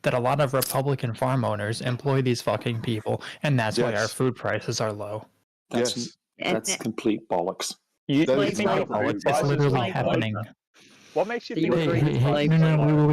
that a lot of Republican farm owners employ these fucking people, and that's why our food prices are low. That's complete bollocks. You It's think your not. food It's prices literally are low? happening. What makes you Do think you your agree food with prices slavery? are low?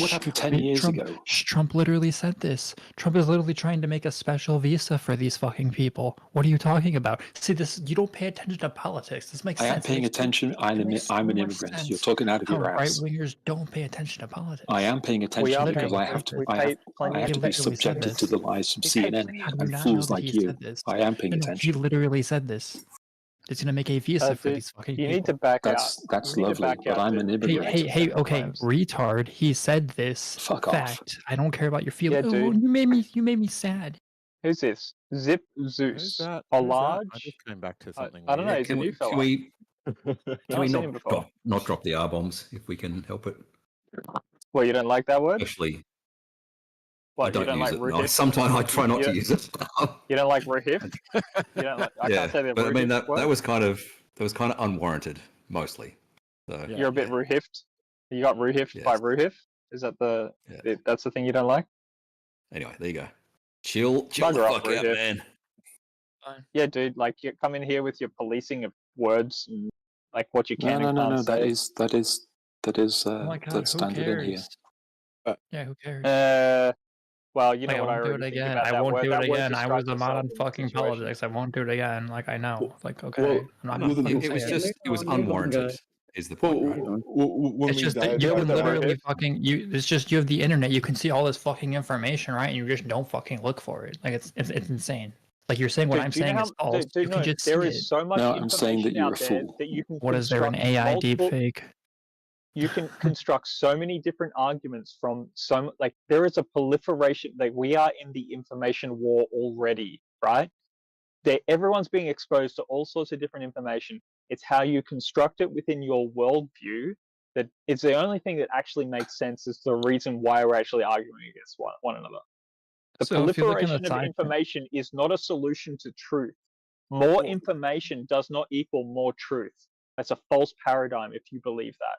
What happened 10 years ago? Trump literally said this. Trump is literally trying to make a special visa for these fucking people. What are you talking about? See, this, you don't pay attention to politics. This makes sense. I am paying attention. I'm an immigrant. You're talking out of your ass. Right-wingers don't pay attention to politics. I am paying attention because I have to be subjected to the lies from CNN and fools like you. I am paying attention. He literally said this. It's going to make a visa for these fucking people. You need to back out. That's lovely, but I'm an immigrant. Hey, okay, retard. He said this. Fuck fact. off. I don't care about your feelings. Yeah, dude. You made me sad. Who's this? Zip Zeus. A large? I just came back to something. I don't know. It's a new fella. Can we not drop the R bombs if we can help it? Well, you don't like that word? Especially, what, I don't use like it. No, sometimes I try not to use it. You don't like Rahif? You don't like, I can't say that. But I mean that was kind of unwarranted mostly. So. You're a bit Ruhiffed. You got Ruhiffed by Ruhiff. Is that that's the thing you don't like? Anyway, there you go. Chill the fuck out, man. Yeah, dude. Like you come in here with your policing of words and like what you can. No. That is that's standard in here. Yeah, who cares? Well, you know like, what I won't do it again. I won't do it again. I was a mod on fucking politics. I won't do it again. Like I know. Like okay. It was unwarranted. Is the point? Right? It's just that you can literally fucking It's just you have the internet. You can see all this fucking information, right? And you just don't fucking look for it. Like it's insane. Like you're saying what I'm saying is false. You can just there see is it. so much I'm saying that you're a there fool. that you can. What is there, an AI deepfake? You can construct so many different arguments from there is a proliferation. Like we are in the information war already, right? Everyone's being exposed to all sorts of different information. It's how you construct it within your worldview that it's the only thing that actually makes sense. Is the reason why we're actually arguing against one another. The proliferation of information is not a solution to truth. More information does not equal more truth. That's a false paradigm if you believe that.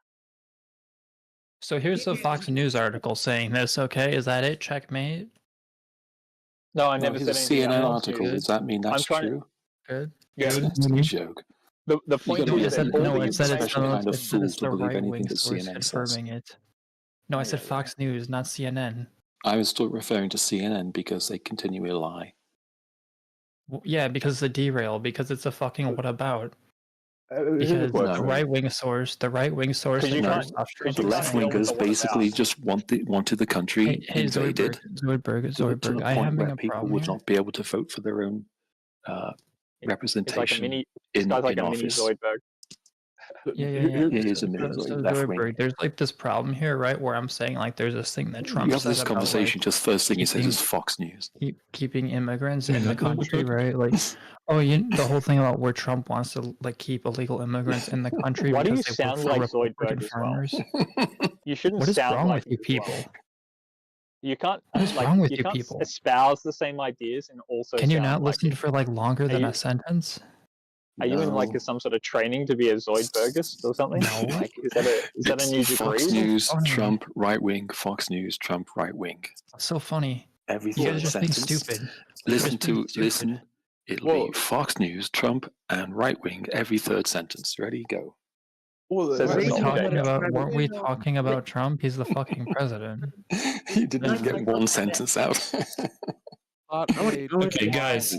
So here's a Fox News article saying this, okay? Is that it? Checkmate? No, I never said anything. CNN article. Does that mean that's true? Good. Yeah. That's a joke. The point is that it's the right-wing source confirming it. No, I said Fox News, not CNN. I was still referring to CNN because they continually lie. Well, yeah, because it's a derail, because it's a fucking what about? Because the right-wing source, the left-wingers basically just wanted the country invaded. Zoidberg, I am having a people problem would here. not be able to vote for their own representation in office. Yeah. It is a mini left-wing. There's like this problem here, right? Where I'm saying like there's this thing that Trump You have this said conversation, about, just first thing he says is Fox News. Keeping immigrants in the country, right? Like, the whole thing about where Trump wants to like keep illegal immigrants in the country. Why do you because they sound work like for Zoidberg as farmers. You shouldn't What is sound wrong like with you people? You can't. What is wrong with you people? Espouse the same ideas and also. Can you not listen for like longer than a sentence? Are you in like some sort of training to be a Zoidbergist or something? No. Like, is that a new degree? Fox News, Trump, right wing. Fox News, Trump, right wing. So funny. Every You guys third are just being sentence. stupid. Listen. It'll be Fox News, Trump, and right wing every third sentence. Ready, go. Weren't we talking about Trump? He's the fucking president. You didn't even get one sentence out. Okay, guys.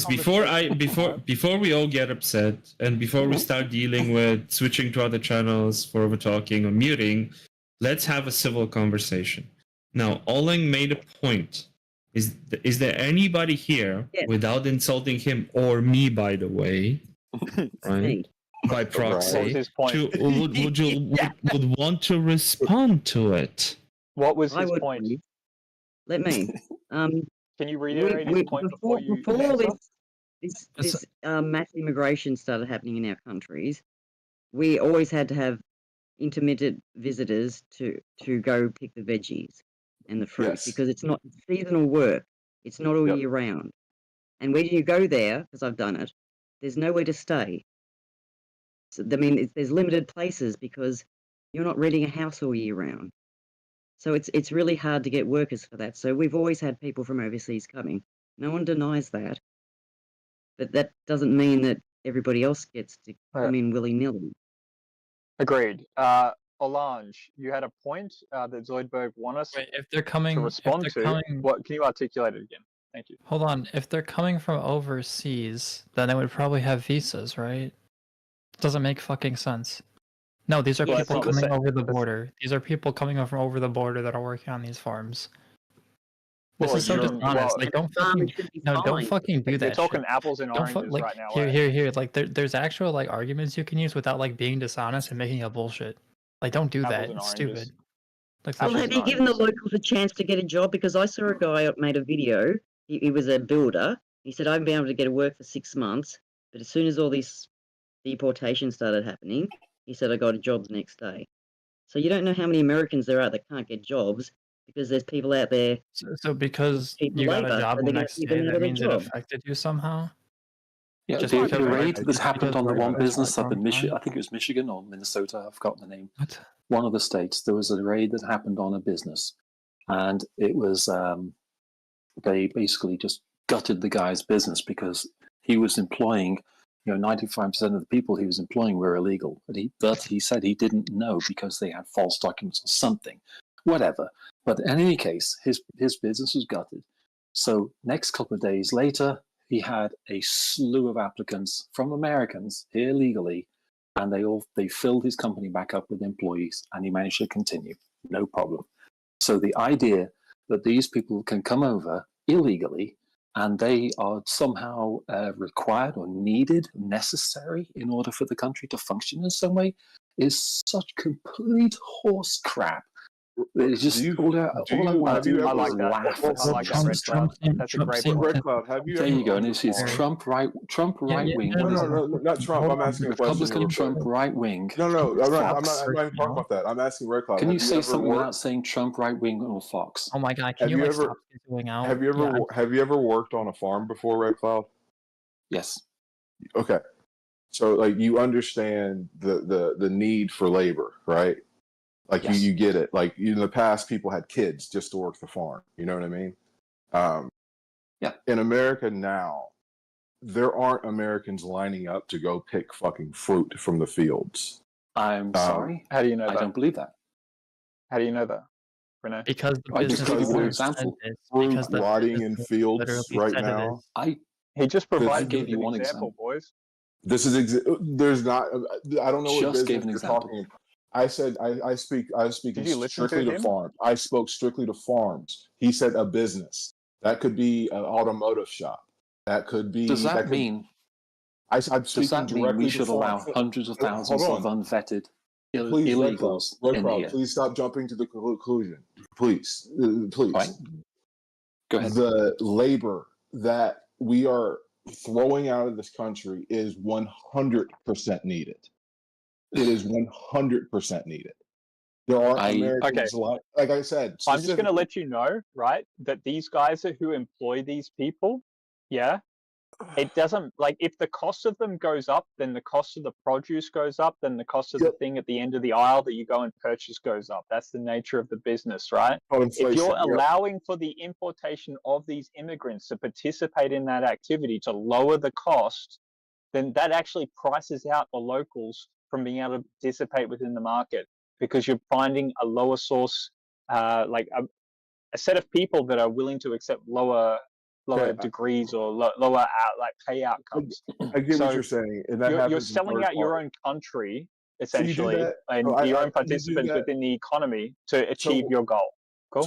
Before we all get upset and before we start dealing with switching to other channels for over talking or muting, let's have a civil conversation. Now, Oling made a point. Is there anybody here without insulting him or me, by the way, right? By proxy, would want to respond to it? What was his point? Let me. Can you reiterate his point before this mass immigration started happening in our countries? We always had to have intermittent visitors to go pick the veggies and the fruit because it's not seasonal work. It's not all year round. And when you go there, because I've done it, there's nowhere to stay. So, I mean, there's limited places because you're not renting a house all year round. So it's really hard to get workers for that. So we've always had people from overseas coming. No one denies that. But that doesn't mean that everybody else gets to come in willy-nilly. Agreed. Olange, you had a point that Zoidberg want us if they're coming to respond to. What can you articulate it again? Thank you. Hold on. If they're coming from overseas, then they would probably have visas, right? Doesn't make fucking sense. No, these are people coming over the border. These are people coming from over the border that are working on these farms. This is so dishonest. Like, don't fucking do that. You're talking apples and oranges right now. Here. Like, there's actual like arguments you can use without like being dishonest and making it bullshit. Like, don't do that. It's stupid. Like, well, have you given the locals a chance to get a job? Because I saw a guy made a video. He was a builder. He said, I've been able to get a work for 6 months, but as soon as all this deportation started happening, he said, I got a job the next day. So you don't know how many Americans there are that can't get jobs because there's people out there. So because you got a job the next day, that means it affected you somehow? Yeah, the raid that happened on the one business up in Michigan, I think it was Michigan or Minnesota, I've forgotten the name. What? One of the states, there was a raid that happened on a business. And it was, they basically just gutted the guy's business because he was employing, 95% of the people he was employing were illegal. But he said he didn't know because they had false documents or something. Whatever. But in any case, his business was gutted. So next couple of days later, he had a slew of applicants from Americans here legally, and they filled his company back up with employees, and he managed to continue, no problem. So the idea that these people can come over illegally and they are somehow required or needed, necessary in order for the country to function in some way is such complete horse crap. It's just all I want to do is laugh at That's a great point. Red Cloud, have you there you go, and it's Trump right wing. No, not Trump. I'm asking a question. Republican Trump right wing. No, I'm not even talking about that. I'm asking Red Cloud. Can you say something without saying Trump right wing or Fox? Oh my God! Can you stop going out? Have you ever worked on a farm before, Red Cloud? Yes. Okay. So like you understand the need for labor, right? Like yes. you get it. Like in the past, people had kids just to work the farm. You know what I mean? Yeah. In America now, there aren't Americans lining up to go pick fucking fruit from the fields. I'm sorry. How do you know that? I don't believe that. How do you know that, Renee? Because the business fruit rotting in fields right now. He just provided gave you one example, boys. This is there's not. I don't know what just gave an you're example. Talking about. I said I speak strictly to farms. I spoke strictly to farms. He said a business. That could be an automotive shop. That could be. Does that mean? Does that mean we should allow hundreds of thousands of unvetted illegals in here? Please stop jumping to the conclusion. Please. Right. Go ahead. The labor that we are throwing out of this country is 100% needed. It is 100% needed. There are Americans, like I said. I'm just going to let you know, right, that these guys who employ these people, yeah, it doesn't, like, if the cost of them goes up, then the cost of the produce goes up, then the cost of the thing at the end of the aisle that you go and purchase goes up. That's the nature of the business, right? If you're allowing for the importation of these immigrants to participate in that activity to lower the cost, then that actually prices out the locals from being able to participate within the market, because you're finding a lower source, like a set of people that are willing to accept lower degrees or lower pay outcomes. I get what you're saying, and that you're selling out your own country essentially, and your own participants within the economy to achieve your goal. Cool.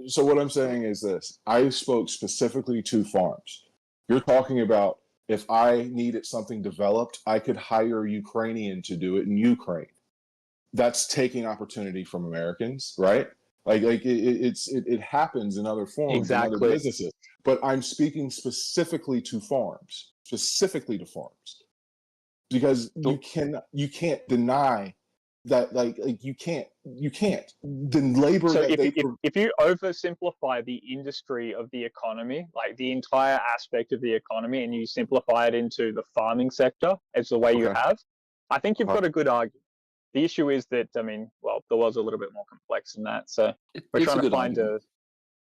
So what I'm saying is this: I spoke specifically to farms. You're talking about. If I needed something developed, I could hire a Ukrainian to do it in Ukraine. That's taking opportunity from Americans, right? Like it happens in other forms, exactly. In other businesses. But I'm speaking specifically to farms, because you can't deny that, like you can't the labor. So if you oversimplify the industry of the economy, like the entire aspect of the economy, and you simplify it into the farming sector as the way you have, I think you've got a good argument. The issue is that, the world's a little bit more complex than that. So we're It's trying a to good find argument.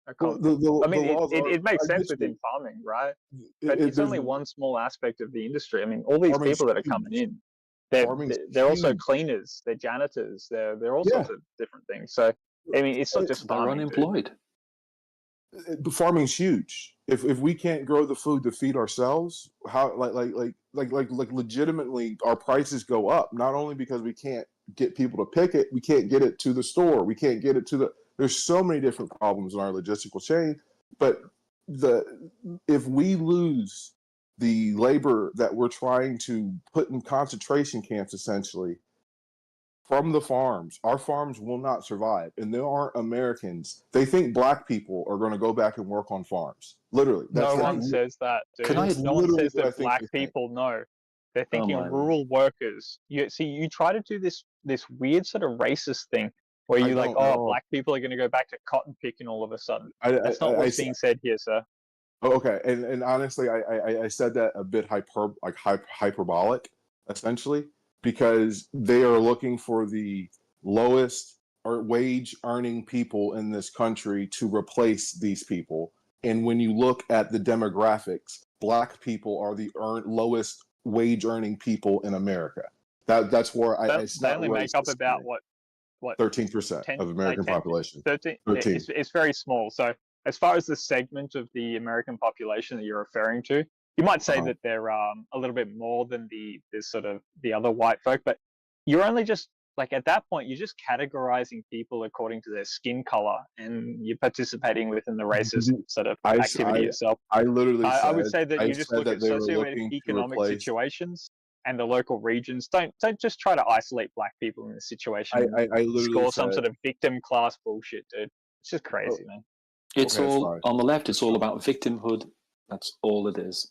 I mean, the laws it makes I sense get you. within farming, right? But it's only one small aspect of the industry. I mean, all these Farming's people that are huge. coming in, Farming's they're also huge. cleaners, they're janitors, they're all Yeah. sorts of different things. So I mean, it's not just They're farming. Dude. unemployed. Farming's huge. If we can't grow the food to feed ourselves, how like legitimately our prices go up, not only because we can't get people to pick it, we can't get it to the store, we can't get it to the there's so many different problems in our logistical chain, but if we lose the labor that we're trying to put in concentration camps essentially from the farms, our farms will not survive. And there aren't Americans. They think black people are going to go back and work on farms. Literally. No one says that, dude. Can I- No one says what I that think black they think. people know. They're thinking my rural workers. You try to do this weird sort of racist thing where I you're like, don't oh, know. black people are going to go back to cotton picking all of a sudden. That's not what's being said here, sir. Oh, okay, and honestly, I said that a bit hyperbolic, essentially, because they are looking for the lowest or wage earning people in this country to replace these people. And when you look at the demographics, black people are the lowest wage earning people in America. That's where They only make up about what 13% 10, of American 10, population. 13. It's very small. So as far as the segment of the American population that you're referring to, you might say that they're a little bit more than the sort of the other white folk, but you're only just like at that point you're just categorizing people according to their skin color, and you're participating within the racist sort of activity itself. I literally I would say that you just look at they were looking to socioeconomic replace. situations and the local regions. Don't just try to isolate black people in this situation. I literally score said, some sort of victim class bullshit, dude. It's just crazy, man. It's Okay, all fine. on the left. It's all about victimhood. That's all it is.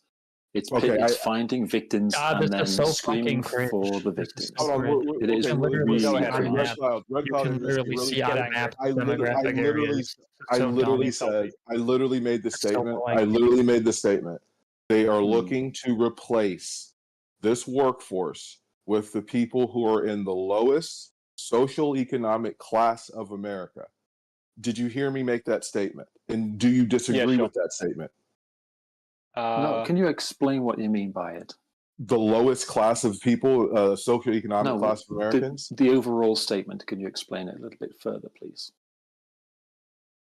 It's Okay, it's finding victims God, and this then is so screaming fucking for cringe. the This is victims. so hold on, cringe. It is You can really, literally Go see ahead, on Red maps. Red You Cloud can and literally Risky see Get on angry. maps I demographic areas. I So literally dumb. said, I literally made the It's so statement. like- I literally made the statement. They are looking to replace this workforce with the people who are in the lowest social economic class of America. Did you hear me make that statement? And do you disagree sure. with that statement? No, can you explain what you mean by it? The lowest class of people, socioeconomic No, class of Americans? the overall statement. Can you explain it a little bit further, please?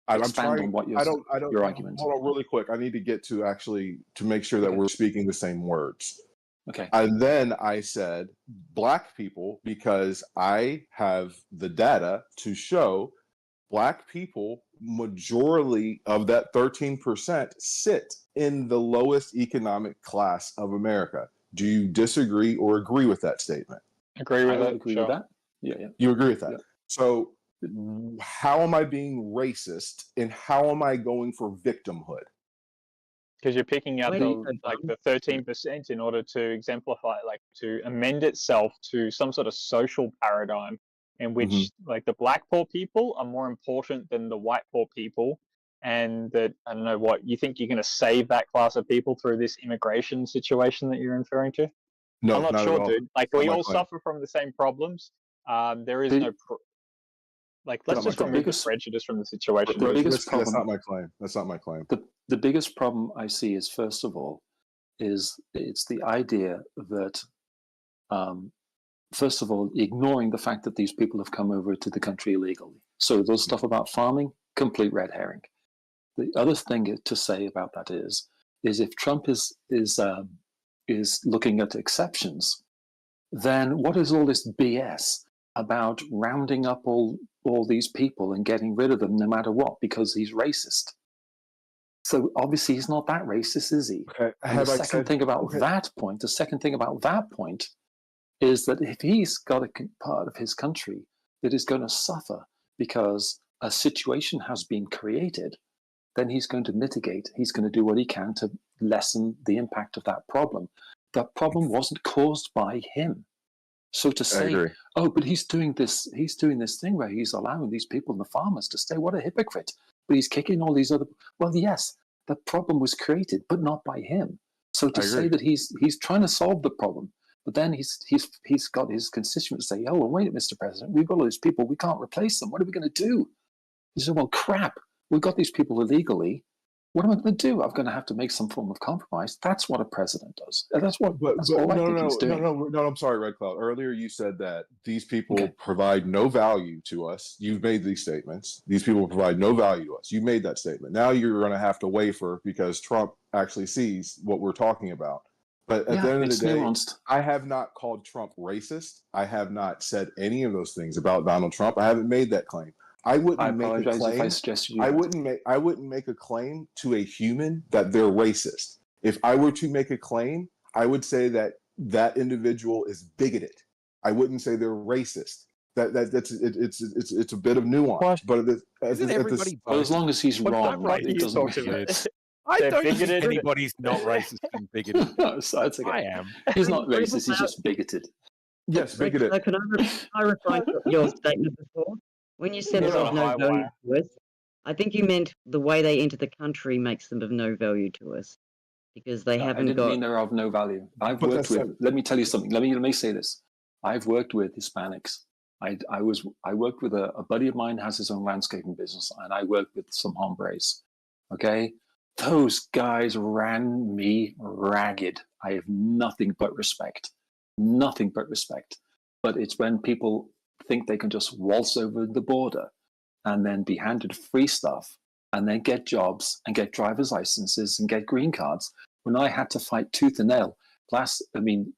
I'm Expand trying. on what I don't. your argument. Hold on, really quick. I need to get to actually to make sure that Okay. we're speaking the same words. Okay. And then I said black people because I have the data to show black people, majority of that 13% sit in the lowest economic class of America. Do you disagree or agree with that statement? Agree with I would it. agree Sure. with that. Yeah. You agree with that? Yeah. So how am I being racist and how am I going for victimhood? Because you're picking out Where do you the go, 13% in order to exemplify, like to amend itself to some sort of social paradigm in which like the black poor people are more important than the white poor people, and that I don't know what you think you're going to save that class of people through this immigration situation that you're referring to. No, I'm not at sure, all. dude. Like Not we my all claim. suffer from the same problems. There is no like let's No, just the remove biggest- the prejudice from the situation. the biggest That's not problem- my claim. That's not my claim. The biggest problem I see is, first of all, it's the idea that, first of all, ignoring the fact that these people have come over to the country illegally. So those stuff about farming, complete red herring. The other thing to say about that is if Trump is looking at exceptions, then what is all this BS about rounding up all these people and getting rid of them no matter what because he's racist? So obviously he's not that racist, is he? Okay. And the second thing about that point is that if he's got a part of his country that is going to suffer because a situation has been created, then he's going to mitigate. He's going to do what he can to lessen the impact of that problem. That problem wasn't caused by him. So to say, oh, but he's doing this thing where he's allowing these people and the farmers to stay. What a hypocrite. But he's kicking all these other. Well, yes, the problem was created, but not by him. So to say that he's trying to solve the problem, But then he's got his constituents say, "Oh, well, wait, Mr. President, we've got all these people. We can't replace them. What are we going to do?" He said, "Well, crap. We've got these people illegally. What am I going to do? I'm going to have to make some form of compromise." That's what a president does. That's all I think he's doing. No, I'm sorry, Red Cloud. Earlier you said that these people provide no value to us. You've made these statements. These people provide no value to us. You made that statement. Now you're going to have to wafer because Trump actually sees what we're talking about. But at the end of the day, nuanced. I have not called Trump racist. I have not said any of those things about Donald Trump. I haven't made that claim. I wouldn't make a claim. I wouldn't make a claim to a human that they're racist. If I were to make a claim, I would say that that individual is bigoted. I wouldn't say they're racist. It's a bit of nuance. But as long as he's wrong, right? It doesn't matter. I don't think anybody's not racist and bigoted. No, so it's okay. I am. He's not racist. He's just bigoted. Yes, bigoted. Can I refine your statement before? When you said there was no value to us, I think you meant the way they enter the country makes them of no value to us because they haven't got. I didn't mean they're of no value. I've worked with. Let me tell you something. Let me say this. I've worked with Hispanics. I worked with a buddy of mine has his own landscaping business, and I worked with some hombres. Okay. Those guys ran me ragged. I have nothing but respect. Nothing but respect. But it's when people think they can just waltz over the border and then be handed free stuff and then get jobs and get driver's licenses and get green cards. When I had to fight tooth and nail,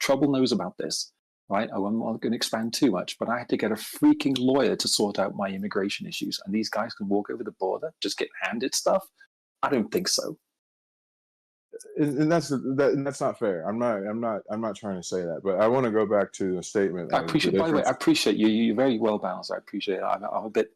Trouble knows about this, right? I'm not going to expand too much, but I had to get a freaking lawyer to sort out my immigration issues. And these guys can walk over the border, just get handed stuff. I don't think so. And that's not fair. I'm not trying to say that, but I want to go back to the statement. I appreciate you. You're very well balanced. I appreciate it. I'm a bit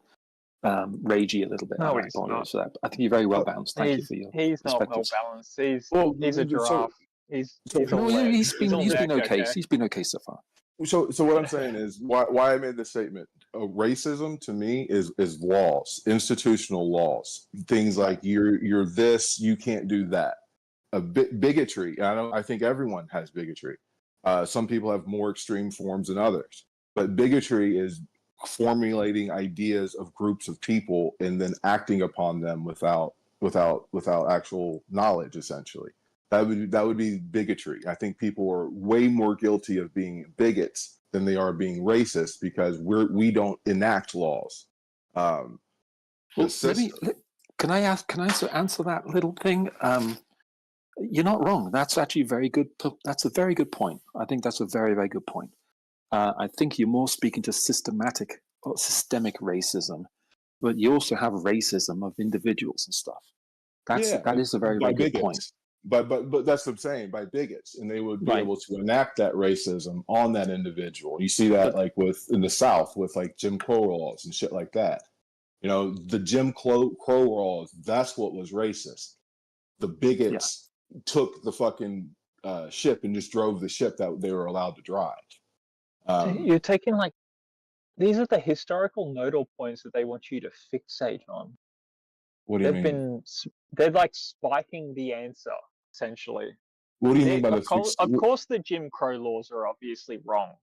ragey a little bit. No, he's not. For that. I think you're very well balanced. Thank you for your. He's not well balanced. He's a giraffe. He's been okay. He's been okay so far. So what I'm saying is why I made the statement. Racism to me is laws, institutional laws, things like you're this, you can't do that. Bigotry. I think everyone has bigotry. Some people have more extreme forms than others, but bigotry is formulating ideas of groups of people and then acting upon them without actual knowledge. Essentially, that would be bigotry. I think people are way more guilty of being bigots than they are being racist because we don't enact laws. Can I answer that little thing? You're not wrong. That's actually very good. That's a very good point. I think that's a very, very good point. I think you're more speaking to systemic racism, but you also have racism of individuals and stuff. That is a very, very good point. But that's what I'm saying, by bigots, and they would be able to enact that racism on that individual. You see that in the South with like Jim Crow laws and shit like that. The Jim Crow laws, that's what was racist. The bigots took the fucking ship and just drove the ship that they were allowed to drive. You're taking these are the historical nodal points that they want you to fixate on. What do you mean? They're like spiking the answer, essentially. What do you mean by of course, the Jim Crow laws are obviously wrong.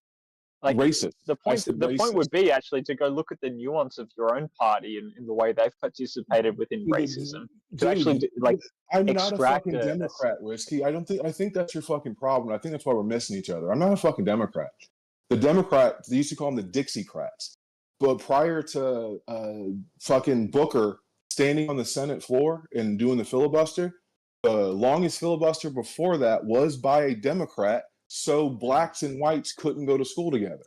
Racist. The point would be actually to go look at the nuance of your own party and in the way they've participated within racism. I'm not a fucking Democrat, Whiskey. I think that's your fucking problem. I think that's why we're missing each other. I'm not a fucking Democrat. The Democrats, they used to call them the Dixiecrats. But prior to fucking Booker standing on the Senate floor and doing the filibuster, the longest filibuster before that was by a Democrat, so blacks and whites couldn't go to school together.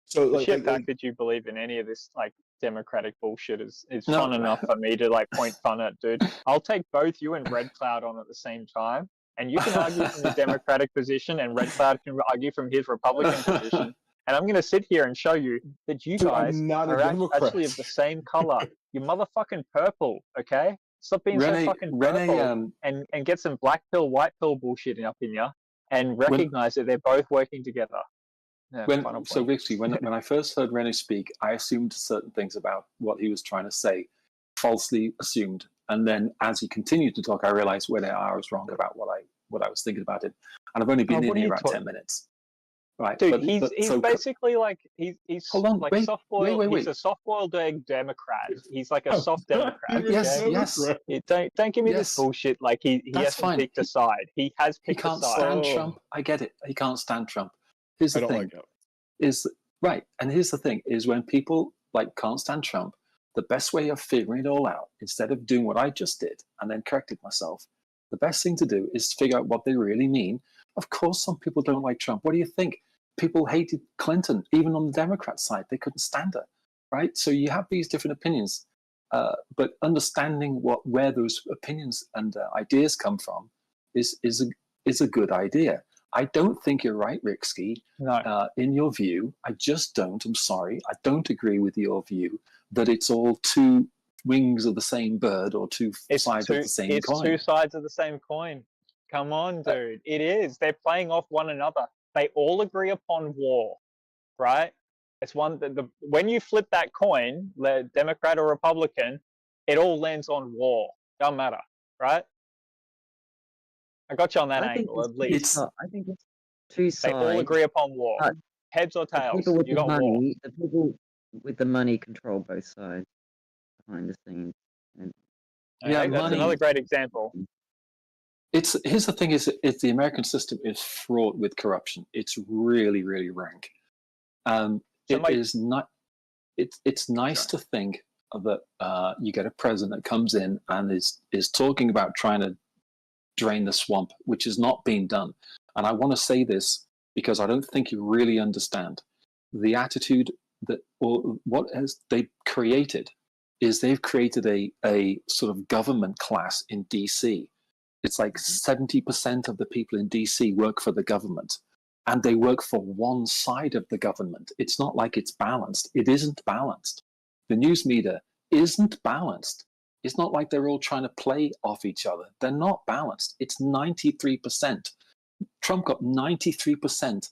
So the fact that you believe in any of this democratic bullshit is fun enough for me to point fun at, dude. I'll take both you and Red Cloud on at the same time, and you can argue from the Democratic position, and Red Cloud can argue from his Republican position. And I'm going to sit here and show you that you guys are actually of the same color. You're motherfucking purple, okay? Stop being so fucking purple and get some black pill, white pill bullshit up in you and recognize that they're both working together. Yeah, so Rixie, when I first heard Rene speak, I assumed certain things about what he was trying to say, falsely assumed. And then as he continued to talk, I realized I was wrong about what I was thinking about it. And I've only been in here about 10 minutes. right? Dude, he's basically like he's hold on, like wait, soft-boiled. wait. He's a soft-boiled egg Democrat. He's like a soft Democrat. Yes, okay? yes. Don't give me this Yes. bullshit. Like he That's hasn't fine. picked a side. He has He picked a can't side. stand Oh. Trump. I get it. He can't stand Trump. Here's I the don't thing: like him. is right, and here's the thing: is when people like can't stand Trump, the best way of figuring it all out, instead of doing what I just did and then corrected myself, the best thing to do is figure out what they really mean. Of course, some people don't like Trump. What do you think? People hated Clinton, even on the Democrat side. They couldn't stand her, right? So you have these different opinions, but understanding where those opinions and ideas come from is a good idea. I don't think you're right, Rixky. No. In your view, I just don't. I'm sorry. I don't agree with your view that it's all two wings of the same bird or two sides of the same coin. It's two sides of the same coin. Come on, dude. It is. They're playing off one another. They all agree upon war, right? It's one that when you flip that coin, Democrat or Republican, it all lands on war. Doesn't matter, right? I got you on that angle, at least. I think it's two sides. They all agree upon war. Heads or tails, People with you the got money, war. the people with the money control both sides behind the scenes. And Yeah, that's money. another great example. Here's the thing: is the American system is fraught with corruption. It's really, really rank. It's nice to think that you get a president that comes in and is talking about trying to drain the swamp, which is not being done. And I want to say this because I don't think you really understand the attitude that, or what they've created is they've created a sort of government class in DC. It's like 70% of the people in DC work for the government, and they work for one side of the government. It's not like it's balanced. It isn't balanced. The news media isn't balanced. It's not like they're all trying to play off each other. They're not balanced. It's 93%. Trump got 93%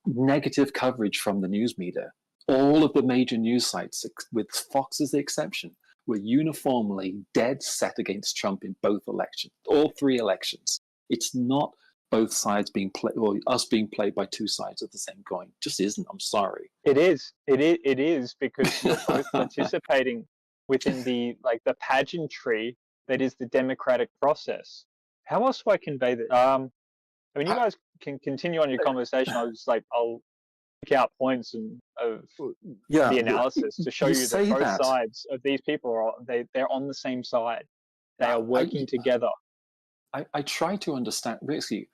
negative coverage from the news media. All of the major news sites, with Fox as the exception, were uniformly dead set against Trump in both elections, all three elections. It's not both sides being played, or us being played by two sides of the same coin. It just isn't. I'm sorry. It is. It is because you're both participating within the pageantry that is the democratic process. How else do I convey that? I mean, you guys can continue on your conversation. I'll pick out points of the analysis to show you that both sides of these people they're on the same side. They are working together. I try to understand. Basically,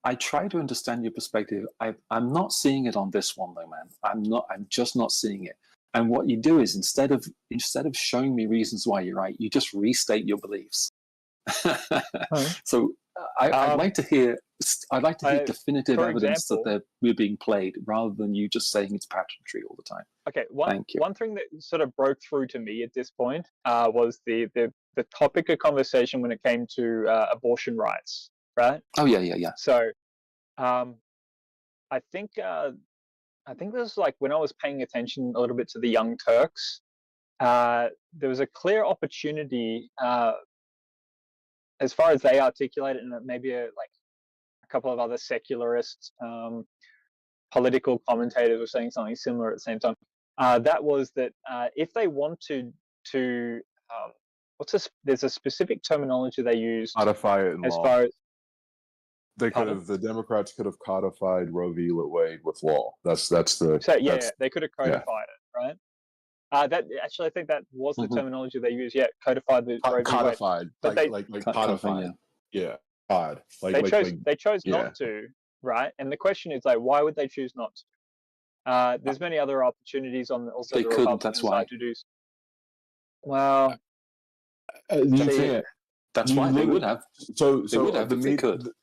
I try to understand your perspective. I'm not seeing it on this one though, man. I'm just not seeing it. And what you do is instead of showing me reasons why you're right, you just restate your beliefs. So I'd like to hear definitive evidence that we're being played, rather than you just saying it's pageantry all the time. Okay, one thing that sort of broke through to me at this point was the topic of conversation when it came to abortion rights, right? Oh yeah. So, I think this was like when I was paying attention a little bit to the Young Turks. There was a clear opportunity, as far as they articulate it, and maybe a couple of other secularist political commentators were saying something similar at the same time. That was that if they wanted to, there's a specific terminology they used. Codify it in as law. Far as the Democrats could have codified Roe v. Wade with law. They could have codified it, right? That actually, I think that was the terminology they used. Yeah, codified the Roe v. Wade. Codified, but codified. Yeah, odd. They chose not to, right? And the question is why would they choose not to? There's many other opportunities on also the Republican side to do. Well, that's why they would have. So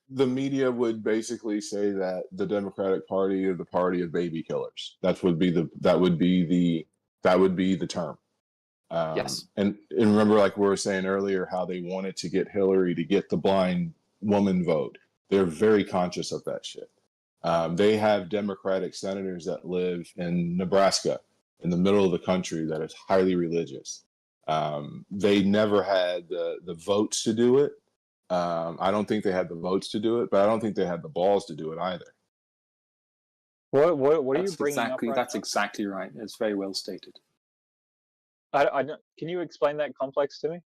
the media would basically say that the Democratic Party is the party of baby killers. That would be the term. Yes. And remember, like we were saying earlier, how they wanted to get Hillary to get the blind woman vote. They're very conscious of that shit. They have Democratic senators that live in Nebraska, in the middle of the country, that is highly religious. They never had the votes to do it, I don't think they had the votes to do it, but I don't think they had the balls to do it either. What are you bringing exactly, up right That's now? exactly right. It's very well stated. I don't, can you explain that complex to me?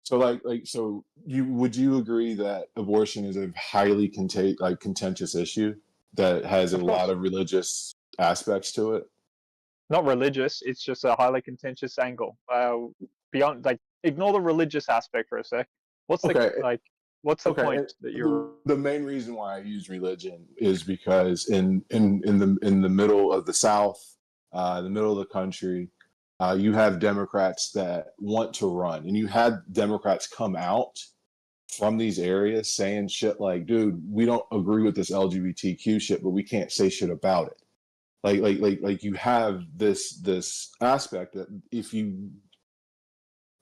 So so would you agree that abortion is a highly contentious issue that has a lot of religious aspects to it? Not religious. It's just a highly contentious angle. Beyond, like, ignore the religious aspect for a sec. What's the What's the point that you're? The main reason why I use religion is because in the middle of the South, the middle of the country, you have Democrats that want to run, and you had Democrats come out from these areas saying shit like, "Dude, we don't agree with this LGBTQ shit, but we can't say shit about it." Like you have this aspect that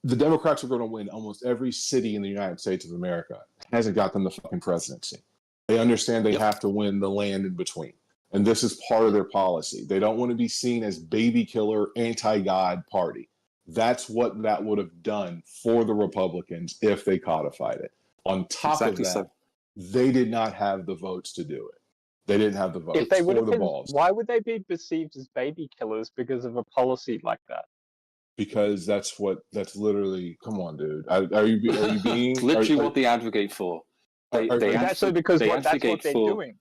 the Democrats are going to win almost every city in the United States of America. It hasn't got them the fucking presidency. They understand they have to win the land in between. And this is part of their policy. They don't want to be seen as baby killer, anti-God party. That's what that would have done for the Republicans if they codified it. On top of that, they did not have the votes to do it. They didn't have the votes If they would or have the been, balls. why would they be perceived as baby killers because of a policy like that? Because that's literally, come on, dude. Are you being literally what they advocate for? That's because that's what they're doing.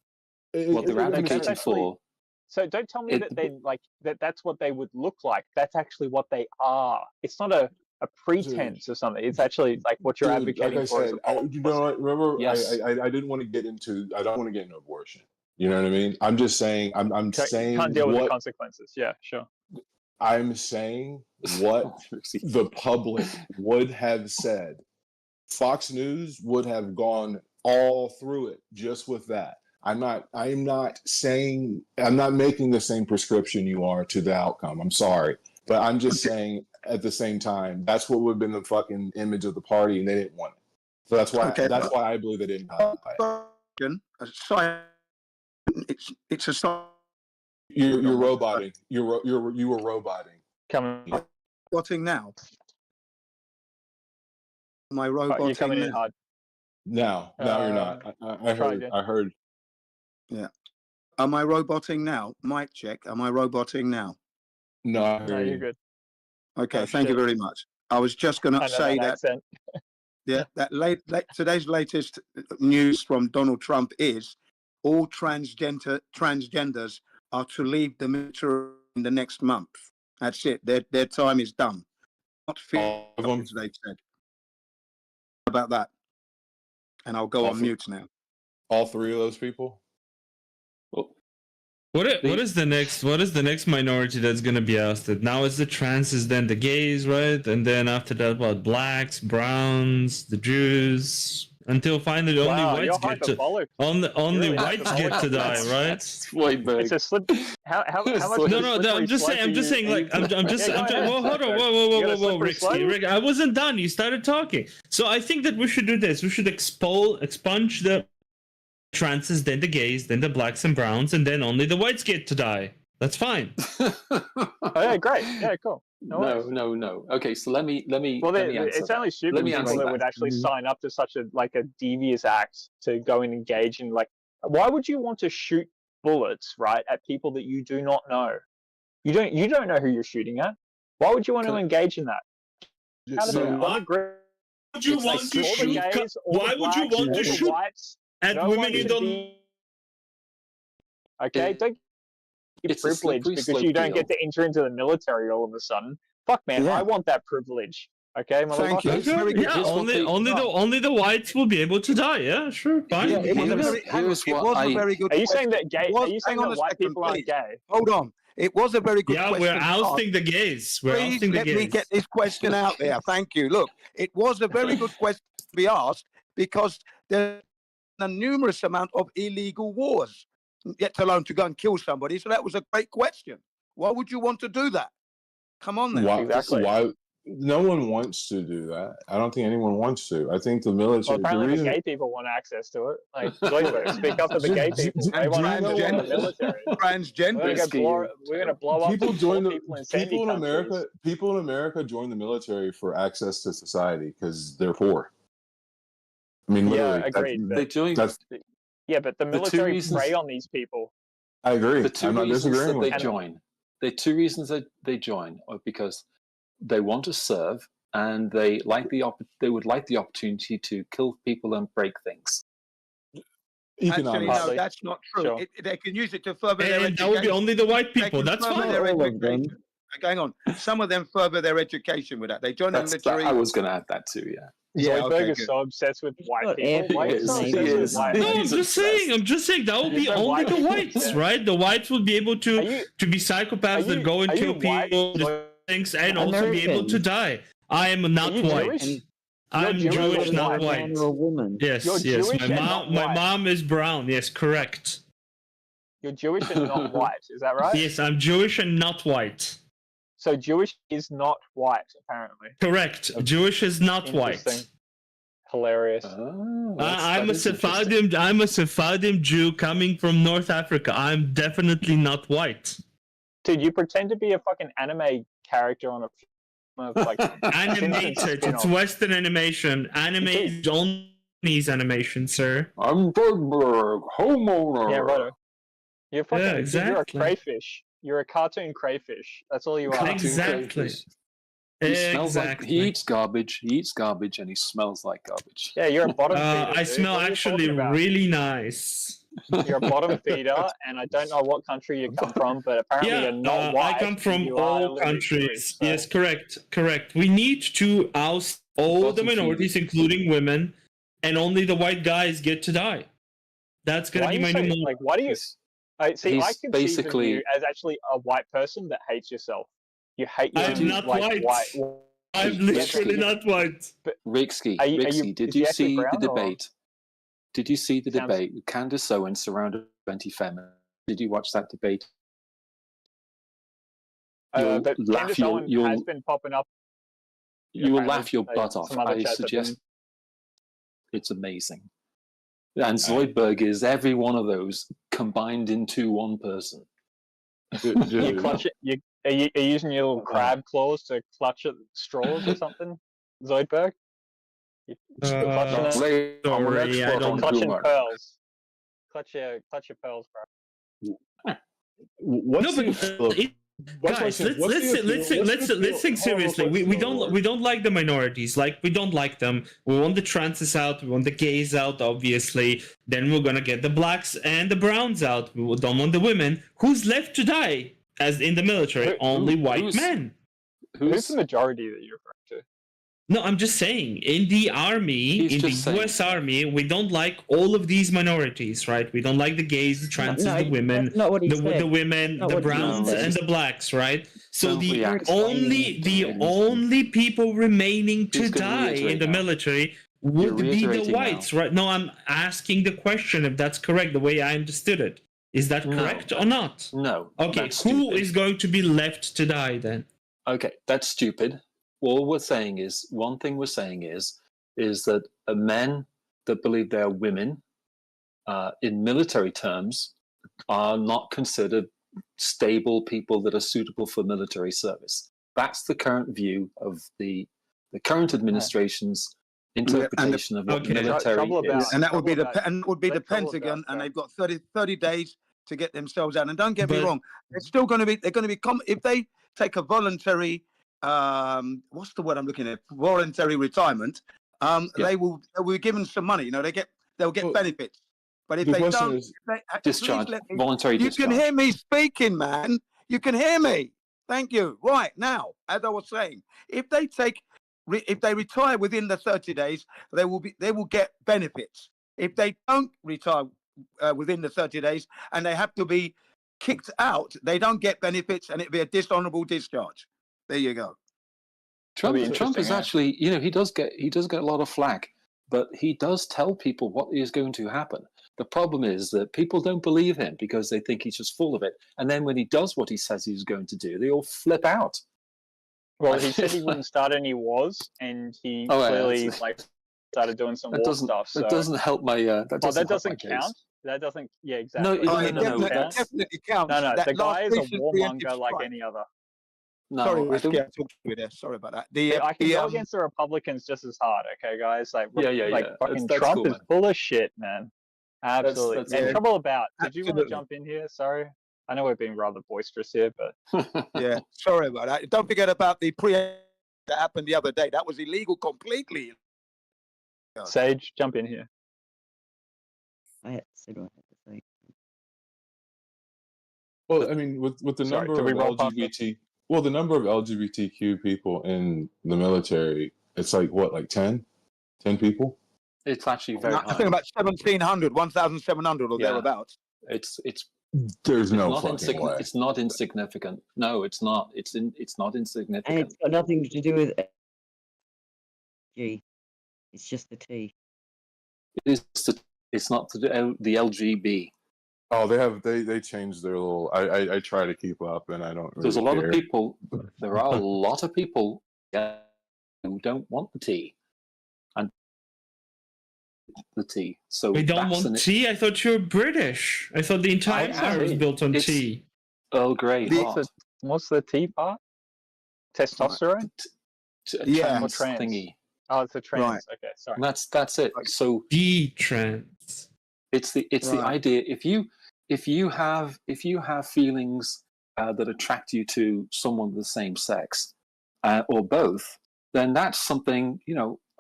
What they're advocating for. So don't tell me that that's what they would look like. That's actually what they are. It's not a pretense or something. It's actually like what you're advocating like I for. said, you know what? Remember, yes. I didn't want to get into. I don't want to get into abortion. You know what I mean? I'm just saying. I'm saying you can't deal with the consequences. Yeah, sure. I'm saying what the public would have said. Fox News would have gone all through it just with that. I'm not making the same prescription you are to the outcome. I'm sorry. But I'm just saying at the same time, that's what would have been the fucking image of the party, and they didn't want it. So that's why I believe they didn't codify it. It's a sign. You're roboting. You were roboting. Coming. Roboting now. Am I roboting you're coming in hard. No, you're not. I heard. Yeah. Am I roboting now? Mic check. Am I roboting now? No, you're good. Okay, thank you very much. I was just going to say that. Yeah, today's latest news from Donald Trump is all transgenders are to leave the military in the next month. That's it. Their time is done. Not all of them, they've said. About that, and I'll go on mute now. All three of those people. What is the next minority that's going to be ousted? Now it's the transes, then the gays, right? And then after that, what? Blacks, browns, the Jews, until finally only whites get to get to die, right? It's a slip. How much? No. I'm just saying. Like, I'm just. Well, hold on. Whoa, Rick. I wasn't done. You started talking. So I think that we should do this. We should expunge the transes, then the gays, then the blacks and browns, and then only the whites get to die. That's fine. Yeah, great. Yeah, cool. No. Okay, so let me. Well, it's only stupid people that would actually sign up to such a devious act to go and engage in Why would you want to shoot bullets right at people that you do not know? You don't know who you're shooting at. Why would you want to engage in that? Why would you want to shoot? Why would you want to shoot at women you don't? Okay, don't get privilege because you don't get to enter into the military all of a sudden. Fuck, man, I want that privilege. Okay, thank you. Yeah, only the whites will be able to die. Yeah, sure, fine. Yeah, it was a very good. Are you saying that white people aren't gay? Hold on. It was a very good question. Yeah, we're ousting the gays. Please let me get this question out there. Thank you. Look, it was a very good question to be asked because there's a numerous amount of illegal wars, yet alone to go and kill somebody. So that was a great question. Why would you want to do that? Come on, then. Why? No one wants to do that. I don't think anyone wants to. I think the military. Well, apparently the gay people want access to it. Like, speak up to the gay people. They want access to the military. Transgender. We're going to blow up people in America. People in America join the military for access to society because they're poor. I mean, Yeah, literally, agreed. They're doing. Yeah, but the The two military reasons- prey on these people. I agree. The two I'm not reasons disagreeing that with they that. join. The two reasons that they join are because they want to serve and they would like the opportunity to kill people and break things. Actually, Economics. no, that's not true. Sure. They can use it to further their And that would be education. only the white They people. can That's further fine. their All of them. education. Going on. Some of them further their education with that. They join the military. I was going to add that too. Yeah. Yeah, Zoidberg okay, is good. so obsessed with white got people. Why are you so He obsessed with is. white No, people? I'm He's just obsessed. saying that would be Different only white the people, whites, yeah. right? The whites would be able Are to you- be psychopaths are that you- go and are kill you white? people, destroy things, and also be able American. to die. I am not you white. Jewish? I'm You're Jewish, Jewish, not not a white. man or a woman. Yes, You're yes. Jewish and not My white. mom is brown. Yes, correct. You're Jewish and not white. Is that right? Yes, I'm Jewish and not white. So Jewish is not white, apparently. Correct. Jewish is not white. Interesting. Hilarious. I'm a Sephardim Jew coming from North Africa. I'm definitely not white. Dude, you pretend to be a fucking anime character on a film of like Animated. It's Western animation. Anime is Japanese animation, sir. I'm Bergberg, homeowner. Yeah, right. You're fucking Yeah, dude, exactly. you're a crayfish. You're a cartoon crayfish. That's all you are. Cartoon Exactly. crayfish. He smells like Exactly. he eats garbage. He eats garbage, and he smells like garbage. Yeah, you're a bottom feeder. I dude. smell What are you actually talking about? really nice. You're a bottom feeder, and I don't know what country you come from, but apparently Yeah, you're not white. I come from you are all a little bit countries. Jewish, so- Yes, correct. We need to oust all the Bottom minorities, including women, and only the white guys get to die. That's gonna Why be are my you new saying, motto. like, why do you? I see. I he's conceive basically- of you as actually a white person that hates yourself. You hate your I'm own, not like, white. I'm literally Yes. not white. Riksky, Are you- did is you he actually see the brown or- debate? Did you see the Sounds- debate with Candace Owens surrounded by anti-feminists? Did you watch that debate? You'll But laugh Candace your- Owens you'll- has been popping up. You will apparently, laugh your like, butt off. some other I chats have suggest been- it's amazing. And Zoidberg is every one of those combined into one person. You clutch it. Are you using your little crab claws to clutch at straws or something, Zoidberg? You clutching it? Sorry, I'm an sorry, I expert don't- on Clutching humor. pearls. Clutch your pearls, bro. What's No, the but appeal? guys, let's think seriously. We don't like the minorities. Like, we don't like them. We want the transes out. We want the gays out, obviously. Then we're gonna get the blacks and the browns out. We don't want the women. Who's left to die? As in the military, only white who's- men. Who's the majority that you're referring to? No, I'm just saying, in the army, He's in the just saying- US Army, we don't like all of these minorities, right? We don't like the gays, the transes, the women, That's not what he the said. women, Not the what he browns, said. and the blacks, right? So Don't the react. only people remaining to Who's gonna die reiterate in the now? military You're would be the reiterating whites, now. right? No, I'm asking the question if that's correct, the way I understood it. Is that No. correct or not? No. Okay, that's who stupid. is going to be left to die then? Okay, that's stupid. All we're saying is is that men that believe they are women, in military terms, are not considered stable people that are suitable for military service. That's the current view of the current administration's interpretation of what Okay. military Trouble about- is. And that would be the Trouble and it would be the trouble about Pentagon, and that. they've got 30 days to get themselves out. And don't get me But- wrong, they're going to be if they take a voluntary what's the word I'm looking at? Voluntary retirement. Yeah. They will be given some money. You know, they'll get Well, benefits. But if the they question don't, is- please Discharge, let me- voluntary you discharge. can hear me speaking, man. You can hear me. Thank you. Right now, as I was saying, if they retire within the 30 days, they will get benefits. If they don't retire within the 30 days and they have to be kicked out, they don't get benefits, and it'll be a dishonorable discharge. There you go. Trump That'd be is interesting, yeah. actually, he does get a lot of flack, but he does tell people what is going to happen. The problem is that people don't believe him because they think he's just full of it. And then when he does what he says he's going to do, they all flip out. Well, he said he wouldn't start any wars, and he Oh, yeah, clearly that's- started doing some That war doesn't stuff. So. that doesn't help my that Oh, doesn't that help my doesn't case. count. That doesn't. Yeah, No, exactly. it- Oh, no, it no, definitely, that's- definitely counts. No, That the last guy is a recent warmonger preemptive like strike. any other. No, Sorry, I Risky, don't. I talked to you there. Sorry about that. I can go against the Republicans just as hard, okay, guys? Like, Yeah. fucking That's Trump cool, is man. full of shit, man. Absolutely. That's And cool. trouble about. Did you want to Absolutely. jump in here? Sorry, I know we're being rather boisterous here, but Yeah, sorry about that. Don't forget about the that happened the other day. That was illegal completely. Sage, jump in here. I had to say what I had to say. Well, I mean, with the Sorry, number did we of roll past the number of LGBTQ people in the military, it's like what, like 10 people? It's actually very I high. think about 1,700, 1,700 or Yeah. thereabouts. It's There's no not fucking way. It's not insignificant. No, it's not. It's not And insignificant. it's got nothing to do with G. It's just the T. It's not the LGB. Oh, they changed their little. I try to keep up, and I don't. Really There's a lot care. of people. There are a lot of people who don't want the T, and the T. So We don't want tea. I thought you were British. I thought the entire empire was built on tea. Earl Grey. What's the T part? Testosterone? Yeah. Or trans? Thingy. Oh, it's a trans. Right. Okay, sorry. And that's it. So D-trans. it's the idea. If you have feelings that attract you to someone of the same sex, or both, then that's something,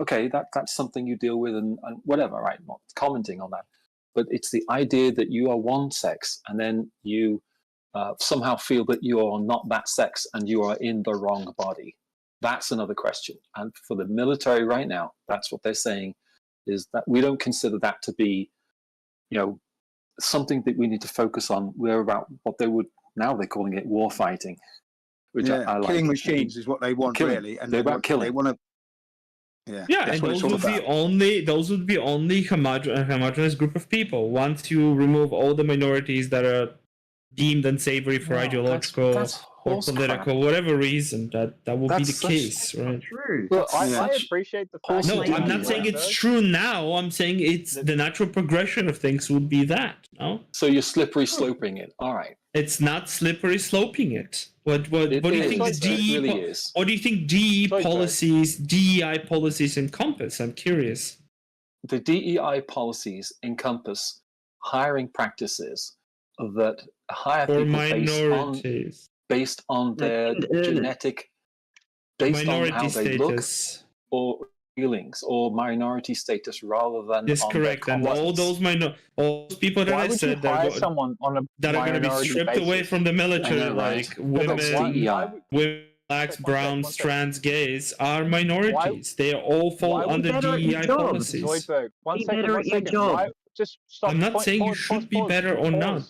okay, that's something you deal with and whatever, right? I'm not commenting on that. But it's the idea that you are one sex and then you somehow feel that you are not that sex and you are in the wrong body. That's another question. And for the military right now, that's what they're saying, is that we don't consider that to be, something that we need to focus on. We're about what they would, now they're calling it war fighting, which I like. Killing machines is what they want, really. And they're about killing. They want to. Yeah, and those would be only homogeneous group of people. Once you remove all the minorities that are deemed unsavory for ideological or political, whatever reason, that will be the case, right? True. Well, I appreciate the fact. No, I'm not saying it's true now. I'm saying it's the natural progression of things would be that. No. So you're slippery sloping it. All right. It's not slippery sloping it. What do you think the DE? Really is. What do you think DEI policies encompass? I'm curious. The DEI policies encompass hiring practices that hire For people minorities. based on their genetic, based minority on how they look status. or feelings or minority status rather than That's on correct. their And all those people that I said that are going to be stripped away from the military, know, right? like women, blacks, browns, trans, gays, are minorities. They all fall under DEI policies. Zoidberg, one second. Just stop. I'm not saying you should be better or not.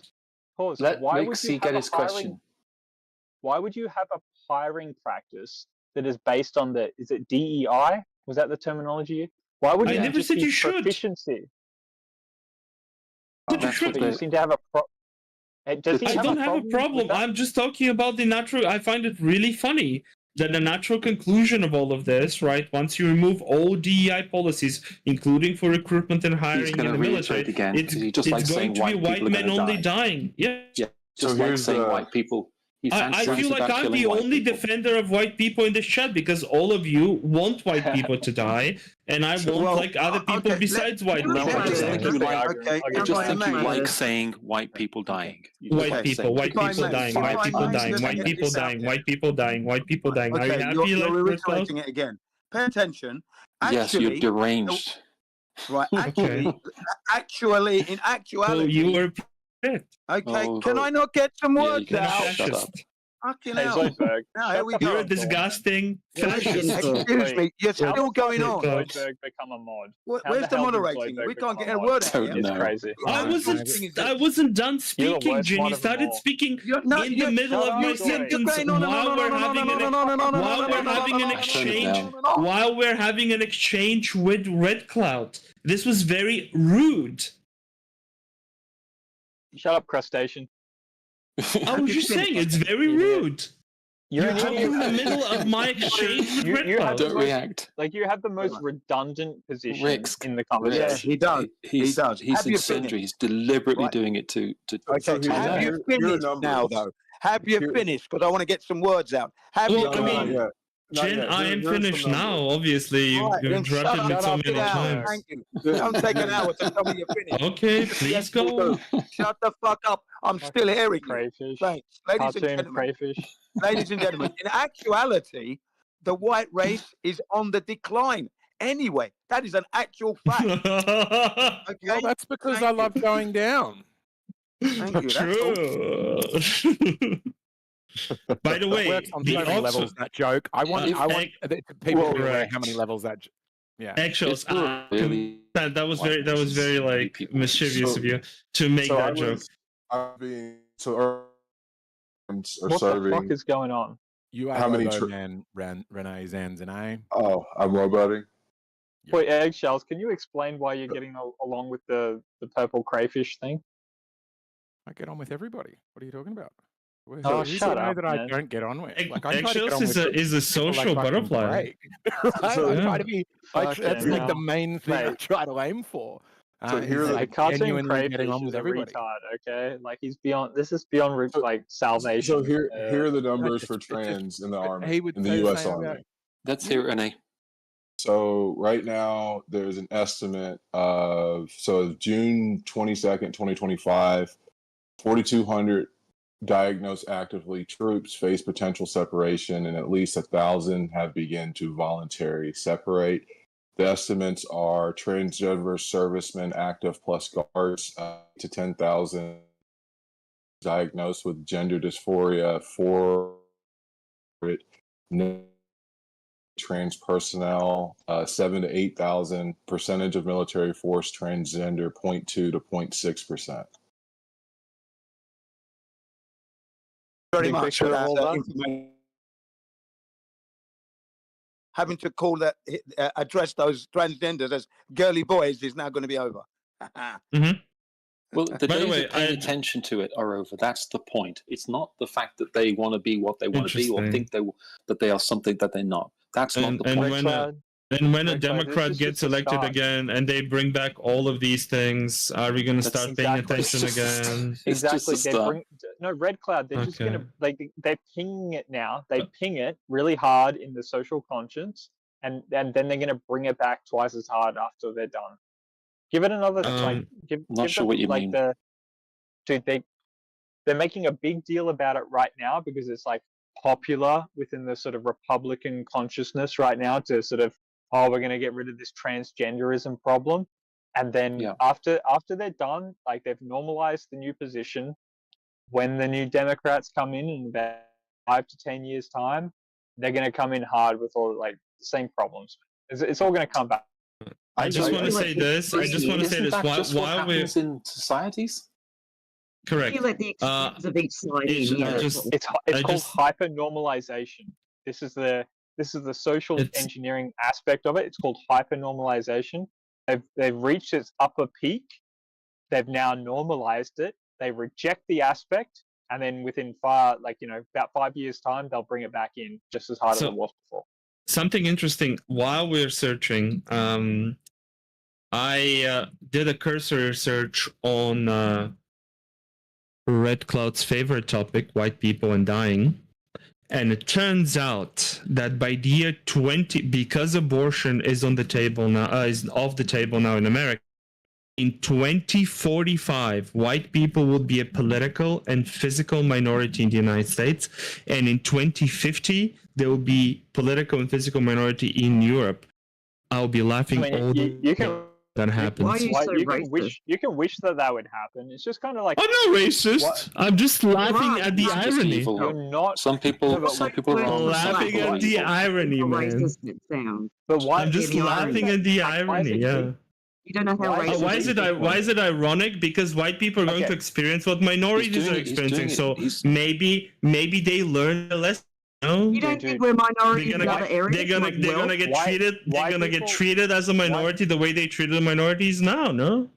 Pause. Let Rixie get his question. Why would you have a hiring practice that is based on is it DEI? Was that the terminology? Why would you never said you should. Proficiency? You seem to have a problem. I don't have a problem. I'm just talking about the natural. I find it really funny that the natural conclusion of all of this, right? Once you remove all DEI policies, including for recruitment and hiring in the military, it's going to be white men only dying. Yeah. Just like saying white people. I feel like I'm the only defender of white people in this chat because all of you want white people to die, and I want other people besides white people. I just think you like saying white people dying. White people dying. Are you happy? You're reiterating it again. Pay attention. Yes, you're deranged. Right. Actually, in actuality, you were. Okay, can I not get some words out? Shut up. Fucking hell. Now, here we go. You're a disgusting fascist. Excuse me, you're still going on. Zoidberg become a mod? Where's the moderating? We can't get a word out here. It's crazy. I wasn't done speaking, Jin. You started speaking in the middle of my sentence while we're having an exchange with Red Cloud. This was very rude. Shut up, crustacean. I was just saying, it's very rude. You're talking in the middle of my exchange with Red Cloud. Don't react. Like, you have the most redundant position in the conversation. Yeah, he does. He does. He's incendiary. He's deliberately doing it to have you finished now, though? Have you finished? Because I want to get some words out. Have you Well, I mean, Jen, I am finished now. Obviously, you've interrupted me so many times. Thank you. Don't take an hour to tell me you're finished. Okay, please go. Shut the fuck up. I'm still hearing you. Crayfish. Thanks. Ladies and gentlemen. Crayfish. Ladies and gentlemen, in actuality, the white race is on the decline. Anyway, that is an actual fact. Okay? Well, that's because I love going down. Thank you. True. By the way, it works on so many levels, that joke. I want people to be aware how many levels that. Actually, that was very like mischievous of you to make that joke. What the fuck is going on? You are man, Renee Zanzane. Oh, I'm roboting. Wait, Eggshells, can you explain why you're getting along with the purple crayfish thing? I get on with everybody. What are you talking about? Oh, shut up, that man. I don't get on with. Like, Eggshells is a social butterfly. Right? I try to be. That's like the main thing I try to aim for. So here's like cartoon crayfish getting on with everybody. Retard, okay, like he's beyond. This is beyond like salvation. So here are the numbers for trans in the army, in the U.S. Army. Let's hear it, Renee. So right now there's an estimate of June 22nd, 2025, 4,200 diagnosed actively troops face potential separation, and at least 1,000 have begun to voluntarily separate. The estimates are transgender servicemen, active plus guards, to 10,000 diagnosed with gender dysphoria, 4 trans personnel, 7,000 to 8,000. Percentage of military force transgender 0.2 to 0.6%. Very much for that information. Having to address those transgenders as girly boys is now going to be over. Well, the days of paying attention to it are over. That's the point. It's not the fact that they want to be what they want to be or think that they are something that they're not. That's not the point. And when a Democrat gets elected again and they bring back all of these things, are we going to start paying attention again? Exactly. Red Cloud, they're just going to, they're pinging it now. They ping it really hard in the social conscience, and then they're going to bring it back twice as hard after they're done. Give it another, not sure what you mean. They're making a big deal about it right now because it's like popular within the sort of Republican consciousness right now to sort of, we're going to get rid of this transgenderism problem. And then after they're done, like they've normalized the new position, when the new Democrats come in about 5 to 10 years time, they're going to come in hard with all like the same problems. It's all going to come back. I just want to say this. While we're in societies. Correct. You let the extremes of each side in. It's called hyper-normalization. This is the social engineering aspect of it. It's called hyper-normalization. They've reached its upper peak. They've now normalized it. They reject the aspect, and then within about 5 years' time, they'll bring it back in just as hard as it was before. Something interesting. While we're searching, I did a cursor search on Red Cloud's favorite topic, white people and dying. And it turns out that by the year 20, because abortion is on the table now, is off the table now in America, in 2045, white people will be a political and physical minority in the United States. And in 2050, there will be political and physical minority in Europe. I'll be laughing all that happens. Why are you so racist? You can wish that would happen. It's just kind of like I'm not racist. What? I'm just laughing at the irony. You're not. Some people are laughing at the irony, man. But why? I'm just laughing at the irony. Yeah. You don't know how racist. Why is it ironic? Because white people are going to experience what minorities are experiencing. So maybe they learn a lesson. No? You don't think we're minorities in other areas? They're gonna get treated. They're gonna get treated as a minority the way they treated the minorities now. No.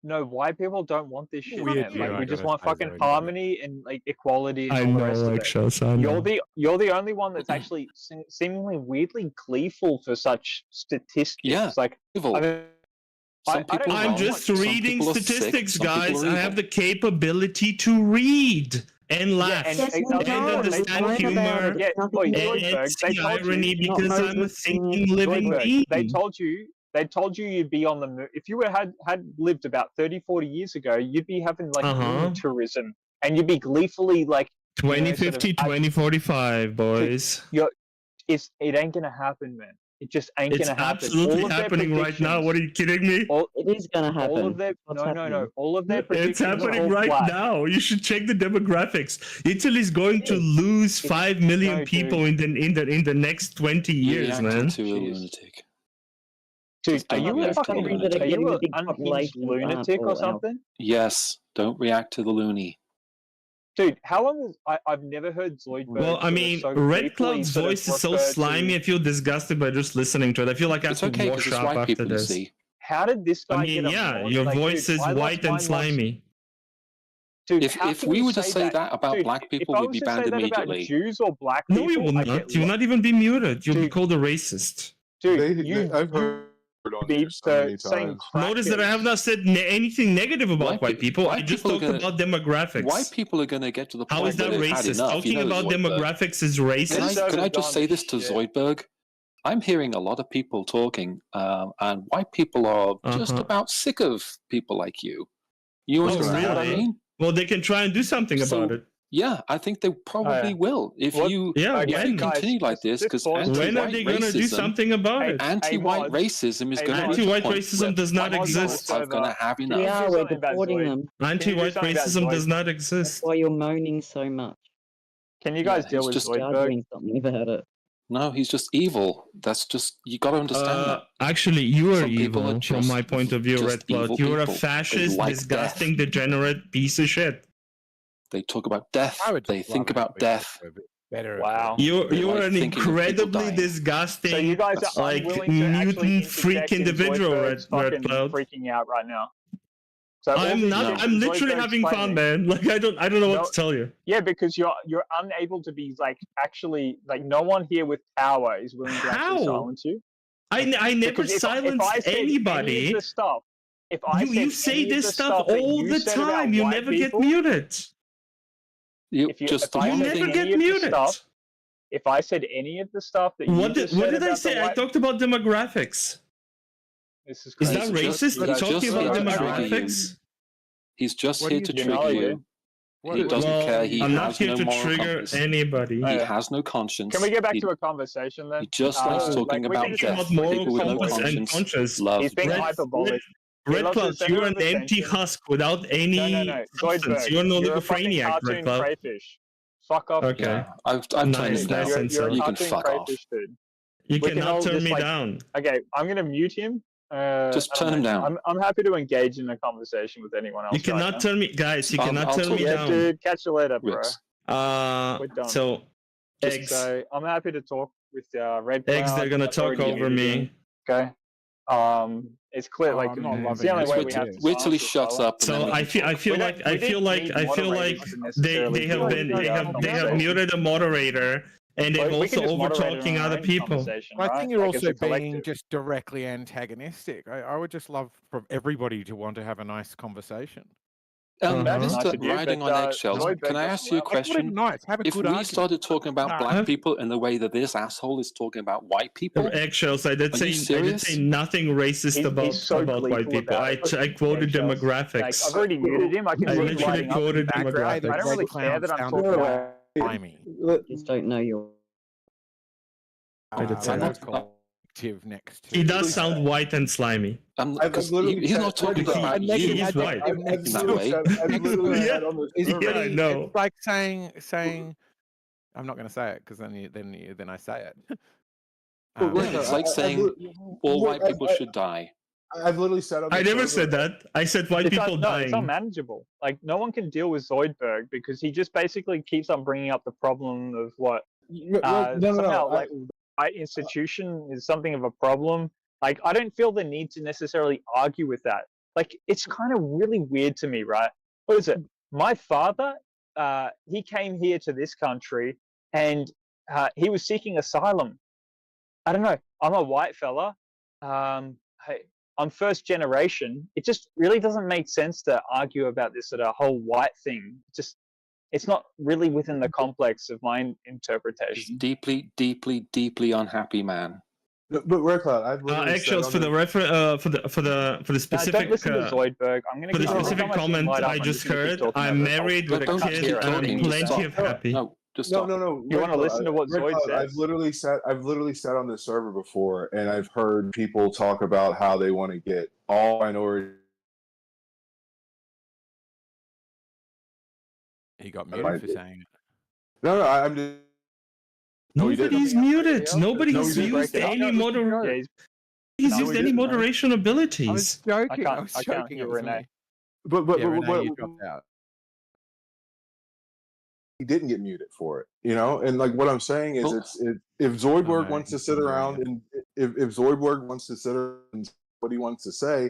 No, white people don't want this shit. Like, we just want fucking harmony and like equality. And I all the rest of it. You're the only one that's actually seemingly weirdly gleeful for such statistics. Yeah. Like I'm just reading statistics, guys. I have the capability to read. and laugh and understand humor and see irony because I'm a thinking living being. They told you you'd be on the moon. If you had lived about 30, 40 years ago, you'd be having like moon tourism, and you'd be gleefully like 2050, 2045, boys. It ain't gonna happen, man. It just ain't gonna happen. It's absolutely happening right now. What are you kidding me? It is gonna happen. All of their no. All of their predictions. It's happening right now. You should check the demographics. Italy's going to lose 5 million people in the next 20 years, man. To a lunatic. Dude, are you an unhinged lunatic or something? Yes. Don't react to the loony. Dude, how long I've never heard Zoidberg. Well, I mean, Red Cloud's voice is so slimy. I feel disgusted by just listening to it. I feel like I have to wash up after this. How did this guy get your voice is white and slimy. Dude, if we were to say that about black people, we'd be banned immediately. Jews or black people, no, you will not. You will not even be muted. You'll be called a racist. Dude, I've heard on this so many times. Notice that I have not said anything negative about white people. I just talked about demographics. White people are going to get to the point. How is that racist? Talking about demographics is racist. Can I just say this to Zoidberg? I'm hearing a lot of people talking, and white people are just about sick of people like you. You understand what I mean? Well, they can try and do something about it. Yeah, I think they probably will. If you continue like this, because when are they going to do something about it? Anti-white racism is going to anti-white racism does not exist. I'm going to have enough. Yeah, we're deporting them. Anti-white racism does not exist. That's why you're moaning so much. Can you guys deal with Zoidberg? Doing something about it. No, he's just evil. That's just, you got to understand that. Actually, you are evil from my point of view, Red Cloud. You're a fascist, disgusting, degenerate piece of shit. They talk about death. They think about death. Wow. You're an incredibly disgusting, so you guys are like mutant freak individual, Red Cloud. Freaking out right now. So I'm not. I'm literally having fun, man. Like I don't know what to tell you. Yeah, because you're unable to be like actually like no one here with power is willing to actually silence you. I never silence anybody. Any of the stuff, you say this stuff all the time. You never get muted. You never get muted. If I said any of the stuff that what did I say? I talked about demographics. This is that racist? Talking about demographics? He's just here to trigger you. He doesn't care. I'm not here to trigger anybody. He has no conscience. Can we get back to a conversation then? He just likes talking about death. People with no conscience love. He's being hyperbolic. Red Cloud, you're an empty husk without any substance. You're no Lithophreniac, Red Cloud. Crayfish. Fuck off. Okay. Yeah, I've turned him down. You can fuck off. Dude. You cannot turn me down. Okay, I'm going to mute him. Just turn him down. I'm happy to engage in a conversation with anyone else. You cannot turn me, guys. You cannot turn me down. Dude, catch you later, bro. We're done. So, eggs. So I'm happy to talk with Red Cloud. Eggs, they're gonna talk over me. Okay. It's clear, like it's the only way we have to. Wait till he shuts up. So I feel like they have muted a moderator. And they're also over-talking other people. I think you're also being just directly antagonistic. I would just love for everybody to want to have a nice conversation. Mr. Riding on eggshells, can I ask you a question? If we started talking about black people in the way that this asshole is talking about white people, eggshells. I did say nothing racist about white people. I quoted demographics. I've already muted him. I literally quoted demographics. I don't really care that I'm talking about. Just don't know your. I did say that. Next he does sound white and slimy. He's not talking about you. He's white. Yeah, I know. It's like saying. I'm not going to say it because then I say it. It's like saying all white people should die. I've literally said. I never said that. I said white people dying. It's unmanageable. Like no one can deal with Zoidberg because he just basically keeps on bringing up the problem of what like white institution is something of a problem. Like I don't feel the need to necessarily argue with that. Like it's kind of really weird to me, right? What is it? My father, he came here to this country and he was seeking asylum. I don't know. I'm a white fella. I'm first generation. It just really doesn't make sense to argue about this at a whole white thing. it's not really within the complex of my interpretation. Deeply, deeply, deeply unhappy man. But Red Cloud, I've literally actually, for the specific don't listen to Zoidberg. I'm going to for the specific comment I just heard, I'm married with a kid and I'm plenty of happy. No, just stop. No. You want to listen to what Zoid says? I've literally sat on this server before, and I've heard people talk about how they want to get all minorities. He got muted for saying it. No, I'm just. Nobody's muted. Nobody's used any moderation. He's used any moderation abilities. I was joking. I was I can't joking. hear It was Renee. me. But Yeah, Renee, you dropped out. he didn't get muted for it, you know. And like what I'm saying is, if Zoidberg wants to sit around and if Zoidberg wants to sit around and what he wants to say,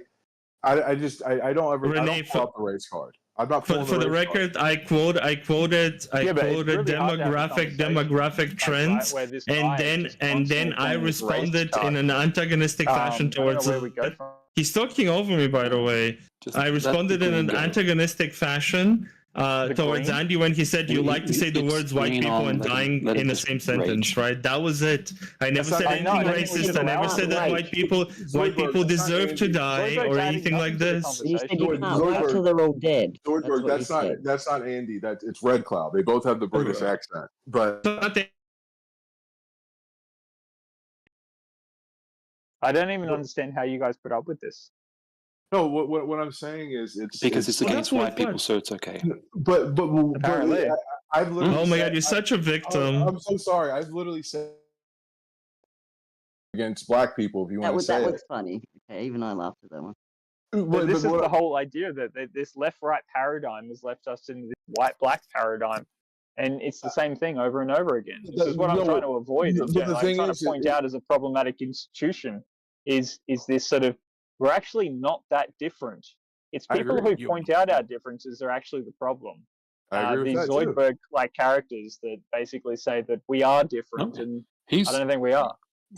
I don't ever Renee, I don't pull out the race card. I'm not for the record. I quoted really demographic trends, right, and then I responded in an antagonistic fashion towards. He's talking over me, by the way. I responded in an antagonistic fashion towards Andy when he said you like to say the words white people and dying in the same sentence, right? That was it. I never said anything racist. I never said that white people deserve to die or anything like this. You said you can't wait till they're all dead. Zoidberg, that's not Andy. It's Red Cloud. They both have the British accent, but. I don't even understand how you guys put up with this. No, what I'm saying is it's against white people, so it's okay. But apparently, I've literally. Oh my God, you're such a victim. I'm so sorry. I've literally said against black people. If you want to say that was funny. Okay, even I laughed at that one. But this is the whole idea that this left-right paradigm has left us in this white-black paradigm, and it's the same thing over and over again. This is what I'm trying to avoid. I'm trying to point out as a problematic institution is this sort of. We're actually not that different. It's people who point out our differences are actually the problem. These Zoidberg-like characters that basically say that we are different, and I don't think we are.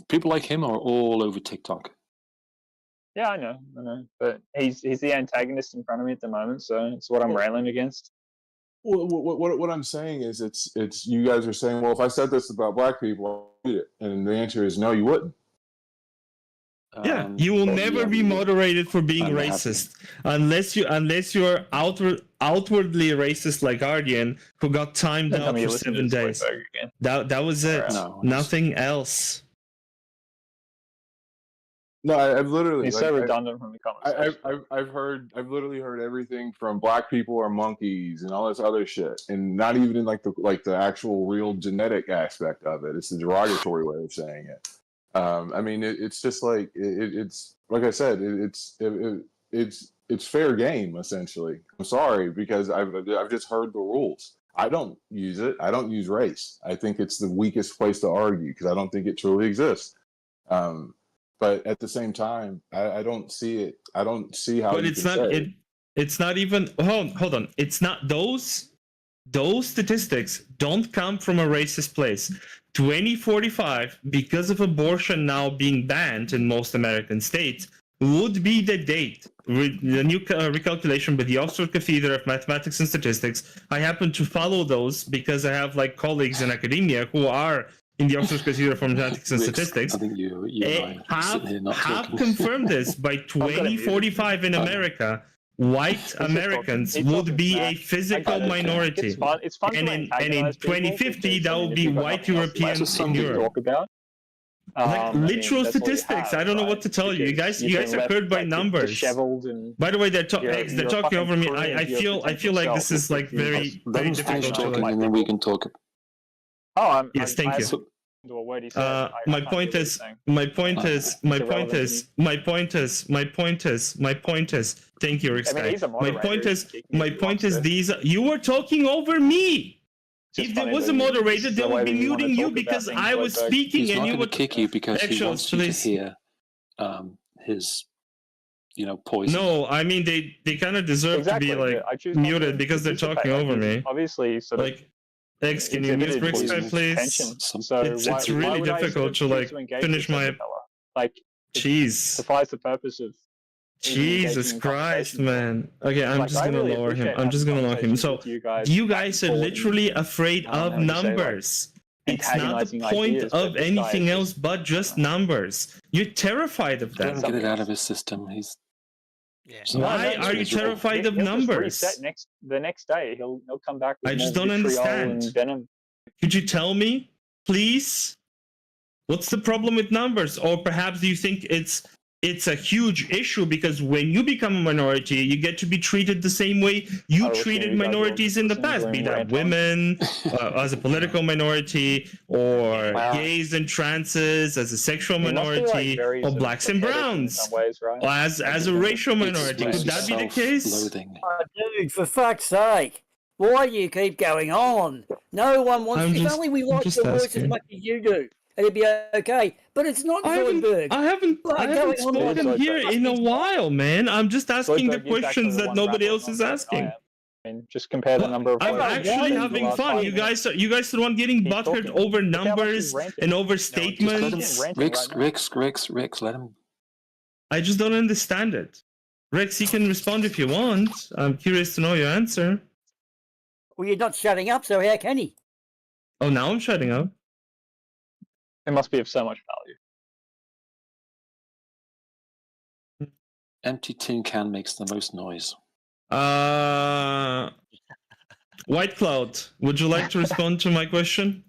People like him are all over TikTok. Yeah, I know, but he's the antagonist in front of me at the moment, so it's what I'm railing against. What I'm saying is, it's you guys are saying, well, if I said this about black people, I'd read it, and the answer is no, you wouldn't. Yeah, you will never be moderated for being racist unless you're outwardly racist like Guardian, who got timed out for 7 days. That was it. No, nothing else. No, I've literally. He's so redundant from the comments. I've literally heard everything from black people are monkeys and all this other shit, and not even in like the actual real genetic aspect of it. It's the derogatory way of saying it. I mean, it's just like it's like I said, it's fair game essentially. I'm sorry because I've just heard the rules. I don't use it. I don't use race. I think it's the weakest place to argue because I don't think it truly exists. But at the same time, I don't see it. I don't see how. But it's not. It's not even. Hold on. It's not those statistics don't come from a racist place. 2045, because of abortion now being banned in most American states, would be the date. The new recalculation by the Oxford Cathedral of Mathematics and Statistics. I happen to follow those because I have like colleagues in academia who are in the Oxford Cathedral for Mathematics and Statistics. I think you have confirmed this by 2045 in America. White Americans would be a physical minority. It's fun and in 2050, that will be white Europeans in Europe. Like literal statistics. I don't know what to tell you. You guys are heard by numbers. By the way, they're talking over me. I feel like this is like very difficult to like. And then we can talk. Yes, thank you. My point is. Thank you, Rick. My point is these. You were talking over me. If there was a moderator, they would be muting you because I was speaking and you would kick you because he wants you to hear his, poison. No, I mean they kind of deserve to be like muted because they're talking over me. Obviously, sort of. Like, X, can you mute Brick's guy, please? It's really difficult to like finish my. Like, jeez. Suffice the purpose of Jesus Christ, man. Okay, I'm just gonna lower him. I'm just gonna lower him. So you guys are literally afraid of numbers. It's not the point of anything else but just numbers. You're terrified of that. Don't get it out of his system. He's Why are you terrified of numbers? The next day, he'll come back with I just more don't vitriol understand. and venom. Could you tell me, please? What's the problem with numbers? Or perhaps do you think it's a huge issue because when you become a minority, you get to be treated the same way you treated minorities in the past, be that women as a political minority, or gays and transes as a sexual minority, or blacks and browns or as a racial minority. Could that be the case? Oh, dude, for fuck's sake. Why do you keep going on? No one wants... If only we liked your voice as much as you do, it'd be okay. But it's not Zoidberg. I haven't spoken here in a while, man. I'm just asking the questions that nobody else is asking. And just compare the number of... I'm actually having fun. You guys are the one getting butthurt over numbers and over statements. Rix, let him... I just don't understand it. Rex, you can respond if you want. I'm curious to know your answer. Well, you're not shutting up, so how can he? Oh, now I'm shutting up. It must be of so much value. Empty tin can makes the most noise. White Cloud, would you like to respond to my question?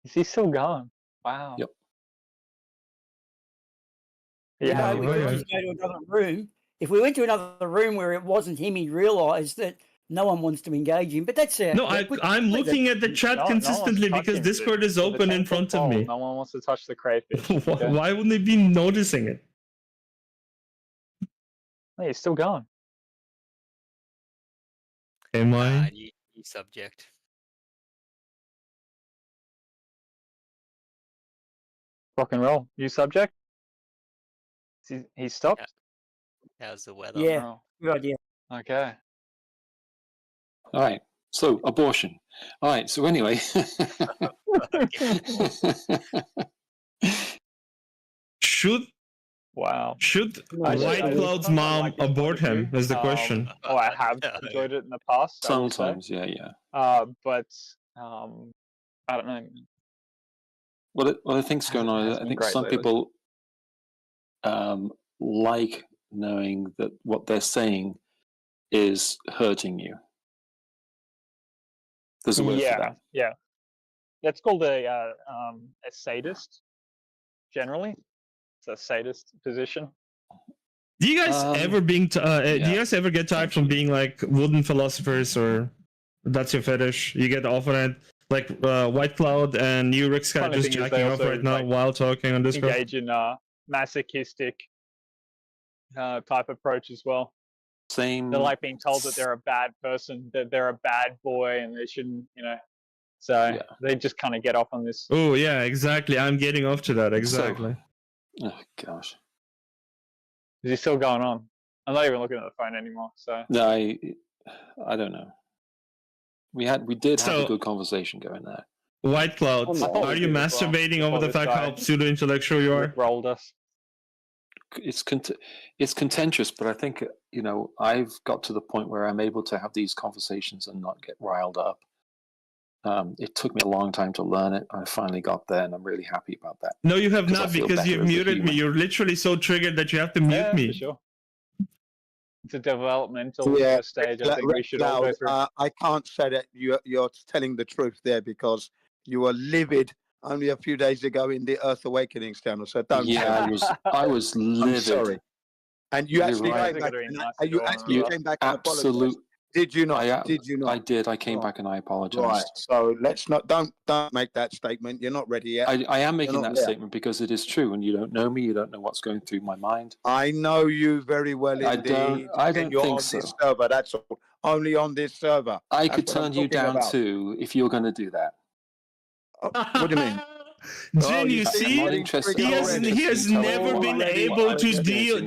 Is he still gone? Wow. Yep. Yeah, we could just go to another room. If we went to another room where it wasn't him, he'd realise that no one wants to engage him. But that's no. I'm looking at the chat consistently because Discord is open in front of me. No one wants to touch the crayfish. Why wouldn't they be noticing it? Hey, he's still gone. Am I? Subject. Rock and roll. You subject? He stopped? Yeah. How's the weather? Yeah, good idea. Okay. All right. So, abortion. All right. So, anyway. Should White Cloud's mom abort him? Is the question. I have enjoyed it in the past. Sometimes, yeah. But I don't know. What I think's going on, I think some people like knowing that what they're saying is hurting you. There's a word for that. Yeah. That's called a sadist. Generally, it's a sadist position. Do you guys ever do you guys ever get tired from being like wooden philosophers, or that's your fetish? You get off on it, like White Cloud and you, Rick Scott, just jacking off right now while talking on Discord. Engage in masochistic type approach as well. Same. They're like being told that they're a bad person, that they're a bad boy, and they shouldn't, So they just kind of get off on this. Oh yeah, exactly. I'm getting off to that exactly. Oh gosh. Is he still going on? I'm not even looking at the phone anymore. So no, I don't know. We did have a good conversation going there. White Cloud, are you masturbating over the fact how pseudo intellectual you are? Rolled us. It's contentious, but I think I've got to the point where I'm able to have these conversations and not get riled up. It took me a long time to learn it. I finally got there, and I'm really happy about that. No, you have not, because you've muted me. You're literally so triggered that you have to mute me. For sure. It's a developmental stage. I think we should all go through. I can't say that you're telling the truth there, because you were livid only a few days ago in the Earth Awakenings channel. So don't. Yeah, I was livid. I'm sorry. And you actually came back. Came back and apologized. Did you not? Did you not? I did. I came back and I apologized. Right. So let's not. Don't make that statement. You're not ready yet. I am making that statement because it is true, and you don't know me. You don't know what's going through my mind. I know you very well indeed. I don't think so. This server, that's all. Only on this server. I could turn you down too if you're going to do that. What do you mean? Jin, you see, he has never been able to deal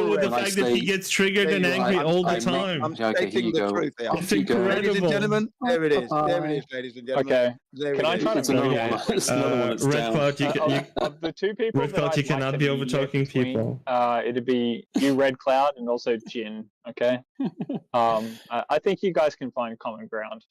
with the fact that he gets triggered and angry all the time. I'm stating the truth here. It's incredible. Ladies and gentlemen, there it is. There it is, ladies and gentlemen. Okay. There Can I try It's to another mediate? one. It's another one. It's Red down. Cloud, Of the two people Red that Cloud, I'd you like cannot to be mediate over-talking between, people. It'd be you, Red Cloud, and also Jin. Okay. I think you guys can find common ground.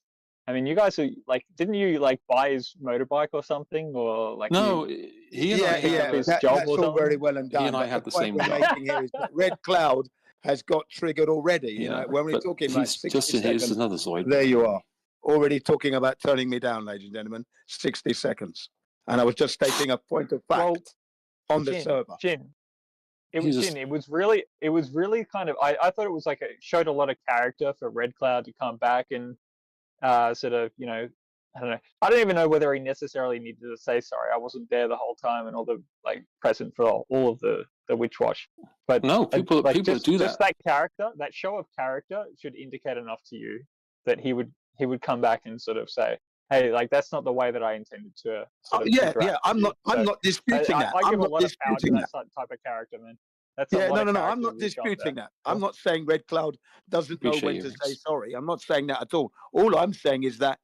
I mean, you guys are like, didn't you like buy his motorbike or something, or like? No, he and I his that's job or all something? very well and done. He and I but had the point same we're job. making here is that Red Cloud has got triggered already. You know, when we're but talking like he's 60 just here's seconds, another Zoid. there you are, already talking about turning me down, ladies and gentlemen. 60 seconds, and I was just stating a point of fact on the server. Jin. It was really kind of. I thought it was like it showed a lot of character for Red Cloud to come back and sort of, you know, I don't know. I don't even know whether he necessarily needed to say sorry. I wasn't there the whole time and all the like present for all of the Witch Watch. But no, people do that. Just that character, that show of character should indicate enough to you that he would come back and sort of say, hey, like that's not the way that I intended to. I'm not disputing that. I give I'm a not lot of power to disputing that type of character, man. That's no. I'm not disputing that. I'm not saying Red Cloud doesn't know when to say sorry. I'm not saying that at all. All I'm saying is that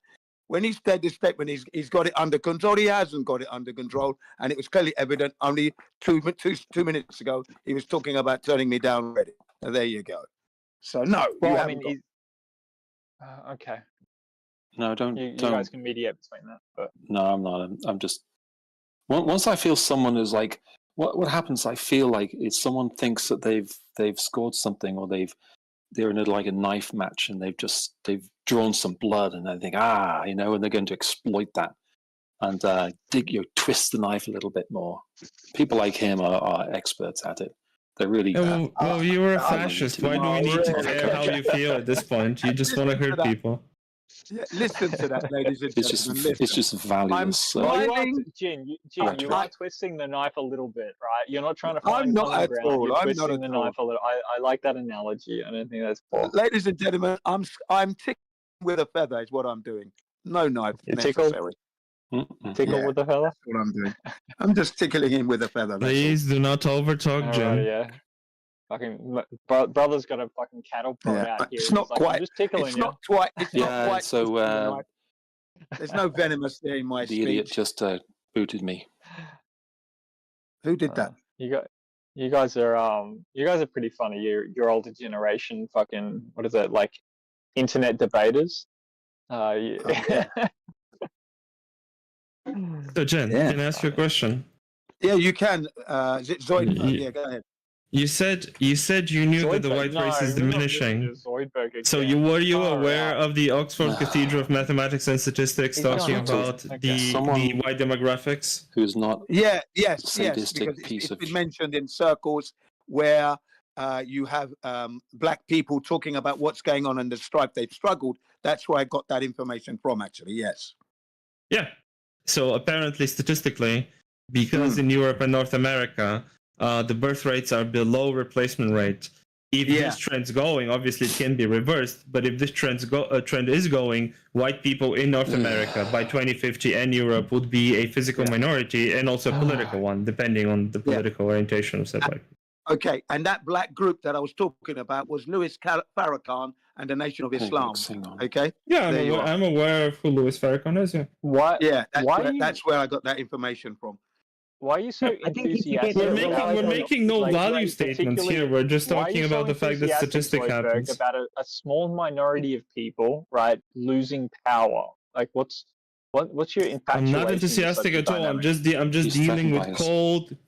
when he said this statement, he's got it under control. He hasn't got it under control, and it was clearly evident. Only two minutes ago, he was talking about turning me down already. So there you go. So no, well, I mean, okay. No, don't. You guys can mediate between that. But no, I'm not. I'm just. Once I feel someone is like, what happens? I feel like if someone thinks that they've scored something, or they're in a knife match and they've drawn some blood, and they think, and they're going to exploit that and twist the knife a little bit more. People like him are experts at it. They're really. Well, you were a fascist. Why do we need to care how you feel at this point? You just want to hurt people. Yeah, listen to that, ladies and gentlemen. It's just valueless. Jin, you are twisting the knife a little bit, right? You're not trying to find I'm not at all. You're I'm twisting not at the all. knife a little. I like that analogy. I don't think that's poor. Ladies and gentlemen, I'm tickling with a feather is what I'm doing. No knife necessary. Tickle with a feather? That's what I'm doing. I'm just tickling him with a feather. Please do not overtalk, Jim. Right, yeah. Fucking brother's got a fucking cattle prod out here. It's not quite. I'm just tickling it's not quite. It's not quite. So there's no venomous in my the speech. idiot just booted me. Who did that? You guys are pretty funny. You're older generation. Fucking what is it like? Internet debaters. Okay. So Jen, can I ask you a question? Yeah, you can. Is it Zoid? Yeah, go ahead. You said you knew that the white race is diminishing. So were you aware of the Oxford Cathedral of Mathematics and Statistics talking about the white demographics? Who's not? Yes, because it's been mentioned in circles where you have black people talking about what's going on and the strife they've struggled. That's where I got that information from, actually. Yes. Yeah. So apparently, statistically, because in Europe and North America, the birth rates are below replacement rate. If this trend's going, obviously it can be reversed. But if this trend is going, white people in North America by 2050 and Europe would be a physical minority and also a political one, depending on the political orientation of said white people. Okay, and that black group that I was talking about was Louis Farrakhan and the Nation of Islam. Okay. Yeah, I'm aware of who Louis Farrakhan is. Yeah. What? Yeah, that's where I got that information from. Why are you so enthusiastic? We're making no value statements here. We're just talking about the fact that statistic happens. About a small minority of people, right, losing power. Like, what's your infatuation? I'm not enthusiastic at all. I'm just dealing with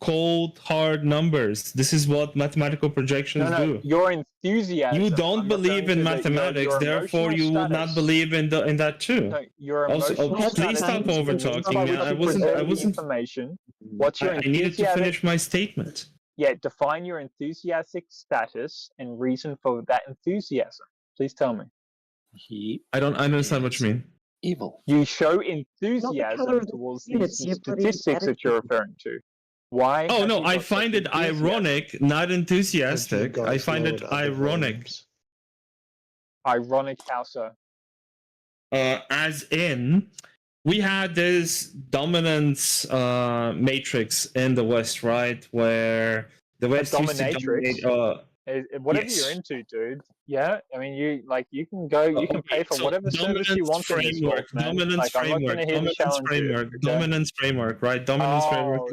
cold, hard numbers. This is what mathematical projections do. Your enthusiasm. You don't believe in mathematics, therefore you will not believe in that too. No, your please stop over talking. I wasn't. Information. What's your I needed to finish my statement. Yeah, define your enthusiastic status and reason for that enthusiasm. Please tell me. I don't understand what you mean. Evil. You show enthusiasm towards these statistics that you're referring to. Why? Oh no, I find it ironic, not enthusiastic. I find it ironic. Ironic how so? As in, we had this dominance matrix in the West, right? Where the West used to dominate. Whatever yes. you're into, dude. Yeah, I mean, you can go, you can pay for whatever service you want in this world, man. Dominance framework, dominance framework, right? Dominance framework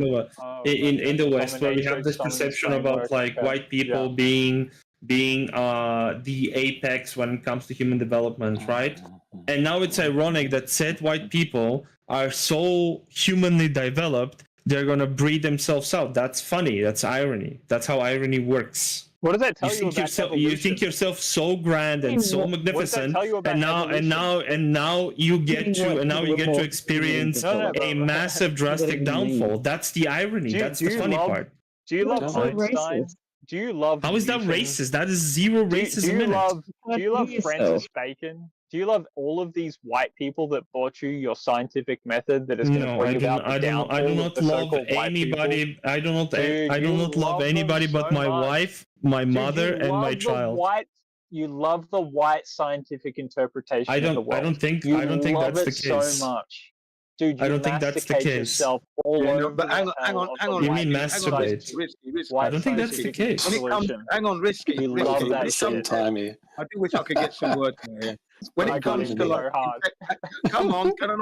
in the West, where we have this perception about like white people being the apex when it comes to human development, right? And now it's ironic that said white people are so humanly developed, they're gonna breed themselves out. That's funny. That's irony. That's how irony works. What does that tell you about evolution? You think yourself so grand and so magnificent, and now you get to experience a massive, drastic downfall. That's the irony. That's the funny part. Do you love Einstein? Do you love? How is that racist? That is zero racism in it. Do you love Francis Bacon? Do you love all of these white people that bought you your scientific method that is going to bring about the downfall? I do not love anybody. I do not love anybody but my wife, my mother, and my child. You love the white scientific interpretation of the world. I don't think that's the case. So much. Dude, I don't think that's the case. All over but hang on. You mean masturbate? I don't think that's the case. Hang on, risky. Love that sometime here. I do wish I could get some words here. When it comes to like, come on, can I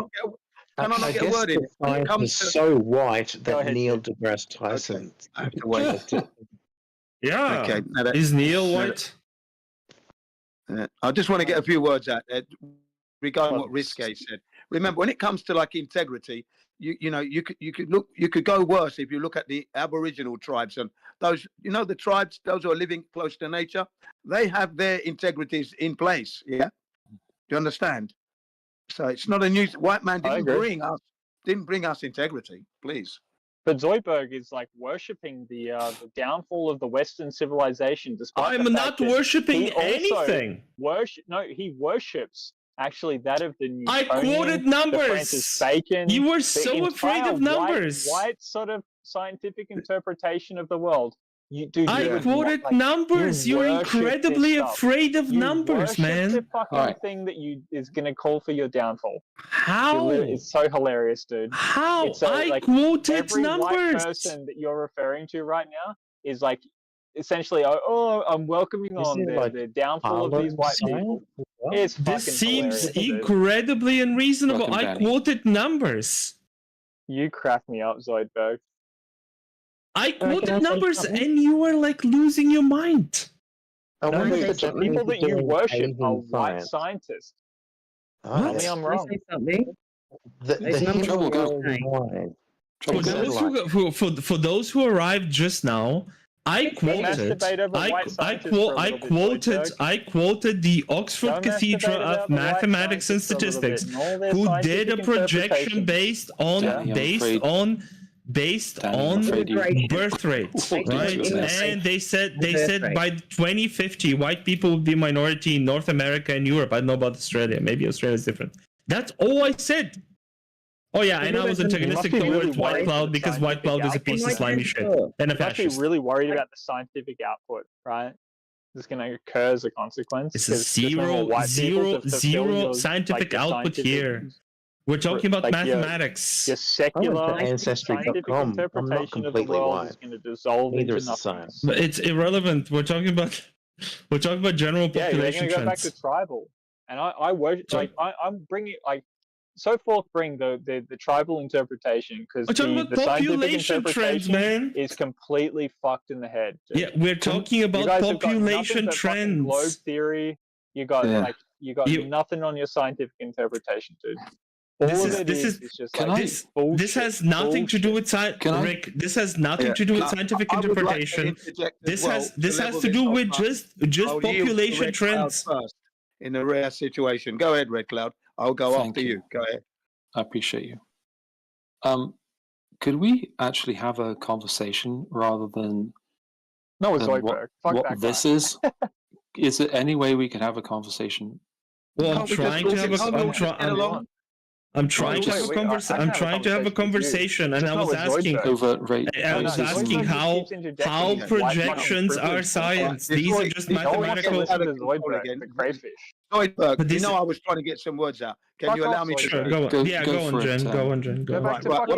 not get a word in? When it comes to so white that Neil deGrasse Tyson. I have to wait. Yeah. Okay. Is Neil white? I just want to get a few words out there regarding what Risky said. Remember, when it comes to like integrity, you could go worse if you look at the Aboriginal tribes and those, the tribes, those who are living close to nature, they have their integrities in place. Yeah, do you understand? So it's not a new white man didn't bring us integrity, please. But Zoidberg is like worshipping the downfall of the Western civilization. Despite I'm not worshipping anything. He worships actually that of the Newtonian. I quoted numbers. Francis Bacon. You were so afraid of numbers. White sort of scientific interpretation of the world. I quoted numbers. You're incredibly afraid of numbers, man. The fucking thing that is going to call for your downfall. How? It's so hilarious, dude. How? I quoted every numbers. Every white person that you're referring to right now is like essentially, I'm welcoming on the downfall of these white people. This seems incredibly unreasonable. I quoted numbers. You crack me up, Zoidberg. I quoted numbers and you were like losing your mind. No, the people that you worship are white scientists. Tell me I'm wrong. For those who arrived just now, I quoted the Oxford Cathedral of Mathematics and Statistics, who did a projection based on birth rate, right? And they said by 2050 white people would be minority in North America and Europe. I don't know about Australia. Maybe Australia is different. That's all I said. Oh yeah, and I was antagonistic towards White Cloud because White Cloud is a piece of slimy shit and a fascist. I'm actually really worried about the scientific output, right? This is going to occur as a consequence. It's zero scientific output here. We're talking about mathematics. Your secular scientific interpretation of the world is going to dissolve into nothing. But it's irrelevant. We're talking about general population trends. Yeah, they're going to go back to tribal, and I'm bringing bring the tribal interpretation because the scientific interpretation is completely fucked in the head. Dude. Yeah, we're talking about population trends. Globe theory. You got nothing on your scientific interpretation, dude. This has nothing to do with Rick. This has nothing to do with scientific interpretation. This has to do with just population trends. In a rare situation, go ahead, Red Cloud. I'll go after you. Go ahead. I appreciate you. Could we actually have a conversation rather than what this is? Is there any way we can have a conversation? Well, I'm trying to have a conversation, and I was asking how projections are science. These are just mathematical. The crayfish. Zoidberg, you know I was trying to get some words out. Can you allow me to? Sure, go on. Go on, Jen. Go on, Jen. Go on. Right. What I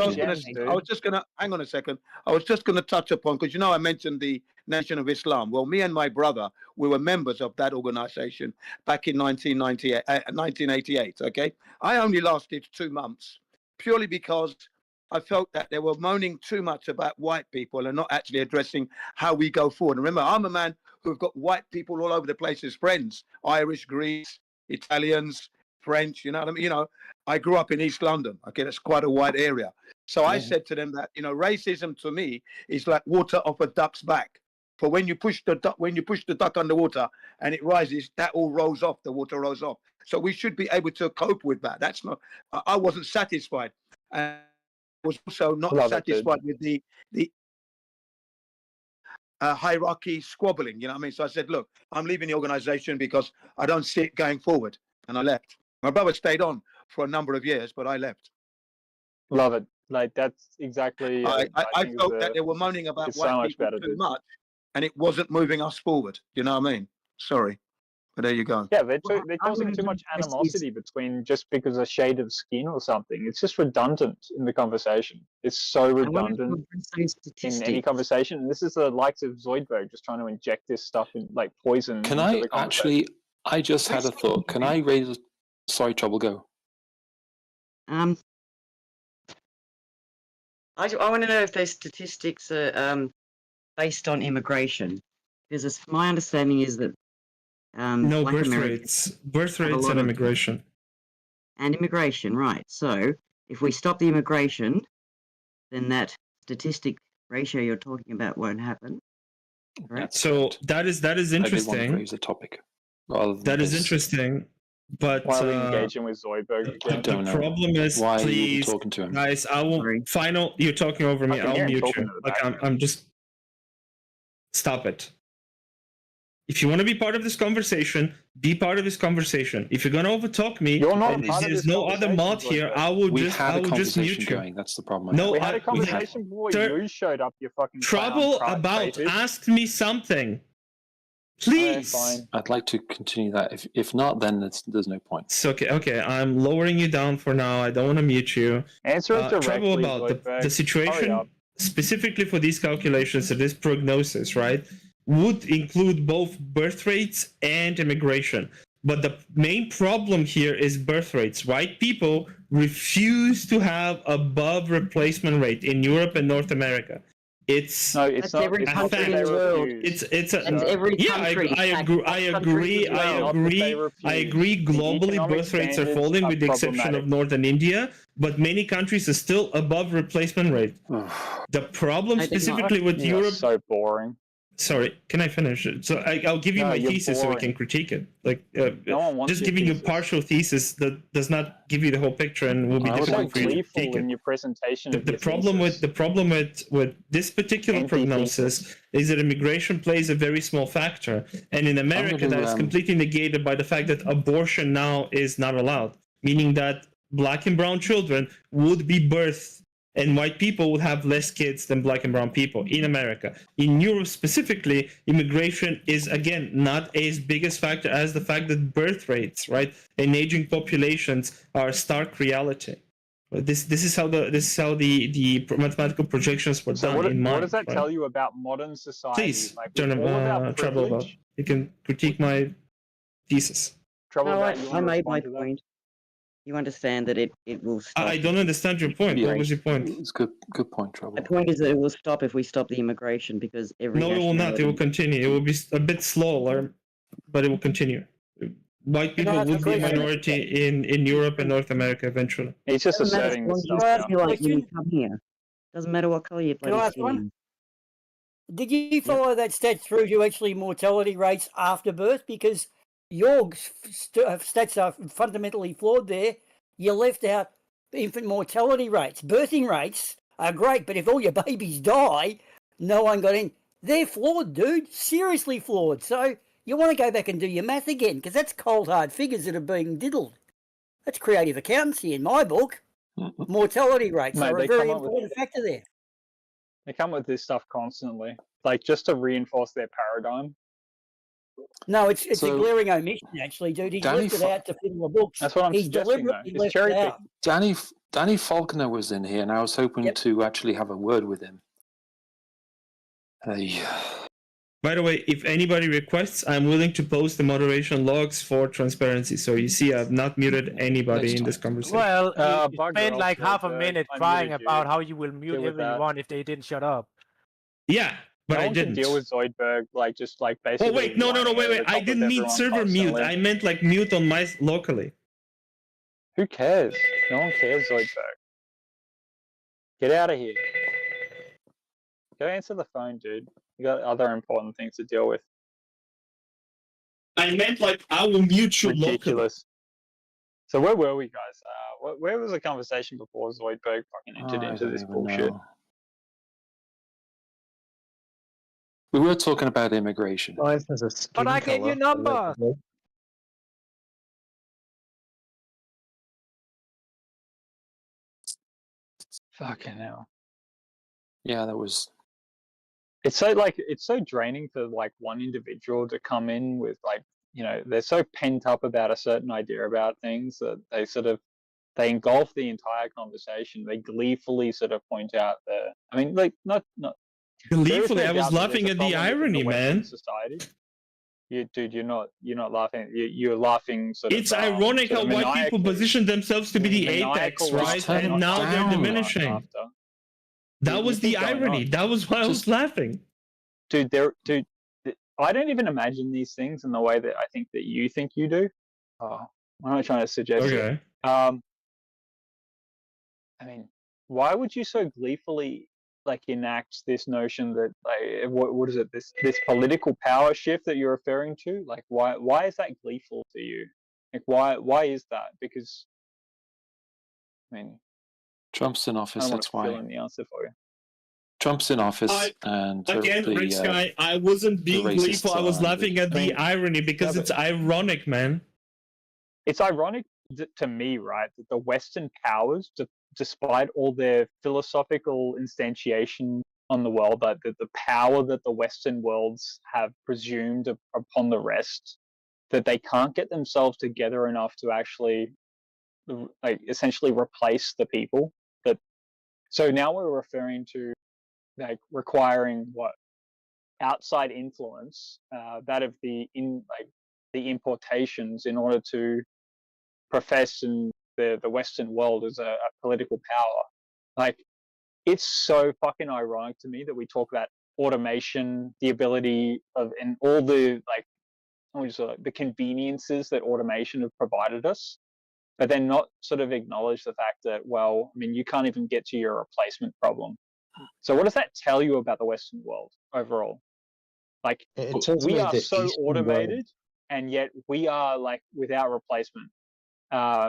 was just gonna hang on a second. I was just gonna touch upon, because I mentioned the Nation of Islam. Well, me and my brother, we were members of that organization back in 1988. Okay, I only lasted 2 months purely because I felt that they were moaning too much about white people and not actually addressing how we go forward. And remember, I'm a man who've got white people all over the place as friends: Irish, Greece, Italians, French. You know what I mean? I grew up in East London. Okay, that's quite a wide area. So I said to them that racism to me is like water off a duck's back. For when you push the duck underwater and it rises, that all rolls off. The water rolls off. So we should be able to cope with that. That's not. I wasn't satisfied, and I was also not satisfied with the hierarchy squabbling. You know what I mean? So I said, look, I'm leaving the organization because I don't see it going forward, and I left. My brother stayed on for a number of years, but I left. Love it. Like, that's exactly. I felt that they were moaning about white people too much, and it wasn't moving us forward. You know what I mean? Sorry, but there you go. Yeah, they're causing too much animosity between just because a shade of skin or something. It's just redundant in the conversation. It's so redundant in any conversation. And this is the likes of Zoidberg just trying to inject this stuff in, like poison. Can I actually? I just had a thought. Can I raise? Sorry, Trouble, go. I want to know if those statistics are based on immigration, because my understanding is that no, birth rates and immigration. And immigration, right? So if we stop the immigration, then that statistic ratio you're talking about won't happen. Right? So that is interesting. I did want to raise the topic. That is interesting. But why are we engaging with Zoidberg again? The problem is, why please, are you even talking to him? Guys, I will. Final, you're talking over me. I'll mute you. Like I'm just. Stop it. If you want to be part of this conversation, be part of this conversation. If you're gonna overtalk me, and if there's no other mod here, I will just mute you. Going. That's the problem. No, we had a conversation before you showed up. Your fucking Trouble about asked me something. Please. I'd like to continue that. If not, then there's no point. It's okay. Okay, I'm lowering you down for now. I don't want to mute you. Answer it directly. Trouble about the situation specifically for these calculations, this prognosis, right, would include both birth rates and immigration. But the main problem here is birth rates. White people refuse to have above replacement rate in Europe and North America. It's not every country in the world. It's a every country. I agree. Globally, birth rates are falling, with the exception of Northern India. But many countries are still above replacement rate. The problem specifically with Europe. So boring. Sorry, can I finish it? So I'll give you my thesis so we can critique it. Like, just giving you partial thesis that does not give you the whole picture and will be difficult for you to critique it. In your presentation. The problem with this particular prognosis is that immigration plays a very small factor, and in America that is completely negated by the fact that abortion now is not allowed, meaning that black and brown children would be birthed. And white people would have less kids than black and brown people in America. In Europe specifically, immigration is, again, not as big a factor as the fact that birth rates, right, and aging populations are a stark reality. This is how the mathematical projections were done. What does that tell you about modern society? Please, Trouble about. You can critique my thesis. I made my point. You understand that it will stop. I don't understand your point. What was your point? It's good point, Trouble. My point is that it will stop if we stop the immigration, because every No, it will not. It will continue. It will be a bit slower, but it will continue. White people would be a minority in Europe and North America eventually. It's just asserting this stuff. Like when you come here. Doesn't matter what color you play. Can I ask one? Did you follow that stat through to actually mortality rates after birth? Because your stats are fundamentally flawed there. You left out infant mortality rates. Birthing rates are great, but if all your babies die, no one got in. They're flawed, dude. Seriously flawed. So you want to go back and do your math again, because that's cold, hard figures that are being diddled. That's creative accountancy in my book. Mortality rates are a very important factor there. They come with this stuff constantly, like just to reinforce their paradigm. No, it's So- a glaring omission, actually, dude. He's Danny left it Fa- out to fill the books. That's what I'm He's suggesting, though. deliberately It's left cherry it out. Danny Faulkner was in here, and I was hoping to actually have a word with him. Hey. By the way, if anybody requests, I'm willing to post the moderation logs for transparency. So you see, I've not muted anybody in this conversation. Well, you bugger spent off, like half a Zoidberg. minute I crying muted you. about how you will mute Deal with that. everyone if they didn't shut up. Yeah, but no I one didn't. can deal with Zoidberg, just basically. Oh wait, no, whining over wait. the I top of didn't mean everyone server mute. constantly. I meant like mute on my locally. Who cares? No one cares, Zoidberg. Get out of here. Go answer the phone, dude. You got other important things to deal with. I meant like I will mute you locally. Ridiculous. So where were we, guys? Where was the conversation before Zoidberg fucking entered into this bullshit? We were talking about immigration. Life has a skin But I gave you colour, numbers. allegedly. Fucking hell. Yeah, that was. It's so draining for one individual to come in with they're so pent up about a certain idea about things that they engulf the entire conversation. They gleefully sort of point out not Gleefully, I was laughing at the irony, man. Society. You're not laughing. You're laughing. It's ironic how white people position themselves to be the apex, right? And now they're diminishing. That was the irony. That was why I was laughing. Dude, I don't even imagine these things in the way that I think that you think you do. Oh, I'm not trying to suggest it. Why would you so gleefully enact this notion that what is it? This political power shift that you're referring to? Why is that gleeful to you? Why is that? Because Trump's in office. I don't That's want to why. fill in the answer for you. Trump's in office, and again, Red Sky, I wasn't being gleeful. I was laughing at the irony because it's ironic, man. It's ironic to me, right, that the Western powers, despite all their philosophical instantiation on the world, that the power that the Western worlds have presumed upon the rest, that they can't get themselves together enough to actually, essentially replace the people. So now we're referring to requiring outside influence, that of the importations in order to profess in the Western world as a political power. It's so fucking ironic to me that we talk about automation, the ability of, and all the the conveniences that automation have provided us, but then not sort of acknowledge the fact that, you can't even get to your replacement problem. So what does that tell you about the Western world overall? We are so automated, and yet we are without replacement.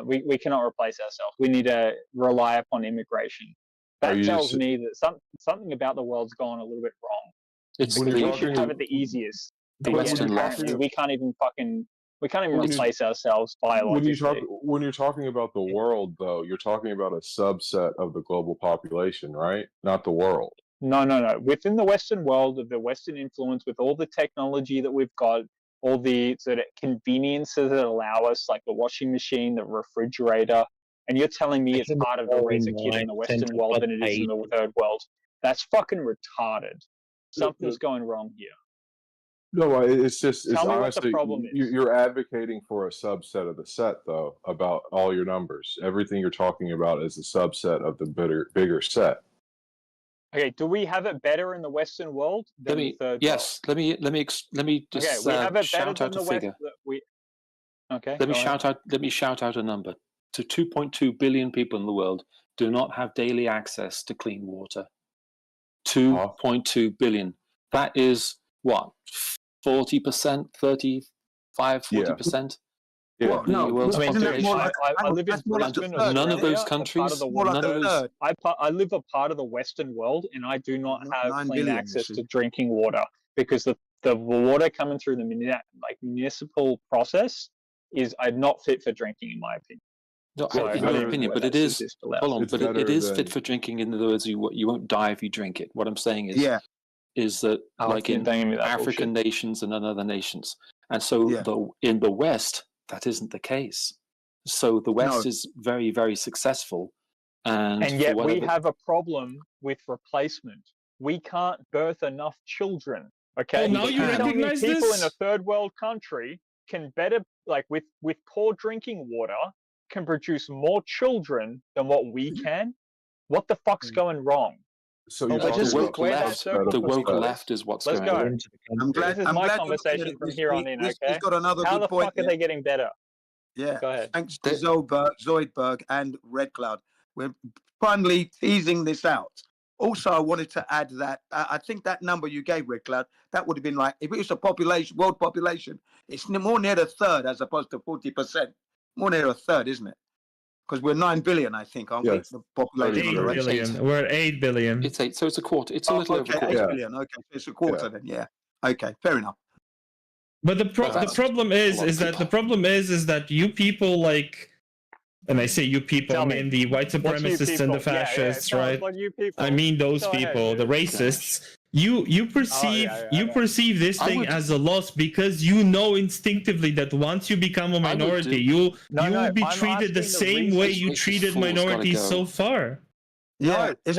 We cannot replace ourselves. We need to rely upon immigration. That tells me that something about the world's gone a little bit wrong. We should have it the easiest. The Western left. We can't even replace ourselves biologically. When you're talking about the world, though, you're talking about a subset of the global population, right? Not the world. No. Within the Western world, of the Western influence, with all the technology that we've got, all the sort of conveniences that allow us, like the washing machine, the refrigerator, and you're telling me it's harder to raise a kid in the Western world than it is in the third world? That's fucking retarded. Something's going wrong here. No, it's honestly, what the problem is. You're advocating for a subset of the set, though, about all your numbers. Everything you're talking about is a subset of the bigger set. Okay, do we have it better in the Western world than the third world? Yes, let me just we have it shout better out than a the figure. West. Let me shout out a number. So 2.2 billion people in the world do not have daily access to clean water. 2.2 billion. That is what? 40%, 35, 40%? Yeah. The world's population. I live in Brisbane, none of those Australia, countries. I live a part of the Western world, and I do not have clean access to drinking water because the water coming through the municipal process is not fit for drinking, in my opinion. No, in my opinion, but it is. Hold on, but it is fit for drinking. In other words, you won't die if you drink it. What I'm saying is, is that in African nations and other nations, And so in the West, that isn't the case. So the West is very, very successful. And yet we have a problem with replacement. We can't birth enough children. Okay. Oh, now you recognize people this? in a third world country can better, like with poor drinking water, can produce more children than what we can. What the fuck's going wrong? So the woke left, left is what's Let's going go. on. I'm glad. This is I'm my glad conversation from here on in. He's Okay. got another How good the point fuck are they getting better? Yeah. Go ahead. Thanks to Zoidberg and Red Cloud. We're finally teasing this out. Also, I wanted to add that I think that number you gave, Red Cloud, that would have been like, if it was a population, world population, it's more near a third as opposed to 40%. More near a third, isn't it? Because we're 9 billion, I think, aren't we? The population. 8 billion. We're 8 billion. It's 8, so it's a quarter. It's a little over a quarter. 8 billion. Okay, so it's a quarter then. Yeah. Okay, fair enough. But the problem is that you people like, and I say you people, I mean the white supremacists and the fascists, right? I mean those people, the racists. You perceive this thing as a loss because you know instinctively that once you become a minority, you will be treated the same way you treated minorities so far. Yeah, dude.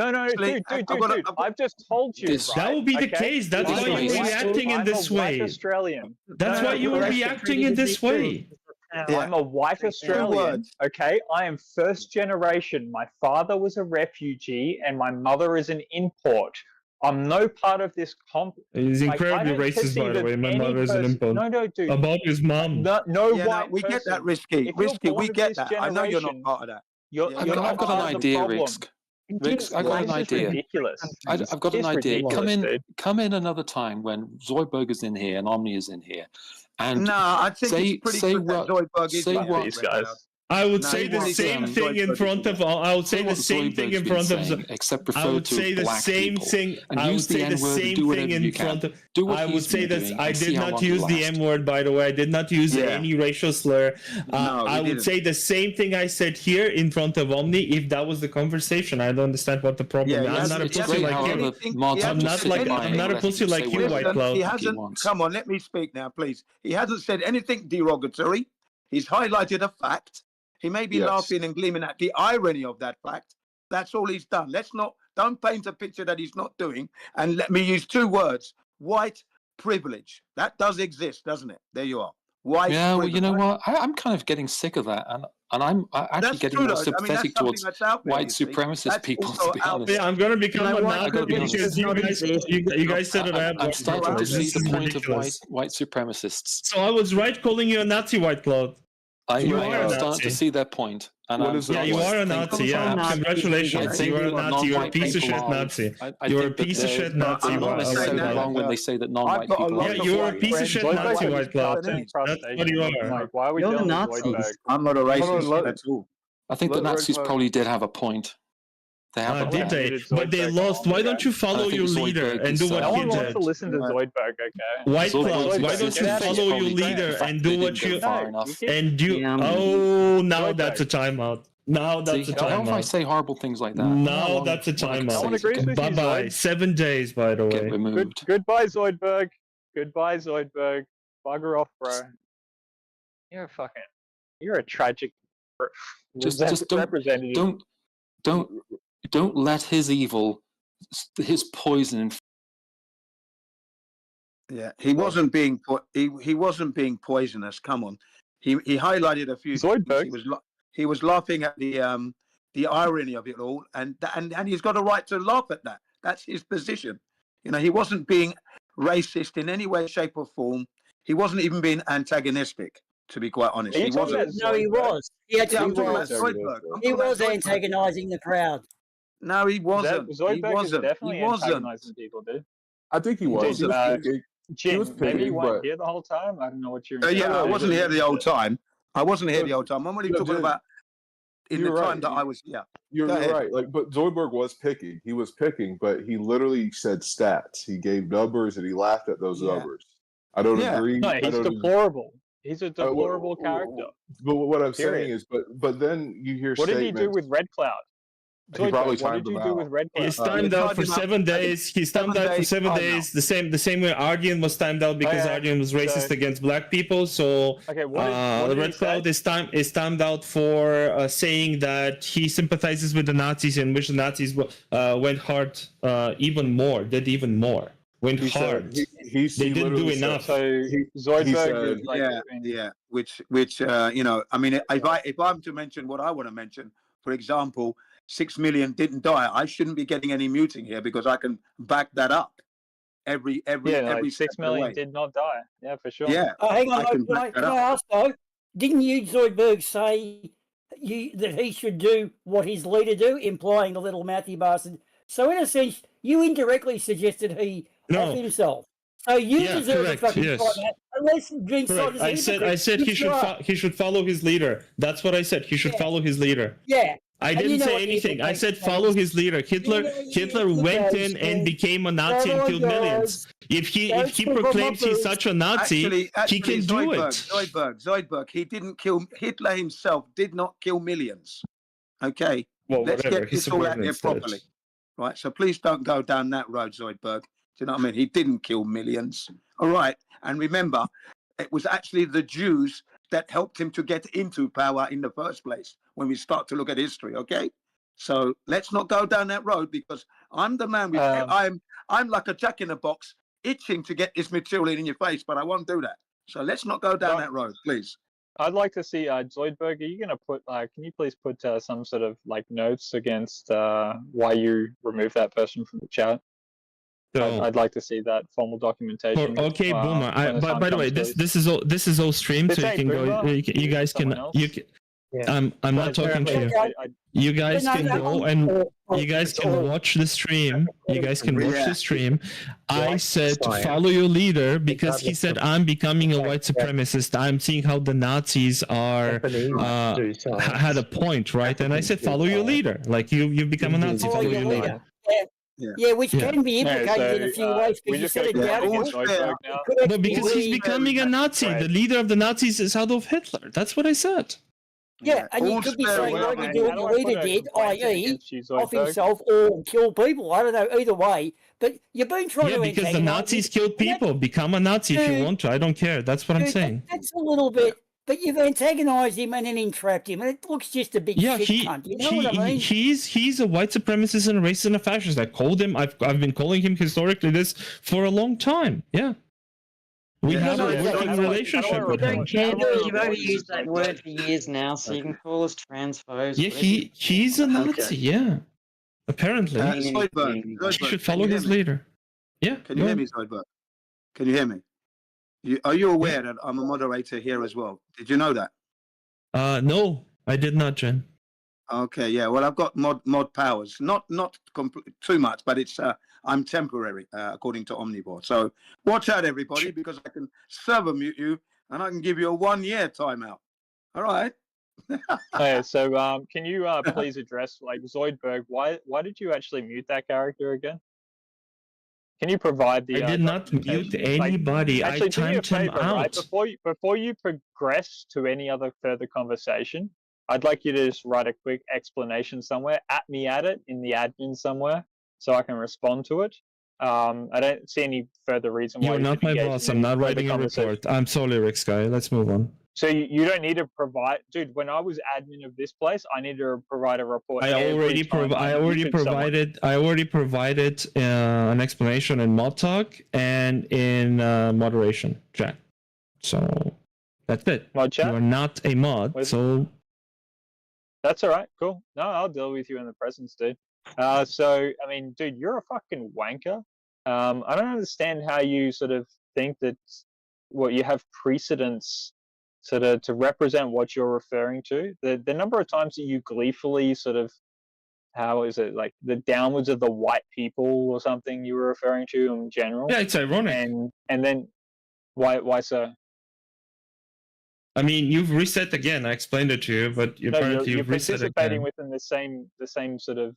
I've just told you. That will be the case. That's why you were reacting in this way. Australian. That's why you were reacting in this way. I'm a white Australian. Okay, I am first generation. My father was a refugee, and my mother is an import. I'm no part of this He's incredibly racist, by the way. My mother is an import. No, dude. About his mom. We get that, Risky. We get that. I know you're not part of that. I've got an idea, Risk. I've got an idea. Ridiculous. I've got an idea. Come in another time when Zoidberg is in here and Omni is in here. And I think it's pretty good that Zoidberg is like these guys. I would say the same thing in front of. I would say the same thing in front of. Except I would say the same thing. I would say the same thing in front of. I would say that I did not use the M word, by the way. I did not use any racial slur. I would say the same thing I said here in front of Omni if that was the conversation. I don't understand what the problem is. I'm not a pussy like you. I'm not a pussy like you, White Cloud. He hasn't. Come on, let me speak now, please. He hasn't said anything derogatory. He's highlighted a fact. He may be laughing and gleaming at the irony of that fact. That's all he's done. Don't paint a picture that he's not doing. And let me use 2 words: white privilege. That does exist, doesn't it? There you are. White privilege. Well, you know what? I'm kind of getting sick of that, and I'm actually getting more sympathetic towards white supremacist people. To be honest, I'm going to become a Malcolm because you guys said it. I'm starting to see the point of white supremacists. So I was right calling you a Nazi, White Cloud. I'm starting to see their point. And you are a Nazi. Yeah, congratulations. You are a Nazi. You're a piece of shit Nazi. You're a piece of shit Nazi. I'm not necessarily wrong when they say that non-white people are. Yeah, you're a piece of shit Nazi, White Cloud. That's what you are. Why are we You're a Nazi. I'm not a racist at all. I think the Nazis probably did have a point. They have did they? But they lost. Why don't you follow your leader and do what he did? No one wants to listen to Zoidberg, okay? White Cloud, why don't you follow your leader and do what you and do? Oh, now that's a timeout. Now that's a timeout. How if I say horrible things like that? Now that's a timeout. Bye bye. 7 days, by the way. Goodbye, Zoidberg. Goodbye, Zoidberg. Bugger off, bro. You're a tragic. Just don't let his evil, his poison. Yeah, he wasn't being he wasn't being poisonous. Come on, he highlighted a few. Zoidberg. He was laughing at the irony of it all, and he's got a right to laugh at that. That's his position. You know, he wasn't being racist in any way, shape, or form. He wasn't even being antagonistic. To be quite honest, he wasn't. No, he was. He actually was. He was antagonising the crowd. No, he wasn't. Zoidberg is definitely antagonising people, dude. I think he was. Jim, maybe you weren't here the whole time. I don't know what you're. I wasn't here the whole time. I'm only talking about in the time that I was here. You're right. But Zoidberg was picking. He was picking, but he literally said stats. He gave numbers and he laughed at those numbers. I don't agree. No, he's deplorable. He's a deplorable character. But what I'm saying is, but then you hear. What did he do with Red Cloud? Zoidberg, what did you do with Red Cloud? He's timed out for 7 days. He's timed out for 7 days. The same way Ardian was timed out because Ardian was racist against black people. So what Red Cloud is timed out for saying that he sympathizes with the Nazis and wish the Nazis went hard even more, did even more. Went hard. They didn't do enough. So Zoidberg is like, which I mean, if I'm to mention what I want to mention, for example, 6 million didn't die. I shouldn't be getting any muting here because I can back that up. Every 6 million did not die. Yeah, for sure. Yeah. Hang on, can I ask though? Didn't you, Zoidberg, say that he should do what his leader do, implying the little mouthy bastard? So in a sense, you indirectly suggested he off himself. So you deserve to fucking fight that. Unless being correct. I said he should follow his leader. That's what I said. He should follow his leader. Yeah. I didn't say anything. I said follow his leader. Hitler went in and became a Nazi and killed millions. If he proclaims he's such a Nazi, he can do it. Zoidberg, he didn't kill Hitler himself. Did not kill millions. Okay. Well, let's whatever. get this all out there properly. Right. So please don't go down that road, Zoidberg. Do you know what I mean? He didn't kill millions. All right. And remember, it was actually the Jews that helped him to get into power in the first place when we start to look at history, okay? So let's not go down that road because I'm the man with I'm like a jack in the box itching to get this material in your face, but I won't do that. So let's not go down that road, please. I'd like to see Zoidberg. Are you going to put can you please put some sort of like notes against why you removed that person from the chat? So, I'd like to see that formal documentation. Okay, Boomer. By the way, this is all streamed, so you can go. You guys can. I'm not talking to you. You guys can go and you guys can watch the stream. You guys can watch the stream. I said to follow your leader because he said I'm becoming a white supremacist. I'm seeing how the Nazis are had a point, right? And I said follow your leader. Like you've become a Nazi. Follow your leader. Yeah, which can be implicated in a few ways. Because you said it No, because he's becoming a Nazi. The leader of the Nazis is Adolf Hitler. That's what I said. Yeah, and you could be saying, why don't you do what your leader did, i.e., off himself or kill people? I don't know, either way. But you've been trying to because the Nazis killed people. Become a Nazi if you want to. I don't care. That's what I'm saying. That's a little bit... But you've antagonized him and then entrapped him, and it looks just a big shit cunt. You know what I mean? He's a white supremacist and a racist and a fascist. I called him. I've been calling him historically this for a long time. Yeah, we have a working relationship with him. You've only used that word for years now, so you can call us transphobes. Yeah, he's a Nazi. Yeah, apparently he should follow his leader. Yeah. Can you hear me, Zoidberg? Can you hear me? Are you aware that I'm a moderator here as well? Did you know that? No, I did not, Jen. Okay, yeah. Well, I've got mod powers. Not too much, but it's I'm temporary according to Omnivore. So watch out, everybody, because I can server mute you and I can give you a 1-year timeout. All right. Okay, so can you please address like Zoidberg? Why did you actually mute that character again? Can you provide the? I did not mute anybody. Actually, I timed him out. Right? Before you progress to any other further conversation, I'd like you to just write a quick explanation somewhere. At me at it in the admin somewhere, so I can respond to it. I don't see any further reason why you're not my boss. I'm not writing a report. I'm sorry, Rick Sky. Let's move on. So you don't need to provide, dude. When I was admin of this place, I needed to provide a report. I already provided an explanation in mod talk and in moderation chat. So that's it. Mod chat. You are not a mod, so that's all right. Cool. No, I'll deal with you in the presence, dude. So I mean, dude, you're a fucking wanker. I don't understand how you sort of think that you have precedence sort of to represent what you're referring to. The number of times that you gleefully sort of, how is it, like the downwards of the white people or something you were referring to in general? Yeah, it's ironic. And then why so? I mean, you've reset again. I explained it to you, but you're participating within the same sort of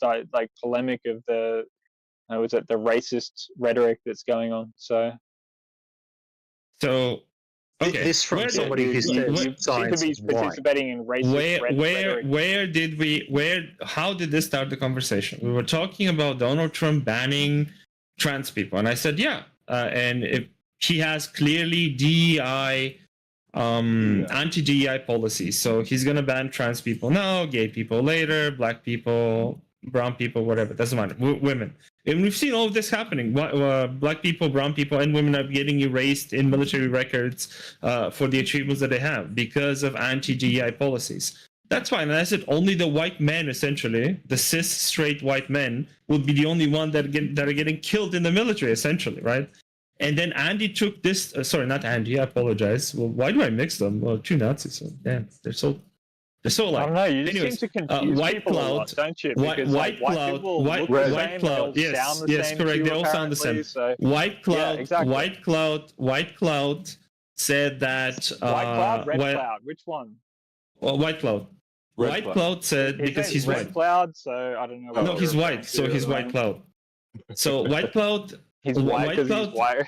like polemic of the racist rhetoric that's going on. So Okay. This from Where somebody who did- says You seem to science be is white. participating in racist rhetoric. How did this start the conversation? We were talking about Donald Trump banning trans people, and I said, yeah, and if he has clearly DEI, anti-DEI policies, so he's gonna ban trans people now, gay people later, black people, brown people, whatever, doesn't matter, women. And we've seen all of this happening. Black people, brown people, and women are getting erased in military records for the achievements that they have because of anti-DEI policies. That's fine. And I said only the white men, essentially, the cis straight white men, would be the only one that are getting killed in the military, essentially, right? And then Andy took this. Sorry, not Andy. I apologize. Well, why do I mix them? Well, two Nazis. So, damn, they're so like. I don't know. You just anyways, seem to confuse White people a Cloud, lot, don't you? White Because, like, Cloud, people White look the White same, Cloud. they all Yes, sound the yes, same correct. to They you, all sound the same. apparently, so- White Cloud, Yeah, exactly. White Cloud said that. White Cloud, Red Cloud. Which one? Well, White Cloud. White Cloud said His because name's he's Red white. Cloud, so I don't know. No, what he's you're white, referring so to he's at the White moment. Cloud. So White Cloud, He's white because he's white.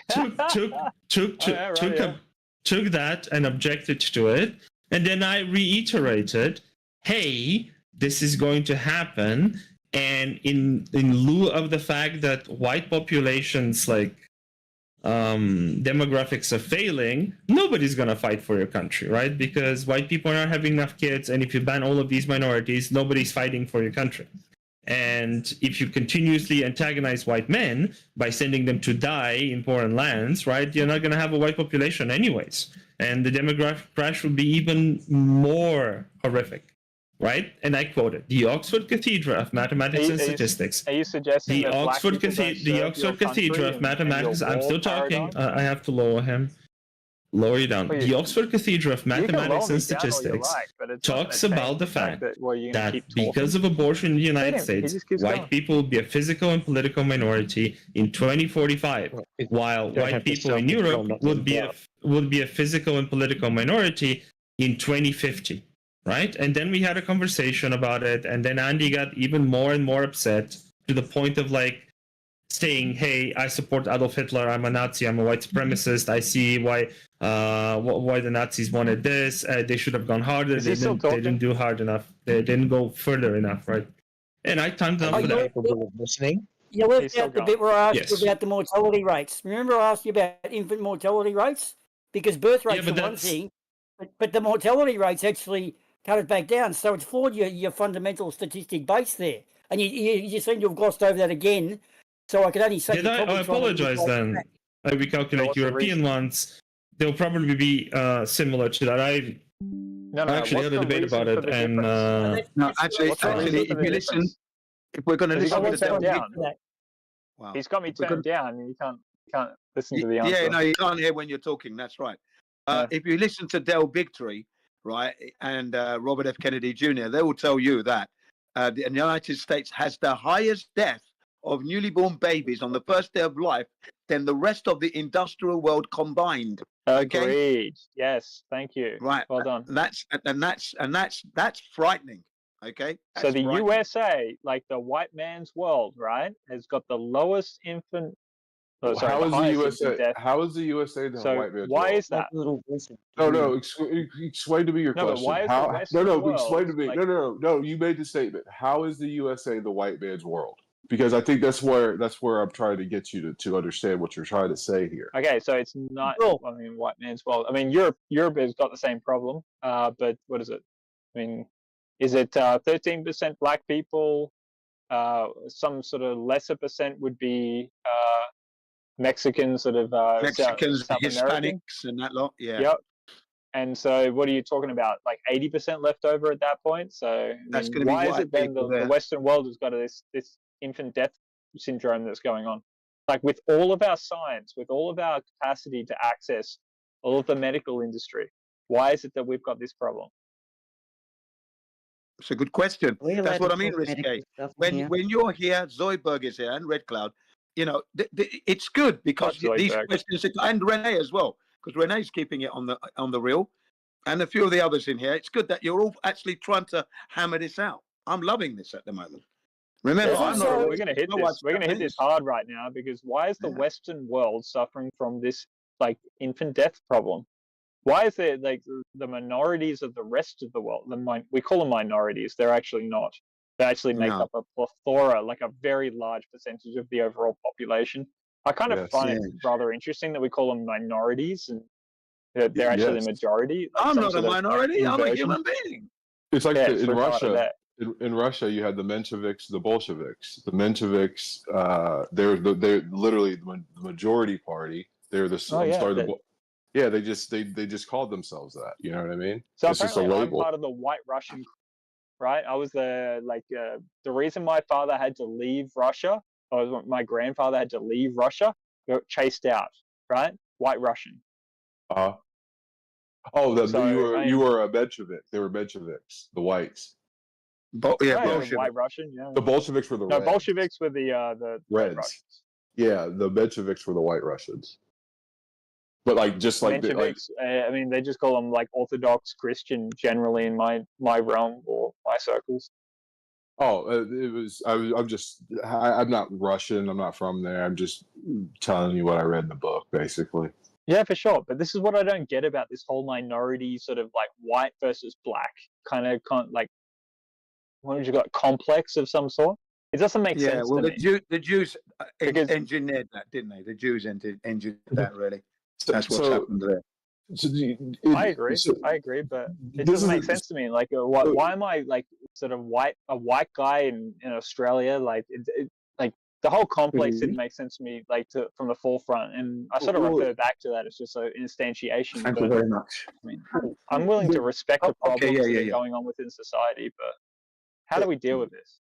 took that and objected to it, and then I reiterated, "Hey, this is going to happen," and in lieu of the fact that white populations like demographics are failing, nobody's going to fight for your country, right? Because white people are not having enough kids, and if you ban all of these minorities, nobody's fighting for your country. And if you continuously antagonize white men by sending them to die in foreign lands, right, you're not going to have a white population anyways. And the demographic crash will be even more horrific, right? And I quoted the Oxford Cathedral of Mathematics and Statistics. Are you suggesting The that black Oxford, people don't the serve Oxford your country Cathedral of and Mathematics. your I'm still war talking. paradigm? I have to lower him. Lower you down. The Oxford Cathedral of You can lower Mathematics me and down all you Statistics like, but it's not talks gonna about change the fact you're gonna that keep talking. because of abortion in the United He States, just keeps white going. people will be a physical and political minority in 2045, while don't white have to people in self-control Europe nothing would be a physical and political minority in 2050, right? And then we had a conversation about it, and then Andy got even more and more upset to the point of like saying, "Hey, I support Adolf Hitler. I'm a Nazi. I'm a white supremacist. I see why the Nazis wanted this. They should have gone harder. They didn't do hard enough. They didn't go further enough, right?" And I timed down for that. Listening. You left out the bit where I asked Yes. you about the mortality rates. Remember I asked you about infant mortality rates? Because birth rates but are one that's- thing, but the mortality rates actually cut it back down. So it's flawed your fundamental statistic base there. And you seem to have glossed over that again. So I could only say... Did I? I apologize then. I recalculate European ones. They'll probably be similar to that. I actually had a debate about it, and No, actually, if you listen, if we're going to listen to turned Del down. Wow. He's got me turned down, and you can't listen to the answer. Yeah, no, you can't hear when you're talking. That's right. If you listen to Del Bigtree, right, and Robert F. Kennedy Jr., they will tell you that the United States has the highest death of newly born babies on the first day of life than the rest of the industrial world combined. Okay? Agreed. Yes, thank you. Right. Well done. That's frightening. Okay. So the frightening. USA, like the white man's world, right, has got the lowest infant. Oh, sorry, how is the highest USA? infant death. How is the USA the So white man's why world? is that? No. Explain to me your No, but question. why is the How? Western No. world, Explain to me. like- No. You made the statement. How is the USA the white man's world? Because I think that's where I'm trying to get you to understand what you're trying to say here. Okay, so it's not. I mean, white man's world. I mean, Europe has got the same problem. But what is it? I mean, is it 13% black people? Some sort of lesser percent would be Mexican, sort of Mexicans, South Hispanics, American. and that lot. Yeah. Yep. And so, what are you talking about? Like 80% left over at that point. So, That's gonna be why is white it then people the there. Western world has got this infant death syndrome that's going on? Like with all of our science, with all of our capacity to access all of the medical industry, why is it that we've got this problem? It's a good question. We're That's allowed what to I mean, talk medical Risky. stuff When here. you're here, Zoidberg is here, and Red Cloud. You know, it's good because Not these Zoidberg. questions, and Renee as well, because Renee's keeping it on the reel, and a few of the others in here. It's good that you're all actually trying to hammer this out. I'm loving this at the moment. Remember, Yeah, I'm not. we're going to hit this. We're going to hit this hard right now because why is the Western world suffering from this like infant death problem? Why is there like the minorities of the rest of the world? We call them minorities. They're actually not. They actually make up a plethora, like a very large percentage of the overall population. I kind of find it rather interesting that we call them minorities and they're actually the majority. Like I'm not a minority. I'm a human being. It's like in Russia. In Russia, you had the Mensheviks, the Bolsheviks. The Mensheviks, they're literally the majority party. They're the they just called themselves that. You know what I mean? So it's apparently, just a label. I'm part of the White Russian, right? I was the reason my father had to leave Russia, or my grandfather had to leave Russia, got chased out, right? White Russian. You were a Bolshevik. They were Bolsheviks, the whites. White Russian. Yeah. The Bolsheviks were the Reds. Bolsheviks were the Reds. Russians. Yeah, the Bolsheviks were the White Russians. But like Mensheviks, I mean, they just call them like Orthodox Christian generally in my realm or my circles. I'm not Russian. I'm not from there. I'm just telling you what I read in the book, basically. Yeah, for sure. But this is what I don't get about this whole minority sort of like white versus black kind of like, what would you got, complex of some sort? It doesn't make sense. Yeah, well, to me. The Jews engineered that, didn't they? The Jews engineered that, really. That's what's happened there. I agree, but it doesn't make sense to me. Like, why am I like sort of a white guy in Australia? Like, like the whole complex didn't make sense to me, like from the forefront, and I sort of refer back to that. It's just an instantiation. Thank you very much. I mean, I'm willing to respect the problems that are going on within society, but how do we deal with this?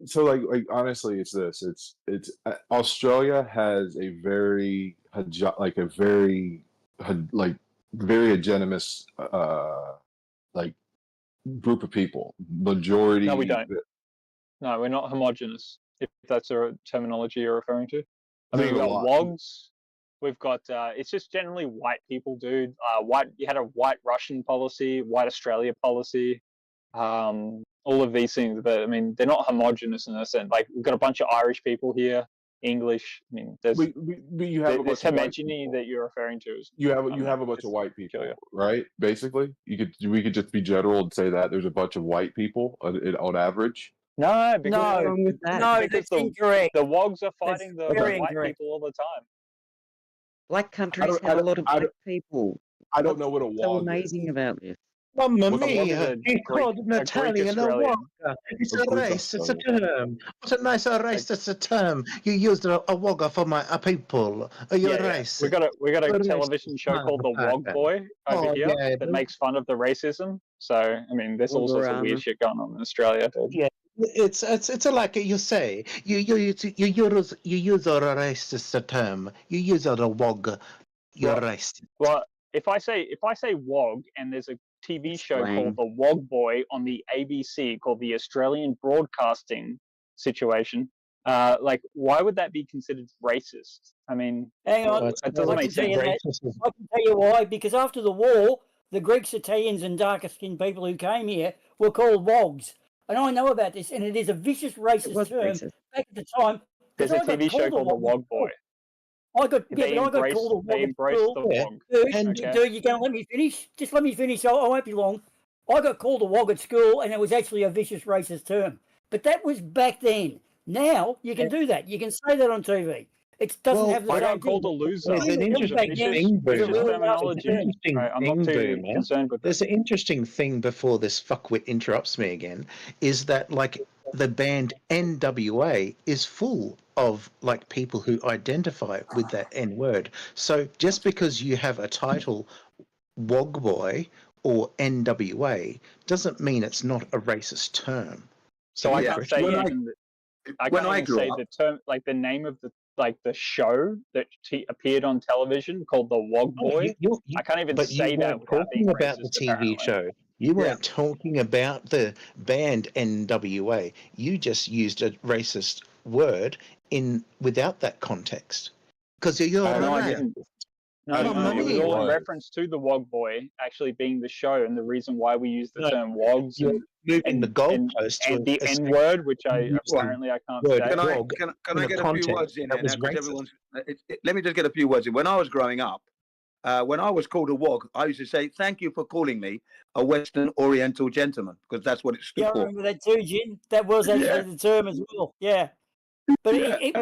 So like honestly, it's this. It's Australia has a very very heterogeneous like group of people. Majority. No, we don't. No, we're not homogenous. If that's a terminology you're referring to. I mean, we've got WOGs. We've got. It's just generally white people, dude. You had a white Russian policy, white Australia policy. All of these things, but I mean, they're not homogenous in a sense. Like, we've got a bunch of Irish people here, English. I mean, there's this homogeneity that you're referring to. You have a bunch of white people, right? Basically, we could just be general and say that there's a bunch of white people on average. No, because that's incorrect. The WOGs are fighting the white people all the time. Black countries have a lot of black people. I don't know what a WOG is. So amazing about this. Mamma mia, you called an Italian a wogger. It's a race, it's a term. What a nice race, it's a term. You used a wogger for my people, your race. We got a television show called The Wog Boy over here that makes fun of the racism. So, I mean, there's all sorts of weird shit going on in Australia. Yeah, it's like you say, you use a racist term. You use a wog, you're racist. Well, if I say wog and there's a TV show called The Wog Boy on the ABC called the Australian Broadcasting Situation, like, why would that be considered racist? I mean, hang on, it doesn't make sense. I can tell you why. Because after the war, the Greeks, Italians, and darker-skinned people who came here were called wogs, and I know about this, and it is a vicious racist term. Back at the time, there's a TV show called The Wog Boy. They embraced the wog. Dude, you can't let me finish? Just let me finish. I won't be long. I got called a wog at school, and it was actually a vicious racist term. But that was back then. Now, you can do that. You can say that on TV. It doesn't have the same thing. I got called a loser. There's an interesting thing, I'm not too concerned with There's an interesting thing before this fuckwit interrupts me again, is that, like, the band NWA is full of like people who identify with that N word. So just because you have a title Wog Boy or NWA doesn't mean it's not a racist term. So I can't say the term, like the name of the show that appeared on television called The Wog Boy. I can't even say that without being racist, about the TV show. You weren't talking about the band NWA. You just used a racist word without that context. Because you're right. No, it was all in reference to the Wog Boy actually being the show, and the reason why we use the term wogs and the goalpost and the N word, which I can't say. Can I get a few words in? Let me just get a few words in. When I was growing up, when I was called a wog, I used to say, "Thank you for calling me a Western Oriental gentleman," because that's what it stood Yeah, I for. remember that too, Jim. That was actually the term as well. Yeah. But it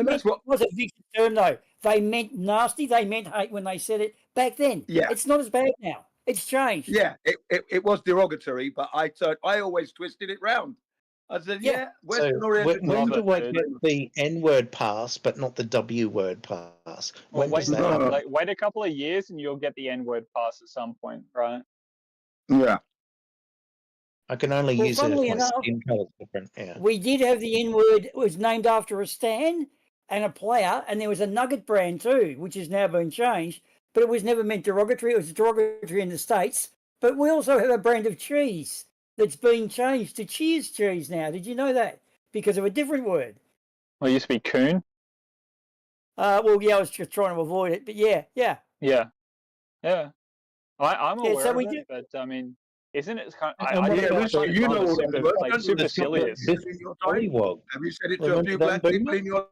was a vicious term, though. They meant nasty. They meant hate when they said it back then. Yeah. It's not as bad now. It's changed. Yeah, it was derogatory, but I always twisted it round. I said, yeah. Western So Oriental. when do I get the N word pass, but not the W word pass? Well, When does that happen? wait a couple of years and you'll get the N word pass at some point, right? Yeah. I can only use it if funnily my enough, skin color's different. Yeah. we did have the N word. It was named after a stand and a player, and there was a nugget brand too, which has now been changed. But it was never meant derogatory. It was derogatory in the States. But we also have a brand of cheese that's been changed to Cheers cheese now. Did you know that? Because of a different word. Well, it used to be coon. Well, yeah, I was just trying to avoid it, but yeah. I'm aware so of we it, do. but I mean, isn't it kind of? And I what think about it's the- you know super, that word, like don't you? supercilious. In your time? Have you said it to a few black people in your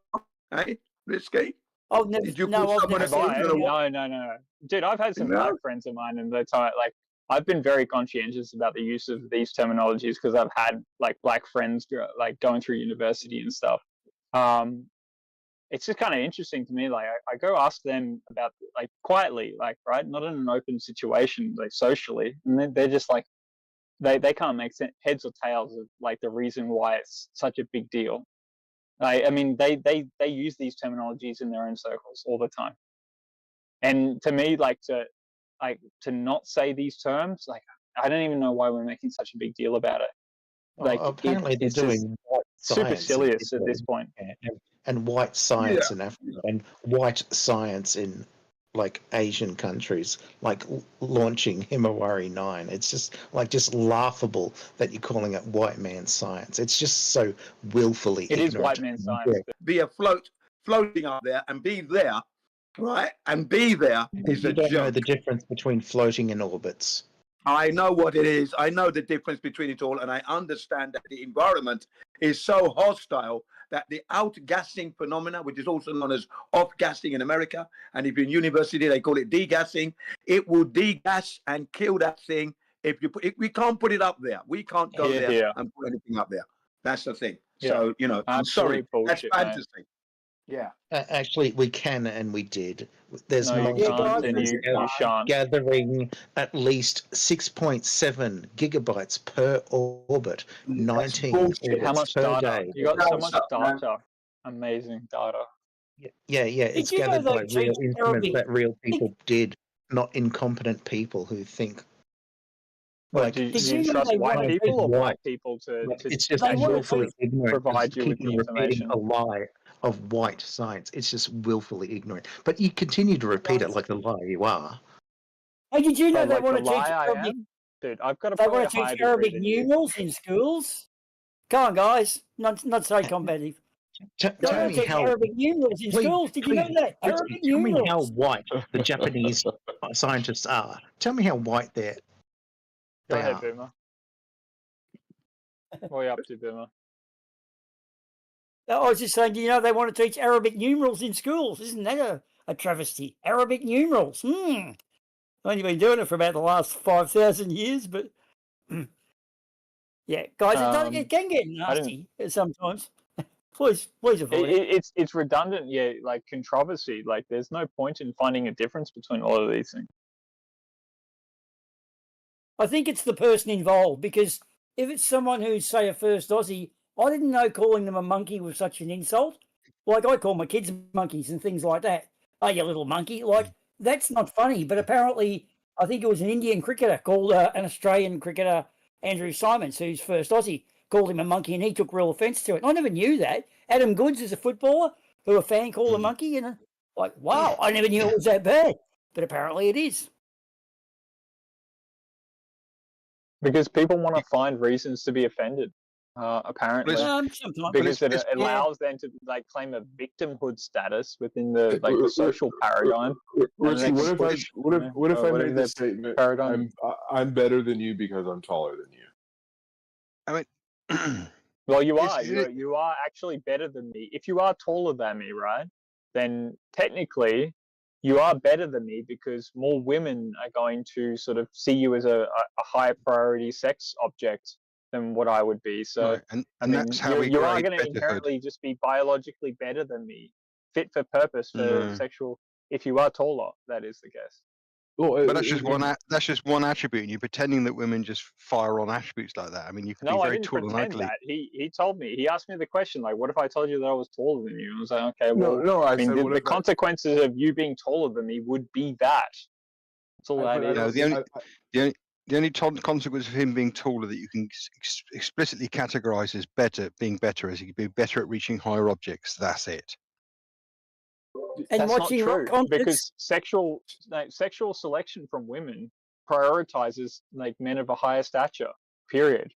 hey, Risky? Oh, never, Did you no, call I've someone never a said coon? No. Dude, I've had some No? black friends of mine, and that's like I've been very conscientious about the use of these terminologies because I've had like black friends like going through university and stuff. It's just kind of interesting to me. Like I go ask them about like quietly, like right, not in an open situation, like socially, and they're just like they can't make heads or tails of like the reason why it's such a big deal. I mean, they use these terminologies in their own circles all the time, and to me, like to not say these terms, like I don't even know why we're making such a big deal about it. Like apparently they're it's just doing white science supercilious at this point. and white science in Africa and white science in like Asian countries, like launching Himawari 9. It's just laughable that you're calling it white man science. It's just so willfully It ignorant. is white man science. Be floating up there and be there, right? And be there is You a don't know joke. the difference between floating and orbits. I know what it is. I know the difference between it all, and I understand that the environment is so hostile that the outgassing phenomena, which is also known as off-gassing in America, and if you're in university, they call it degassing, it will degas and kill that thing. If you put it, we can't put it up there. We can't go there and put anything up there. That's the thing. So, I'm sorry. Bullshit, that's fantasy. Yeah. Actually, we can and we did. There's no, you can't, and you shan't. gathering at least 6.7 gigabytes per orbit, 19 orbits How much per data? day. You got so much data. Amazing data. Yeah. It's you know gathered by they real teach instruments Arabic? that real people did, not incompetent people who think. Like, do you trust white people or black people to it's just actually willfully ignorant. provide you with the Keeping repeating information? a lie of white science. It's just willfully ignorant. But you continue to repeat it like the lie you are. Hey, did you know they like want the to teach lie I Arabic? am? Dude, I've got They want to teach Arabic numerals in schools. Come on, guys, not so combative. They Tell want me to teach how. Arabic numerals in schools. Did you know that? Arabic Tell me how numerals. white the Japanese scientists are. Tell me how white they Go ahead, are. Boomer. What are you up to, Boomer? I was just saying, do you know they want to teach Arabic numerals in schools? Isn't that a travesty? Arabic numerals. Only been doing it for about the last 5,000 years, but yeah, guys, it can get nasty sometimes. please avoid it. It's redundant, yeah, like controversy. Like, there's no point in finding a difference between all of these things. I think it's the person involved, because if it's someone who's, say, a first Aussie, I didn't know calling them a monkey was such an insult. Like, I call my kids monkeys and things like that. Oh, you little monkey. Like, that's not funny. But apparently, I think it was an Indian cricketer called an Australian cricketer, Andrew Simons, who's first Aussie, called him a monkey, and he took real offence to it. I never knew that. Adam Goods is a footballer who a fan called a monkey, and like, wow, I never knew it was that bad. But apparently it is. Because people want to find reasons to be offended, apparently. Because it allows them to like claim a victimhood status within the social paradigm. Richie, what if I made this statement? I'm better than you because I'm taller than you. I mean, well, you are. You are actually better than me. If you are taller than me, right? Then technically, you are better than me because more women are going to sort of see you as a higher priority sex object than what I would be. So, right. And I mean, that's how we you are grade going to betterhood. inherently just be biologically better than me, fit for purpose for No. sexual. If you are taller, that is the case. Well, But that's just one attribute, and you're pretending that women just fire on attributes like that. I mean, you can be No, I very didn't tall and pretend ugly. that. He told me. He asked me the question, like, what if I told you that I was taller than you? I was like, okay, well, no. I mean, said, what the if that- consequences of you being taller than me would be that. That's all that is. No, the only consequence of him being taller that you can explicitly categorize as being better is he could be better at reaching higher objects. That's it. And That's watching not rock true concerts. because sexual selection from women prioritizes like men of a higher stature. Period.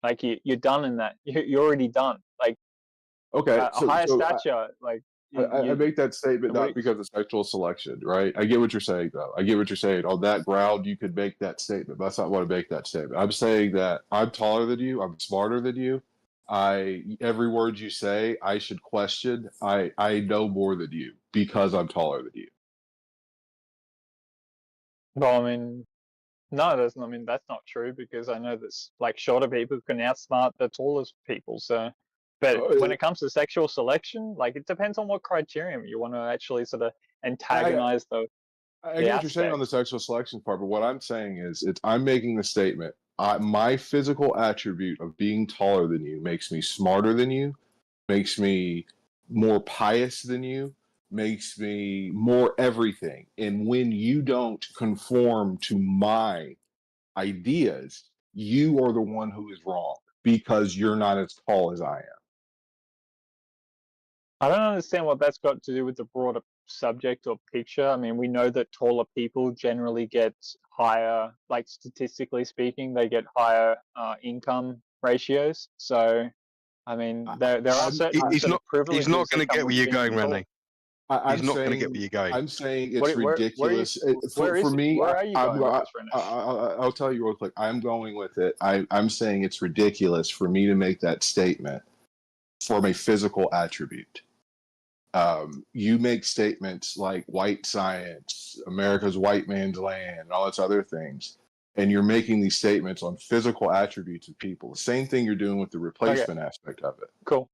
Like you're done in that. You're already done. Like okay, a higher stature. Like I make that statement not because of sexual selection, right? I get what you're saying, though. I get what you're saying. On that ground, you could make that statement, but that's not what I make that statement. I'm saying that I'm taller than you. I'm smarter than you. Every word you say, I should question. I know more than you because I'm taller than you. Well, I mean, no, that's not. I mean, that's not true because I know that like shorter people can outsmart the tallest people. So, but when it comes to sexual selection, like it depends on what criterion you want to actually sort of antagonize the. I get what you're saying on the sexual selection part, but what I'm saying is, I'm making the statement. My physical attribute of being taller than you makes me smarter than you, makes me more pious than you, makes me more everything. And when you don't conform to my ideas, you are the one who is wrong because you're not as tall as I am. I don't understand what that's got to do with the broader subject or picture. I mean, we know that taller people generally get higher, like statistically speaking, they get higher income ratios. So, I mean, there are certain He's not privileges. He's not going to that get come where with you're being going, tall. Randy. He's not going to get where you're going. I'm saying it's ridiculous. Where For me, are you going with this, Renesh? I'll tell you real quick. I'm going with it. I'm saying it's ridiculous for me to make that statement from a physical attribute. You make statements like white science, America's white man's land, and all those other things, and you're making these statements on physical attributes of people. The same thing you're doing with the replacement aspect of it. Cool.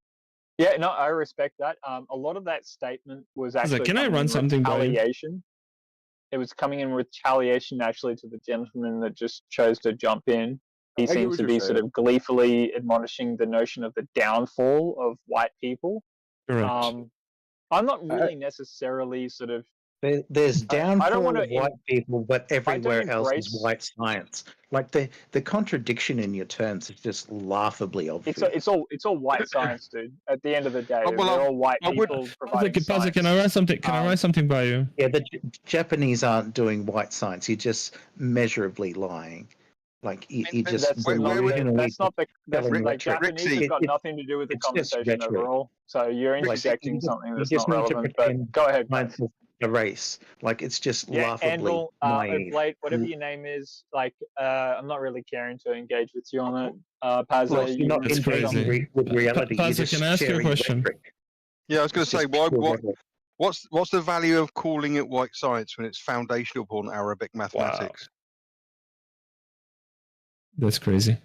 Yeah, no, I respect that. A lot of that statement was actually Can I run something by you? retaliation. It was coming in retaliation actually to the gentleman that just chose to jump in. He seems to be sort of gleefully admonishing the notion of the downfall of white people. Correct. I'm not really necessarily sort of. There's downfall I of white people, but everywhere else is white science. Like the contradiction in your terms is just laughably obvious. It's all white science, dude. At the end of the day, they're all white people providing science. Can I write something? Can I write something by you? Yeah, the Japanese aren't doing white science. You're just measurably lying. Like you just that's not the like Japanese have got nothing to do with the conversation overall. So you're interjecting something that's not relevant. But go ahead. A race, like it's just laughably naive. Oblate, whatever your name is, like I'm not really caring to engage with you on it. Pazza, well, you're not engaging with reality. Pazza, can I ask you a question? Yeah, I was going to say, what's the value of calling it white science when it's foundational upon Arabic mathematics? Wow. That's crazy.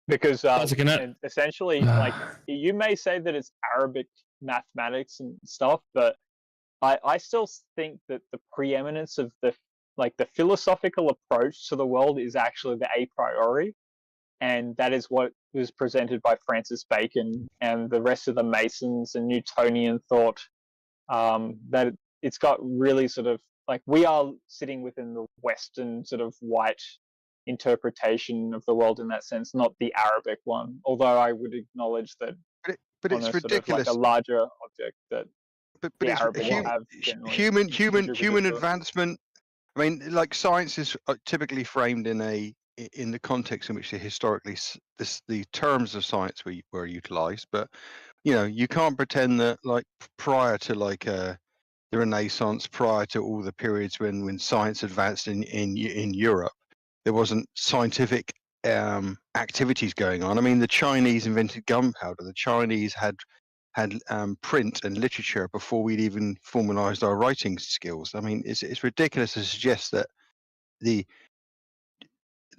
Because essentially, like you may say that it's Arabic mathematics and stuff, but I still think that the preeminence of the philosophical approach to the world is actually the a priori, and that is what was presented by Francis Bacon and the rest of the Masons and Newtonian thought. That it's got really sort of like we are sitting within the Western sort of white interpretation of the world in that sense, not the Arabic one. Although I would acknowledge that, but it's ridiculous. Sort of like a larger object that but it's human advancement. I mean, like science is typically framed in the context in which historically the terms of science were utilized. But you can't pretend that like prior to like the Renaissance, prior to all the periods when science advanced in Europe, there wasn't scientific activities going on. I mean, the Chinese invented gunpowder. The Chinese had had print and literature before we'd even formalized our writing skills. I mean, it's ridiculous to suggest that the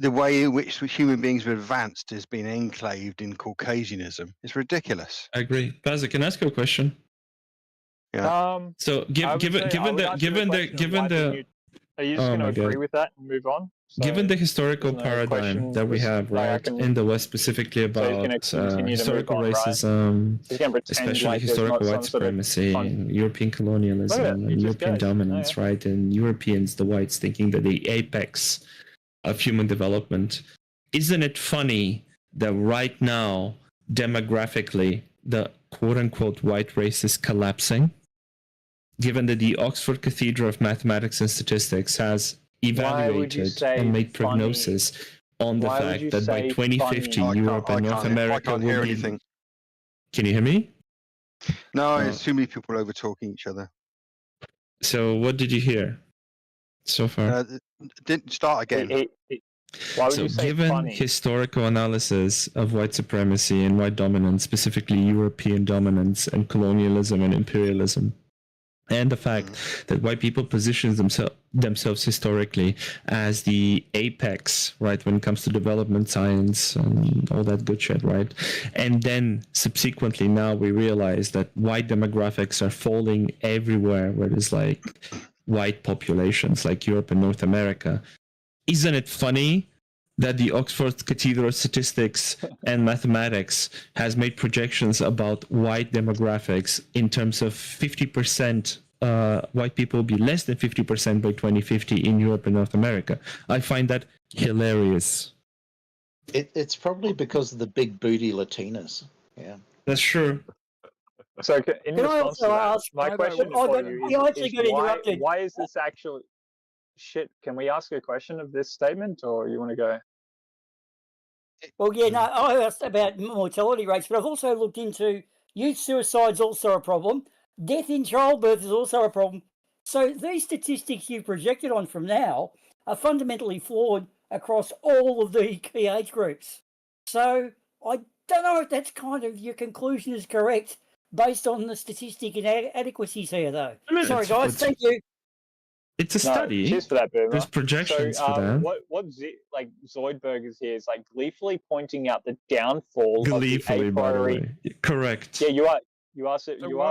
way in which human beings have advanced has been enclaved in Caucasianism. It's ridiculous. I agree. Bazik, can I ask you a question? Yeah. So given the are you just going to agree with that and move on? So, given the historical paradigm that we have, right, in the West, specifically about historical racism, especially historical white supremacy, and European colonialism, and European dominance, right, and Europeans, the whites, thinking that the apex of human development, isn't it funny that right now, demographically, the quote-unquote white race is collapsing? Given that the Oxford Cathedral of Mathematics and Statistics has evaluated and made prognosis on the fact that by 2050 Europe and North America will be... Anything. Can you hear me? No, it's too many people over talking each other. So what did you hear so far? Didn't start again. Why would so you say given funny? historical analysis of white supremacy and white dominance, specifically European dominance and colonialism and imperialism, and the fact that white people position themselves historically as the apex, right, when it comes to development science and all that good shit, right? And then subsequently now we realize that white demographics are falling everywhere where there's like white populations like Europe and North America. Isn't it funny that the Oxford Cathedral of Statistics and Mathematics has made projections about white demographics in terms of 50% white people will be less than 50% by 2050 in Europe and North America? I find that hilarious. It's probably because of the big booty Latinas. Yeah. That's true. So in response to that, my question for you is why is this actually... Shit, can we ask a question of this statement, or you want to go? Well, yeah, no, I asked about mortality rates, but I've also looked into youth suicide's also a problem. Death in childbirth is also a problem. So these statistics you projected on from now are fundamentally flawed across all of the key age groups. So I don't know if that's kind of your conclusion is correct based on the statistic inadequacies here, though. Sorry, guys, thank you. It's a study. Cheers for that, Boomer. There's projections for that. What Zoidberg is here is like gleefully pointing out the downfall of the a priori. Correct. Yeah, you are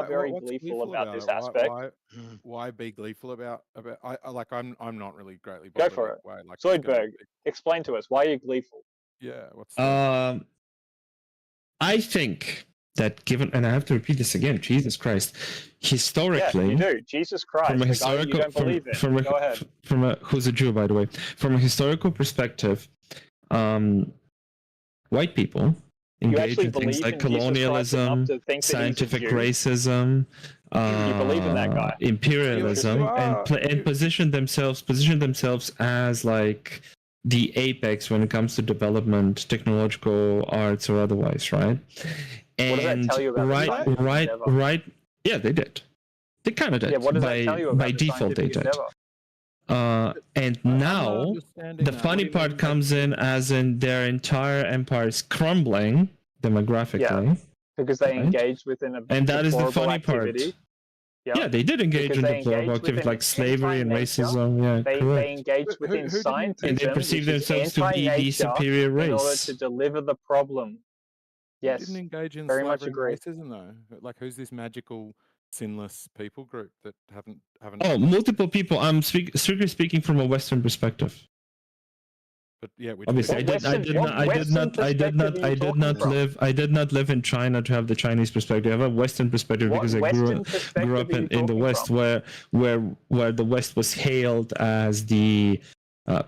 very gleeful about this aspect. Why be gleeful about? I'm not really greatly. Go for it. Like, Zoidberg, explain to us why you're gleeful. Yeah. What's I think that given, and I have to repeat this again, Jesus Christ, historically, yeah, you do. Jesus Christ, from a historical, you don't believe it. Go ahead. From a who's a Jew, by the way, from a historical perspective, white people engage in things like colonialism, scientific racism, you believe in that guy. imperialism, and position themselves as like the apex when it comes to development, technological arts or otherwise, right? And what does that tell you about right. Yeah, they did. They kind of did. Yeah, what does that tell you about by default, they did. And now the funny part comes in as in their entire empire is crumbling demographically. Because they engaged within a and that is the funny activity. Part. Yeah, they did engage in deplorable activities like slavery and racism. Yeah, they engaged within scientism, and they perceive themselves to be the superior race in order to deliver the problem. Yes, didn't engage in very much agree. Racism though. Like, who's this magical, sinless people group that haven't? Oh, multiple people. I'm strictly speaking from a Western perspective. But yeah, obviously, I did not live in China to have the Chinese perspective. I have a Western perspective because I grew up in the West, where the West was hailed as the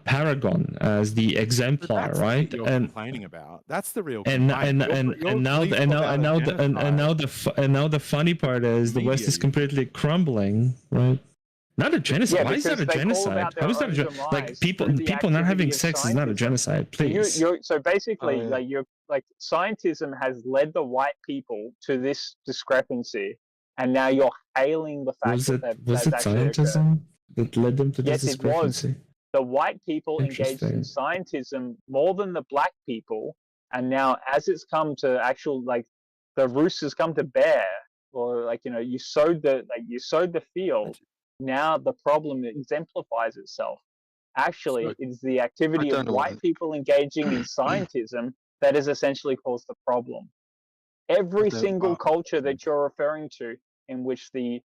paragon, as the exemplar, right? What you're complaining about. That's the real. And now the funny part is the West is completely crumbling, right? Not a genocide. Why is that a genocide? How is that like people not having sex is not a genocide? Please. So basically, like scientism has led the white people to this discrepancy, and now you're hailing the fact was it scientism that led them to this discrepancy? Yes, it was. The white people engaged in scientism more than the black people, and now as it's come to actual, like, the roost has come to bear, or like, you know, you sowed the field. Now the problem exemplifies itself. Actually, it's the activity of white people engaging in scientism that has essentially caused the problem. Every single culture that you're referring to in which the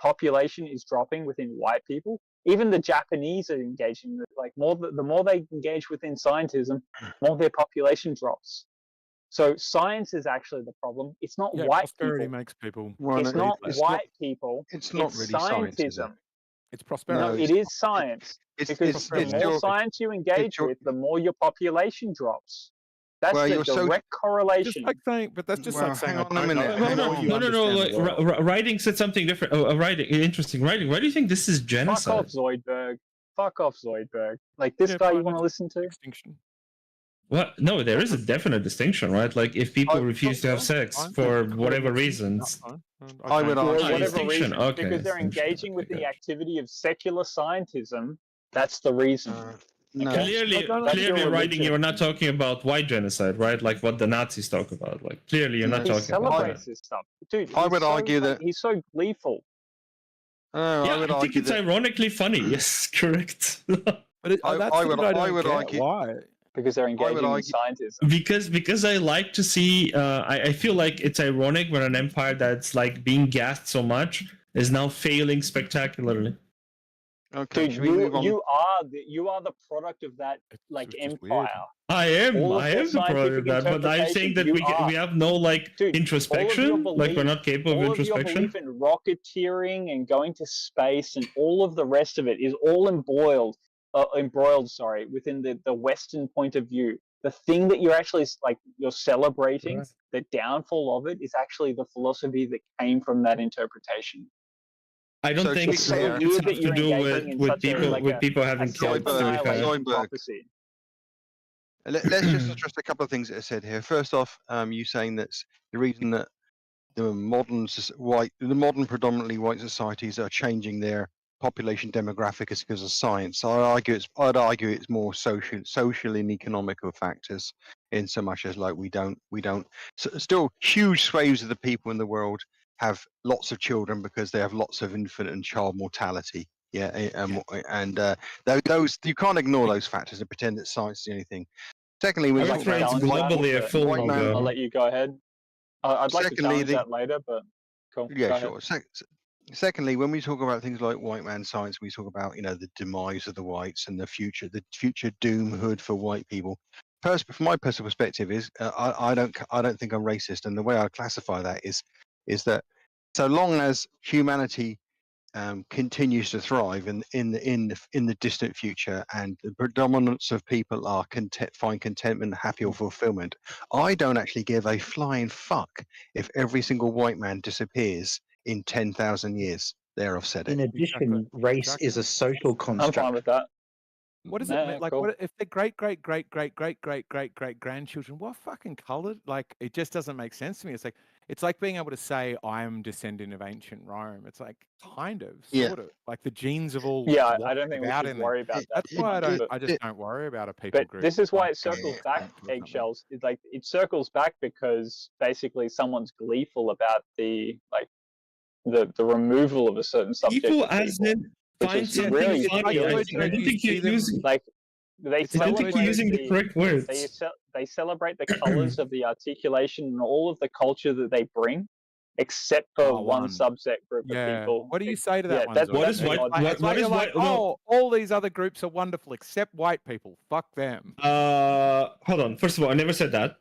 population is dropping within white people, even the Japanese are engaging, like the more they engage within scientism, more their population drops. So science is actually the problem. It's not white prosperity people. makes people. It's not white people. It's not really science, is it? scientism. It's prosperity. No, it is science. Because the more science you engage with, the more your population drops. That's the direct correlation. Just like saying, but that's just like saying. Hang on a minute. No. Like, writing said something different. Writing, interesting. Writing. Why do you think this is genocide? Fuck off, Zoidberg. Like this guy you want to listen to? Extinction. What? No, there is a definite distinction, right? Like if people refuse to have sex for whatever reasons. I would argue whatever reason, because they're engaging with the activity of secular scientism. That's the reason. Clearly, writing, you're not talking about white genocide, right? Like what the Nazis talk about. Like clearly, you're not talking about that. This stuff, dude. I would argue that he's so gleeful. I think it's ironically funny. Yes, correct. But I would argue why. Because they're engaging in scientism. Because I like to see. I feel like it's ironic when an empire that's like being gassed so much is now failing spectacularly. Okay, dude, you are the product of that empire. I am the product of that, but I'm saying that we have no introspection. Like we're not capable of introspection. All of your belief in rocketeering and going to space and all of the rest of it is all embroiled within the Western point of view. The thing that you're actually you're celebrating, the downfall of it, is actually the philosophy that came from that interpretation. I don't think it's to do with people having killed. Let's just address a couple of things that are said here. First off, you saying that the reason that the modern predominantly white societies are changing their population demographic is because of science. I'd argue it's more social and economical factors, in so much as we don't still huge swathes of the people in the world have lots of children because they have lots of infant and child mortality. And those you can't ignore those factors and pretend that science is anything. Secondly, I'll let you go ahead. I'd like to challenge that later, but cool. Yeah, sure. Secondly, when we talk about things like white man science, we talk about the demise of the whites and the future doomhood for white people. From my personal perspective, is I don't think I'm racist, and the way I classify that is that so long as humanity continues to thrive in the distant future, and the predominance of people are find contentment, happy, or fulfillment, I don't actually give a flying fuck if every single white man disappears in 10,000 years. There, I've said it. In addition, race is a social construct. I'm fine with that. What does it mean? Like, what if the great grandchildren? What fucking colored? Like, it just doesn't make sense to me. It's like being able to say I'm descendant of ancient Rome. It's like kind of, sort of, like the genes of all. Yeah, I don't think we should worry about that. That's why I just don't worry about a people group. This is why it circles back, eggshells. It's like it circles back because basically someone's gleeful about the removal of a certain subject. People as in find something really funny. I don't think you're using they celebrate the correct words. They celebrate the colors of the articulation and all of the culture that they bring, except for one subset group of people. What do you say to that one? What is white? What is white? All these other groups are wonderful except white people. Fuck them. Hold on. First of all, I never said that.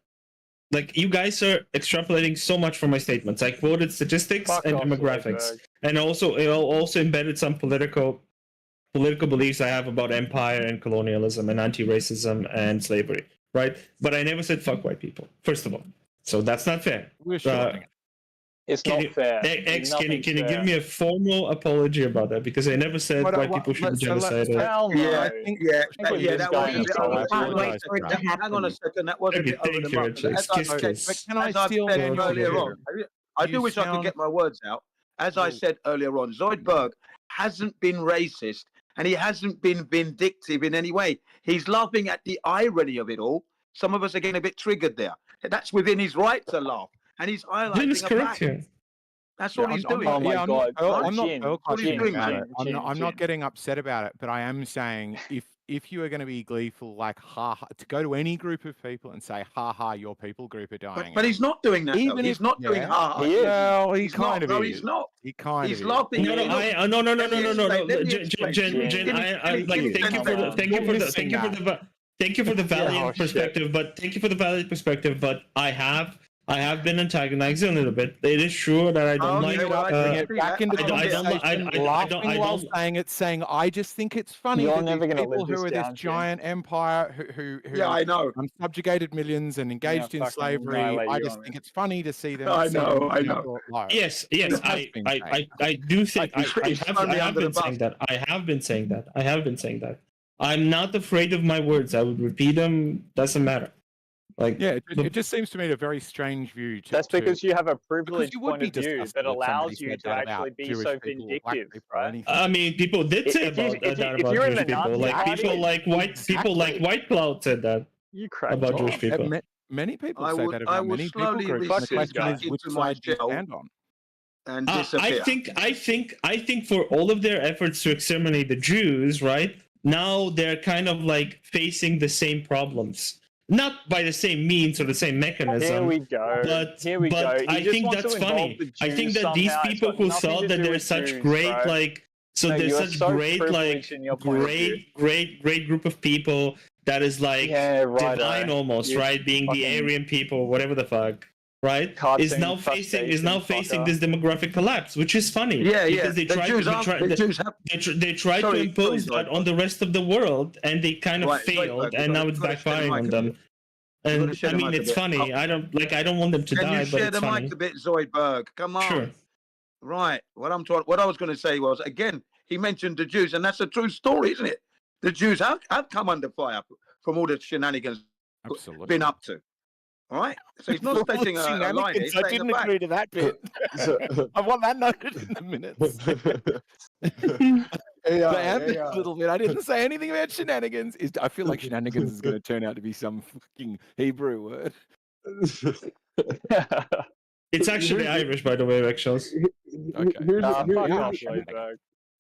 Like, you guys are extrapolating so much from my statements. I quoted statistics and demographics, and also embedded some political beliefs I have about empire and colonialism and anti-racism and slavery, right? But I never said fuck white people, first of all. So that's not fair. It's not fair. X, can you give me a formal apology about that? Because I never said white people should be genocided. Hang on a second. That wasn't it over the month. Can I steal earlier on? I do wish I could get my words out. As I said earlier on, Zoidberg hasn't been racist and he hasn't been vindictive in any way. He's laughing at the irony of it all. Some of us are getting a bit triggered there. That's within his right to laugh. and he's highlighting Jin is a correct fact. here. That's all he's doing. Oh my God, I'm not Jin, pearl What he's clutching doing, about mate. it. I'm not getting upset about it, but I am saying if you are going to be gleeful, like to go to any group of people and say, ha ha, your people group are dying. But he's not doing that. Even Though. He's if not doing ha. He is. Well, he He's kind not. of No, is. he's not. He kind He's of laughing. No, Look, no, let me explain. Jen, thank you for the valiant perspective, but I have been antagonizing a little bit. It is true that I don't like. Bring it back into conversation, laughing while saying it, saying, I just think it's funny You're that never these gonna people live who this are this down, Jim. giant empire who Yeah, I know. subjugated millions and engaged in fucking slavery. annihilate I you just on think it. it's funny to see them. I see them know, I being know. brought low. Yes, It has I been do think I He's have thrown me I have under the been saying bus. that. I have been saying that. I'm not afraid of my words. I would repeat them. Doesn't matter. Like Yeah, it just seems to me a very strange view. That's because you have a privileged you would point be of view disgusted that if somebody allows you said to that about actually be Jewish so people or black vindictive, people or right? anything. I mean, people did say If you- about that if about you're in Jewish the people. Nazi Like party- people like White Cloud said that You crack about Jewish jokes. people. Many people I say will- that I about will many people slowly groups. The recede question back is, which into my side do you shell. stand on? And I disappear. think for all of their efforts to exterminate the Jews, right now they're kind of like facing the same problems, not by the same means or the same mechanism. Here we go. But Here we go. He I just think wants that's to involve funny. the I think Jews that these somehow. It's people got who nothing thought to that do they're with such Jews, great bro. like so No, they're you are such so great privileged in your point of view. great group of people that is like divine almost, right? Being the Aryan people, whatever the fuck, right? Is now facing this demographic collapse, which is funny. Yeah, because yeah. they tried to impose that on the rest of the world, and they kind of failed, and now it's backfiring on them. And I mean, it's funny. I don't want them to Can die, you but share it's the funny. mic a bit, Zoidberg? Come on. Sure. Right. What I was going to say was, again, he mentioned the Jews, and that's a true story, isn't it? The Jews have come under fire from all the shenanigans been up to. All right. So he's not stating a line. He's I saying didn't a fact. agree to that bit. I want that noted in the minutes. A little bit. I didn't say anything about shenanigans. I feel like shenanigans is going to turn out to be some fucking Hebrew word. It's actually Irish, by the way, Rexels.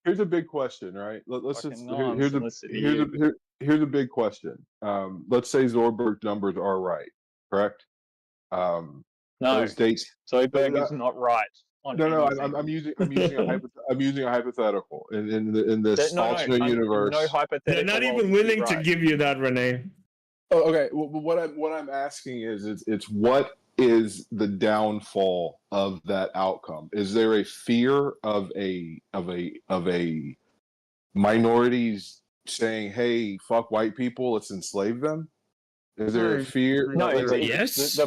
Here's a big question, right? Let's just here's a big question. Let's say Zoidberg's numbers are right, correct? No, those dates. Zoidberg is not right. No, I'm using a hypothetical in this alternate universe. No hypothetical. They're not even willing to give you that, Renee. Oh, okay. Well, what I'm asking is, it's what is the downfall of that outcome? Is there a fear of a minorities saying, "Hey, fuck white people, let's enslave them"? Is there a fear? No, yes,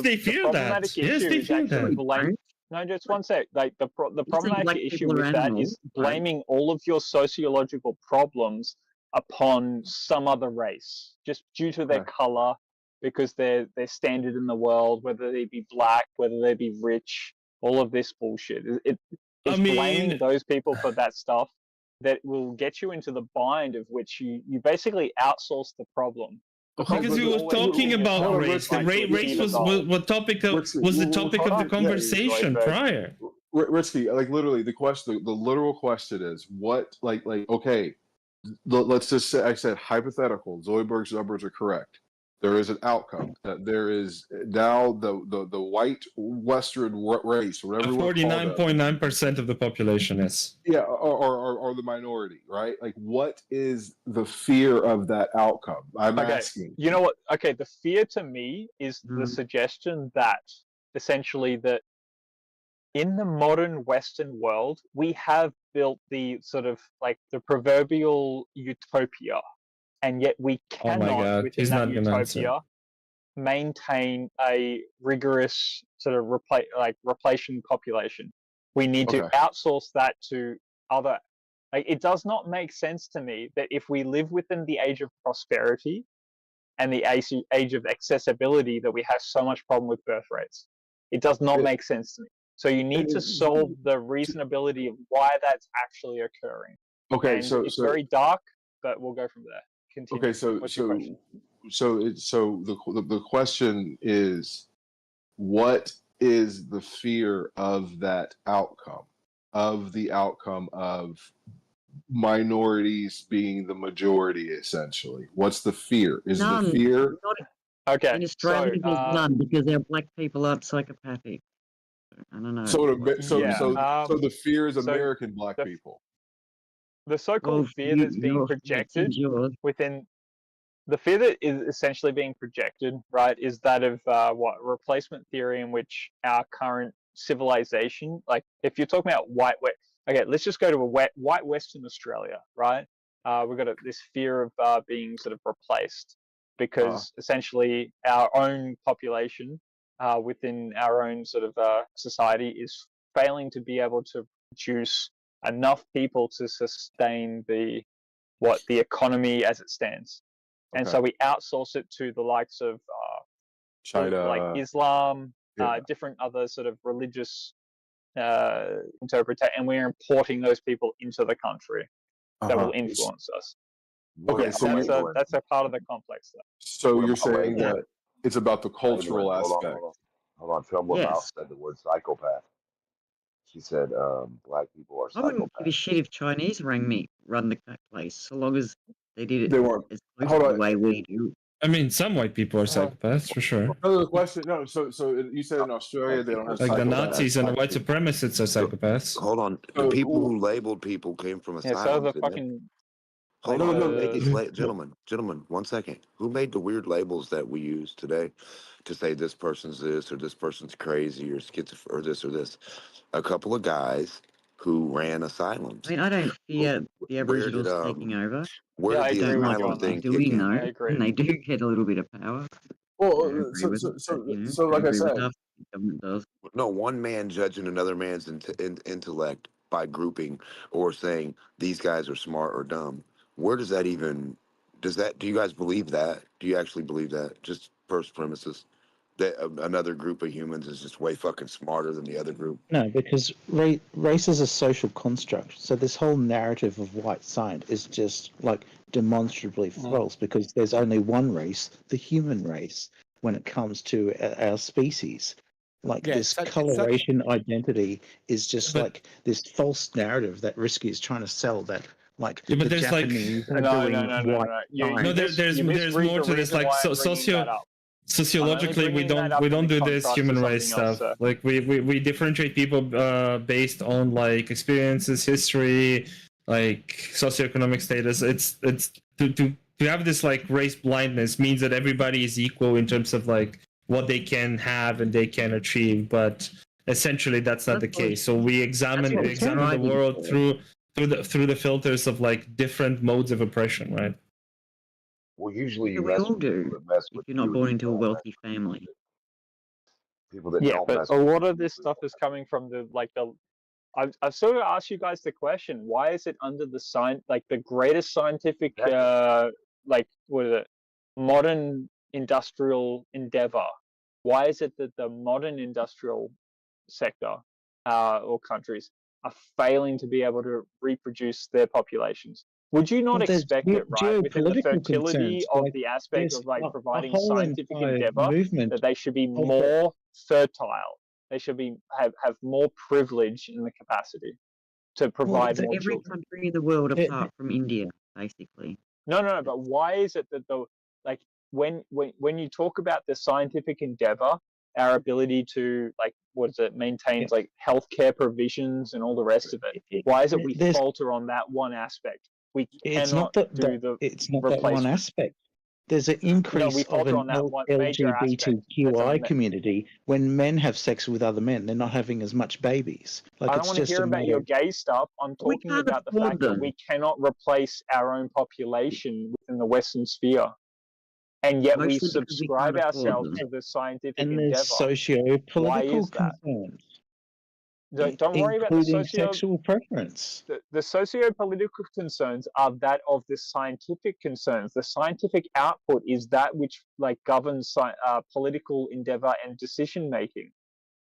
they fear that. Yes, they fear that. No, just one sec. Like the problematic issue with that is blaming all of your sociological problems upon some other race, just due to their color, because they're standard in the world, whether they be black, whether they be rich, all of this bullshit. It's blaming those people for that stuff that will get you into the bind of which you basically outsource the problem. Because we were talking about race. The race was the topic of the conversation prior. Risky, like literally, the literal question is what, like okay, let's just say I said hypothetical. Zoidberg's numbers are correct. There is an outcome that there is now the white Western race, whatever. 49.9% of the population is. Yeah, or the minority, right? Like, what is the fear of that outcome? I'm asking. You know what? Okay, the fear to me is the suggestion that essentially that in the modern Western world, we have built the sort of like the proverbial utopia. And yet we cannot, within that utopia, maintain a rigorous sort of replacement population. We need to outsource that to other. Like, it does not make sense to me that if we live within the age of prosperity and the age of accessibility, that we have so much problem with birth rates. It does not make sense to me. So you need to solve the reasonability of why that's actually occurring. Okay, and so it's very dark, but we'll go from there. Continue. Okay, so the question is, what is the fear of that outcome, of the outcome of minorities being the majority, essentially? What's the fear? Is None. the fear? Okay. In Australia, there's none because our black people aren't psychopathic. I don't know. So the fear is so American black people. The so-called fear that's being projected within the fear that is essentially being projected, right, is that of replacement theory, in which our current civilization, like if you're talking about okay, let's just go to white Western Australia, right? We've got this fear of being sort of replaced because essentially our own population within our own sort of society is failing to be able to produce enough people to sustain the economy as it stands. And so we outsource it to the likes of China, like Islam, different other sort of religious interpretation, and we're importing those people into the country that will influence us. Okay, so that's a part of the complex there. So you're saying that it's about the cultural aspect. Hold on. Trumbull Mouse said the word psychopath. She said black people are psychopaths. I wouldn't give a shit if Chinese run the place, so long as they did it They weren't. as close to the way we do. I mean, some white people are psychopaths for sure. Another question. No, so you said in Australia they don't have like the psychopaths. Nazis and the white supremacists are psychopaths. Hold on, the people who labeled people came from asylums. Hold on, gentlemen, 1 second. Who made the weird labels that we use today to say this person's this or this person's crazy or schizophrenic or this or this? A couple of guys who ran asylums. I mean, I don't fear the Aboriginals taking over. Where did the asylum thing kick in? And they do get a little bit of power. Well, so like I said, government does. No, one man judging another man's intellect by grouping or saying these guys are smart or dumb. Where does that even? Do you guys believe that? Do you actually believe that? Just first premises that another group of humans is just way fucking smarter than the other group. No, because race is a social construct. So this whole narrative of white science is just like demonstrably false because there's only one race, the human race, when it comes to our species. Like this coloration identity is just like this false narrative that Risky is trying to sell that like but the there's Japanese like there's more to this like sociologically we don't do this human race stuff. Like we differentiate people based on like experiences, history, like socioeconomic status. It's to have this like race blindness means that everybody is equal in terms of like what they can have and they can achieve, but essentially that's not the case. So we examine the world through the filters of like different modes of oppression, right? Well, usually we all do. If you're not born into a wealthy family. People that but a lot of this stuff is coming from I've sort of asked you guys the question: why is it under the greatest scientific modern industrial endeavor? Why is it that the modern industrial sector or countries are failing to be able to reproduce their populations? Would you not expect it, right, within the fertility of the aspect of like providing scientific endeavor, that they should be more fertile? They should have more privilege in the capacity to provide more every children. country in the world apart from India, basically. No. But why is it that when you talk about the scientific endeavor, our ability to maintain like healthcare provisions and all the rest of it, why is it we falter on that one aspect? It's not that one aspect. There's an increase of an LGBTQI community. When men have sex with other men, they're not having as much babies. Like, I don't want to hear about your gay stuff. I'm talking about the fact that we cannot replace our own population within the Western sphere. And yet we subscribe ourselves to the scientific endeavor. And there's socio-political concerns. Don't worry about the sexual preference. The socio-political concerns are that of the scientific concerns. The scientific output is that which governs political endeavor and decision making.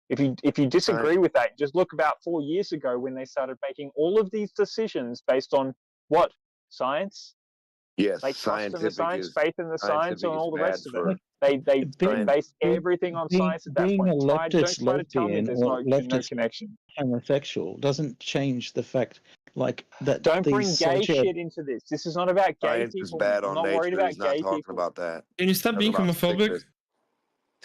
If you disagree with that, just look about 4 years ago when they started making all of these decisions based on what? Science? Yes, trust in the science, faith in the science, and all the rest of it. They base everything on science at that being point. a leftist Don't try to tell me lesbian there's or no leftist connection. homosexual doesn't change the fact, like that. Don't bring these gay socio- shit into this. This is not about gay Science is people. bad I'm on not worried nature. about He's not gay talking people. about that. Can you stop being homophobic?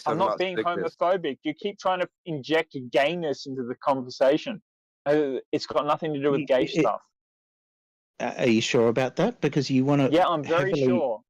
I'm not being homophobic. You keep trying to inject gayness into the conversation. It's got nothing to do with gay stuff. Are you sure about that? Because you want to. Yeah, I'm very sure.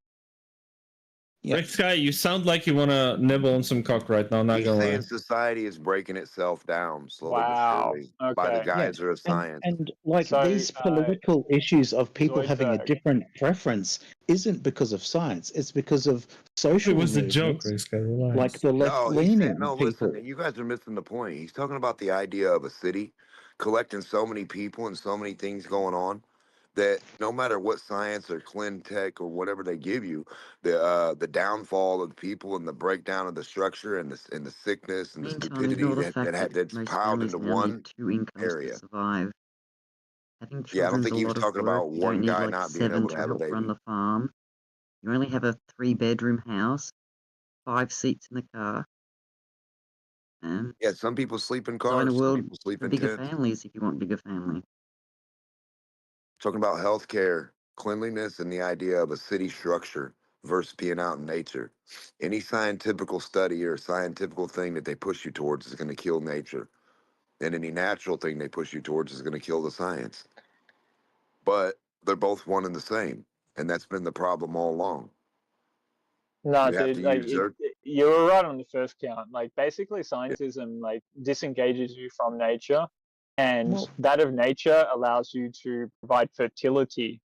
Yeah. Rick Sky, you sound like you want to nibble on some cock right now. Not He's gonna lie. saying society is breaking itself down slowly but surely by the Okay. geyser of science. And like these political issues of people having a Zoidberg. different preference isn't because of science. It's because of social. It was a movements, joke, Rick Sky. Relax. like the left-leaning No, people. listen, you guys are missing the point. He's talking about the idea of a city collecting so many people and so many things going on that no matter what science or clean tech or whatever they give you, the downfall of the people and the breakdown of the structure and the sickness and the stupidity that's piled into one area. Survive. Having Yeah, I don't children's think a he lot was of talking work. about You don't one need guy like not being 7 able to to have a help run baby. the farm. You only have a 3-bedroom house, 5 seats in the car. Yeah, some people sleep in Design a cars, some world people sleep for in bigger tents. families if you want bigger family. Talking about healthcare, cleanliness, and the idea of a city structure versus being out in nature. Any scientific study or scientific thing that they push you towards is going to kill nature. And any natural thing they push you towards is going to kill the science. But they're both one and the same. And that's been the problem all along. No, You have dude, to like use their- you were right on the first count. Like basically, scientism like disengages you from nature, and that of nature allows you to provide fertility.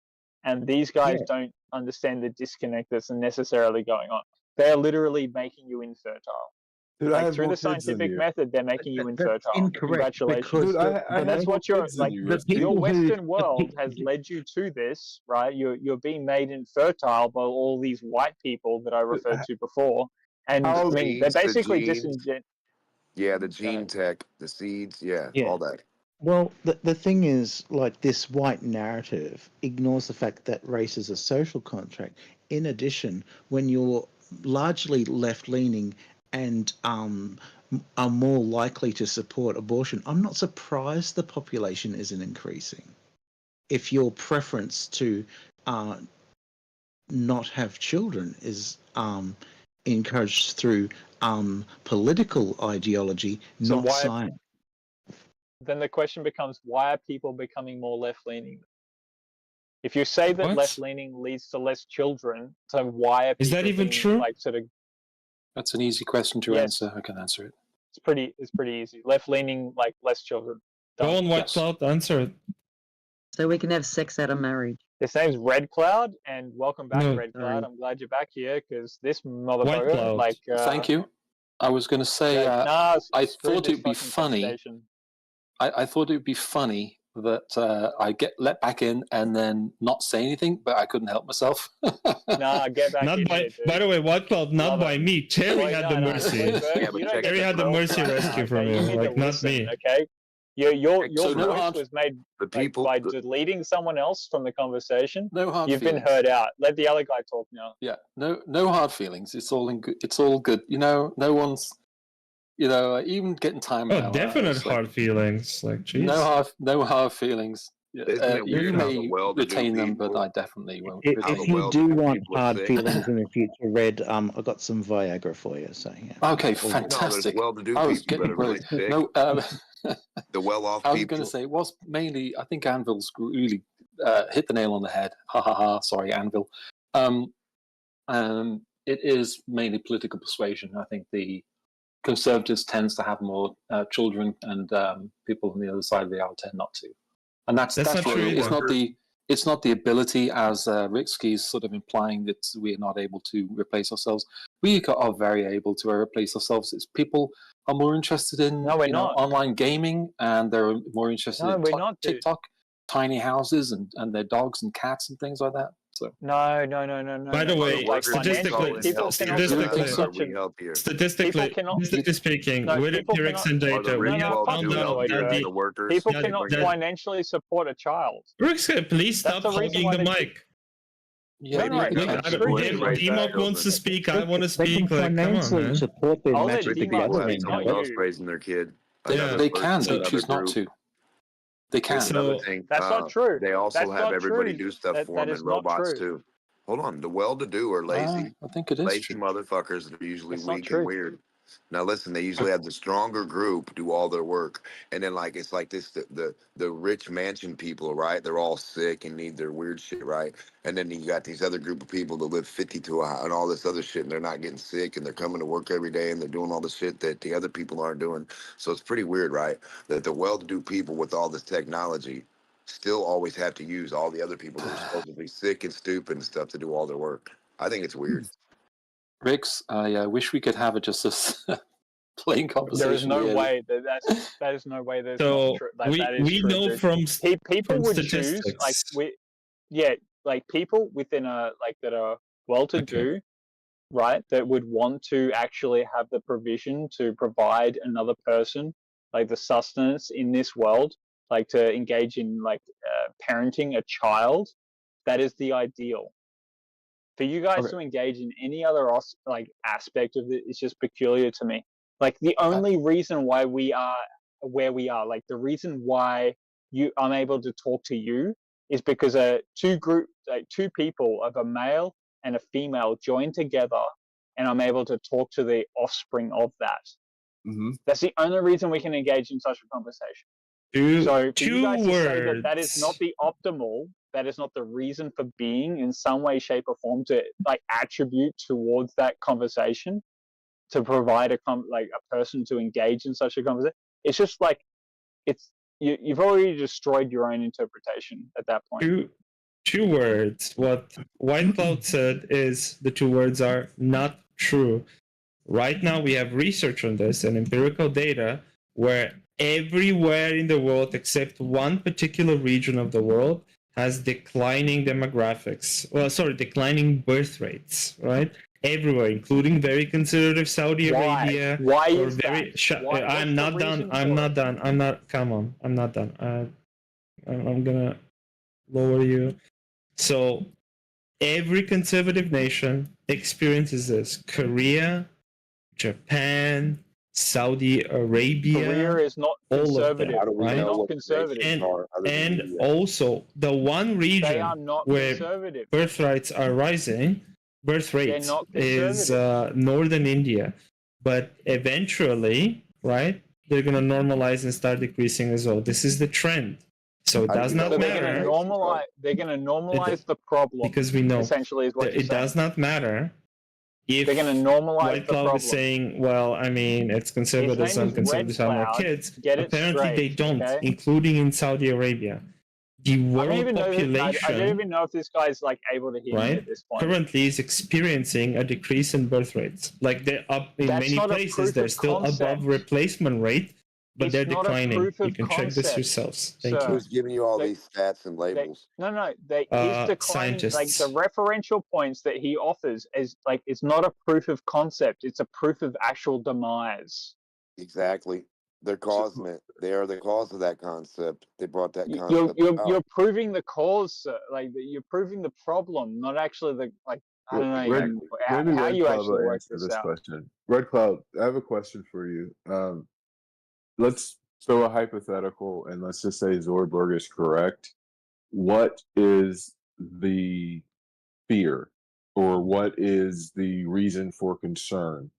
And these guys don't understand the disconnect that's necessarily going on. They're literally making you infertile. Dude, I Like have through more the kids than scientific you. method, they're making you That's infertile. incorrect. Congratulations. Dude, I And that's have more what you're kids than like. you, the Rusty. Your people who- Western world has led you to this, right? You're being made infertile by all these white people that I referred to before, and I mean they're basically Yeah, the gene tech, the seeds, Yeah. all that. Well, the thing is, like, this white narrative ignores the fact that race is a social contract. In addition, when you're largely left-leaning and are more likely to support abortion, I'm not surprised the population isn't increasing. If your preference to not have children is encouraged through political ideology, not science. Then the question becomes, why are people becoming more left-leaning? If you say that left-leaning leads to less children, so why are people Is that even true? Like sort of? That's an easy question to answer. I can answer it. It's pretty easy. Left-leaning, like less children. Go on, White Cloud, answer it. So we can have sex out of marriage. His name's Red Cloud, and welcome back, No. Red Cloud. I'm glad you're back here because this motherfucker, like. Thank you. I was going to say, I thought it'd be funny. I thought it would be funny that I get let back in and then not say anything, but I couldn't help myself. Nah, get back in here, dude. By the way, White Cloud, not by me. Terry had the mercy. Terry had the mercy rescue from you, like not me. Okay, your So no voice hard- was made The people by deleting someone else from the conversation. No hard You've been feelings. heard out. Let the other guy talk now. Yeah, no hard feelings. It's all in good. It's all good. You know, no one's, even getting time. Oh, definite hard feelings. Like, geez. No hard feelings. Isn't it You weird how may the well-to-do retain them, but people- I definitely won't. If retain you them. do want people are hard sick. feelings in the future, Red, I've got some Viagra for you. So yeah. Okay, No, fantastic. there's well-to-do I was people that getting are really worried. sick. No, The well-off I was people. going to say it was mainly. I think Anvil's really hit the nail on the head. Ha ha ha! Sorry, Anvil. It is mainly political persuasion. I think the Conservatives tends to have more children, and people on the other side of the aisle tend not to. And that's not what true it is. either. It's not the ability, as Ricksky's sort of implying that we're not able to replace ourselves. We are very able to replace ourselves. It's people are more interested in online gaming, and they're more interested in TikTok, tiny houses, and their dogs and cats and things like that. So No. By the way, Like statistically speaking, with empirics and data, we have found out that the workers. People cannot financially support a child. Rick, please That's stop the reason hogging why the they- mic. Yeah, Demok wants to speak. I want to speak. They can Like, come on, financially man. support their I'll magic the gathering. someone else raising their kid. They can. They choose not to. They can. Here's another thing. That's not true. They also That's have not everybody true. do stuff That for them is and not robots true. too. Hold on. The well-to-do are lazy. I think it is lazy true. motherfuckers that are usually That's not weak true. and weird. Now listen, they usually have the stronger group do all their work, and then like it's like this the rich mansion people, right? They're all sick and need their weird shit, right? And then you got these other group of people that live 50 to a and all this other shit, and they're not getting sick, and they're coming to work every day, and they're doing all the shit that the other people aren't doing. So it's pretty weird, right? That the well-to-do people with all this technology still always have to use all the other people that are supposedly sick and stupid and stuff to do all their work. I think it's weird. Riggs, I wish we could have it just this plain conversation. There is no really. way that is no way that's So not true. Like, that is we true, know dude. from people would statistics. choose like people within that are well-to-do, right? That would want to actually have the provision to provide another person like the sustenance in this world, like to engage in parenting a child. That is the ideal. For you guys to engage in any other aspect of it is just peculiar to me. Like the only reason why we are where we are, like the reason why I'm able to talk to you is because two people of a male and a female join together, and I'm able to talk to the offspring of that. Mm-hmm. That's the only reason we can engage in such a conversation. So for you guys to say that is not the optimal, that is not the reason for being in some way, shape, or form to attribute towards that conversation, to provide a person to engage in such a conversation. It's just you've already destroyed your own interpretation at that point. Two words. What White Cloud said is the two words are not true. Right now we have research on this and empirical data where everywhere in the world except one particular region of the world has declining demographics. Declining birth rates, right? Everywhere, including very conservative Saudi Arabia. Why is that? I'm not done. Come on. I'm not done. I'm gonna lower you. So every conservative nation experiences this. Korea, Japan, Saudi Arabia. Korea is not conservative. Right? They're not conservative. And also the one region where birth rates are rising, is northern India. But eventually, right, they're going to normalize and start decreasing as well. This is the trend. So it does not matter. They're going to normalize the problem. Because we know essentially is what it does not matter. If they're going to normalize White Cloud is saying, well, I mean, it's conservatives and conservatives have more kids. Apparently they don't, including in Saudi Arabia. The world population, I don't even know if this guy's able to hear me at this point. Currently is experiencing a decrease in birth rates. Like they're up in many places, they're still above replacement rate, but they're declining. You can check this yourselves. Thank you. Who's giving you all these stats and labels? He's declining. Scientists. The referential points that he offers is it's not a proof of concept; it's a proof of actual demise. Exactly. They're causing it. They are the cause of that concept. They brought that concept. You're proving the cause, you're proving the problem, not actually the I don't know how you actually work this out. Question. Red Cloud, I have a question for you. Let's throw a hypothetical, and let's just say Zoidberg is correct. What is the fear, or what is the reason for concern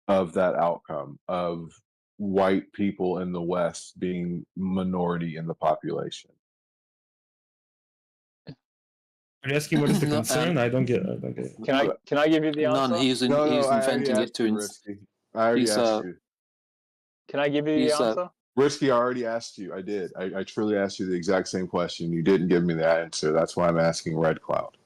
of that outcome of white people in the West being minority in the population? Are you asking what is the concern? I don't get it. Can I give you the answer? None. He's inventing it to. I already asked you. Can I give you the answer? Risky, I already asked you. I did. I truly asked you the exact same question. You didn't give me the answer. That's why I'm asking Red Cloud.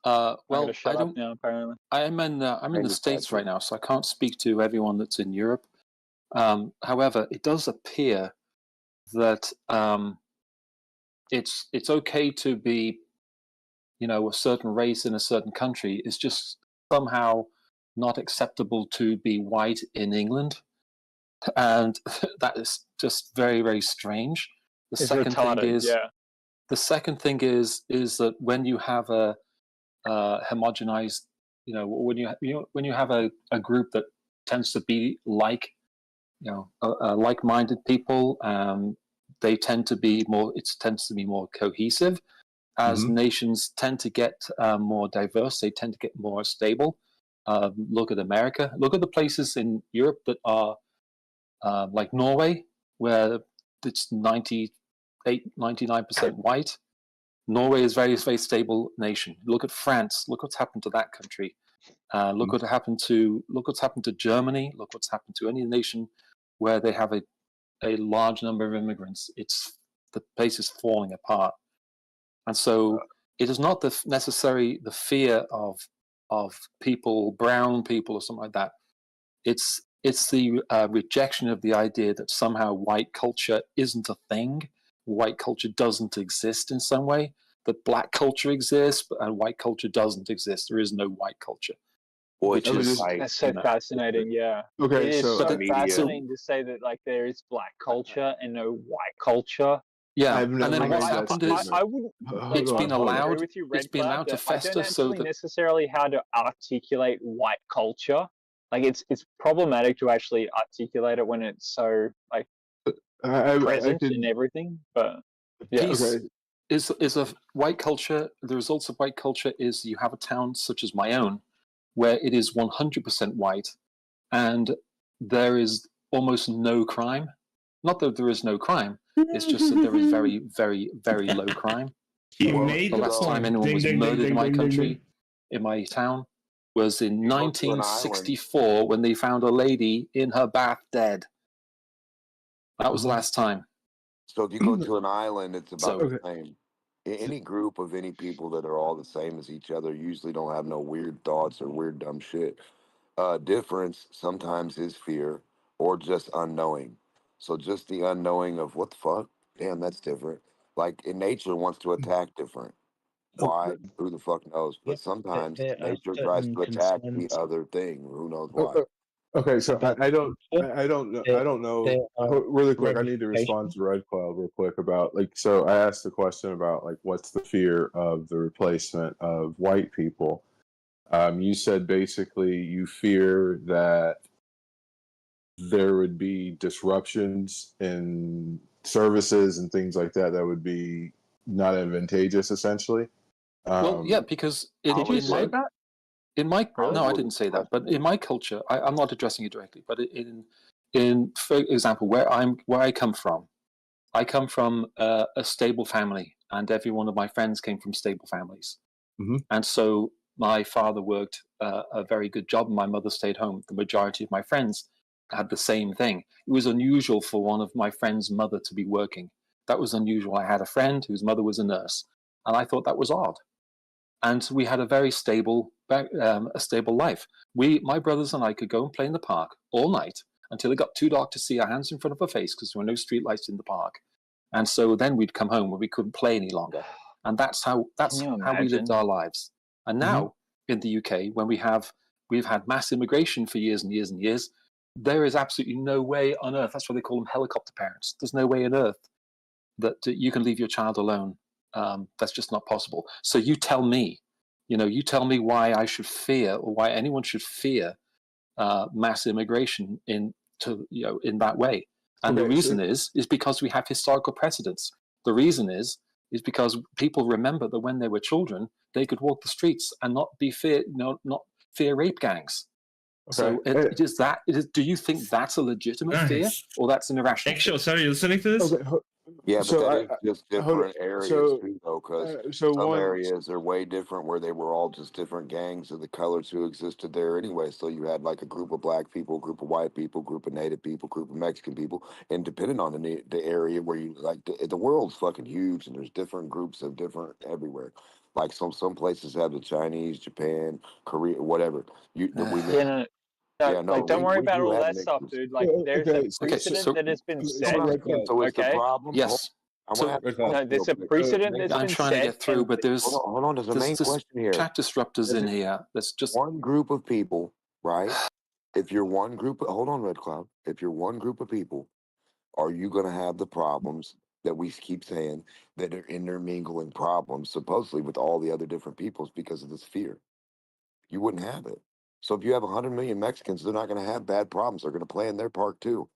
Well, I don't. Now, apparently, I'm in the States right now, so I can't speak to everyone that's in Europe. However, it does appear that it's okay to be, a certain race in a certain country. It's just somehow not acceptable to be white in England, and that is just very, very strange. The second thing is the second thing is that when you have a homogenized, when you have a group that tends to be like, like-minded people, they tend to be more. It tends to be more cohesive. As nations tend to get more diverse, they tend to get more stable. Look at America. Look at the places in Europe that are like Norway, where it's 99% white. Norway is very, very stable nation. Look at France. Look what's happened to that country. Look what's happened to Germany. Look what's happened to any nation where they have a large number of immigrants. The place is falling apart. And so it is not necessarily the fear of people, brown people or something like that. It's the rejection of the idea that somehow white culture isn't a thing. White culture doesn't exist in some way. That black culture exists, and white culture doesn't exist. There is no white culture. Which is that's so fascinating. Yeah. Okay, it is so fascinating to say that like there is black culture and no white culture. Yeah, and then what's happened is I wouldn't. It's been allowed. Agree with you, Red It's been allowed to fester. I don't So actually necessarily how to articulate white culture. Like it's problematic to actually articulate it when it's so like present in everything. But yeah, peace is a white culture. The results of white culture is you have a town such as my own, where it is 100% white, and there is almost no crime. Not that there is no crime. It's just that there is very, very, very low crime. The last time anyone was murdered in my country, in my town, was in 1964 when they found a lady in her bath dead. That was the last time. So if you go to an island, it's about the same. Any group of any people that are all the same as each other usually don't have no weird thoughts or weird dumb shit. Difference sometimes is fear or just unknowing. So just the unknowing of what the fuck? Damn, that's different. Like in nature wants to attack different. Why? Who the fuck knows? But sometimes nature tries to attack the other thing. Who knows why? Okay, so I don't know. Really quick, I need to respond to Red Cloud real quick about so I asked the question about what's the fear of the replacement of white people. You said basically you fear that there would be disruptions in services and things like that that would be not advantageous, essentially. Well, yeah, because did you say that? In my no, I didn't say that. But in my culture, I'm not addressing it directly. But for example, where I come from a stable family, and every one of my friends came from stable families. And so my father worked a very good job, and my mother stayed home. The majority of my friends had the same thing. It was unusual for one of my friends' mother to be working. That was unusual. I had a friend whose mother was a nurse, and I thought that was odd. And we had a very stable life. My brothers and I could go and play in the park all night until it got too dark to see our hands in front of our face because there were no street lights in the park. And so then we'd come home when we couldn't play any longer. And that's how we lived our lives. And now in the UK, when we've had mass immigration for years and years and years, there is absolutely no way on earth. That's why they call them helicopter parents. There's no way on earth that you can leave your child alone. That's just not possible. So you tell me why I should fear, or why anyone should fear mass immigration in that way. And the reason is because we have historical precedents. The reason is because people remember that when they were children, they could walk the streets and not fear rape gangs. So do you think that's a legitimate fear, or that's an irrational fear? Sorry, you listening to this? Yeah, but that is just different areas too, though, because some areas are way different where they were all just different gangs of the colors who existed there anyway. So you had like a group of black people, a group of white people, a group of native people, a group of Mexican people, and depending on the area where you the world's fucking huge, and there's different groups of different everywhere. Like some places have the Chinese, Japan, Korea, whatever. Don't worry about all that stuff, dude. Like, there's a precedent that has been set. So it's the problem. Yes. There's a precedent that's been set. I'm trying to get through, but there's hold on. There's a main question here. Chat disruptors in here. That's just one group of people, right? If you're one group, hold on, Red Cloud. If you're one group of people, are you going to have the problems that we keep saying that are intermingling problems supposedly with all the other different peoples because of this fear. You wouldn't have it. So if you have 100 million Mexicans, they're not going to have bad problems. They're going to play in their park too.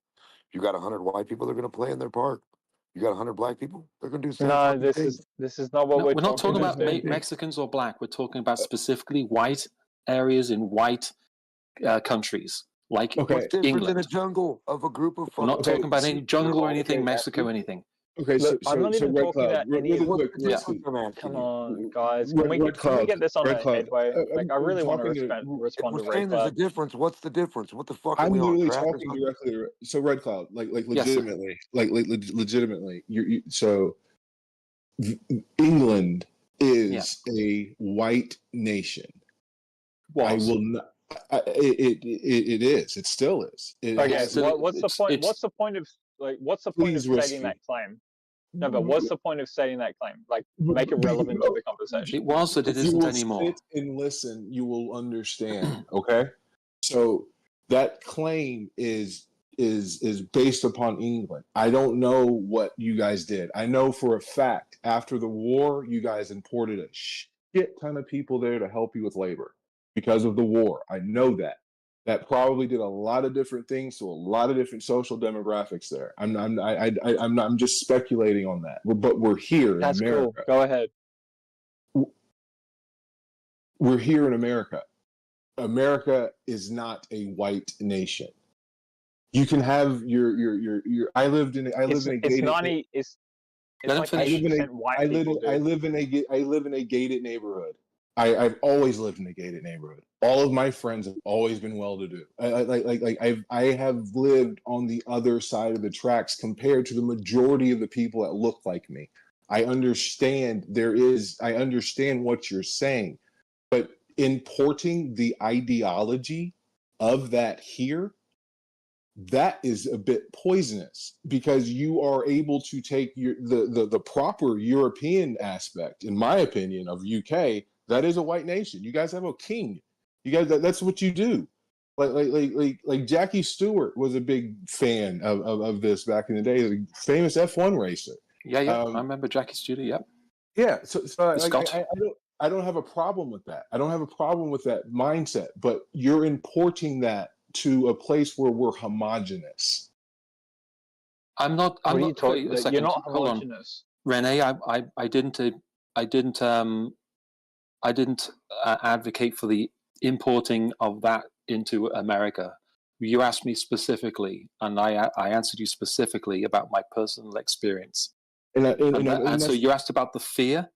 If you got 100 white people, they're going to play in their park. You got 100 black people, they're going to do the same. No, fucking this thing. is not what No, we're not talking about. about Mexicans or black. We're talking about specifically white areas in white countries, like What's different than a England. jungle of a group of We're not talking about any jungle or anything, Mexico, anything. Okay, Look, I'm not even Red talking Cloud, about any really of quick. Come on, guys. Can we get this on a headway? Like, I really want to respond to We're Red saying there's a Cloud. difference. What's the difference? What the fuck are I'm we on? literally Crack or talking something? directly to so Red Cloud, like Yes, sir. legitimately, legitimately. So England is a white nation. I will not. It is. It still is. Okay. What's the point? What's the point of stating that claim? No, but what's the point of stating that claim? Like, make it relevant to the conversation. It was, but it If you isn't will anymore. sit and listen, you will understand. Okay, so that claim is based upon England. I don't know what you guys did. I know for a fact after the war, you guys imported a shit ton of people there to help you with labor because of the war. I know that. That probably did a lot of different things to a lot of different social demographics there. I'm just speculating on that. But we're here in America. Cool. Go ahead. We're here in America. America is not a white nation. You can have your. I live in a gated neighborhood. I've always lived in a gated neighborhood. All of my friends have always been well-to-do. I have lived on the other side of the tracks compared to the majority of the people that look like me. I understand what you're saying, but importing the ideology of that here, that is a bit poisonous because you are able to take the proper European aspect, in my opinion, of UK. That is a white nation. You guys have a king. You guys, that's what you do. Like Jackie Stewart was a big fan of this back in the day. The famous F1 racer. Yeah. I remember Jackie Stewart. Yep. Yeah. So I don't have a problem with that. I don't have a problem with that mindset. But you're importing that to a place where we're homogenous. I'm not. What I'm are you not. talking? You're not homogenous. Renee, I didn't advocate for the importing of that into America. You asked me specifically, and I answered you specifically about my personal experience. And so you asked about the fear,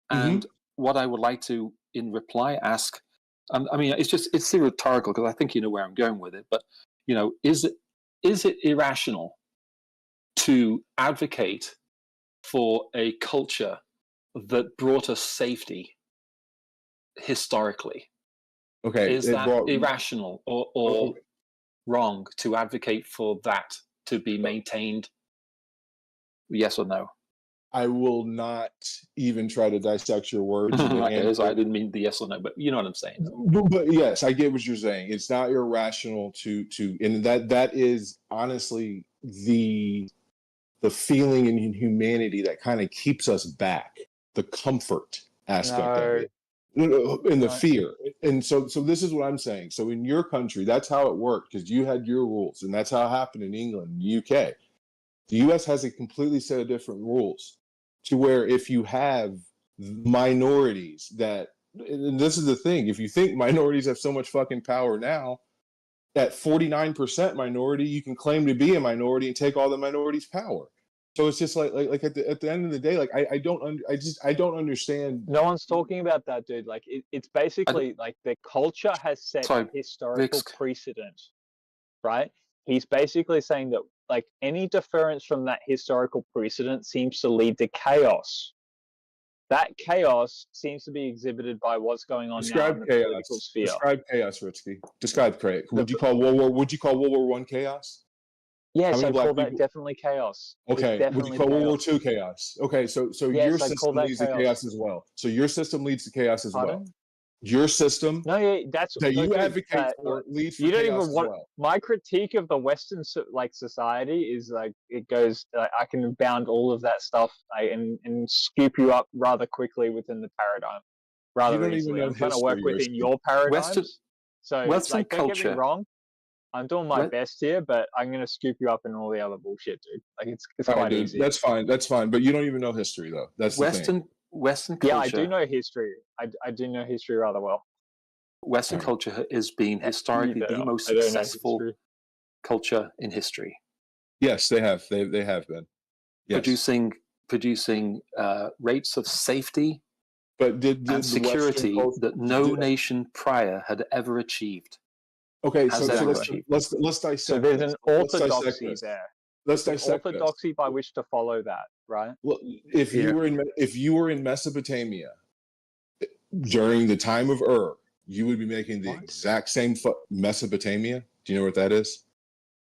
and what I would like to, in reply, ask. I mean, it's still rhetorical because I think you know where I'm going with it. But is it irrational to advocate for a culture that brought us safety historically? Okay, is that irrational or wrong to advocate for that to be maintained? Yes or no? I will not even try to dissect your words. I didn't mean the yes or no, but you know what I'm saying. But yes, I get what you're saying. It's not irrational to and that is honestly the feeling in humanity that kind of keeps us back, the comfort aspect of it. And the fear. And so this is what I'm saying. So in your country, that's how it worked because you had your rules, and that's how it happened in England and the UK. The US has a completely set of different rules to where if you have minorities that, and this is the thing, if you think minorities have so much fucking power now, that 49% minority, you can claim to be a minority and take all the minorities' power. So it's just like at the end of the day, like I don't understand. No one's talking about that, dude. Like it's basically like the culture has set a historical precedent, right? He's basically saying that like any deference from that historical precedent seems to lead to chaos. That chaos seems to be exhibited by what's going on now in the political sphere. Describe chaos, Ritsky. Describe chaos. Would you call World War I chaos? Yes, I call that definitely chaos. Okay, would you call World War II chaos? Okay, so your system leads to chaos as well. So your system leads to chaos as well. your system that's that you okay, advocate for leads for you don't chaos even want. as well. My critique of the Western society is like it goes. I can bound all of that stuff and scoop you up rather quickly within the paradigm, rather easily. I'm trying to work within your paradigms. Western don't get me culture. wrong. I'm doing my best here, but I'm gonna scoop you up in all the other bullshit, dude. Like it's quite easy. That's fine. That's fine. But you don't even know history, though. That's the thing. Western culture. Yeah, I do know history. I do know history rather well. Western culture has been historically the most successful culture in history. Yes, they have. They have been. Yes. Producing rates of safety and security that no nation prior had ever achieved. Okay, so let's dissect. So there's an orthodoxy there. Let's dissect orthodoxy by which to follow that, right? Well, if you were in Mesopotamia during the time of you would be making the exact same Mesopotamia. Do you know what that is?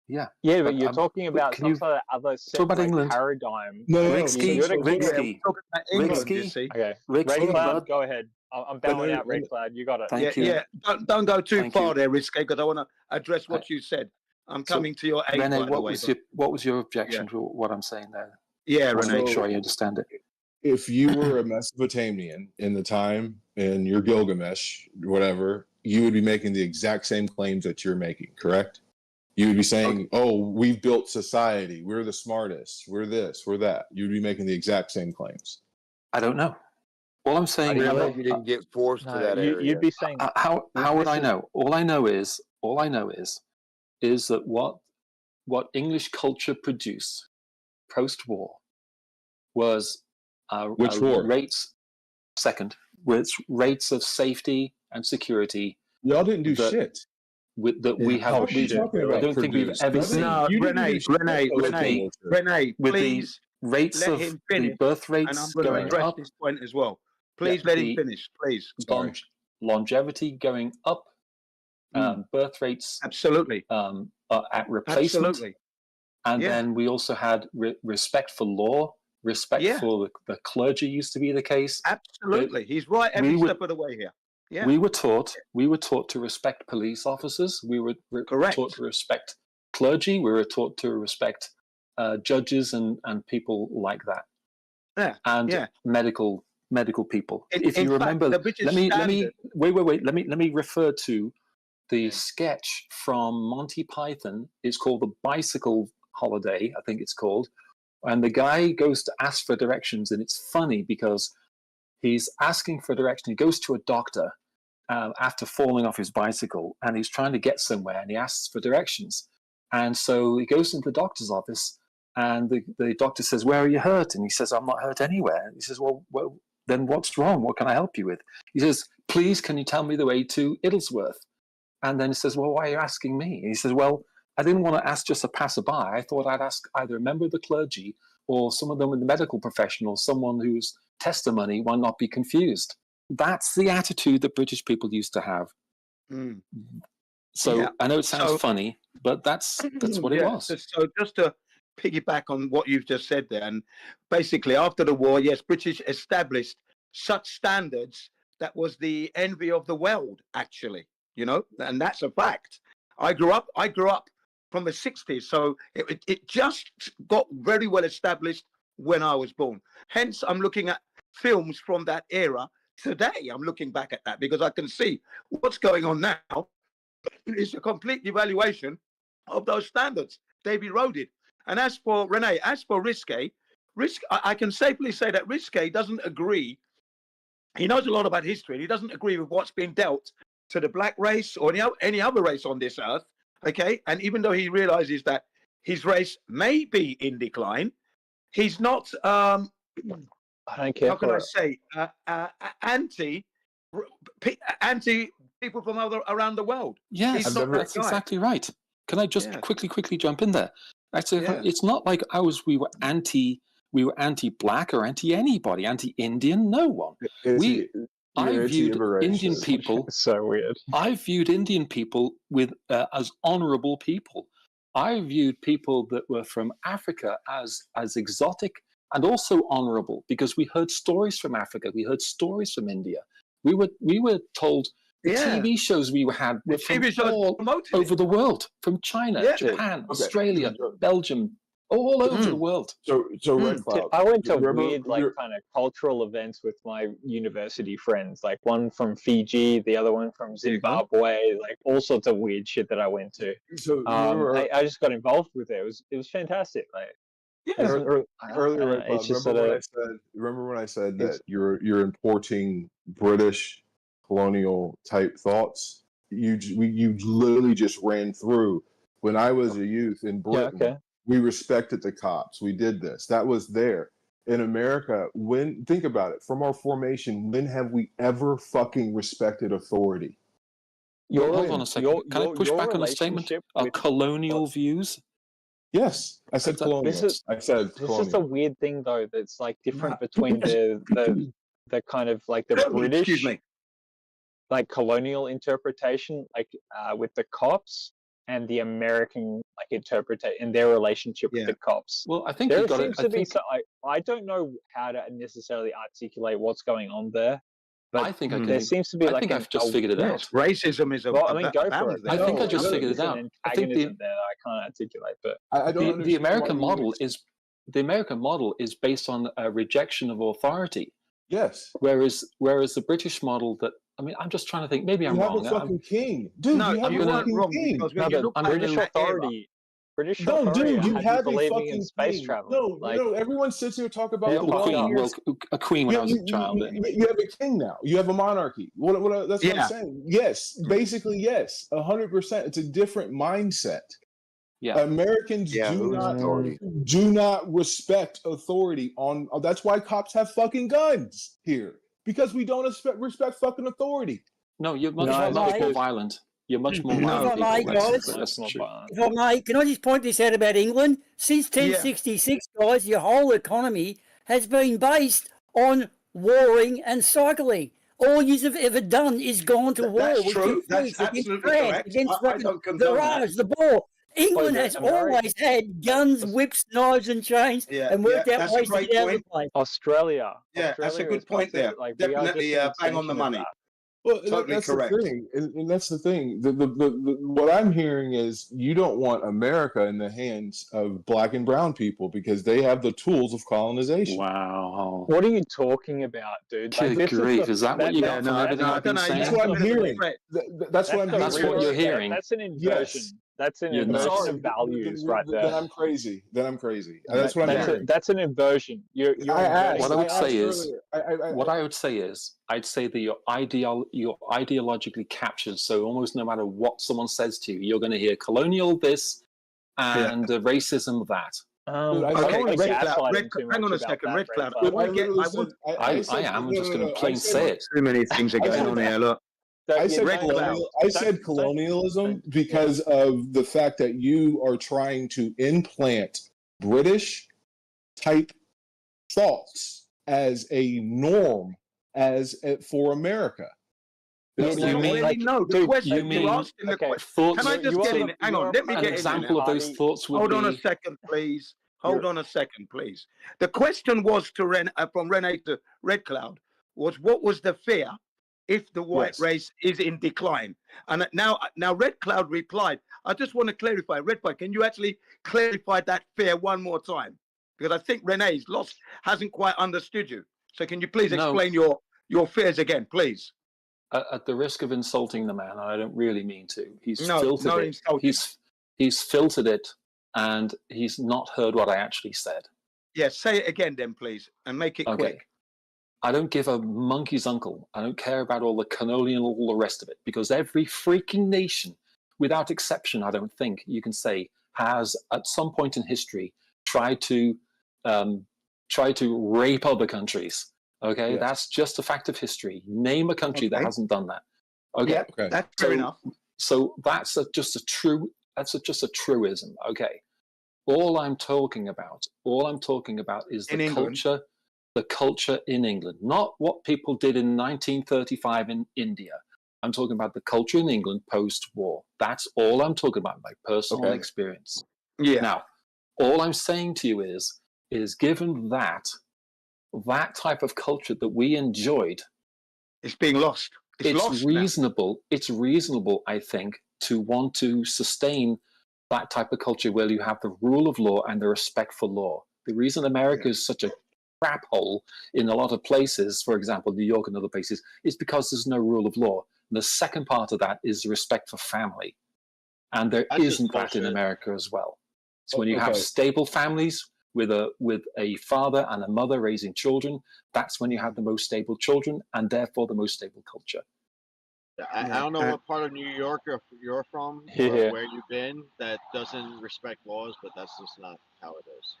Yeah. Yeah, but you're talking about some sort of other separate paradigm. Rigsky. Okay. Rigsky, go ahead. I'm bowing out, Red Clad. You got it. Thank you. Yeah. Don't go too far there, Risky, because I want to address what you said. I'm coming to your aid. Rene, what was your objection to what I'm saying there? Yeah, Rene. Make sure I understand it. If you were a Mesopotamian in the time in your Gilgamesh, whatever, you would be making the exact same claims that you're making, correct? You would be saying, "Oh, we've built society. We're the smartest. We're this. We're that." You'd be making the exact same claims. I don't know. All I'm saying is you didn't get forced to that area. You'd be saying how would I know? All I know is that what English culture produced post-war was which war? Rates of safety and security. Y'all didn't do shit. We have. I don't think we've ever seen. No, Rene, please rates let of him finish. the birth rates and I'm going to address this point as well. Please let him finish, please. Longevity going up, birth rates absolutely at replacement, absolutely. And then we also had respect for law, respect for the clergy used to be the case. Absolutely, he's right every step of the way here. Yeah. We were taught to respect police officers. We were taught to respect clergy. We were taught to respect judges and people like that. Yeah. And medical people. If you remember, let me refer to the sketch from Monty Python. It's called The Bicycle Holiday, I think it's called. And the guy goes to ask for directions, and it's funny because he's asking for direction. He goes to a doctor after falling off his bicycle, and he's trying to get somewhere, and he asks for directions. And so he goes into the doctor's office, and the doctor says, "Where are you hurt?" And he says, "I'm not hurt anywhere." He says, well, then what's wrong? What can I help you with? He says, "Please, can you tell me the way to Idlesworth?" And then he says, "Well, why are you asking me?" And he says, "Well, I didn't want to ask just a passerby. I thought I'd ask either a member of the clergy or some of them in the medical profession or someone whose testimony will not be confused." That's the attitude that British people used to have. So I know it sounds funny, but that's what it was. So just to piggyback on what you've just said there, and basically after the war, yes, British established such standards that was the envy of the world, actually, and that's a fact. I grew up from the 60s, so it just got very well established when I was born. Hence, I'm looking at films from that era today. I'm looking back at that because I can see what's going on now. It's a complete devaluation of those standards. They've eroded. And as for Rene, as for Risky, I can safely say that Risky doesn't agree. He knows a lot about history, and he doesn't agree with what's been dealt to the black race or any other race on this earth. Okay, and even though he realizes that his race may be in decline, he's not. I don't care. How can I say anti people from around the world? Yes, that's exactly right. Can I just quickly jump in there? Actually, it's not like we were anti-black or anti-anybody, anti-Indian. No one. I viewed Indian people so weird. I viewed Indian people as honorable people. I viewed people that were from Africa as exotic and also honorable because we heard stories from Africa, we heard stories from India, We were told the TV shows we had were from all over the world, from China, Japan, Australia, Belgium, all over the world. So Red Cloud. I went to weird, kind of cultural events with my university friends. Like one from Fiji, the other one from Zimbabwe. Like all sorts of weird shit that I went to. So I just got involved with it. It was fantastic. Like earlier, Red Cloud, remember when I said that you're importing British colonial type thoughts? You literally just ran through. When I was a youth in Britain, we respected the cops. We did this. That was there. In America, think about it, from our formation, when have we ever fucking respected authority? Hold on a second. Can I push back on a statement? Our colonial views? Yes, I said colonial. This is a weird thing though. That's like different between the kind of like the British, like colonial interpretation, like with the cops, and the American like interpretation in their relationship with the cops. Well, I think I don't know how to necessarily articulate what's going on there. But I think there seems to be I think I've just figured it out. Racism is go for it. I think I just figured it out. I think there that I can't articulate, but the American model is based on a rejection of authority. Yes. Whereas the British model I'm just trying to think. Maybe I'm wrong. You have a fucking king, dude. No, you weren't wrong king. British authority. Dude, you have a fucking in space king. travel. No, everyone sits here talk about a queen when I was a child. You have a king now. You have a monarchy. That's what I'm saying. Yes, basically yes, 100%. It's a different mindset. Yeah, Americans do not respect authority. That's why cops have fucking guns here, because we don't respect fucking authority. No, you're much more violent. You're much more violent. If I may, can I just point this out about England? Since 1066, guys, your whole economy has been based on warring and cycling. All you've ever done is gone to war. That's true. That's absolutely correct. Against I don't condone the the ball. England has always had guns, whips, knives, and chains, and worked out ways to get out of the place. Australia. Yeah, that's a good point there. Definitely bang on the money. Well, totally that's correct. The thing, and that's the thing. What I'm hearing is you don't want America in the hands of black and brown people because they have the tools of colonization. Wow. What are you talking about, dude? Good grief. Is that what you got from everything I've been saying? That's what I'm hearing. That's what I'm hearing. That's what you're hearing. That's an inversion. Yes. That's an inversion of values right there. Then I'm crazy. That's what I'm hearing. That's an inversion. What I would say is, I'd say that you're ideologically captured. So almost no matter what someone says to you, you're going to hear colonial this and racism that. Hang on a second, Red Cloud. I am just going to plain say it. Too many things are going on here. Look. I said colonialism because of the fact that you are trying to implant British type thoughts as a norm for America. No, the question you're asking the question. Can I just get in? Hang on, let me get in. An example of those thoughts Hold on a second, please. Hold on a second, please. The question was from Renee to Red Cloud was what was the fear if the white race is in decline? And now Red Cloud replied, I just want to clarify, Red Cloud, can you actually clarify that fear one more time? Because I think Renee's hasn't quite understood you. So can you please explain your fears again, please? At the risk of insulting the man, and I don't really mean to, he's filtered it. He's filtered it, and he's not heard what I actually said. Yes, say it again then, please, and make it quick. I don't give a monkey's uncle. I don't care about all the colonial, all the rest of it, because every freaking nation, without exception, I don't think you can say, has at some point in history tried to rape other countries. Okay, that's just a fact of history. Name a country that hasn't done that. Okay, that's fair enough. So that's just a truism. Okay, all I'm talking about is the culture in England, not what people did in 1935 in India. I'm talking about the culture in England post-war. That's all I'm talking about, my personal experience. Yeah. Now, all I'm saying to you is given that type of culture that we enjoyed It's being lost. It's lost reasonable. Now. It's reasonable, I think, to want to sustain that type of culture where you have the rule of law and the respect for law. The reason America is such a crap hole in a lot of places, for example, New York and other places, is because there's no rule of law. And the second part of that is respect for family. And there isn't that in America as well. So when you have stable families with a father and a mother raising children, that's when you have the most stable children and therefore the most stable culture. I don't know what part of New York you're from or where you've been that doesn't respect laws, but that's just not how it is.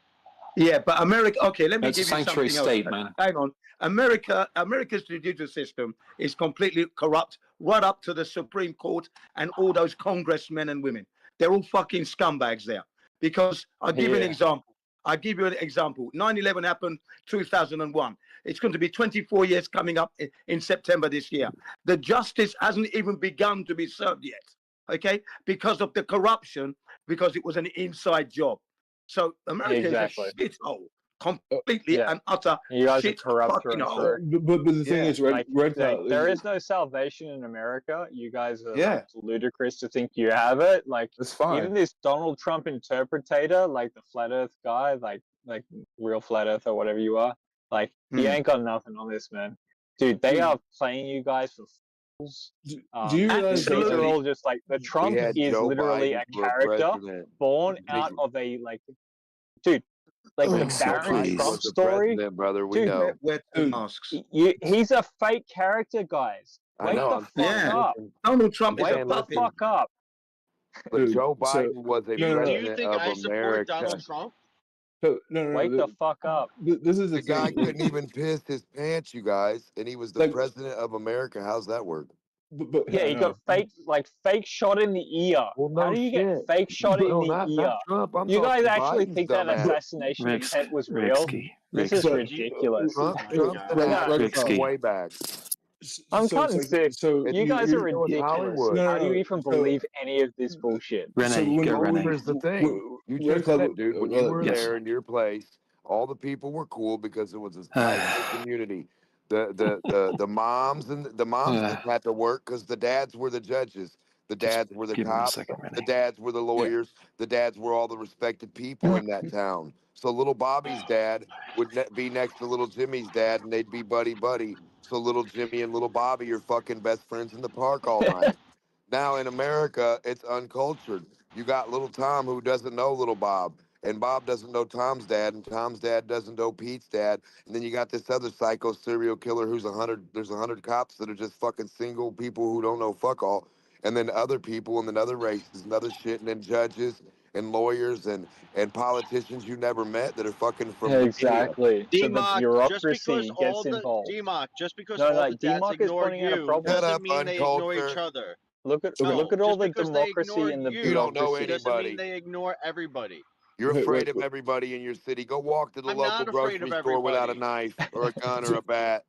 Yeah, but America. Okay, let me give you sanctuary something state, else. man. Hang on, America's judicial system is completely corrupt, right up to the Supreme Court and all those congressmen and women. They're all fucking scumbags there. Because I'll give you an example. 9/11 happened 2001. It's going to be 24 years coming up in September this year. The justice hasn't even begun to be served yet. Okay, because of the corruption, because it was an inside job. So America is a shithole, completely and utter shit fucking hole. But the thing is, Red Cloud, there is no salvation in America. You guys are like, ludicrous to think you have it. Like, that's fine. Even this Donald Trump interpretator, like the flat Earth guy, like real flat Earth or whatever you are, like he ain't got nothing on this, man. Dude, they are playing you guys for fools. Do you realize these are all just like the Trump is Joe literally Biden a for character president. born out of a dude. Like the Barron Trump story, brother. We know. He's a fake character, guys. Wake the fuck up. Donald Trump is Wake the fuck up. But Joe Biden was a president Do you think of I support America. Donald Trump? Wake the fuck up. This is the guy couldn't even piss his pants, you guys, and he was the president of America. How's that work? He got fake shot in the ear. Well, no How do you shit. get fake shot in the not ear? Trump. I'm You guys talking actually Biden's think that dumbass. assassination intent was real? This is ridiculous. Trump's way back. I'm cutting sick. You guys are know, it's ridiculous. Hollywood. How do you even believe any of this bullshit? Here's the thing. You just said it, dude. When you were there in your place, all the people were cool because it was a tight community. The moms and the moms didn't have to work because the dads were the judges. The dads were the cops. The dads were the lawyers. The dads were all the respected people in that town. So little Bobby's dad would be next to little Jimmy's dad, and they'd be buddy. So little Jimmy and little Bobby are fucking best friends in the park all night. Now in America, it's uncultured. You got little Tom who doesn't know little Bob, and Bob doesn't know Tom's dad, and Tom's dad doesn't know Pete's dad. And then you got this other psycho serial killer who's there's 100 cops that are just fucking single people who don't know fuck all. And then other people, and then other races, and other shit, and then judges and lawyers and politicians you never met that are fucking from exactly. So the DMOC, bureaucracy gets involved. DMOC, just because all the dads DMOC is ignore pointing out a you problem. doesn't mean they ignore each other. Look at all the democracy in the you bureaucracy. don't know anybody. Doesn't mean they ignore everybody. You're afraid of everybody in your city. Go walk to the local grocery store without a knife or a gun or a bat.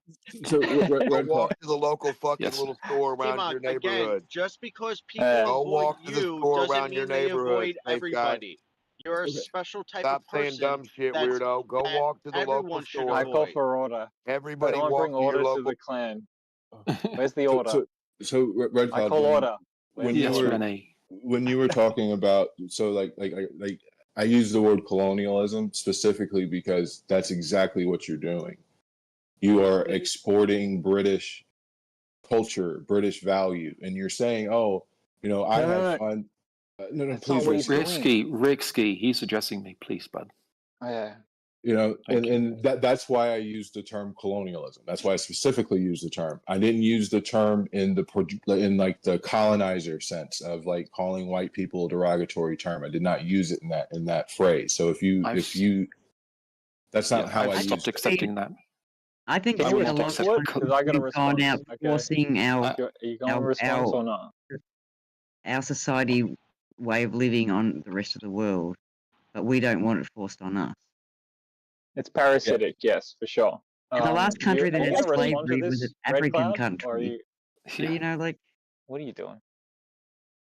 So go walk to the local fucking little store around your neighborhood. Again, just because people go avoid walk to the you store doesn't around mean your they neighborhood. avoid everybody. You're a special type Stop of person. saying dumb shit, weirdo. Go walk to the local store. I call for order. Everybody I want to walk bring to your order local. to the clan. Where's the order? So Red Cloud, I call order. When you were talking about I use the word colonialism specifically because that's exactly what you're doing. You are exporting British culture, British value, and you're saying, "Oh, I have fun." No, please, Ricksky. He's addressing me, please, bud. Yeah. And that's why I use the term colonialism. That's why I specifically use the term. I didn't use the term in the colonizer sense of like calling white people a derogatory term. I did not use it in that phrase. So if you that's not how I stopped accepting that. I think Can you a lot accept it? Because I got a response. gone out forcing Are you going to response or not? our society way of living on the rest of the world, but we don't want it forced on us. It's parasitic, yes, for sure. And the last country that had slavery was an African country. So, what are you doing?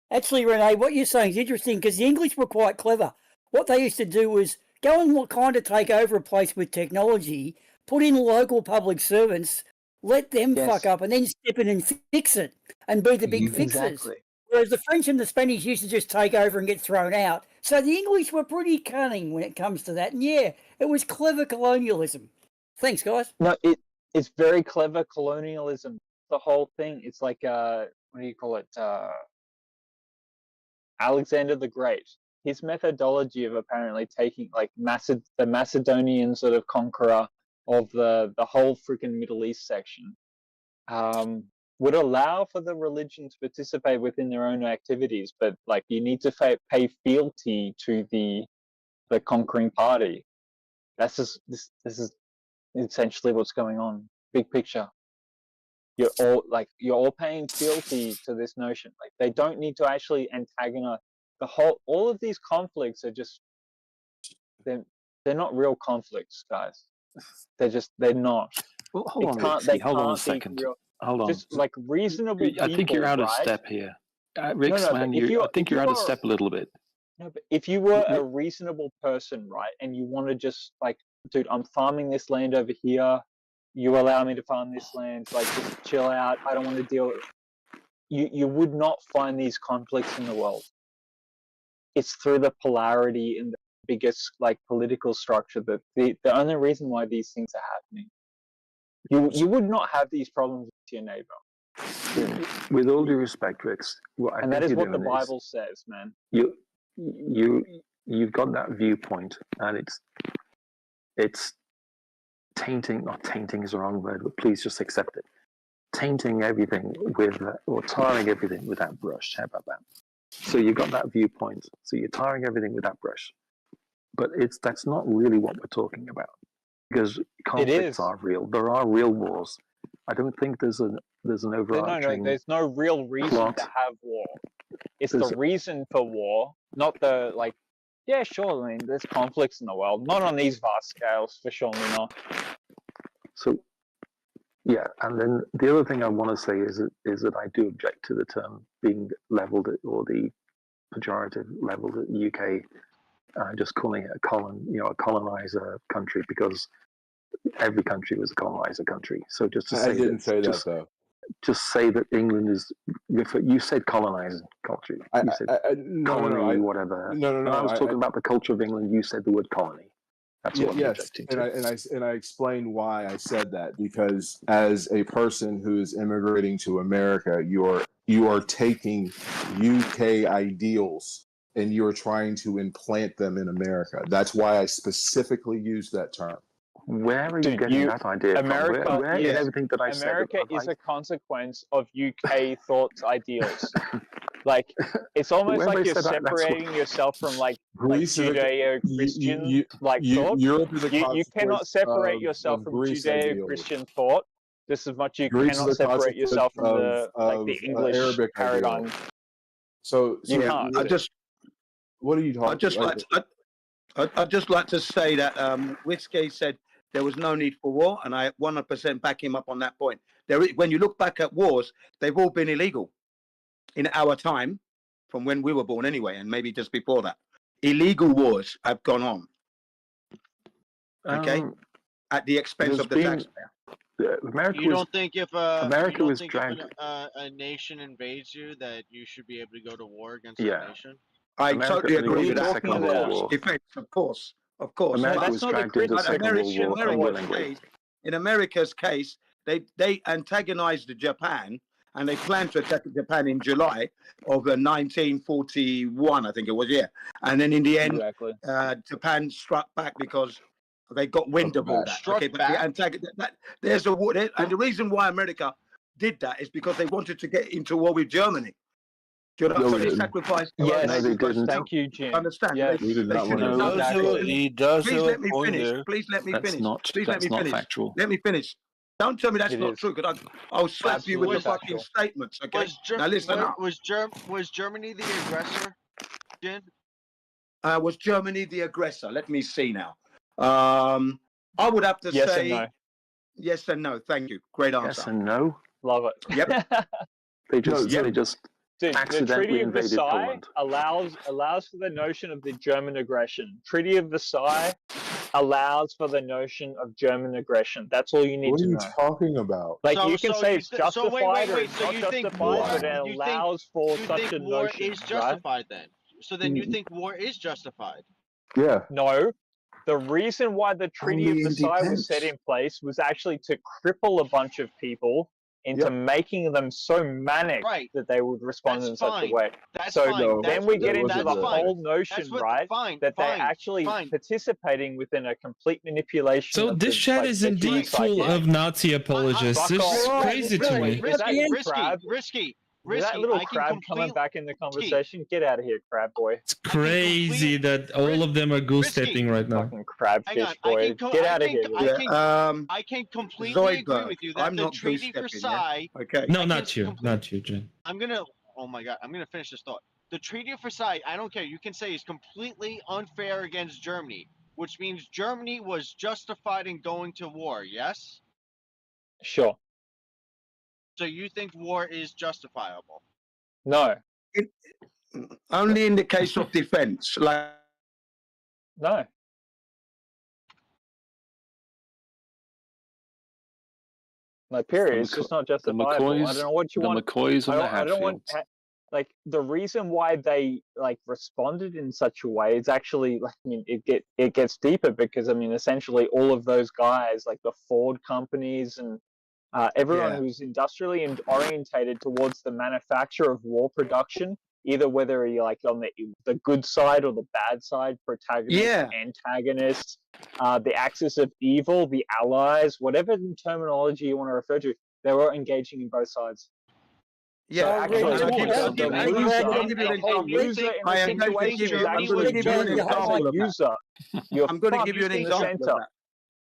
Actually, Renee, what you're saying is interesting because the English were quite clever. What they used to do was go and kind of take over a place with technology, put in local public servants Let them fuck up and then step in and fix it and be the big fixers. Exactly. Whereas the French and the Spanish used to just take over and get thrown out. So the English were pretty cunning when it comes to that. And yeah, it was clever colonialism. Thanks, guys. No, it's very clever colonialism. The whole thing. It's like what do you call it? Alexander the Great. His methodology of apparently taking like the Macedonian sort of conqueror of the whole freaking Middle East section would allow for the religion to participate within their own activities, but like you need to pay fealty to the conquering party. That's just this is essentially what's going on. Big picture. You're all paying fealty to this notion. Like they don't need to actually antagonize all of these conflicts are just they're not real conflicts, guys. They're not. Well, hold on a second. Hold on. Just like reasonable people, I think you're out of step here. Rix, man, I think you're out of step a little bit. No, but if you were a reasonable person, right, and you want to just like, dude, I'm farming this land over here. You allow me to farm this land. Like, just chill out. I don't want to deal with it. You would not find these conflicts in the world. It's through the polarity in the biggest like political structure that the only reason why these things are happening. You would not have these problems with your neighbor. With all due respect, Rix, and that is what the Bible says, man. You've got that viewpoint, and it's tainting. Not tainting is the wrong word, but please just accept it. Tainting everything with, or tarring everything with that brush. How about that? So you've got that viewpoint. So you're tarring everything with that brush, but that's not really what we're talking about. Because conflicts are real. There are real wars. I don't think there's an overarching. There's no real reason to have war. It's the reason for war, not the like. Yeah, sure. I mean, there's conflicts in the world, not on these vast scales, for sure not. So, yeah, and then the other thing I want to say is that I do object to the term being leveled at, or the pejorative leveled at the UK, just calling it a colonizer country, because every country was a colonizer country. So just to say, I didn't say that though. Just say that England is. You said colonizing culture. You said colony, whatever. No. When I was talking about the culture of England, you said the word colony. That's what I'm objecting to. And I explained why I said that, because as a person who is immigrating to America, you are taking UK ideals and you are trying to implant them in America. That's why I specifically used that term. Where are you getting that idea America from? Where is everything that I said? America is a consequence of UK thoughts, ideals. Like, it's almost like you're separating yourself from like Judeo-Christian thought. You cannot separate yourself from Judeo-Christian thought just as much you cannot separate yourself from the English Arabic paradigm. So yeah, what are you talking about? I'd just like to say that Whiskey said there was no need for war, and I 100% back him up on that point. When you look back at wars, they've all been illegal in our time, from when we were born anyway, and maybe just before that. Illegal wars have gone on, okay, at the expense of the taxpayer. You don't think if America was dragged. A nation invades you, that you should be able to go to war against that nation? I totally agree with that. Of course. America was dragged into the Second World War. In America's case, they antagonized Japan, and they planned to attack Japan in July of 1941, I think it was, yeah. And then in the end, Japan struck back because they got wind of all that. Okay, but there's a war, and the reason why America did that is because they wanted to get into war with Germany. So they sacrificed. Yes, no, they didn't. Thank you, Jim. Understand? Yes. We did not want to. He does. Please let me finish. Please let me finish. Please let me finish. Factual. Let me finish. Don't tell me that's not true, because I'll slap you with the fucking statements. Okay. Now listen up. Was Germany the aggressor, Jim? Was Germany the aggressor? Let me see now. I would have to say and no. Yes and no. Thank you. Great answer. Yes and no. Love it. Yep. They just Dude, the accidentally Treaty of invaded Versailles Poland. allows for the notion of the German aggression. Treaty of Versailles allows for the notion of German aggression. That's all you need What are to you know. talking about? Like So- you can so say you it's th- so wait, justified or wait. it's So not you think justified, war? but it You allows for you such think a war notion, is right? justified then? So then you think war is justified? Yeah. No. The reason why the Treaty of Only Versailles was set independence. in place was actually to cripple a bunch of people into making them so manic Right. that they would respond That's in such fine. a way. That's So fine. then we get into that's the fine. whole notion, That's what, right, fine, that they're fine, actually fine. participating within a complete manipulation So of this the chat is indeed full of Nazi apologists. This is crazy to me. That little crab coming back in the conversation? Get out of here, crab boy. It's crazy that all of them are goose stepping right now. Fucking crab Hang fish on, boy. Get out of here. I can completely agree with you that I'm the not Treaty of goose-stepping, yeah? Versailles. Okay. No, not you, not you, Jen. I'm gonna. Oh my god, I'm gonna finish this thought. The Treaty of Versailles, I don't care. You can say is completely unfair against Germany, which means Germany was justified in going to war. Yes. Sure. So you think war is justifiable? No. Only in the case of defense. Like No. Like period. It's just not justifiable. I don't know what you want. The McCoys and the I don't want Hatfields. like the reason why they like responded in such a way is actually like I mean it gets deeper because I mean essentially all of those guys like the Ford companies and everyone who's industrially orientated towards the manufacture of war production, either whether you're like on the good side or the bad side, protagonist, antagonist, the axis of evil, the allies, whatever terminology you want to refer to, they were engaging in both sides. Yeah, so actually, I'm going to give you an example. I'm going to give you an example of that.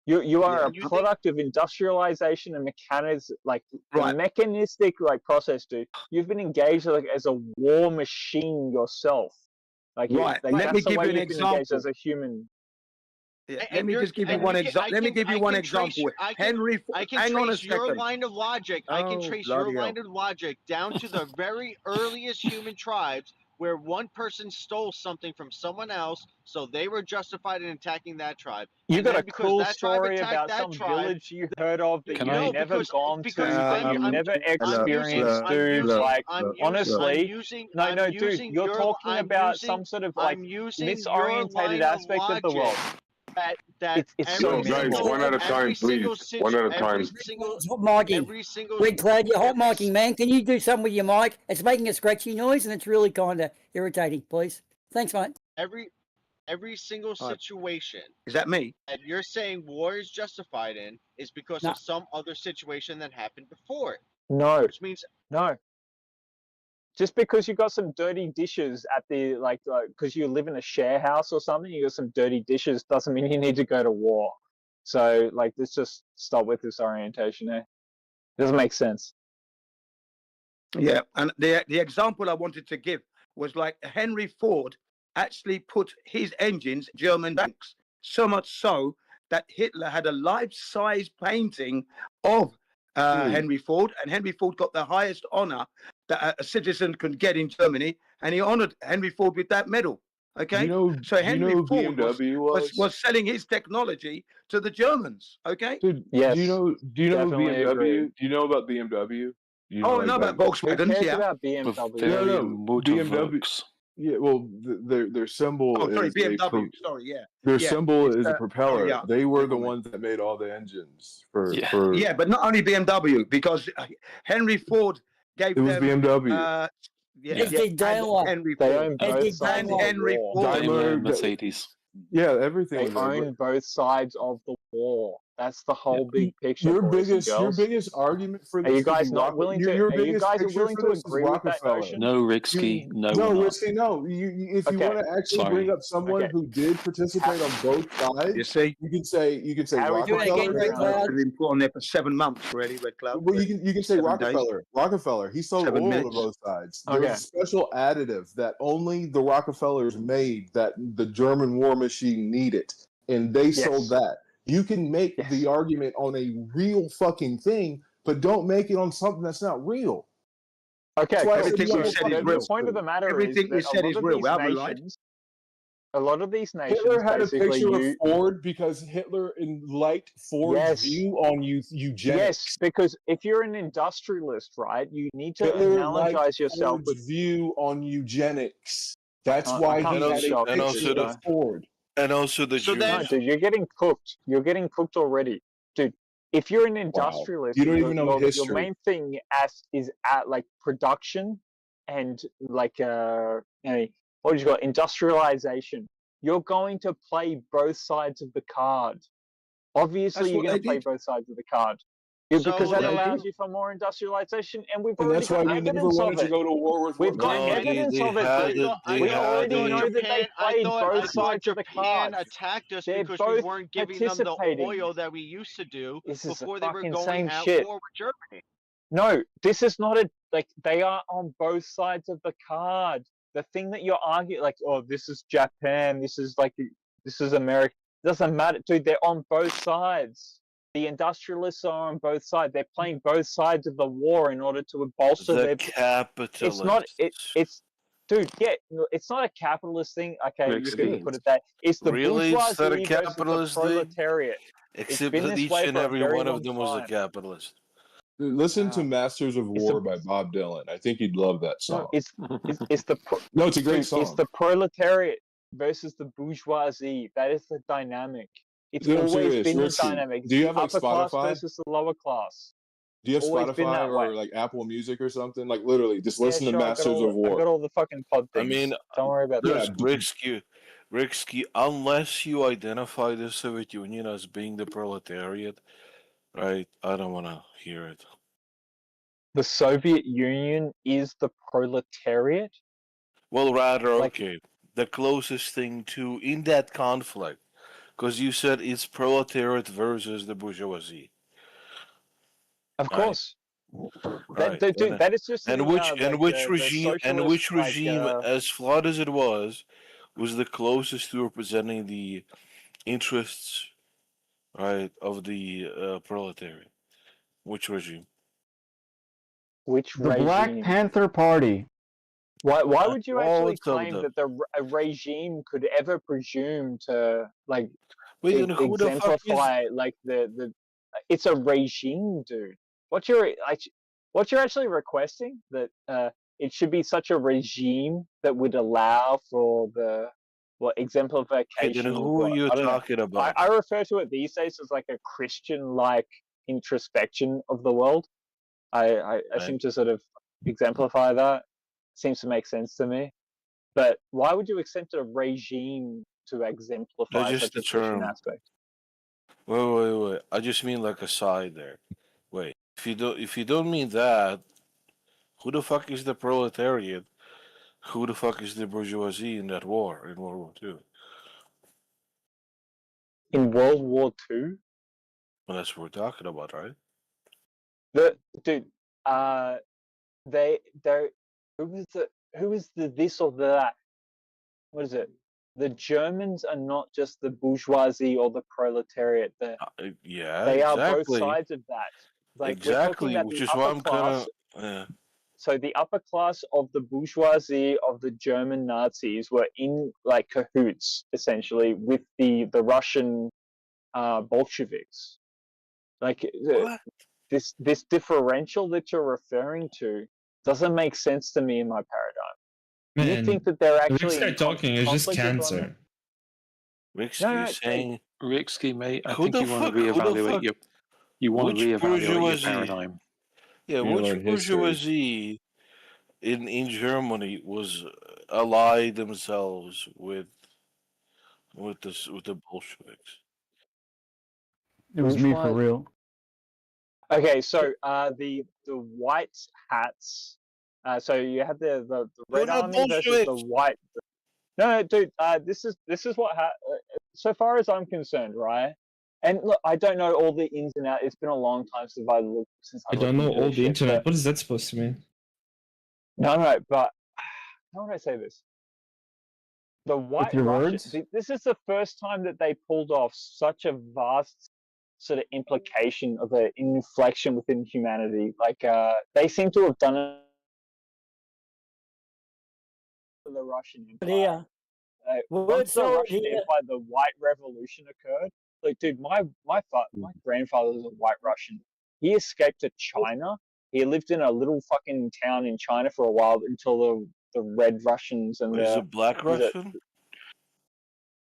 You are a product of industrialization and the mechanistic like process, dude. You've been engaged like as a war machine yourself. Like, Let me give you an example as a human. Yeah, let me just give you one example. Let me give you one example. Henry, hang on a second. Your line of logic. I can trace your line of logic down to the very earliest human tribes where one person stole something from someone else, so they were justified in attacking that tribe. You got a cool story about some village you heard of that you've never gone to, that you've never experienced, dude. Like, honestly, no, dude, you're talking about some sort of like misorientated aspect of the world. It's so guys, one at a time, please. One at a time. Hot micing. Red Cloud, you're hot micing, man. Can you do something with your mic? It's making a scratchy noise and it's really kind of irritating, please. Thanks, mate. Every single situation. Is that me? And you're saying war is justified in is because of some other situation that happened before it. No. Which means no. Just because you got some dirty dishes at the because you live in a share house or something, you got some dirty dishes doesn't mean you need to go to war. So let's just stop with this orientation there. It doesn't make sense. Yeah, and the example I wanted to give was like Henry Ford actually put his engines in German tanks, so much so that Hitler had a life-size painting of Henry Ford, and Henry Ford got the highest honor that a citizen could get in Germany, and he honored Henry Ford with that medal. Okay, so Henry Ford was selling his technology to the Germans. Okay, dude, yes, do you know BMW? Agree. Do you know about BMW? I know about Volkswagen. Who cares about BMW? BMW. Yeah, well, their symbol is BMW. Their symbol is a propeller. They were the ones that made all the engines for. Yeah, but not only BMW, because Henry Ford gave them. It was BMW. Henry Ford. Henry Ford. Daimler, Mercedes. Yeah, everything. They own both sides of the war. That's the whole big picture. Your biggest argument for this. Are you guys not willing to? Are you guys willing to agree with that notion? No, Risky. No, Risky. No. If you want to actually bring up someone who did participate on both sides, you see, you can say Rockefeller. I've been put on there for 7 months, really, Red Cloud. Well, you can say Rockefeller. Rockefeller. He sold oil to both sides. There's a special additive that only the Rockefellers made that the German war machine needed, and they sold that. You can make the argument on a real fucking thing, but don't make it on something that's not real. Okay, everything we've said is real. The point of the matter everything we is that said is real. We haven't lied. A lot of these nations Hitler had a basically picture of Ford because Hitler liked Ford's view on eugenics. Yes, because if you're an industrialist, right, you need to Hitler analogize liked yourself Ford's with view on eugenics. That's why he had a picture of Ford. And also the Jews. No, dude, you're getting cooked. You're getting cooked already, dude. If you're an industrialist, You don't even know history. Your main thing is at like production and like what do you call it? Industrialization. You're going to play both sides of the card. Obviously, you're going to play both sides of the card. Because that allows you for more industrialization, and we've already got evidence of it. To go to war with We've got evidence of it. We already know that they played both sides of the card. Japan attacked us They're because we both weren't giving them the participating. oil that we used to do This is before the they were fucking going same at shit. war with Germany. No, this is not they are on both sides of the card. The thing that you're arguing, like, oh, this is Japan, this is America. It doesn't matter, dude. They're on both sides. The industrialists are on both sides. They're playing both sides of the war in order to bolster their capitalists. It's not. It's dude. Yeah, it's not a capitalist thing. Okay, you can put it that. It's the It's not a bourgeoisie capitalist versus the proletariat. Except that each and every one of them was a capitalist. Listen to Masters of War by Bob Dylan. I think you'd love that song. No, it's the no, it's a great song. It's the proletariat versus the bourgeoisie. That is the dynamic. It's always been the dynamic. Do you have like upper Spotify class versus the lower class? Do you have Spotify or like Apple Music or something? Like literally, just listen to Masters of War. I got all the fucking pod things. I mean, don't worry about that. Riksky, unless you identify the Soviet Union as being the proletariat, right? I don't want to hear it. The Soviet Union is the proletariat? Well, rather, okay. The closest thing to in that conflict, because you said it's proletariat versus the bourgeoisie. Of course. Right. That is just which regime, as flawed as it was the closest to representing the interests, right, of the proletariat. Which regime? Which the Black Panther Party. Why would you actually claim that a regime could ever presume to exemplify like the it's a regime, dude. What you're actually requesting that it should be such a regime that would allow for the exemplification. Then who are you talking about? I refer to it these days as like a Christian-like introspection of the world. I seem to sort of exemplify that. Seems to make sense to me. But why would you accept a regime to exemplify such a Christian aspect? Wait. I just mean like a side there. Wait. If you don't mean that, who the fuck is the proletariat? Who the fuck is the bourgeoisie in that war, in World War II? In World War II? Well, that's what we're talking about, right? Who is the this or that? What is it? The Germans are not just the bourgeoisie or the proletariat. They are both sides of that. Like, exactly, which is why I'm kind of. So the upper class of the bourgeoisie of the German Nazis were in like cahoots essentially with the Russian Bolsheviks. Like this differential that you're referring to doesn't make sense to me in my paradigm. Man, you think that they're actually this guy talking is just cancer. Riksky, mate, I think you want to reevaluate your paradigm. Yeah, which bourgeoisie in Germany was allied themselves with the Bolsheviks? It was me for real. Okay, so the white hats. So you have the red army versus the white. No, dude. This is what so far as I'm concerned, right? And look, I don't know all the ins and outs. It's been a long time since I don't know all the internet. What is that supposed to mean? No, but how would I say this? The white Russians. This is the first time that they pulled off such a vast sort of implication of an inflection within humanity. Like they seem to have done it the Russian But Empire. yeah. Once the Russian Empire, the White Revolution occurred. Like, dude, my grandfather was a White Russian. He escaped to China. He lived in a little fucking town in China for a while until the Red Russians and Is it Black Russian?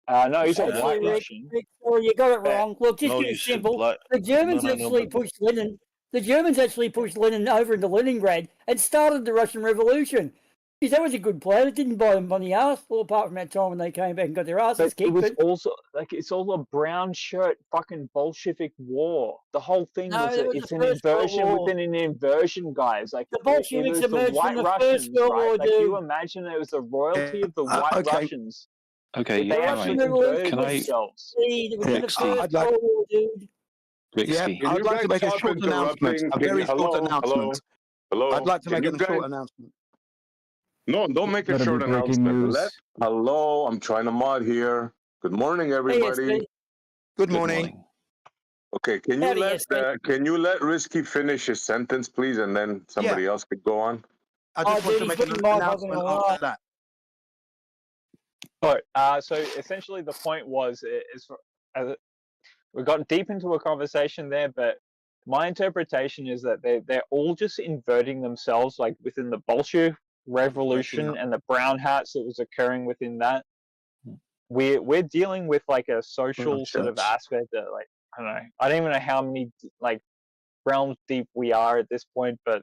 No, he's a White Russian. Well, you got it wrong. Look, just No, keep you it said simple. black. The Germans No, actually but- pushed Lenin. The Germans actually pushed Lenin over into Leningrad and started the Russian Revolution. Because that was a good plan. It didn't buy them on the ass. Well, apart from that time when they came back and got their asses But it kicked. was also like it's all a brown shirt fucking Bolshevik war. The whole thing No, was it was it's the an First World inversion War. within an inversion, guys. Like The it Bolsheviks was the emerged White from the First Russians, World right? War, Like you dude. imagine it was the royalty of the White okay. Russians. Okay, They all actually right. inverted Can I? themselves. It was in the Trixie. First World War, dude. Yeah, Trixie. I'd like to make a short announcement. A very short announcement. Hello. I'd like to make a you short guys- announcement. No, don't make a Gotta be short breaking announcement. news. Hello, I'm trying to mod here. Good morning, everybody. Good morning. Okay, can you let Risky finish his sentence, please, and then somebody else could go on? I just want to make an announcement after that. All right. So essentially, the point was we got deep into a conversation there, but my interpretation is that they're all just inverting themselves, like within the Bolshevik Revolution and the brown hats that was occurring within that. We're dealing with like a social sort of aspect that, like, I don't know. I don't even know how many like realms deep we are at this point, but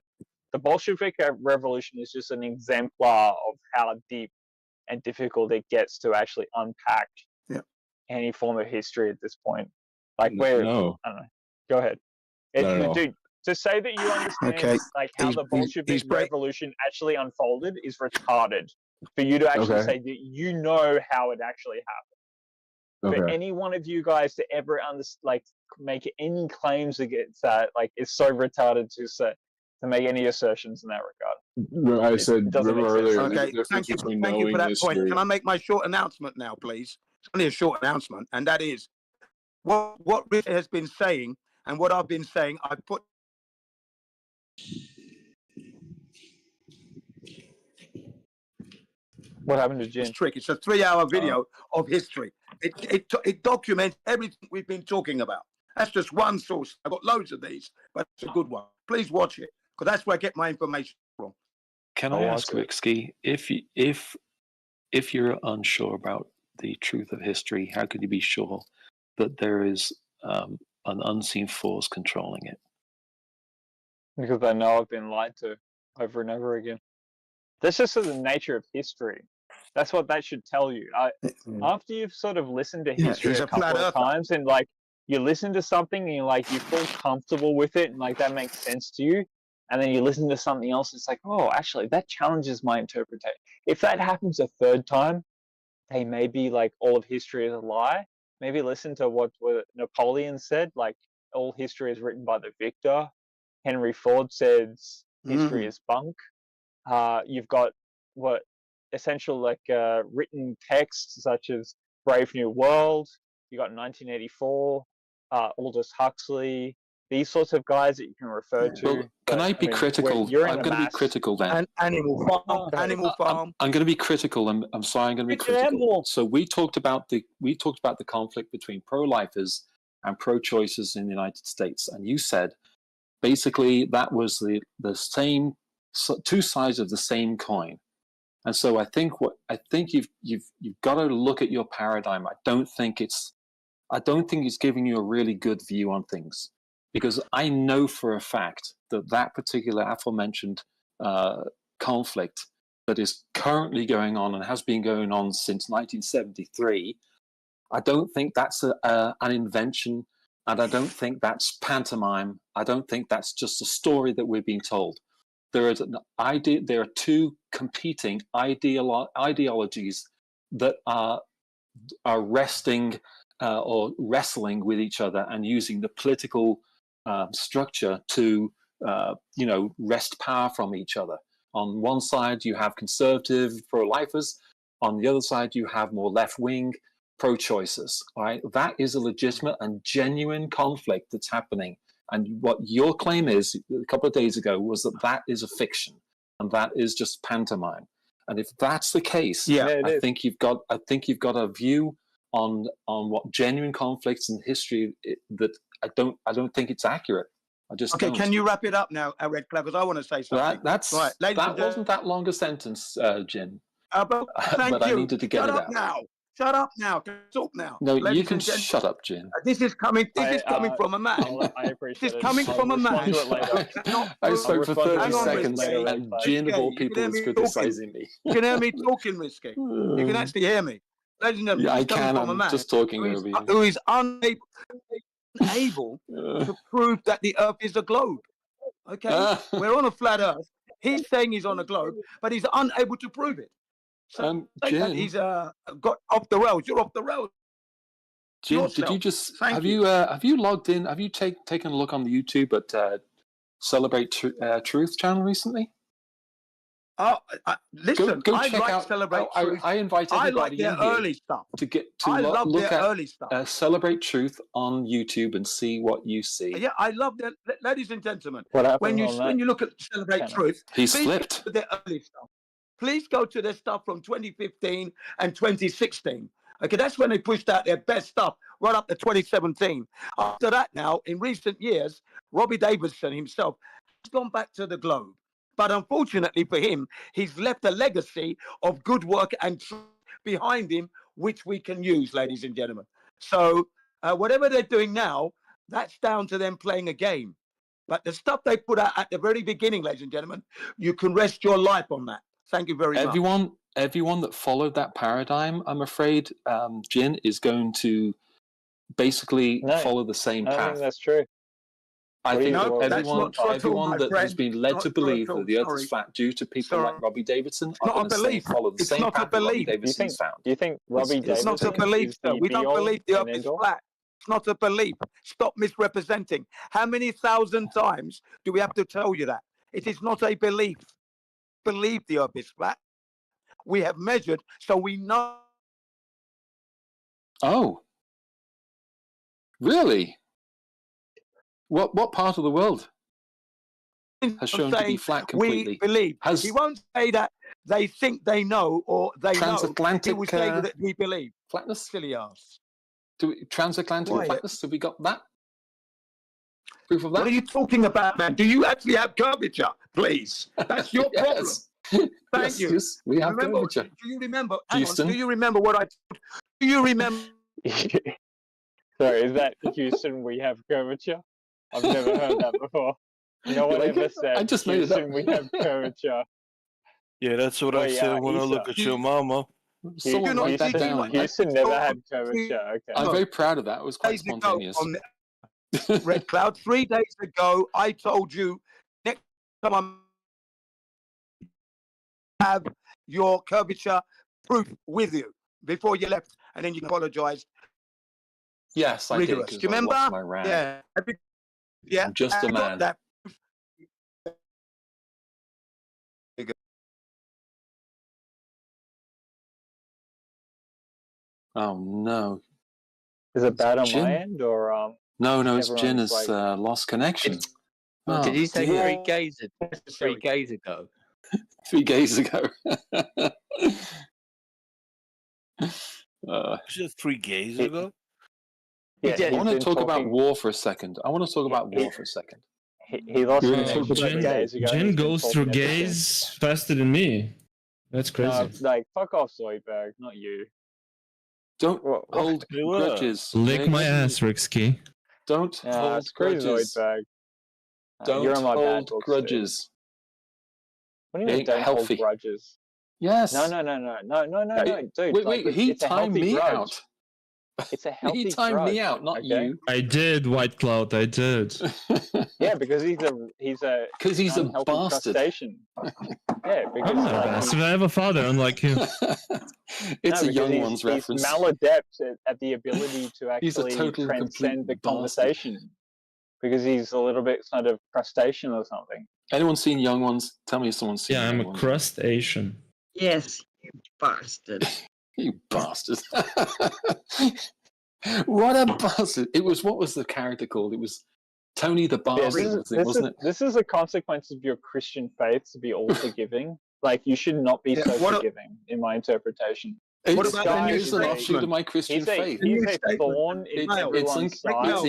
the Bolshevik Revolution is just an exemplar of how deep and difficult it gets to actually unpack any form of history at this point. Like I don't know. Go ahead. Dude, to say that you understand like how the Bolshevik Revolution actually unfolded is retarded. For you to actually say that you know how it actually happened. For any one of you guys to ever make any claims against that, like, it's so retarded to say, to make any assertions in that regard. I said earlier. Okay, thank you for that point. Can I make my short announcement now, please? It's only a short announcement, and that is what Rick has been saying and what I've been saying. I put. What happened to Jin? It's a 3-hour video of history. It documents everything we've been talking about. That's just one source. I've got loads of these, but it's a good one. Please watch it, because that's where I get my information from. Can I ask, Rixky, if you're unsure about the truth of history, how could you be sure that there is an unseen force controlling it? Because I know I've been lied to over and over again. That's just the nature of history. That's what that should tell you. After you've sort of listened to history a couple of times, and like you listen to something and you feel comfortable with it, and like that makes sense to you, and then you listen to something else, it's like, oh, actually that challenges my interpretation. If that happens a third time, hey, maybe like all of history is a lie. Maybe listen to what Napoleon said, like all history is written by the victor. Henry Ford says history is bunk. You've got essential written texts such as Brave New World. You got 1984, Aldous Huxley. These sorts of guys that you can refer to. Well, can I be critical? I'm going to be critical then. Animal Farm. I'm going to be critical. I'm sorry. I'm going to be critical. So we talked about the conflict between pro-lifers and pro-choicers in the United States, and you said basically that was the same two sides of the same coin. And so I think you've got to look at your paradigm. I don't think it's giving you a really good view on things, because I know for a fact that particular aforementioned conflict that is currently going on and has been going on since 1973, I don't think that's an invention, and I don't think that's pantomime. I don't think that's just a story that we're being told. There are two competing ideologies that are resting or wrestling with each other and using the political structure to wrest power from each other. On one side you have conservative pro-lifers, on the other side you have more left-wing pro-choicers. Right? That is a legitimate and genuine conflict that's happening. And what your claim is a couple of days ago was that is a fiction and that is just pantomime. And if that's the case, I think you've got a view on what genuine conflicts in history that I don't think it's accurate. I just okay. don't. Can you wrap it up now, Red Club? Because I want to say something. That right, wasn't that long a sentence, Jin. But thank but you. I needed to get Shut it up out. now. Shut up now. Talk now. No, Ladies you can and gentlemen, shut up, Jin. This is coming from a man. I appreciate this is coming from a man. I spoke for 30 Hang on, seconds, Risky. and Jin of all people is criticizing me. You can hear me talking, Risky. You can actually hear me. Ladies and gentlemen, Yeah, I this is coming can. from a I'm man just talking over you. who is unable to prove that the Earth is a globe. Okay, we're on a flat Earth. He's saying he's on a globe, but he's unable to prove it. So Jin, he's got off the rails. You're off the rails. Jin, did you just have you logged in? Have you taken a look on the YouTube at Celebrate Truth channel recently? Listen, go I check like out. Celebrate Truth. I invite everybody I like their in here early stuff. to get I love look their at early stuff. Celebrate Truth on YouTube and see what you see. Yeah, I love that, ladies and gentlemen. What When you look at Celebrate Truth, He's please flipped. go to their early stuff. Please go to their stuff from 2015 and 2016. Okay, that's when they pushed out their best stuff right up to 2017. After that, now in recent years, Robbie Davidson himself has gone back to the globe. But unfortunately for him, he's left a legacy of good work and truth behind him, which we can use, ladies and gentlemen. So whatever they're doing now, that's down to them playing a game. But the stuff they put out at the very beginning, ladies and gentlemen, you can rest your life on that. Thank you very much. Everyone that followed that paradigm, I'm afraid, Jin, is going to basically follow the same path. I think that's true. I think everyone that has been led to believe that the Earth is flat due to people like Robbie Davidson are going to follow the same path that Robbie Davidson's found. Do you think Robbie Davidson? It's not a belief, sir. We don't believe the Earth is flat. It's not a belief. Stop misrepresenting. How many thousand times do we have to tell you that? It is not a belief. Believe the Earth is flat. We have measured, so we know. Oh, really? What part of the world has shown to be flat completely? We believe. He won't say that they think they know or they know. Transatlantic He will say that we believe. Flatness? Silly ass. Transatlantic flatness? Have we got that? Proof of that? What are you talking about, man? Do you actually have curvature? Please. That's your problem. Thank you. Yes, we have curvature. Do you remember? Houston. Do you remember what I? Do you remember? Sorry, is that Houston? We have curvature. I've never heard that before. No one ever said. I just made it Houston, up. We have curvature. Yeah, that's what I said when I look at your mama. Someone write that down. Houston never had curvature. Okay. I'm very proud of that. It was quite spontaneous. Red Cloud, 3 days ago, I told you next time I'm have your curvature proof with you before you left, and then you apologized. Yes, I did. Do you remember? I lost my rag. Yeah. I'm just a man. That. Oh no! Is it bad on my end or No, it's Jin everyone's has lost connection. Did you say dear. 3 days ago? 3 days ago. 3 days ago. Is it 3 days ago? Yeah, I want to talk about war for a second. He lost connection 3 days ago. Jin goes through gays faster than me. That's crazy. Like, fuck off, Zoidberg, not you. Don't hold grudges. Lick my ass, Rixky. Don't hold grudges. Don't You're on my bad hold books, grudges. What do you mean Ain't don't healthy. hold grudges? Yes. No, dude. Wait, like, he it's a timed healthy me grudge. out. It's a healthy He timed grudge, me out, not okay? you. I did, White Cloud. I did. Yeah, because he's a unhealthy bastard. crustacean. Yeah, because I'm not a bastard. I have a father, unlike you. It's a young he's, one's he's reference. maladept at the ability to He's a actually total and transcend the complete conversation. Because he's a little bit sort of crustacean or something. Anyone seen Young Ones? Tell me if someone's seen. Yeah, I'm Young a Ones. crustacean. Yes, you bastard. You bastard. What a bastard. What was the character called? It was Tony the Bastard, wasn't it? This is a consequence of your Christian faith to be all forgiving. Like, you should not be Yeah, so what a- forgiving, in my interpretation. What It's, about guy the new it's an offshoot statesman? of my Christian He's a faith. The new he's a statesman. thorn in everyone's side, It's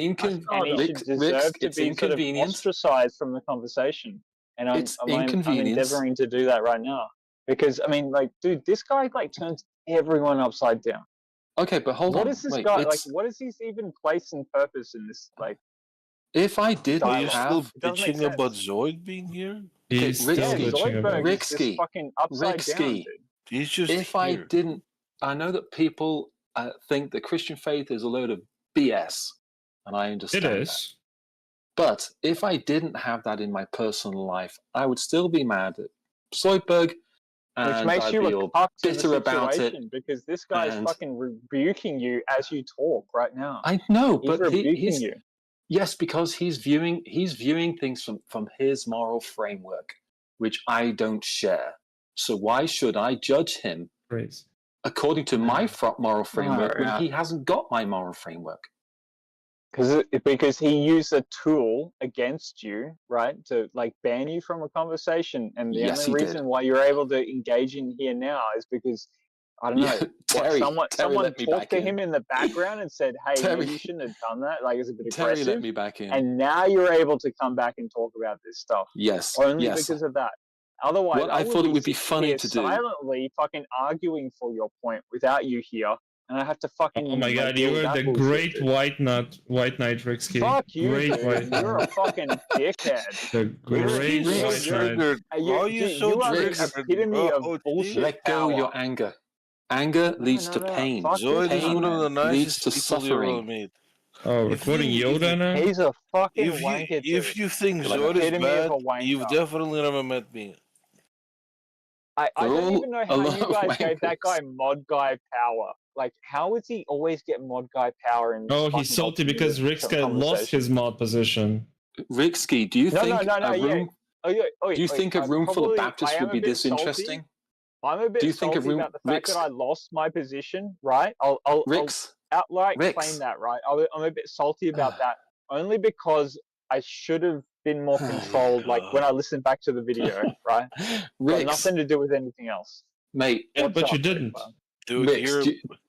and he should deserve to it's be sort of inconvenient. ostracized from the conversation. And It's I'm inconvenience. endeavoring to do that right now because I mean, like, dude, this guy like turns everyone upside down. Okay, but hold on. What is this Wait, guy like? it's- What is his even place and purpose in this? Like, If I didn't Are you still have, bitching about Zoid being here? He's still bitching about it. is just fucking upside down, dude. He's just if here. I didn't, I know that people think the Christian faith is a load of BS, and I understand It is. that. But if I didn't have that in my personal life, I would still be mad at Zoidberg, and Which makes I'd you be a all cuck to the bitter about it. situation because this guy's and- fucking rebuking you as you talk right now. I know, He's but rebuking he's you. yes, because he's viewing things from his moral framework, which I don't share. So why should I judge him Praise. according to my moral framework when yeah. he hasn't got my moral framework? Because he used a tool against you, right, to like ban you from a conversation, and the Yes, only he reason did. why you're able to engage in here now is because I don't know. Yeah, Terry someone let me talked back to in. him in the background and said, "Hey, Terry- maybe you shouldn't have done that. Like, it's a bit Terry aggressive." let me back in. And now you're able to come back and talk about this stuff. Yes, Only yes. because of that. Otherwise, What I thought it would be funny here to do. silently fucking arguing for your point without you here, and I have to fucking. Oh my like, god, deal you with are that the bullshit, great dude. white knight Rixky. Fuck you, Great dude. white You're a knight. fucking dickhead. The great You're- white you're- knight. You, Why are you so you are the triggered, epitome of bro? bullshit. Let go power. your anger. Anger leads to pain. Fuck Zoid this is guy, one of the man. Leads nicest to people you ever suffering. meet. Oh, we're If quoting you- if Yoda you- now? He's a fucking If wanker, you dude. if you think He's the Zoid is epitome of bad, a wanker. you've definitely never met me. I They're don't all even know a how lot you of guys gave that wankers. guy mod guy power. Like, how would he always get mod guy power in? Oh, fucking he's salty because alternative Rixka lost conversation? his mod position. Rixky, do you No, think no, a yeah. room? Oh, yeah. Do you think a room full of Baptists would be this interesting? I'm a bit Do you think salty a room, about the fact Rix, that I lost my position, right? I'll Rix, outright Rix. claim that, right? I'm a bit salty about that, only because I should have been more controlled, like when I listened back to the video, right? Got Rix, nothing to do with anything else. mate? Yeah, What's but you up, didn't. Dude, Rix, you're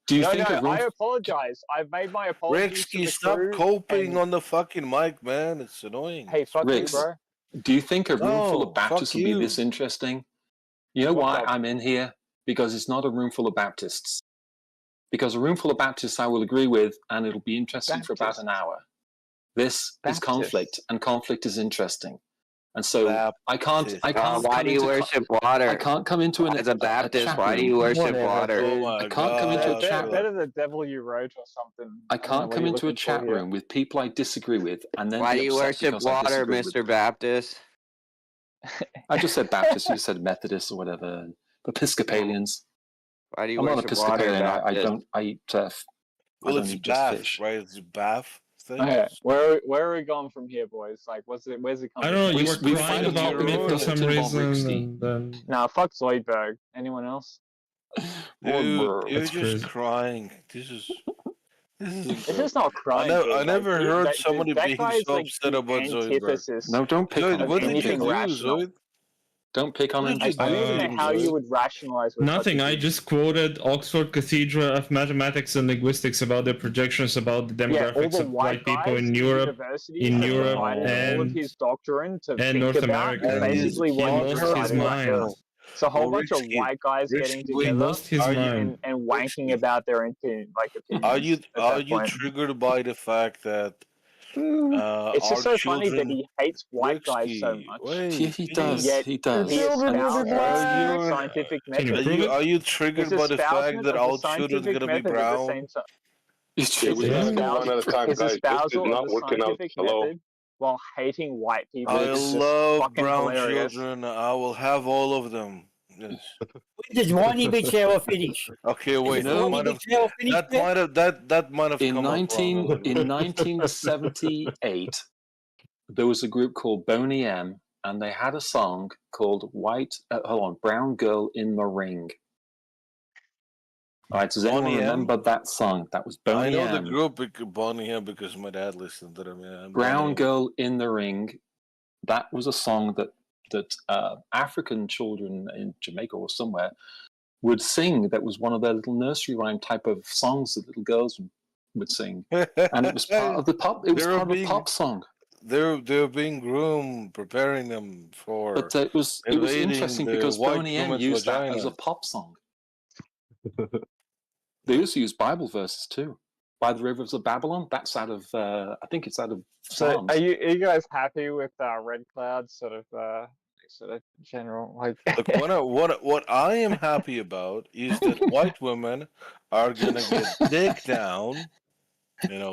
do you No, think no, a room? I apologize. I've made my apologies to Rixky, the stop crew. coping and- on the fucking mic, man. It's annoying. Hey, fuck Rix, you, bro. do you think a room full No, of Baptists fuck would be you. this interesting? You know What's why up? I'm in here? Because it's not a room full of Baptists. Because a room full of Baptists I will agree with, and it'll be interesting for about an hour. This is Baptists. conflict, and conflict is interesting. And so I can't why come do you into worship water? I can't come into As a Baptist, chat why do room. you worship Whatever, water? dude. Oh my I can't come into a God, chat bro. Better the devil you wrote or something. I don't know, can't what come are you into a looking for chat here? room with people I disagree with and then Why be do you upset worship because I water, disagree with Mr. them. Baptist? I just said Baptist, you said Methodist or whatever. Episcopalians. Why do you I'm not an worship water, Episcopalian. I Baptist? don't. I eat. I Well, don't it's eat just bath, fish. right? It's bath thing. Okay, where are we going from here, boys? Like, where's it I coming? don't know, you We were find crying a about tutorial me for that some involves reason, Rixky. and then... Nah, fuck Zoidberg. Anyone else? Dude, you're That's just crazy. crying. This is This is not crying. I dude. never Like, heard that, somebody that being guy's so like upset the about Zoidberg. antithesis No, don't pick Zoid, on what him. did you anything do, rational. Zoid? Don't pick on What him. did you Just I don't leave even him, know how you Zoid. would rationalize with Nothing, such a I thing. just quoted Oxford Cathedral of Mathematics and Linguistics about their projections about the Yeah, all demographics the of white white people guys in in Europe, university have provided all of his doctrine to and think North about, America. and basically He what he's lost his reciting right now. mind. It's a whole Oh, bunch of Rixky, white guys getting Rixky, He together lost his mind. and wanking about their opinions. Are you At that point. triggered by the fact that It's our just so funny that children? he hates white guys so Rixky, much. wait, He can does. you- Yet He does. he espouses Are scientific Can you method. prove it? are you His triggered by the fact espousement that of all the children are scientific gonna be method at the brown? same time. He's Yeah, we gotta triggered. go one at a time, His guys. This is espousal not of the working out. scientific Hello. method while hating white people I is just love fucking brown hilarious. children. I will have all of them. Yes. When does Whiny Bitch Hour finish? Okay, wait. Is Whiny Bitch Hour finished yet? That might have In come up wrong. 1978, there was a group called Boney M, and they had a song called Brown Girl in the Ring. All right, does anyone Boney M? remember that song? That was Boney I know M. the group Boney M because my dad listened to them. Yeah, Brown Boney M. Girl in the Ring. That was a song that that African children in Jamaica or somewhere would sing. That was one of their little nursery rhyme type of songs that little girls would sing, and it was part of the pop. It was part of a pop song. They're being groomed, preparing them for. But it was interesting because Boney M used that as a pop song. They also use Bible verses too. By the rivers of Babylon. That's out of I think it's out of Psalms. So are you guys happy with Red Cloud's sort of general like? Look, what I am happy about is that white women are gonna get digged down,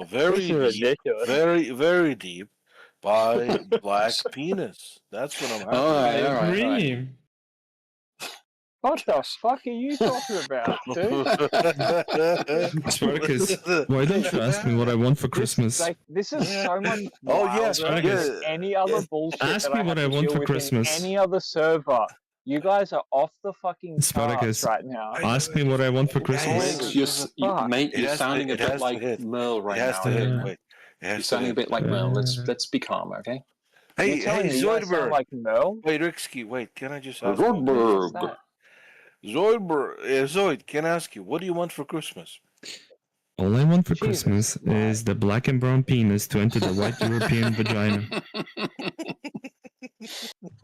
very deep, very deep by black penis. That's what I'm happy about. All right. What the fuck are you talking about, dude? Spartacus, why don't you ask me what I want for Christmas? This is so much Spartacus, any other bullshit. ask me what I want for Christmas. Any other server. You guys are off the fucking Spartacus, charts right now. ask me what I want for Christmas. Mate, you're sounding a bit like Merle right now. You're sounding a bit like Merle. Let's be calm, okay? Hey, Zoidberg. Like Merle? Wait, Ricksky, wait. Can I just ask you? Zoid, can I ask you, what do you want for Christmas? All I want for Christmas is the black and brown penis to enter the white European vagina.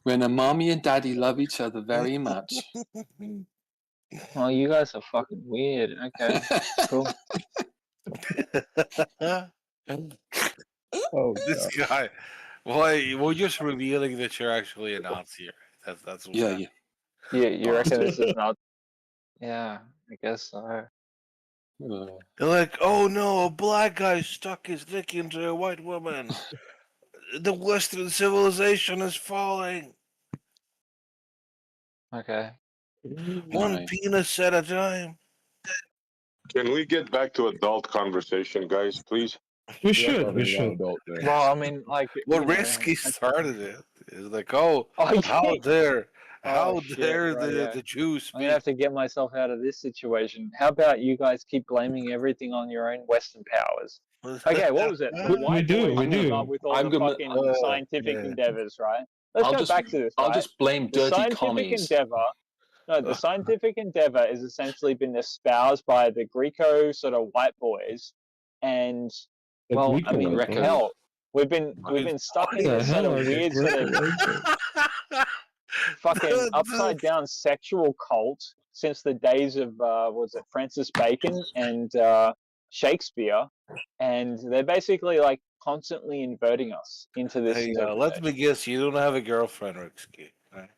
When a mommy and daddy love each other very much. Well, you guys are fucking weird. Okay, cool. This guy. Why? We're just revealing that you're actually a Nazi. That's what yeah. You reckon this is not? Yeah, I guess so. They're like, oh no, a black guy stuck his dick into a white woman. The Western civilization is falling. Okay. One penis at a time. Can we get back to adult conversation, guys, please? We should. Well, I mean, like, Risky started it. It's like, how dare the Jews? I'm gonna have to get myself out of this situation. How about you guys keep blaming everything on your own Western powers? Okay, what was it? We do. With all the fucking scientific endeavors, right? Let's go back to this. I'll just blame dirty commies. The scientific endeavor has essentially been espoused by the Greco sort of white boys, and hell, we've been stuck in this sort of weird sort of fucking upside down sexual cult since the days of Francis Bacon and Shakespeare, and they're basically like constantly inverting us into this. Hey, let me guess, you don't have a girlfriend, Ricksky, right?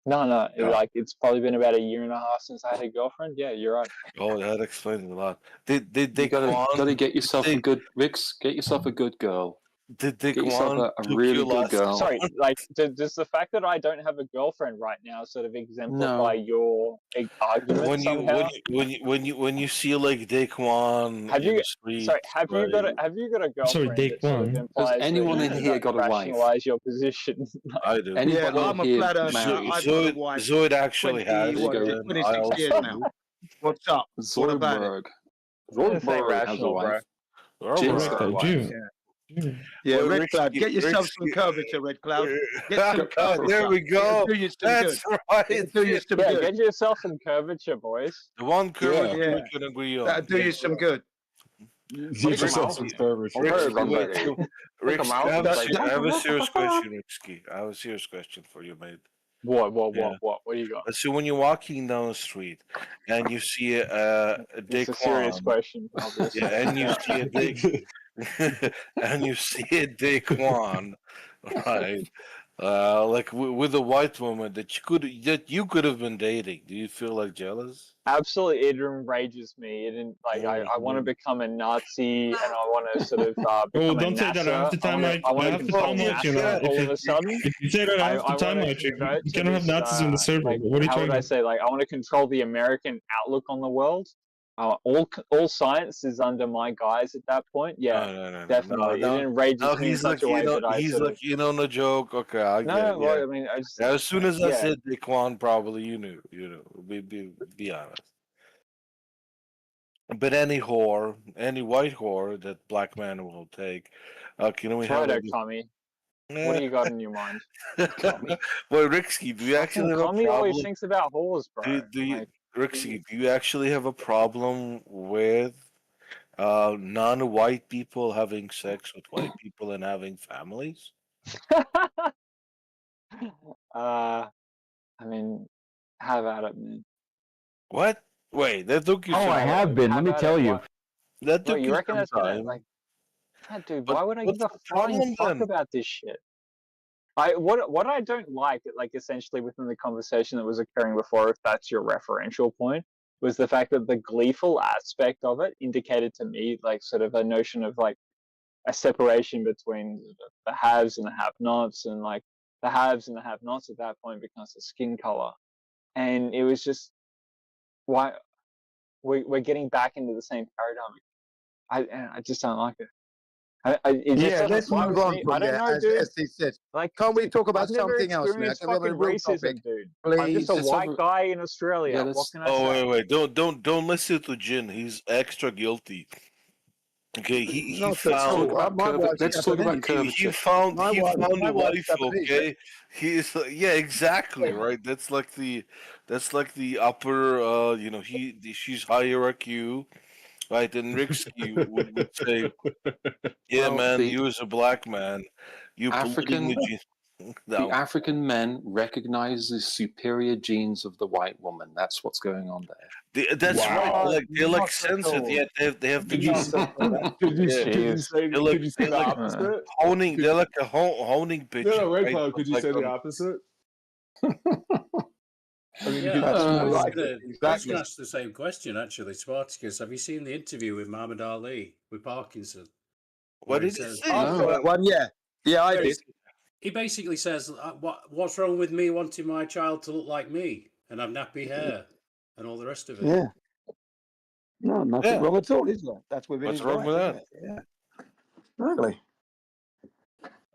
No, like it's probably been about a year and a half since I had a girlfriend. Yeah, you're right. Oh, that explains a lot. Did they gotta get yourself a good Ricks? Get yourself a good girl. Did they get yourself a really good girl? Sorry, like does the fact that I don't have a girlfriend right now sort of exemplify your argument when you see like Daquan have you street, have you got a girlfriend? Sorry, Daquan. Has anyone in here got a wife? Rationalize your position. I do. Yeah, I'm a flat earth. Zoid actually has. 26 years now. What's up? What about it? Zoidberg has a wife. Jim's got a wife. Yeah, Red Cloud. Get yourself some curvature, Red Cloud. Get some curvature. There we go. That's right. Get yourself some curvature, boys. The one curvature we can agree on. That'll do you some good. Get yourself some curvature. Rick, I have a serious question, Ricksky. I have a serious question for you, mate. What do you got? So when you're walking down the street and you see a dick, it's a serious question. Obviously. Yeah, and you see a dick. And you see a Daquan, right? Like with a white woman that you could have been dating. Do you feel like jealous? Absolutely, it enrages me. I want to become a Nazi, and I want to sort of become don't say that after time out. All of a sudden, if you say that after time out, you cannot have Nazis on the server. What are you how talking would I say? Like, I want to control the American outlook on the world. All science is under my guise at that point. Yeah, no, definitely. It enrages me in such a way that he's like, no joke. Okay, I get it. Well, I mean, as soon as I said Daquan, probably you knew. Be honest. But any white whore that black man will take, can we have? Tommy. What do you got in your mind? Well, Rixky, do you actually have a Tommy always problem? thinks about whores, bro. Do you, Like, Rixky, do you actually have a problem with non-white people having sex with white people and having families? I mean, have at it, man. What? Wait, that took you Oh, some I time. have been. Let me tell you. That took Wait, you you reckon some that's gonna time. like? Yeah, dude. But Why would I what's give a the flying problem fuck then? about this shit? What I don't like, essentially within the conversation that was occurring before, if that's your referential point, was the fact that the gleeful aspect of it indicated to me like sort of a notion of like a separation between the haves and the have-nots, and like the haves and the have-nots at that point becomes a skin color, and it was just why we're getting back into the same paradigm. I just don't like it. It just doesn't let's fly move with on me. from I don't there. know, dude. As he said, Like, can't we talk about I've never something else now? experienced Can we have a fucking real racism, topic, dude. please? I'm just a Let's white have a- guy in Australia. Yeah, What let's. can I Oh say? wait, don't listen to Jin. He's extra guilty. Okay, he Not at Let's talk all. found about My wife's let's talk about Japanese. he curvature. found My he found my a wife's wife. Japanese. Okay, he's yeah, exactly right. That's like the upper. She's higher IQ, right? And Riksky would say, yeah, Well, man, the you as a black man, you polluting African the gene. the No, African men recognize the superior genes of the white woman. That's what's going on there. that's right. Wow. They Not sense at it. all. Yeah, they have the Could you Not gene. at all. could you Yeah. could you say could you say the opposite? Honing. Could, They're like a honing pigeon, no, Red right? Cloud. But Could you like say the opposite? I mean, Yeah, that's could, more I was like going it. to Exactly. ask the same question, actually, Spartacus. Have you seen the interview with Muhammad Ali with Parkinson? What Where he did he says, say? I saw that one. Yeah, yeah, I where did. he basically says, what's wrong with me wanting my child to look like me and have nappy hair and all the rest of it? Yeah. No, nothing Yeah. wrong at all, is there? That's within What's his wrong right, with isn't that? it? Yeah. Really.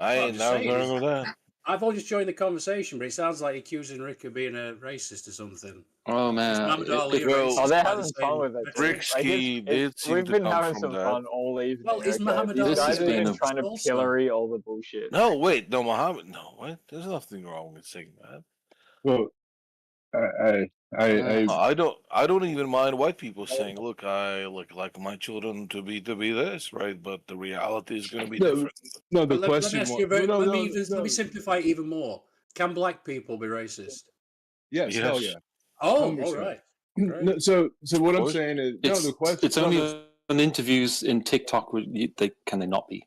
I Well, I'm ain't just nothing saying, wrong with that. I've always joined the conversation, but it sounds like accusing Rick of being a racist or something. Oh Is man, Muhammad Ali a well, racist Oh, they're by the having same fun with it, dude. metric? Like Riksky did seem we've to been come having from some that. fun all evening. Well, is Okay, Muhammad these Ali This guys has have been been a trying to also? pillory all the bullshit. No, wait, no, Muhammad. No, what? There's nothing wrong with saying that. well, I don't even mind white people saying, "Look, I like my children to be this, right?" But the reality is going to be no, different. no. The But let me question ask was you, no, let me simplify it even more. Can black people be racist? Yes, hell Yes, yeah, Oh, 100%. all right. Great. No, so what of I'm course. saying is no. The question. It's only on interviews in TikTok where can they not be?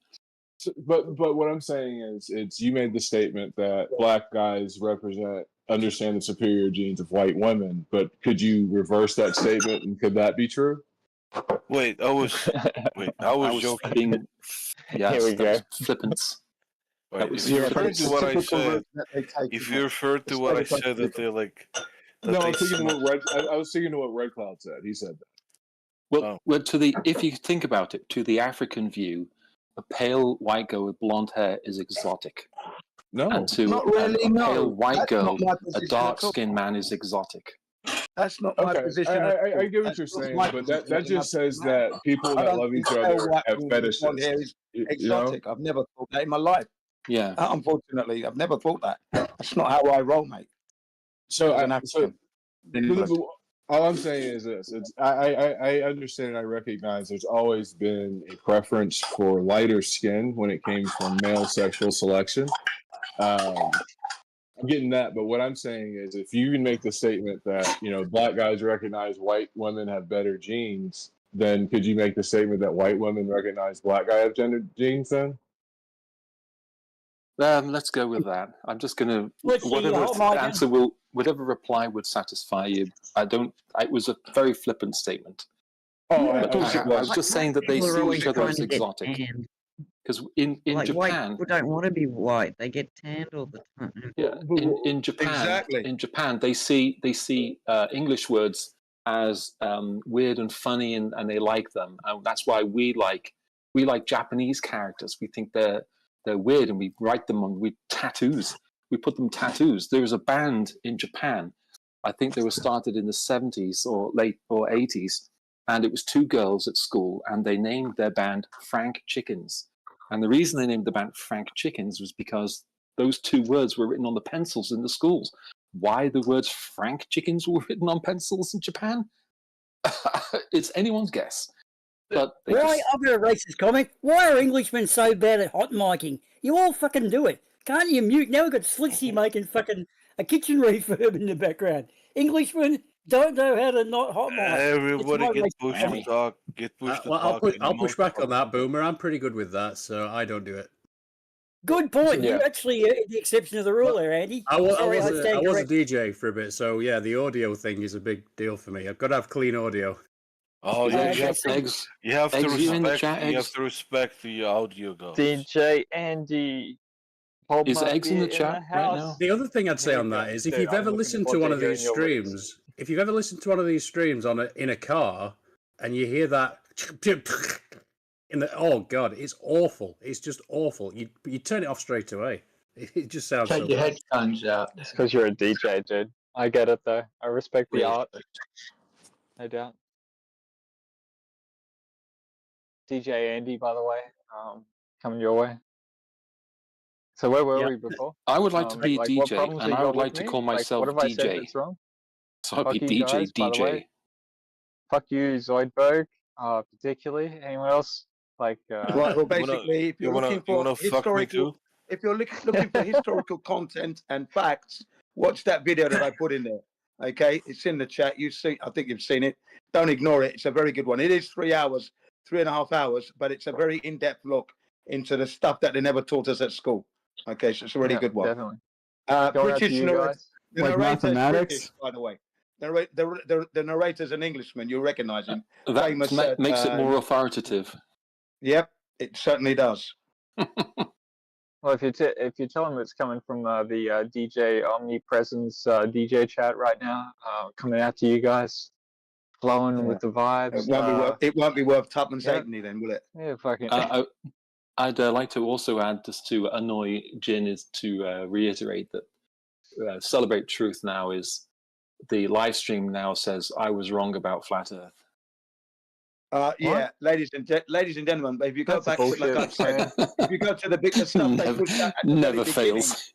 But what I'm saying is, you made the statement that black guys understand the superior genes of white women. But could you reverse that statement, and could that be true? Wait, I was joking. Being, yes, Here we go. was flippant. Right, That was if you refer flippant. to what I Typical said, route that they take, if isn't you it? refer to what I said, that they're like, that No, they I'm thinking smell. of what I was thinking of what Red Cloud said. He said that. Well, if you think about it, to the African view, a pale white girl with blonde hair is exotic. No, and to not really. a No, pale white that's girl, not my a position at all. dark-skinned man is exotic. That's not my Okay, position at all. I get what That's you're not saying, my but position, that and just I says that people I that don't love think each pale other white have woman with blonde hair fetishes. is You know? exotic. I've never thought that in my life. Yeah. Unfortunately, I've never thought that. That's not how I roll, mate. So As an African. all I'm saying is this: I understand and I recognize there's always been a preference for lighter skin when it came from male sexual selection. I'm getting that, but what I'm saying is, if you can make the statement that black guys recognize white women have better genes, then could you make the statement that white women recognize black guy have gender genes? Then let's go with that. I'm just going to whatever reply would satisfy you. It was a very flippant statement. Oh, I was was just saying that they People are see always each other trying as to get exotic. tanned. Because in Like white Japan, people don't want to be white; they get tanned all the time. yeah, in Japan, they see English words as weird and funny, and they like them. And that's why we like Japanese characters. We think they're weird, and we write them on tattoos. We put them tattoos. There was a band in Japan. I think they were started in the 70s or late 80s, and it was two girls at school, and they named their band Frank Chickens. And the reason they named the band Frank Chickens was because those two words were written on the pencils in the schools. Why the words Frank Chickens were written on pencils in Japan? It's anyone's guess. But Why, I've got a racist comment. Why are Englishmen so bad at hot micing? You all fucking do it. Can't you mute? Now we've got Slixy making fucking a kitchen refurb in the background. Englishmen don't know how to not hot mic. Everybody get pushed to talk. Get pushed to talk. I'll push back on that, Boomer. I'm pretty good with that, so I don't do it. Good point. You're actually the exception of the rule there, Andy. I was a DJ for a bit, so yeah, the audio thing is a big deal for me. I've got to have clean audio. Oh, you have to respect the audio guys. DJ Andy. Is Eggs in the chat right now? The other thing I'd say on that is, if you've ever listened to one of these streams, in a car, and you hear that oh god, it's awful. It's just awful. You turn it off straight away. It just sounds. Take your headphones out. It's because you're a DJ, dude. I get it though. I respect the art. No doubt. DJ Andy, by the way, coming your way. So where were we before? I would like to be a DJ, and I would like to call myself what have DJ. I said that's wrong? So I'd be Fuck you DJ, guys, by the DJ. way. Fuck you, Zoidberg, particularly. Anyone else? Like, Right, well, basically, if you're looking for historical content and facts, watch that video that I put in there. Okay, it's in the chat. I think you've seen it. Don't ignore it. It's a very good one. It is 3 hours, 3.5 hours, but it's a very in-depth look into the stuff that they never taught us at school. Okay, so it's a really good one. Definitely. British narrator, the Like narrator is mathematics? British, by the way. The narrator's an Englishman. You'll recognise him. That Famous, makes it more authoritative. Yep, it certainly does. Well, if you tell them it's coming from the DJ Omnipresence DJ chat right now, coming out to you guys, flowing with the vibes. It won't be worth tuppence halfpenny then, will it? Yeah, fucking. I'd like to also add, just to annoy Jin, is to reiterate that Celebrate Truth now is the live stream now says I was wrong about flat Earth. Yeah, ladies and gentlemen, if you go back to, like I said, if you go to the bigger stuff, they pushed out at the never very fails.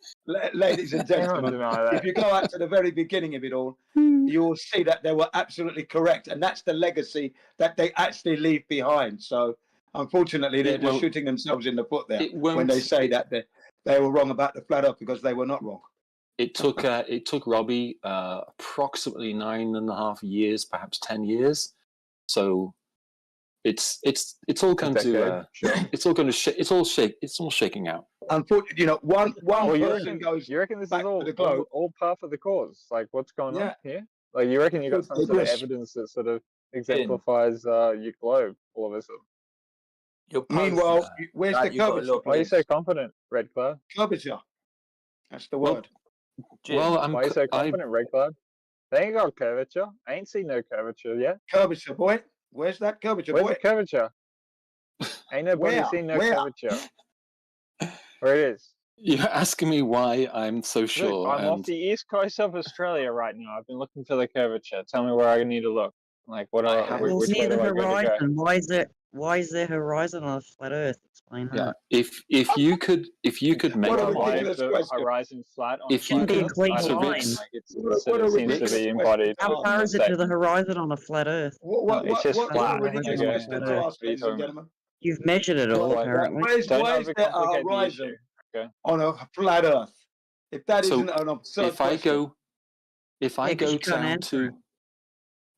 Ladies and gentlemen, if you go out to the very beginning of it all, you will see that they were absolutely correct, and that's the legacy that they actually leave behind. So, unfortunately, they're just shooting themselves in the foot there when they say that they were wrong about the flat Earth, because they were not wrong. It took Robbie approximately 9.5 years, perhaps 10 years. So it's all going to it's all shaking out. Unfortunately, one person goes. You reckon this back is all to the globe. all part of the cause? Like, what's going on here? Like, you reckon you got some sort of evidence that sort of exemplifies your globe all of a sudden? Meanwhile, where's the curvature? Why are you so confident, Red Cloud? Curvature. That's the word. Well, why are you so confident, Red Cloud? They ain't got curvature. I ain't seen no curvature yet. Curvature, boy. Where's that curvature, Where's boy? the curvature? Ain't nobody seen no curvature. Where it is? You're asking me why I'm so sure. Look, I'm off the east coast of Australia right now. I've been looking for the curvature. Tell me where I need to look. Like, what are which way near the do I gotta go? horizon. Why is there horizon on a flat Earth? Explain Yeah, that. if you could make Why is the horizon flat on if you flat could Earth? clean I don't know, line. like it seems to be embodied. How far is it to the horizon on a flat Earth? It's just flat. ridiculous Okay. question to ask, ladies and gentlemen. You've measured it all, apparently. Why is there a horizon on a flat Earth? If that isn't an absurd question.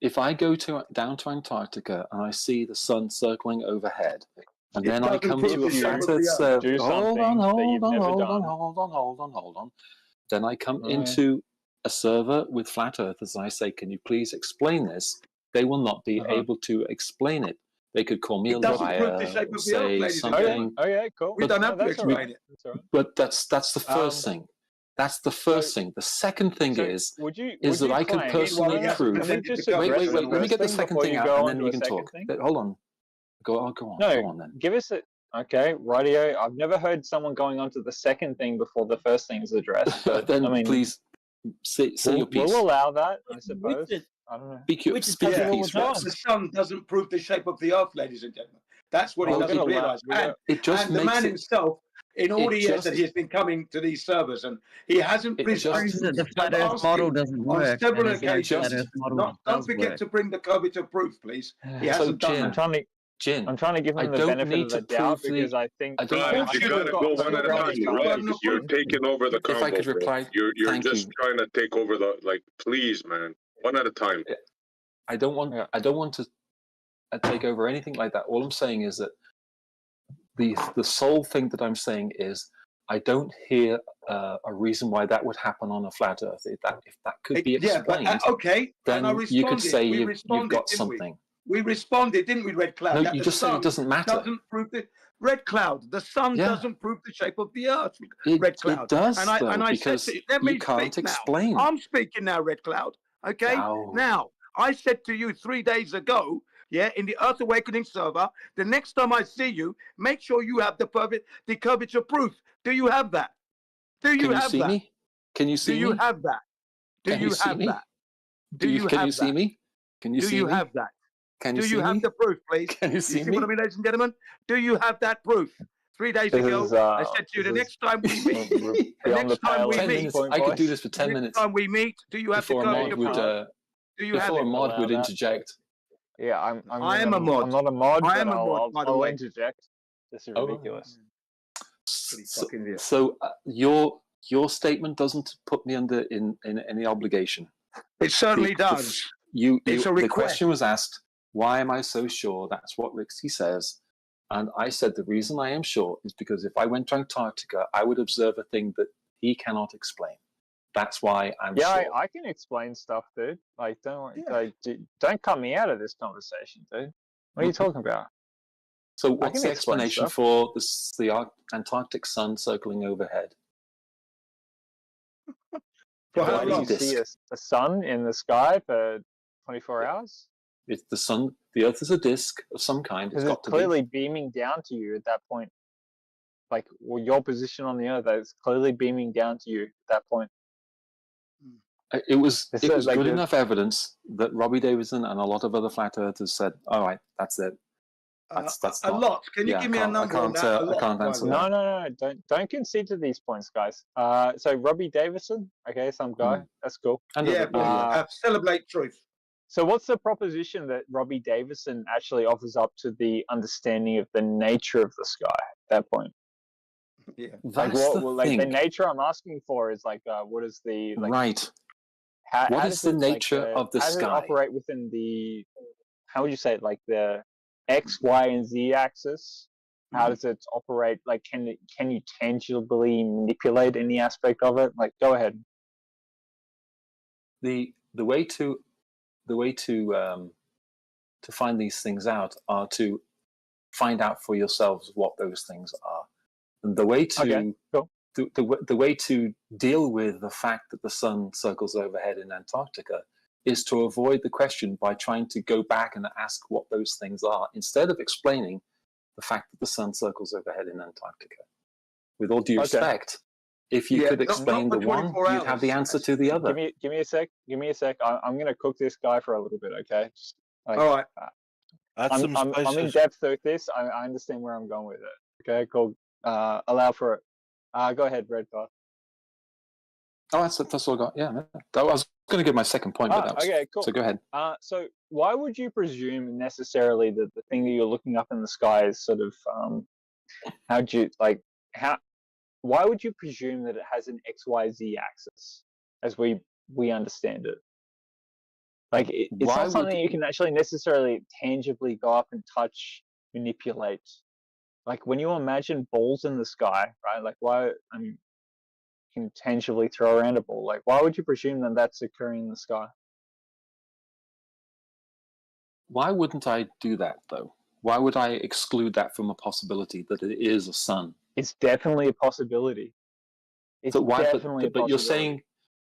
If I go down to Antarctica and I see the sun circling overhead, and then I come to a flat Earth survey. Hold on. Then I come into a server with flat earthers and I say, "Can you please explain this?" They will not be able to explain it. They could call me a liar, say something. Okay, cool. We don't have to explain it. But that's the first thing. That's the first thing. The second thing is that I can personally prove. Wait. Let me get the second thing out, and then you can talk. Hold on. Go on. No, go on then. Give us it. Okay, rightio. I've never heard someone going on to the second thing before the first thing is addressed. But then I mean, please say your piece. We'll allow that, I suppose. I don't know. Speak your piece. The sun doesn't prove the shape of the Earth, ladies and gentlemen. That's what he doesn't realise. And the man himself, in all the years that he has been coming to these servers, and he hasn't proves that the flat Earth model doesn't on work. several and there's no flat occasions. Earth model that Don't does forget work. to bring the COVID to proof, please. He hasn't done that. I'm trying to give him the benefit of the doubt because I think Guys, you gotta go one at a time. Rob, you're taking over the combo. If I could reply, you're thank just you. trying to take over the please, man. One at a time. I don't want to take over anything like that. All I'm saying is that the sole thing that I'm saying is I don't hear a reason why that would happen on a flat Earth. If that could be explained, okay. then and I you could say we you've got didn't something. We responded, didn't we, Red Cloud? No, that you the just said it sun doesn't matter. Doesn't prove the Red Cloud. The sun doesn't prove the shape of the Earth. Red Cloud. It does, and I because said to you, let me you can't speak explain. now. I'm speaking now, Red Cloud. Okay. No. Now I said to you 3 days ago, in the Earth Awakening server, the next time I see you, make sure you have the curvature proof. Do you have that? Do you have that? Me? Can you see me? Do you have that? Do you have that? Do you can you see me? Can you see me? Do you have that? Can you Do see you me? have the proof, please? Can you see me? What I mean, ladies and gentlemen? Do you have that proof? 3 days ago, I said to you, the next time we meet, the next time we 10 meet, minutes. I could do this for 10 minutes. Next time we meet, do you have the before curvature proof? Do you have before it? a mod would interject. Yeah, I am a mod. I'm not a mod, I but am a mod, by the I'll way. interject. This is ridiculous. So your statement doesn't put me under in any obligation. It certainly does. It's a the request. question was asked, why am I so sure? That's what Rixie says. And I said the reason I am sure is because if I went to Antarctica, I would observe a thing that he cannot explain. That's why I'm sure. Yeah, I can explain stuff, dude. Like, don't cut me out of this conversation, dude. What are you talking about? So what's the explanation for the Antarctic sun circling overhead? Why do you see a sun in the sky for 24 hours? It's the sun. The Earth is a disk of some kind. Because it's clearly beaming down to you at that point. Like, your position on the Earth is clearly beaming down to you at that point. It was good enough evidence that Robbie Davidson and a lot of other flat earthers said, "All right, that's it." That's a lot. Can you give me a number on that? I can't answer that. No. Don't concede to these points, guys. So Robbie Davison, okay, some guy. That's cool. Celebrate truth. So what's the proposition that Robbie Davison actually offers up to the understanding of the nature of the sky at that point? Yeah, that's the nature I'm asking for is what is the right? What is the nature of the sky? How does it operate within the? How would you say it? Like the X, Y, and Z axis? How does it operate? Like, can you tangibly manipulate any aspect of it? Like, go ahead. The way to find these things out are to find out for yourselves what those things are, and the way to the way to deal with the fact that the sun circles overhead in Antarctica is to avoid the question by trying to go back and ask what those things are instead of explaining the fact that the sun circles overhead in Antarctica. With all due respect, if you could explain the one, you'd have the answer to the other. Give me a sec. I'm going to cook this guy for a little bit, okay? All right. I'm in depth with this. I understand where I'm going with it. Okay, cool. Allow for it. Go ahead, Redpath. Oh, that's all I got. Yeah, I was going to give my second point, but that was okay, cool. So go ahead. So why would you presume necessarily that the thing that you're looking up in the sky is sort of why would you presume that it has an XYZ axis as we understand it? Like it's not something you can actually necessarily tangibly go up and touch, manipulate. Like when you imagine balls in the sky, right? Like why? I mean, you can tangibly throw around a ball. Like why would you presume that that's occurring in the sky? Why wouldn't I do that though? Why would I exclude that from a possibility that it is a sun? It's definitely a possibility. It's definitely a possibility. But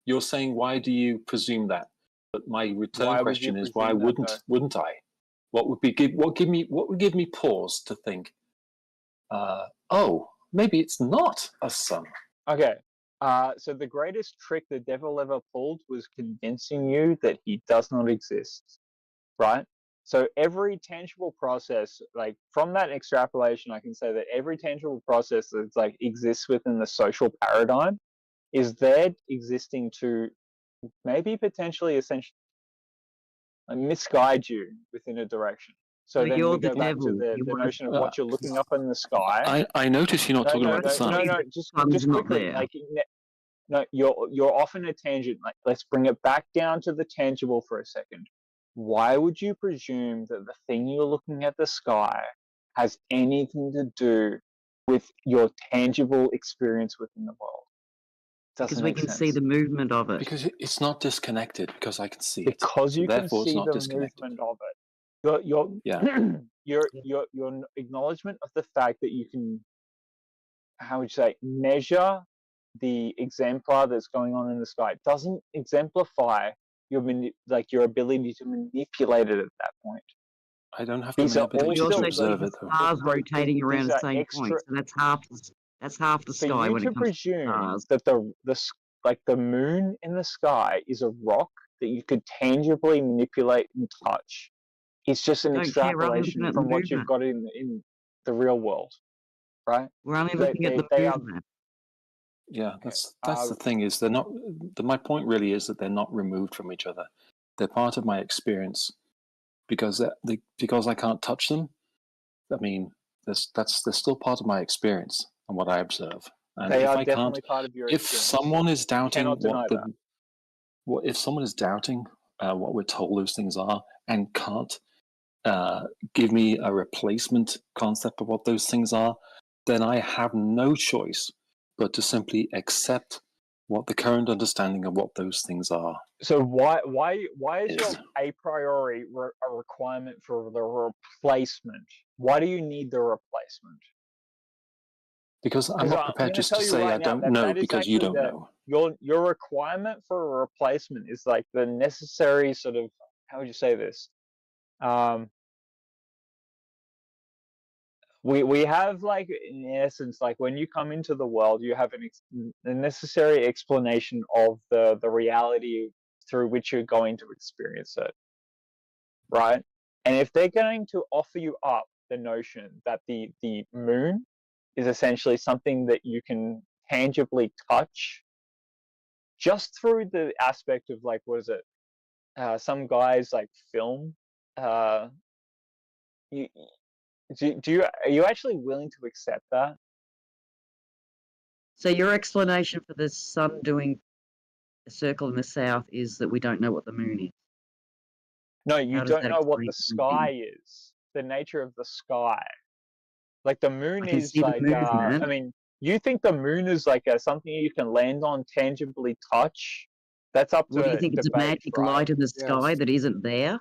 you're saying why do you presume that? But my return question is why wouldn't I? What would give me pause to think? Oh, maybe it's not a sun. Okay. So the greatest trick the devil ever pulled was convincing you that he does not exist, right? So every tangible process, like from that extrapolation, I can say that every tangible process that like exists within the social paradigm is there existing to maybe potentially essentially misguide you within a direction. So then you're we go the back to devil. the notion of what you're looking up in the sky. I notice you're not talking about the sun. No, just quickly, like no, you're off in a tangent. Like, let's bring it back down to the tangible for a second. Why would you presume that the thing you're looking at the sky has anything to do with your tangible experience within the world? Because we can see the movement of it. Because it's not disconnected, because I can see it. Because so you can therefore see it's not the disconnected. movement of it. Your acknowledgement of the fact that you can, how would you say, measure the exemplar that's going on in the sky doesn't exemplify your ability to manipulate it at that point. I don't have to manipulate it to observe it. Stars rotating around the same point, so that's half the sky when it comes to stars. That the moon in the sky is a rock that you could tangibly manipulate and touch. It's just an extrapolation from what you've got in the real world, right? We're only looking at the movement. Yeah, that's the thing is they're not. My point really is that they're not removed from each other. They're part of my experience because I can't touch them. I mean, they're still part of my experience and what I observe. And they if are I definitely can't, part of your if experience. someone is doubting if someone is doubting what we're told those things are and can't give me a replacement concept of what those things are, then I have no choice but to simply accept what the current understanding of what those things are. So why is your a priori a requirement for the replacement? Why do you need the replacement? Because I'm not prepared just to say I don't know because you don't know. Your requirement for a replacement is like the necessary sort of, how would you say this? We have, like, in essence, like when you come into the world, you have a necessary explanation of the reality through which you're going to experience it, right? And if they're going to offer you up the notion that the moon is essentially something that you can tangibly touch, just through the aspect of, like, what is it? Some guys like film. Are you actually willing to accept that? So your explanation for the sun doing a circle in the south is that we don't know what the moon is? No, you don't know what the sky is. The nature of the sky. Like the moon is like, I mean, you think the moon is like something you can land on, tangibly touch? That's up to What do you think? It's a magic light in the sky that isn't there?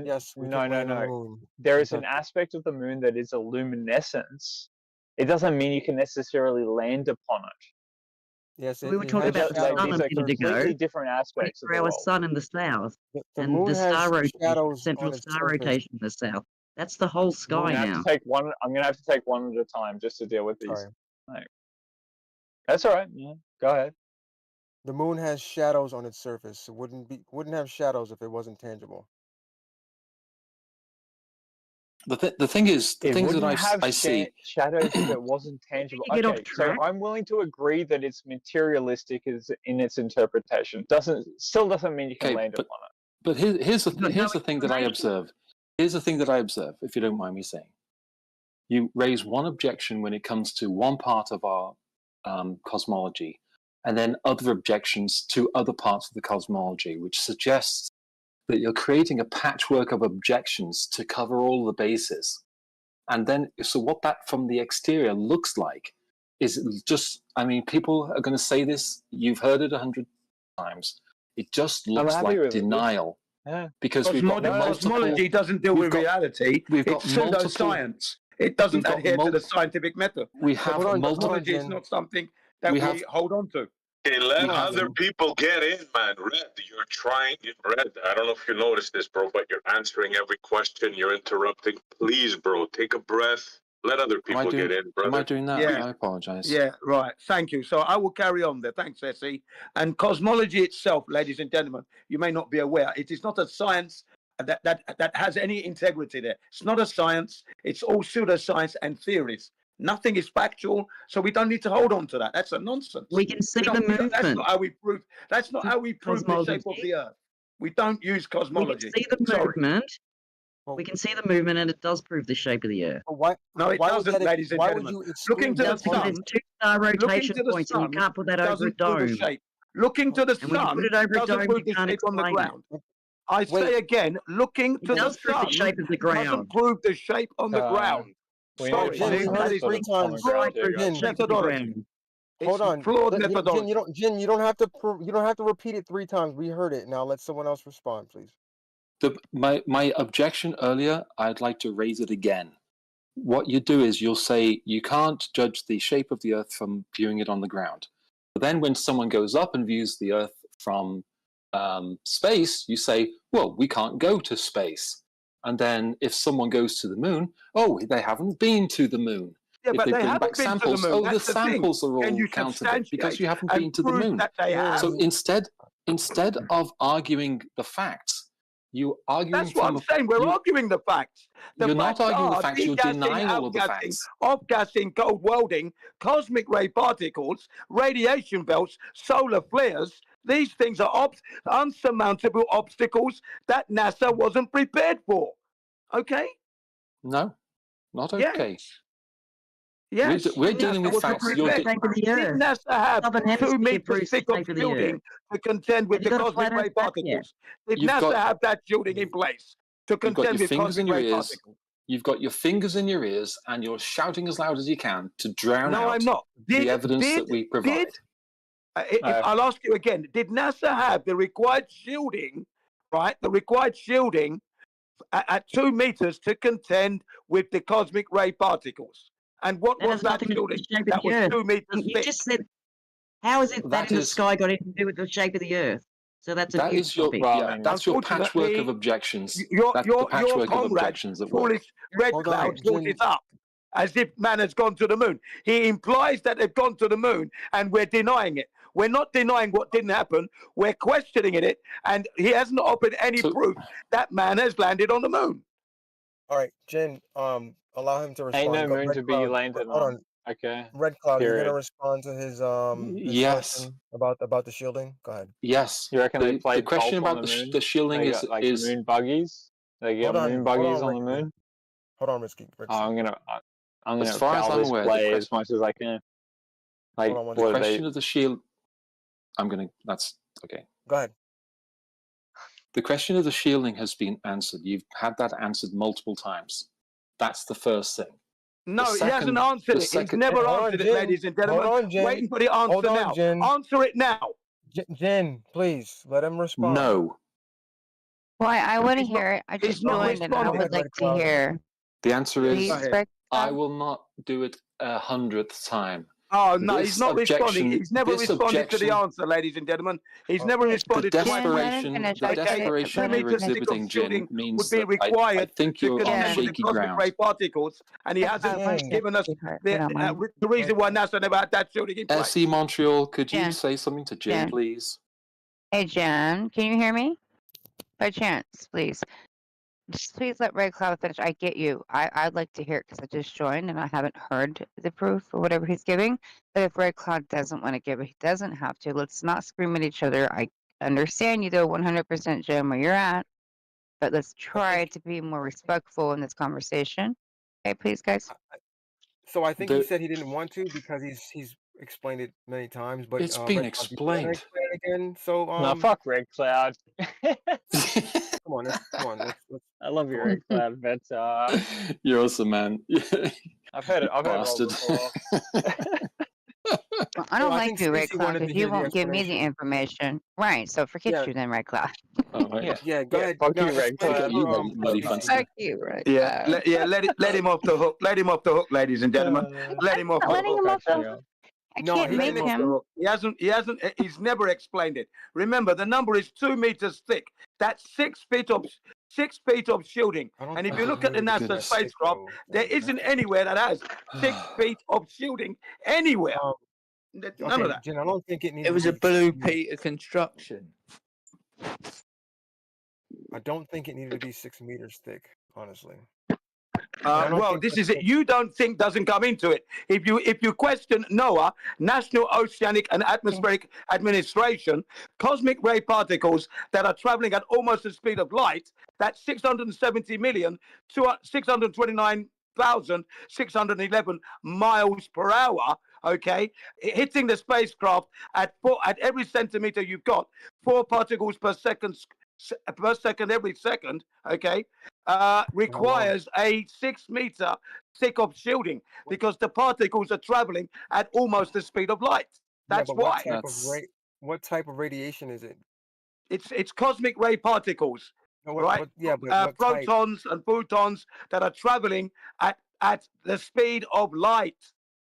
Yes. No. There is an aspect of the moon that is a luminescence. It doesn't mean you can necessarily land upon it. Yes, we were talking about the sun a minute ago. Completely different aspects of the world. Sun in the south, and moon the star has rotation, central star rotation in the south. That's the whole sky now. I'm gonna have to take one at a time just to deal with these. Right. That's all right. Yeah, go ahead. The moon has shadows on its surface. It wouldn't have shadows if it wasn't tangible. The thing is, the things that I see shadows if it wasn't tangible. Okay, so I'm willing to agree that it's materialistic in its interpretation. Still doesn't mean you can land upon it. But here's the thing that I observe. Here's the thing that I observe, if you don't mind me saying. You raise one objection when it comes to one part of our cosmology, and then other objections to other parts of the cosmology, which suggests that you're creating a patchwork of objections to cover all the bases. And then, so what that from the exterior looks like is just, I mean, people are going to say this, you've heard it 100 times. It just looks like denial. Yeah. Because cosmology doesn't deal with reality. It's pseudoscience. It doesn't adhere to the scientific method. We have cosmology is not something that we hold on to. Okay, let other people get in, man. Red, you're trying. Red, I don't know if you noticed this, bro, but you're answering every question. You're interrupting. Please, bro, take a breath. Let other people get in, brother. Am I doing that? Yeah. I apologize. Yeah, right. Thank you. So I will carry on there. Thanks, Essie. And cosmology itself, ladies and gentlemen, you may not be aware, it is not a science that has any integrity there. It's not a science. It's all pseudoscience and theories. Nothing is factual, so we don't need to hold on to that. That's a nonsense. We can see the movement. That's not how we prove. That's not how we prove the shape of the Earth. We don't use cosmology. We can see the movement. We can see the movement, and it does prove the shape of the Earth. No, it doesn't, ladies and gentlemen. Looking to the sun, there's 2 star rotation points, and you can't put that over a dome. Looking to the sun doesn't prove the shape on the ground. I say again, looking to the sun doesn't prove the shape on the ground. Sorry, that is three times. Methodology. Hold on, flawed methodology. Jin, you don't have to repeat it 3 times. We heard it. Now let someone else respond, please. My objection earlier, I'd like to raise it again. What you do is you'll say you can't judge the shape of the Earth from viewing it on the ground. But then when someone goes up and views the Earth from space, you say, well, we can't go to space. And then if someone goes to the moon, oh, they haven't been to the moon. Yeah, if but they they bring haven't back been samples, to the moon. oh, That's the samples are all counterfeit because you haven't been to the moon. So instead of arguing the facts, you're arguing. That's what I'm saying. We're arguing the facts. You're not arguing the facts. You're denying all of the facts. Off-gassing, cold welding, cosmic ray particles, radiation belts, solar flares. These things are unsurmountable obstacles that NASA wasn't prepared for. Okay? No, not okay. Yes. We're dealing with facts. Did NASA have 2 meters thick of shielding to contend with the cosmic ray particles? Did NASA have that shielding in place to contend with cosmic ray particles? You've got your fingers in your ears and you're shouting as loud as you can to drown out I'm not. the evidence that we provide. I'll ask you again. Did NASA have the required shielding, right? The required shielding at 2 meters to contend with the cosmic ray particles? And what was that shielding? That was 2 meters thick. You just said, how is it that in the sky got anything to do with the shape of the Earth? So that's a huge topic. That's your patchwork of objections. Your patchwork of comrade, objections that foolish Red Cloud, brought it up as if man has gone to the moon. He implies that they've gone to the moon, and we're denying it. We're not denying what didn't happen. We're questioning it, and he hasn't offered any proof that man has landed on the moon. All right, Jen, allow him to respond. Ain't no moon to be landed on. Hold on. Okay. Red Cloud, you're gonna respond to his yes question about the shielding? Go ahead. Yes. You reckon they played the question golf about on the moon? the shielding They is got, like, is moon buggies. They get moon buggies on the moon. Hold on, Risky. I'm gonna as far as I'm aware, play as much as I can. Like the question of the shield. That's okay. Go ahead. The question of the shielding has been answered. You've had that answered multiple times. That's the first thing. No, he hasn't answered it. He's never answered it, ladies and gentlemen. Waiting for the answer now. Answer it now. Jen, please let him respond. No. Well, I want to hear it. I just joined and I would like to hear. The answer is I will not do it 100th time. Oh, no, he's not responding. He's never responded to the answer, ladies and gentlemen. He's never responded to my question. The desperation you're exhibiting, Jen, means would be required I think you're on shaky ground. Particles, and he hasn't given us the reason why NASA never had that shooting in place. SC Montreal, could you say something to Jen, please? Hey, Jen, can you hear me? By chance, please. Just please let Red Cloud finish. I get you. I'd like to hear it because I just joined and I haven't heard the proof or whatever he's giving. But if Red Cloud doesn't want to give it, he doesn't have to. Let's not scream at each other. I understand you, though, 100%, Jim, where you're at. But let's try to be more respectful in this conversation. Okay, please, guys. So I think he said he didn't want to because he's explained it many times. But it's been explained. Explain it again. So no, fuck Red Cloud. Come on. Let's I love you, Red Cloud, but you're awesome, man. I've heard it. I've heard it all before. Well, I don't like you, Red Cloud, because you won't give me the information. Right, so forget you then, Red Cloud. Yeah, go ahead. Fuck you, Red Cloud. Fuck you, Red Cloud. Let him off the hook. Let him off the hook, ladies and gentlemen. Let him off the hook. Letting him off the hook. I can't make him. He's never explained it. Remember, the number is 2 meters thick. That's 6 feet of shielding. And if you look at the NASA spacecraft, there isn't anywhere that has 6 feet of shielding anywhere. None of that. Jen, I don't think it needs. It was a Blue Peter construction. I don't think it needed to be 6 meters thick, honestly. Well, this is it. You don't think doesn't come into it. If you question NOAA, National Oceanic and Atmospheric Administration, cosmic ray particles that are traveling at almost the speed of light, that's 670,629,611 miles per hour. Okay, hitting the spacecraft at every centimeter you've got, 4 particles per second every second. Okay. Requires a 6 meter thick of shielding because the particles are traveling at almost the speed of light. That's why. What type of radiation is it? It's cosmic ray particles, right? Protons and photons that are traveling at the speed of light.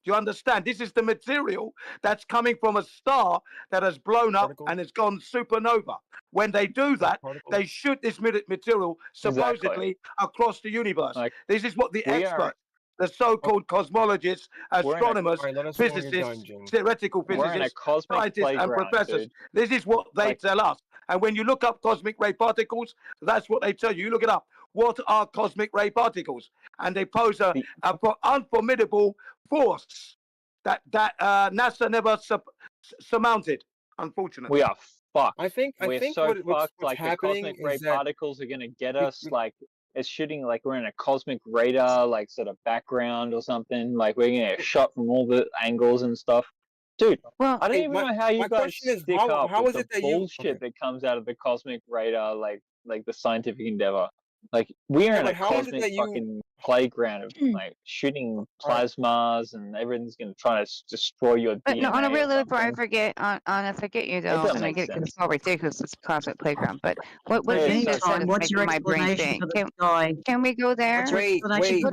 Do you understand? This is the material that's coming from a star that has blown up and has gone supernova. When they do that, they shoot this material supposedly across the universe. This is what the experts, the so-called cosmologists, astronomers, physicists, theoretical physicists, scientists, and professors. This is what they tell us. And when you look up cosmic ray particles, that's what they tell you. You look it up. What are cosmic ray particles? And they pose an unformidable force that NASA never surmounted, unfortunately. We are fucked. I think we're so fucked. Like the cosmic ray particles are gonna get us. Like it's shooting like we're in a cosmic radar, like sort of background or something. Like we're gonna get shot from all the angles and stuff. Dude, I don't even know how you guys stick up with the bullshit that comes out of the cosmic radar, like the scientific endeavor. Like we are in a cosmic fucking playground of like shooting plasmas and everything's gonna try to destroy your But DNA. no, on a real level, before I forget you though, and I get it, it's all ridiculous. It's a cosmic playground. But what you just said is making my brain think. Can we go there? Wait. Stacey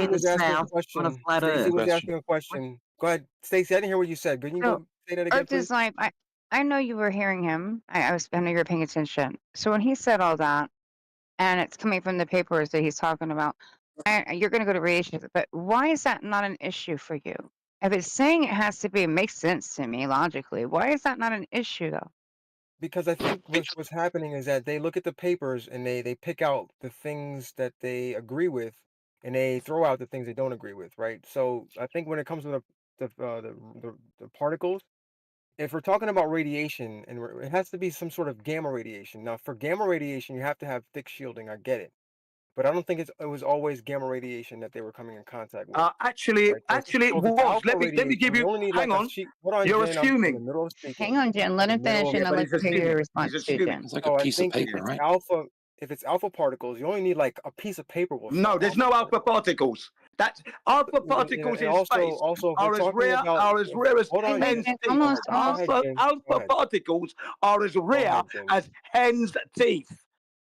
was asking a question. Go ahead, Stacey. I didn't hear what you said. Can you go say that again, Earth please? is like I know you were hearing him. I know you were paying attention. So when he said all that, and it's coming from the papers that he's talking about, you're going to go to radiation. But why is that not an issue for you? If it's saying it has to be, it makes sense to me logically. Why is that not an issue though? Because I think what's happening is that they look at the papers and they pick out the things that they agree with, and they throw out the things they don't agree with, right? So I think when it comes to the particles, if we're talking about radiation, and it has to be some sort of gamma radiation. Now, for gamma radiation, you have to have thick shielding. I get it, but I don't think it was always gamma radiation that they were coming in contact with. Actually, it was. Let me give you. Hang on. You're assuming. Hang on, Jen. Let him finish, and then let's hear your response to Jen. It's like a piece of paper, right? If it's alpha particles, you only need like a piece of paper. No, there's no alpha particles. That's alpha particles in space are as rare as hen's teeth. Alpha particles are as rare as hen's teeth.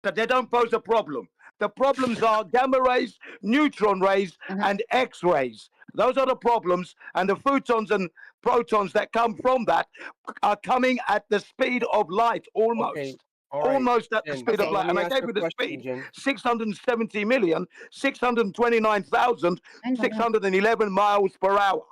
That they don't pose a problem. The problems are gamma rays, neutron rays, and X-rays. Those are the problems, and the photons and protons that come from that are coming at the speed of light, almost. Almost at the speed of light. And I gave you the speed, 670,629,611 miles per hour.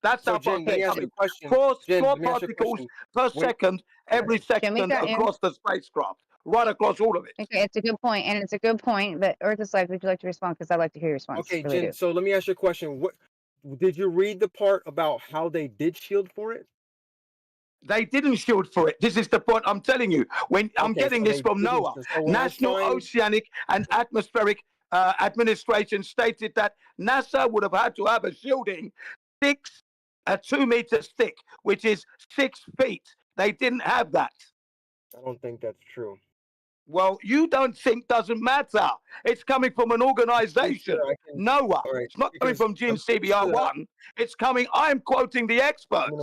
That's how fast they're coming. Four particles per second, every second across the spacecraft. Right across all of it. Okay, it's a good point, and it's a good point. But Earth is like, would you like to respond? Because I'd like to hear your response. Okay, Jen. So let me ask you a question. What did you read the part about how they did shield for it? They didn't shield for it. This is the point I'm telling you. When I'm getting this from NOAA, National Oceanic and Atmospheric Administration stated that NASA would have had to have a shielding 2 meters thick, which is 6 feet. They didn't have that. I don't think that's true. Well, you don't think doesn't matter. It's coming from an organization, NOAA. It's not coming from GCBR1. It's coming, I'm quoting the experts.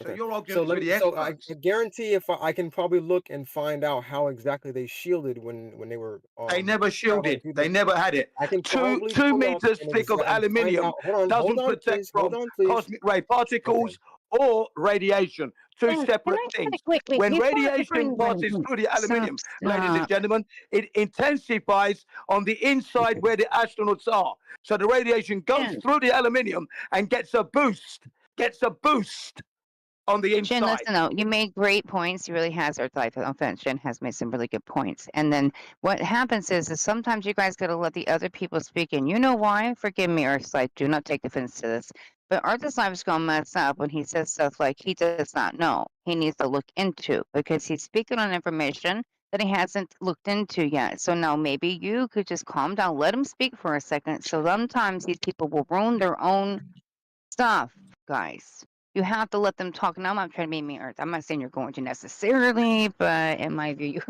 So you're arguing with the experts. I guarantee if I can probably look and find out how exactly they shielded when they were. They never shielded. They never had it. I can 2 meters thick of aluminium doesn't protect from cosmic ray particles or radiation. Two separate things. When radiation passes through the aluminium, ladies and gentlemen, it intensifies on the inside where the astronauts are. So the radiation goes through the aluminium and gets a boost. on the Jen, inside. listen though, you made great points. You really has, or like, no offense, Jen has made some really good points. And then what happens is sometimes you guys got to let the other people speak. And you know why? Forgive me, Earthlight. Do not take offense to this. But Arthur's is going to mess up when he says stuff like he does not know. He needs to look into because he's speaking on information that he hasn't looked into yet. So now maybe you could just calm down, let him speak for a second. So sometimes these people will ruin their own stuff, guys. You have to let them talk. Now I'm not trying to be mean, Earth. I'm not saying you're going to necessarily, but in my view, you're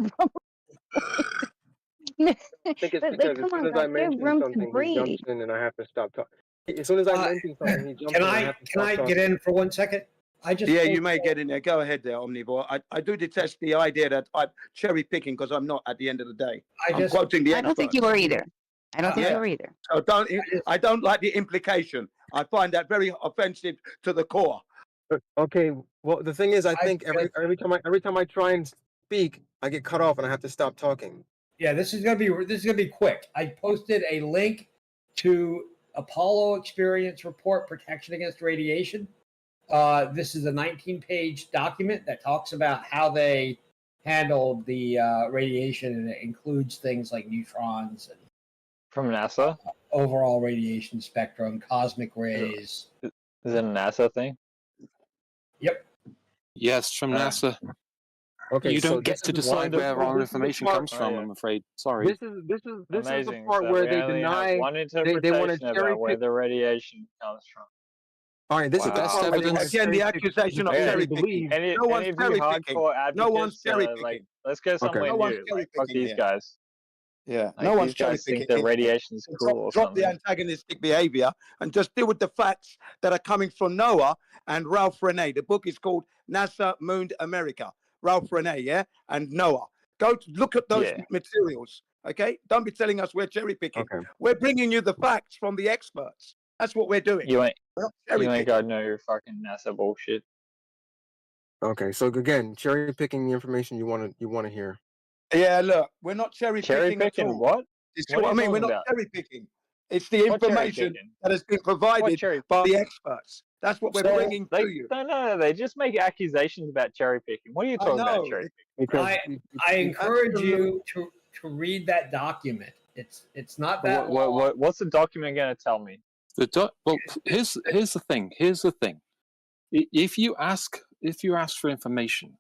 I think it's but because as come soon on, as guys, I they have mention room to something, he breathe. jumps in and I have to stop talking. As soon as I mention something, he jumps in and I have to Can stop I talking. get in for 1 second? I just Yeah, think you may get in there. Go ahead there, Omnivore. I do detest the idea that I'm cherry picking because I'm not at the end of the day. I'm quoting the I don't think you experts. were either. I don't think you were either. So I don't like the implication. I find that very offensive to the core. Okay, well the thing is, I think every time I try and speak, I get cut off and I have to stop talking. Yeah, this is gonna be quick. I posted a link to Apollo Experience Report Protection Against Radiation. This is a 19-page document that talks about how they handled the radiation, and it includes things like neutrons and from NASA, overall radiation spectrum, cosmic rays. Is it a NASA thing? Yep. Yes, from NASA. Okay, you so don't get this to is decide the- where this our is the information part- comes from. I'm afraid. Sorry. This is the Amazing. part So where we they only have deny one they interpretation want to cherry about where pick. the radiation comes from. All right, this is the best part where they want to evidence. Again, the cherry pick accusation of what they cherry believe. picking. No one's Any of cherry you picking. hardcore advocates, No one's cherry like, picking. let's go somewhere No one's new. cherry Like, fuck picking these here. guys. Yeah, Like, no one's these cherry guys think picking. that radiation's cool or Drop the something. antagonistic behavior and just deal with the facts that are coming from Noah and Ralph Renee. The book is called NASA Mooned America. Ralph Renee, yeah, and Noah. Go look at those materials, okay? Don't be telling us we're cherry picking. Okay. We're bringing you the facts from the experts. That's what we're doing. You ain't We're not cherry picking. got no your fucking NASA bullshit. Okay, so again, cherry picking the information you want to hear. Yeah, look, we're not cherry picking at picking all. what? You see What what are I you mean? We're talking not about? cherry picking. It's the What cherry information picking? that has been provided by the experts. That's what we're bringing to you. No, they just make accusations about cherry picking. What are you I talking about know. cherry picking? I encourage you to read that document. It's not that long. What's the document going to tell me? Well, here's the thing. Here's the thing. If you ask for information,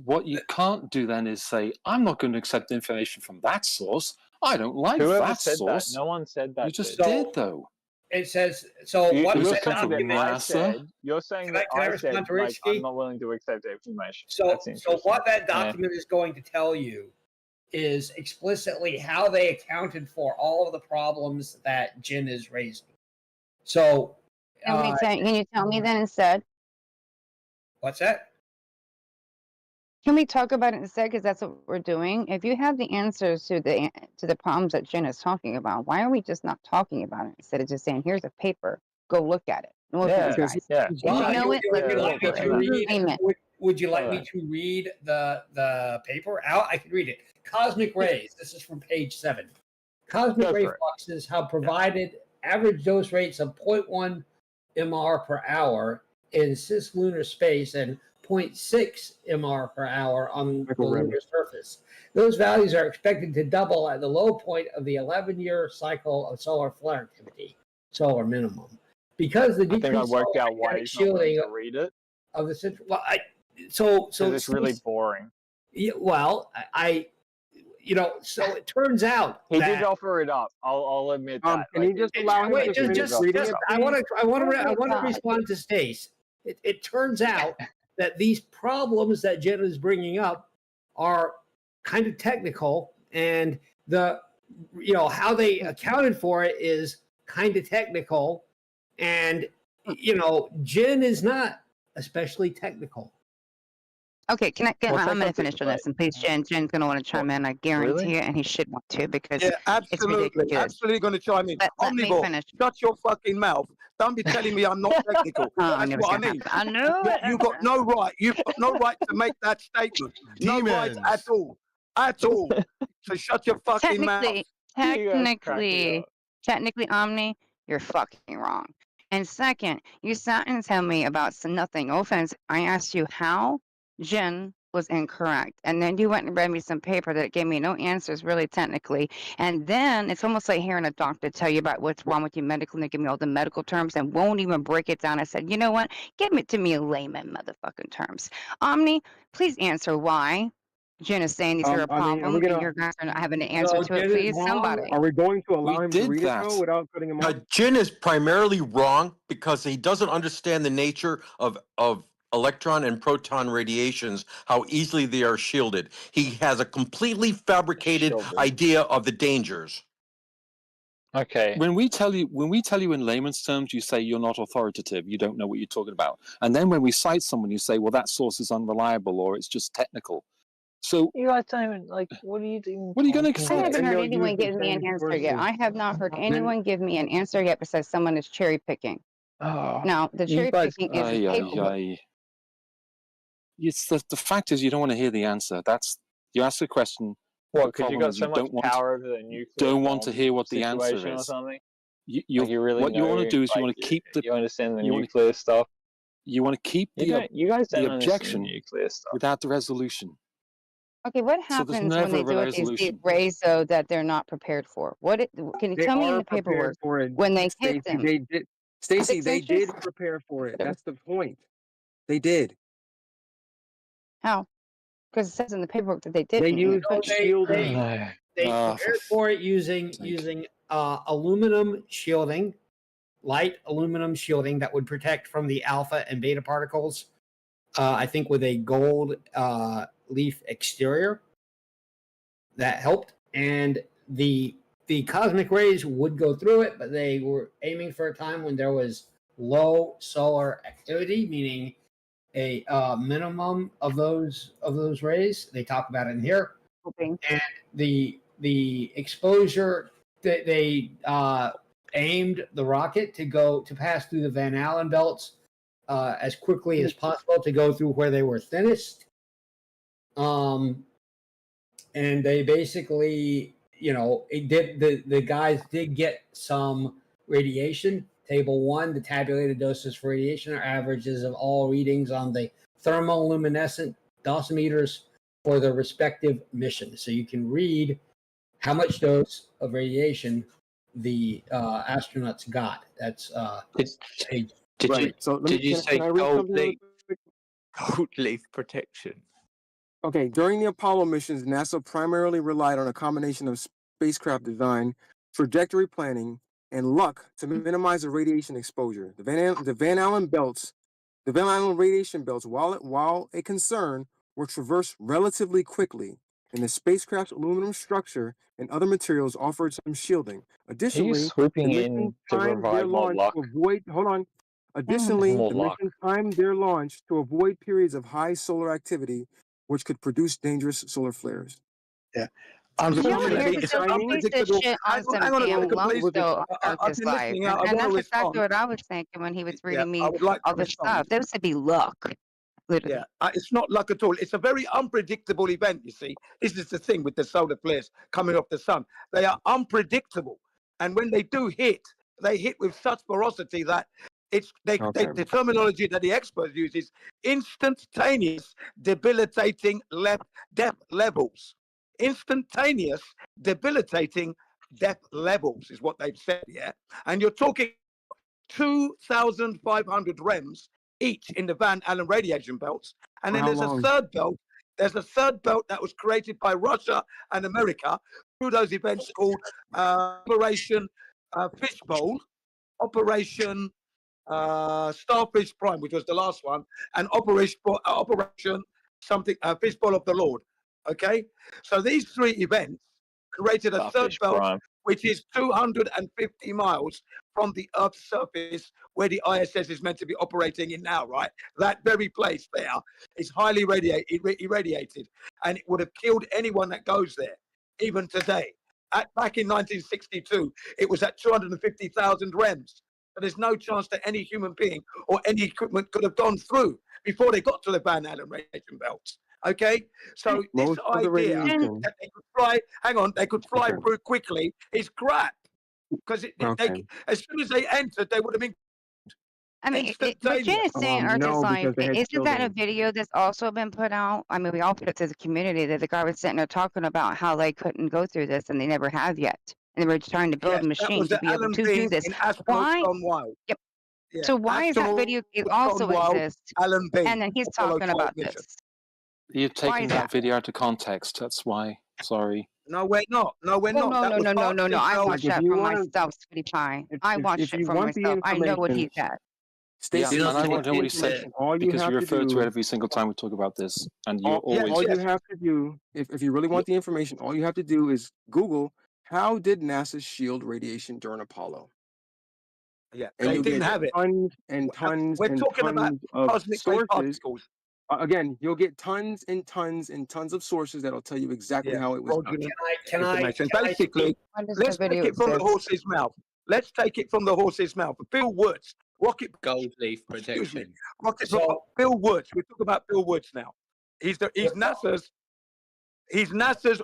what you can't do then is say, "I'm not going to accept information from that source. I don't like Whoever that said source." that? No one said that. You just shit. did though. It says so. You- What you're that saying that document? I said, you're saying Can that I I respond said, to like, Risky? I'm not willing to accept the information. So, That's so interesting. what that Yeah. document is going to tell you is explicitly how they accounted for all of the problems that Jin is raising. So, Can you tell me then instead? what's that? Can we talk about it instead? Because that's what we're doing. If you have the answers to the problems that Jen is talking about, why are we just not talking about it instead of just saying, "Here's a paper, go look at it"? No offense, guys. Yeah. If you know it, Would you like me to read? Amen. Would you like me to read the paper out? I can read it. Cosmic rays. This is from page 7. Cosmic Go ray for it. fluxes have provided average dose rates of 0.1 MR per hour in cislunar space and 0.6 MR per hour on the lunar surface. Those values are expected to double at the low point of the 11-year cycle of solar flare activity, solar minimum. Because the I think I decreased worked solar out why magnetic he's not willing shielding to read it. of the central. Well, so Because it's really boring. Yeah, well, so it turns out He that did offer it up. I'll admit that. Can you just allow him wait, to finish reading it? I want to God. respond to Stace. It turns out that these problems that Jen is bringing up are kind of technical, and how they accounted for it is kind of technical, and Jen is not especially technical. Okay, I'm going to finish on right? this, and please, Jen's going to want to chime in. I guarantee it, and he should want to because Yeah, it's absolutely. ridiculous. Absolutely going to chime in. Let me Omnivore, finish. shut your fucking mouth. Don't be telling me I'm not technical. I That's knew it was what I gonna mean. happen. I knew it. You got no right. You've got no right to make that statement. No right at all. At all. So shut your fucking mouth. Technically, Omni, you're fucking wrong. And second, you sat and tell me about nothing. No offense. I asked you how Jen was incorrect. And then you went and read me some paper that gave me no answers, really, technically. And then it's almost like hearing a doctor tell you about what's wrong with you medically, and they give me all the medical terms and won't even break it down. I said, you know what? Give it to me in layman motherfucking terms. Omni, please answer why Jen is saying these are a I mean, are we problem and gonna? you're guys are not having an answer to it. Jen is Please, wrong. somebody. Are we going to allow We him to did read that. it though without cutting him off? Jin is primarily wrong because he doesn't understand the nature of electron and proton radiations, how easily they are shielded. He has a completely fabricated idea of the dangers. Okay. When we tell you in layman's terms, you say you're not authoritative, you don't know what you're talking about. And then when we cite someone, you say, well, that source is unreliable or it's just technical. So you guys don't even, like, what are you doing? What are you going to I accept? haven't heard anyone give me an answer yet. I have not heard anyone give me an answer yet besides someone is cherry picking. Oh, now, the cherry picking is the paperwork. It's the fact is you don't want to hear the answer. That's you ask a question. What? Because you got so much power over the nuclear. Don't want to hear what the answer situation or is. something. You really what you want to do is you want to keep the. You understand the nuclear stuff. You want to keep You guys don't the objection understand nuclear stuff without the resolution. Okay, what So there's happens when never they a do it these deep resolution. rays, though, that they're not prepared for? Can you They tell me in are the prepared paperwork for it, when they Stacey. hit them? They did, Stacey. 6 They inches? did prepare for it. That's the point. They did. How? Because it says in the paperwork that they didn't. They and used couldn't. shielding. They prepared for it using aluminum shielding, light aluminum shielding that would protect from the alpha and beta particles. I think with a gold leaf exterior that helped, and the cosmic rays would go through it, but they were aiming for a time when there was low solar activity, meaning a minimum of those rays. They talk about it in here. Okay. And the exposure that they aimed the rocket to pass through the Van Allen belts as quickly as possible to go through where they were thinnest. And they basically, the guys did get some radiation. Table 1, the tabulated doses for radiation are averages of all readings on the thermoluminescent dosimeters for the respective mission. So you can read how much dose of radiation the astronauts got. That's page. Did you say gold leaf protection? Okay, during the Apollo missions, NASA primarily relied on a combination of spacecraft design, trajectory planning, and luck to minimize the radiation exposure. The Van Allen radiation belts, while a concern, were traversed relatively quickly, and the spacecraft's aluminum structure and other materials offered some shielding. Additionally, swooping in to provide more luck? Additionally, More the luck. mission timed their launch to avoid periods of high solar activity, which could produce dangerous solar flares. Yeah. Unfortunately, it's unpredictable. Hang on a second, please. I've been listening out. And I want to that's exactly respond. what I was thinking when he was reading me I would like all to this respond. stuff. Those would be luck. Literally. Yeah, it's not luck at all. It's a very unpredictable event, you see. This is the thing with the solar flares coming off the sun. They are unpredictable. And when they do hit, they hit with such ferocity that the terminology that the experts use is instantaneous, debilitating death levels. Instantaneous, debilitating death levels is what they've said, yeah? And you're talking 2,500 REMs each in the Van Allen radiation belts. And then there's a third belt. There's a third belt that was created by Russia and America through those events called Operation Fishbowl, Operation Starfish Prime, which was the last one, and Operation Fishbowl of the Lord. Okay? So these three events created a third belt, which is 250 miles from the Earth's surface where the ISS is meant to be operating in now, right? That very place there is highly irradiated, and it would have killed anyone that goes there, even today. Back in 1962, it was at 250,000 REMs. So there's no chance that any human being or any equipment could have gone through before they got to the Van Allen radiation belts. Okay, so this idea that they could fly, they could fly through quickly is crap. Because as soon as they entered, they would have been I mean, what Jen is saying, Earth is No, like, because they had isn't that a children. video that's also been put out? I mean, we all put it to the community that the guy was sitting there talking about how they couldn't go through this and they never have yet. And they were trying to build Yes, a that machine was to the be able Alan to do Bean this. in Astronauts Why? Gone Wild. Yep. Yeah, So why is that video Astronauts also Gone Wild, exist? Alan Bean, And then he's Apollo talking 12 about mission. this. You're Why taking is that that? video out of context. That's why. Sorry. No, we're not. No, we're Oh, not. That was part no. I detail. watched Like, if that you for want myself, Sweetie Pie. to, I watched if it you for want the myself. I know what information, he's at. Yeah, Stacy, and if I you want want to the know what he said information, all you because you have to refer to do, it every single time we talk about this, and you're all always. you have to do, if you really want the information, all you have to do is Google how did NASA shield radiation during Apollo, Yeah, and they you'll didn't get have it. tons and tons We're and talking about tons of cosmic ray sources. particles. Again, you'll get tons and tons and tons of sources that'll tell you exactly Yeah, how it was done. fraudulent Can I information. can I Basically, Why does the let's take video it from the exist? horse's mouth. Let's take it from the horse's mouth. Bill Woods, rocket. Gold leaf Excuse me, protection. rocket. So- Bill Woods. We're talking about Bill Woods now. He's NASA's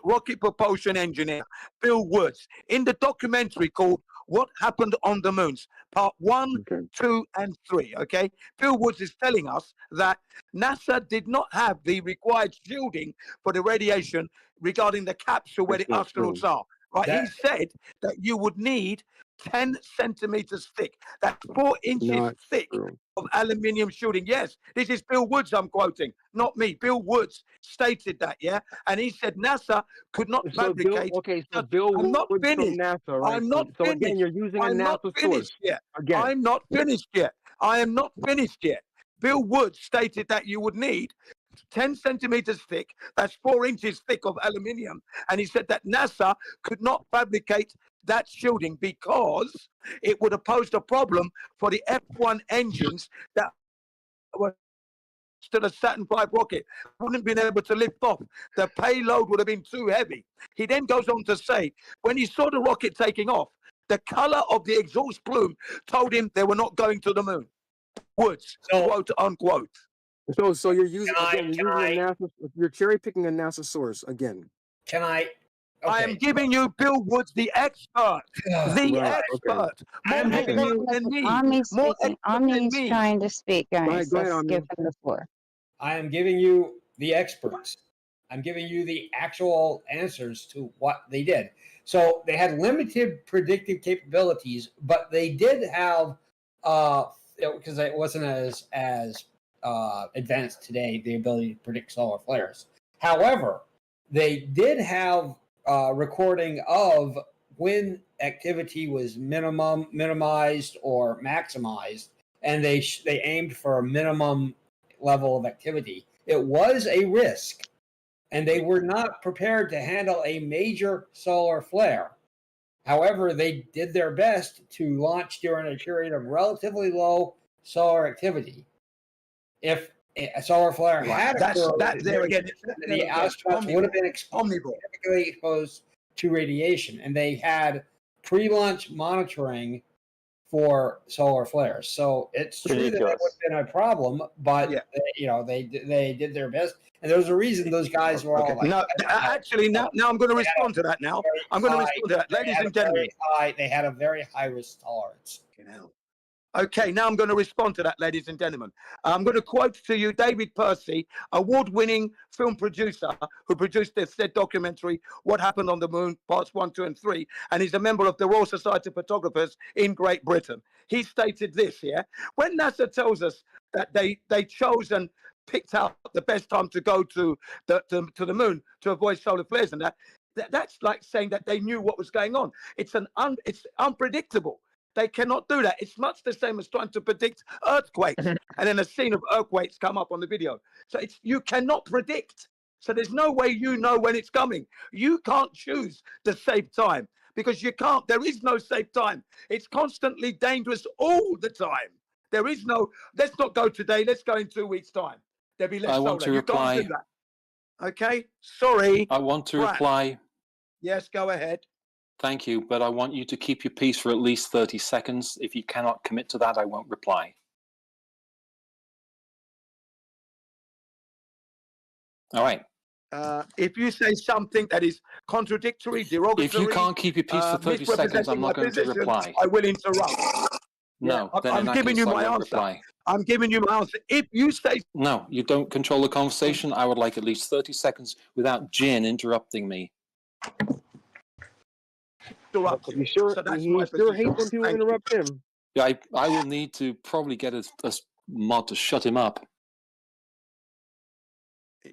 rocket propulsion engineer, Bill Woods, in the documentary called "What Happened on the Moons," Part 1, 2, and 3. Okay, Bill Woods is telling us that NASA did not have the required shielding for the radiation regarding the capsule where the That's not astronauts true. are. Right? He said that you would need 10 centimeters thick. That's 4 inches Not thick true. of aluminium shielding. Yes, this is Bill Woods I'm quoting, not me. Bill Woods stated that, yeah? And he said NASA could not So fabricate. Bill I'm not Woods from finished. NASA, right? I'm not So finished. again, you're using a I'm not NASA source. finished yet. Again. I'm not finished yet. I am not finished yet. Bill Woods stated that you would need 10 centimeters thick, that's 4 inches thick of aluminium. And he said that NASA could not fabricate that shielding because it would have posed a problem for the F1 engines that were to the Saturn V rocket. Wouldn't have been able to lift off. The payload would have been too heavy. He then goes on to say, when he saw the rocket taking off, the color of the exhaust plume told him they were not going to the moon. Woods, quote unquote. So you're using you're cherry picking a NASA source again. Can I? I am giving you Bill Woods, the expert. The Right, expert. I'm More giving expert you- than me. Omni's More speaking. expert than Omni's me. trying to speak, guys. Go ahead, Let's Omni. give him the floor. I am giving you the experts. I'm giving you the actual answers to what they did. So they had limited predictive capabilities, but they did have, because it wasn't as advanced today, the ability to predict solar flares. However, they did have recording of when activity was minimized or maximized, and they aimed for a minimum level of activity. It was a risk, and they were not prepared to handle a major solar flare. However, they did their best to launch during a period of relatively low solar activity. If a solar flare had occurred, the astronauts would have been significantly exposed to radiation, and they had pre-launch monitoring for solar flares. So it's true that it would have been a problem, but they did their best, and there was a reason those guys were all like. No, actually, now I'm going to respond to that. Now I'm going to respond to that, ladies and gentlemen. They had a very high risk tolerance. Okay, now I'm going to respond to that, ladies and gentlemen. I'm going to quote to you David Percy, award-winning film producer who produced this said documentary, What Happened on the Moon, Parts 1, 2, and 3, and he's a member of the Royal Society of Photographers in Great Britain. He stated this, when NASA tells us that they chose and picked out the best time to go to the moon to avoid solar flares and that's like saying that they knew what was going on. It's unpredictable. They cannot do that. It's much the same as trying to predict earthquakes, and then a scene of earthquakes come up on the video. So you cannot predict. So there's no way you know when it's coming. You can't choose the safe time because you can't. There is no safe time. It's constantly dangerous all the time. There is no, let's not go today. Let's go in 2 weeks' time. There'll be less I solar. want to You reply. can't do that. Okay? Sorry. I want to Brad. reply. Yes, go ahead. Thank you, but I want you to keep your peace for at least 30 seconds. If you cannot commit to that, I won't reply. All right. If you say something that is contradictory, derogatory, If you can't keep your peace for 30 seconds, I'm not going to reply. I will interrupt. No. Yeah, Then in I'm that giving case, you I my won't answer. reply. I'm giving you my answer. If you say No, you don't control the conversation. I would like at least 30 seconds without Jin interrupting me. interrupt He you, sure so that's he my sure position. hates when people Thank you. interrupt him. Yeah, I will need to probably get a mod to shut him up.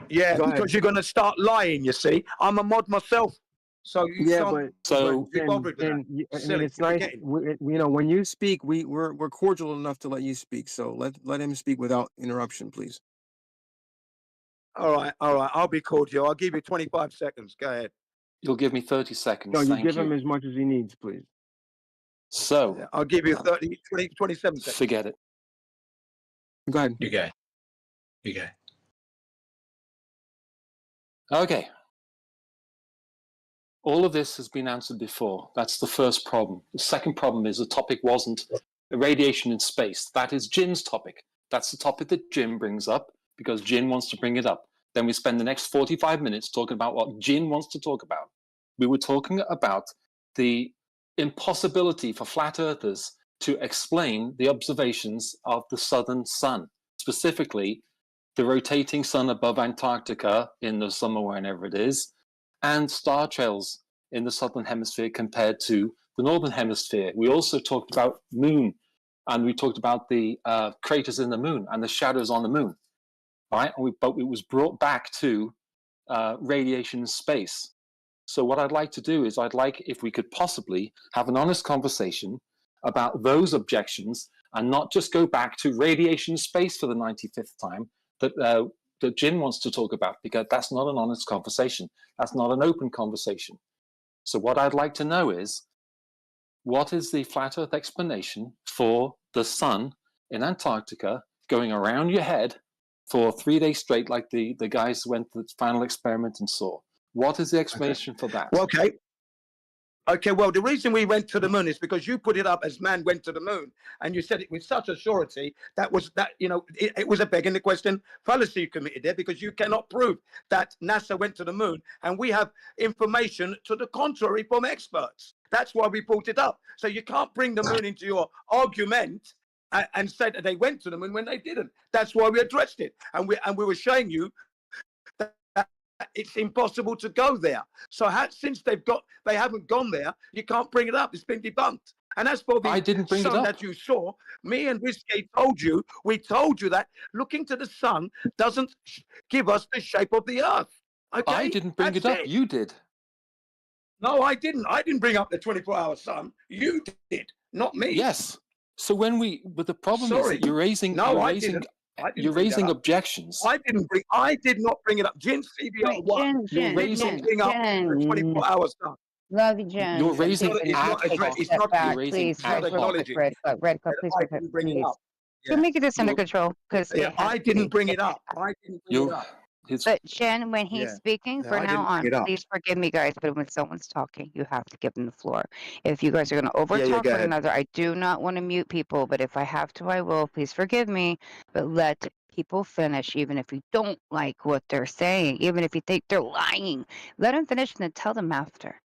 Yeah, Go ahead. because you're going to start lying. You see, I'm a mod myself, so you Yeah, can't So be bothered with that. I mean, Silly. it's nice. Forget it. You know, when you speak, we're cordial enough to let you speak. So let him speak without interruption, please. All right. I'll be cordial. I'll give you 25 seconds. Go ahead. You'll give me 30 seconds. No, you Thank give you. him as much as he needs, please. So Yeah, I'll give you 30, 20, 27 seconds. forget it. Go ahead. You go. You go. Okay. All of this has been answered before. That's the first problem. The second problem is the topic wasn't radiation in space. That is Jin's topic. That's the topic that Jin brings up because Jin wants to bring it up. Then we spend the next 45 minutes talking about what Jin wants to talk about. We were talking about the impossibility for flat earthers to explain the observations of the southern sun, specifically the rotating sun above Antarctica in the summer, whenever it is, and star trails in the southern hemisphere compared to the northern hemisphere. We also talked about moon, and we talked about the craters in the moon and the shadows on the moon. All right, but it was brought back to radiation in space. So what I'd like to do is I'd like if we could possibly have an honest conversation about those objections and not just go back to radiation in space for the 95th time that Jin wants to talk about, because that's not an honest conversation. That's not an open conversation. So what I'd like to know is, what is the flat Earth explanation for the sun in Antarctica going around your head for 3 days straight, like the guys went to the final experiment and saw? What is the explanation for that? Well, okay. Well, the reason we went to the moon is because you put it up as man went to the moon, and you said it with such a surety that it was a begging the question fallacy you committed there, because you cannot prove that NASA went to the moon, and we have information to the contrary from experts. That's why we brought it up. So you can't bring the moon into your argument and say that they went to the moon when they didn't. That's why we addressed it, and we were showing you that it's impossible to go there. So since they haven't gone there, you can't bring it up. It's been debunked. And as for I didn't bring it sun up. that you saw, me and Risky we told you that looking to the sun doesn't give us the shape of the Earth. Okay? I didn't bring it up. You did. No, I didn't. I didn't bring up the 24-hour sun. You did, not me. Yes. So but the problem is Sorry. that you're raising objections. I did not bring it up. Jin CBR one. Jin, bring up the 24-hour sun. Love you, Jen. You're raising It's not back, raising please. ad hoc. Red Cup, please. I didn't bring it up. Can we get this under control? Because I didn't bring it up. I didn't bring it up. But Jen, when he's speaking from now on, please forgive me, guys, but when someone's talking, you have to give them the floor. If you guys are going to overtalk one another, I do not want to mute people, but if I have to, I will. Please forgive me, but let people finish, even if you don't like what they're saying, even if you think they're lying. Let them finish and then tell them after.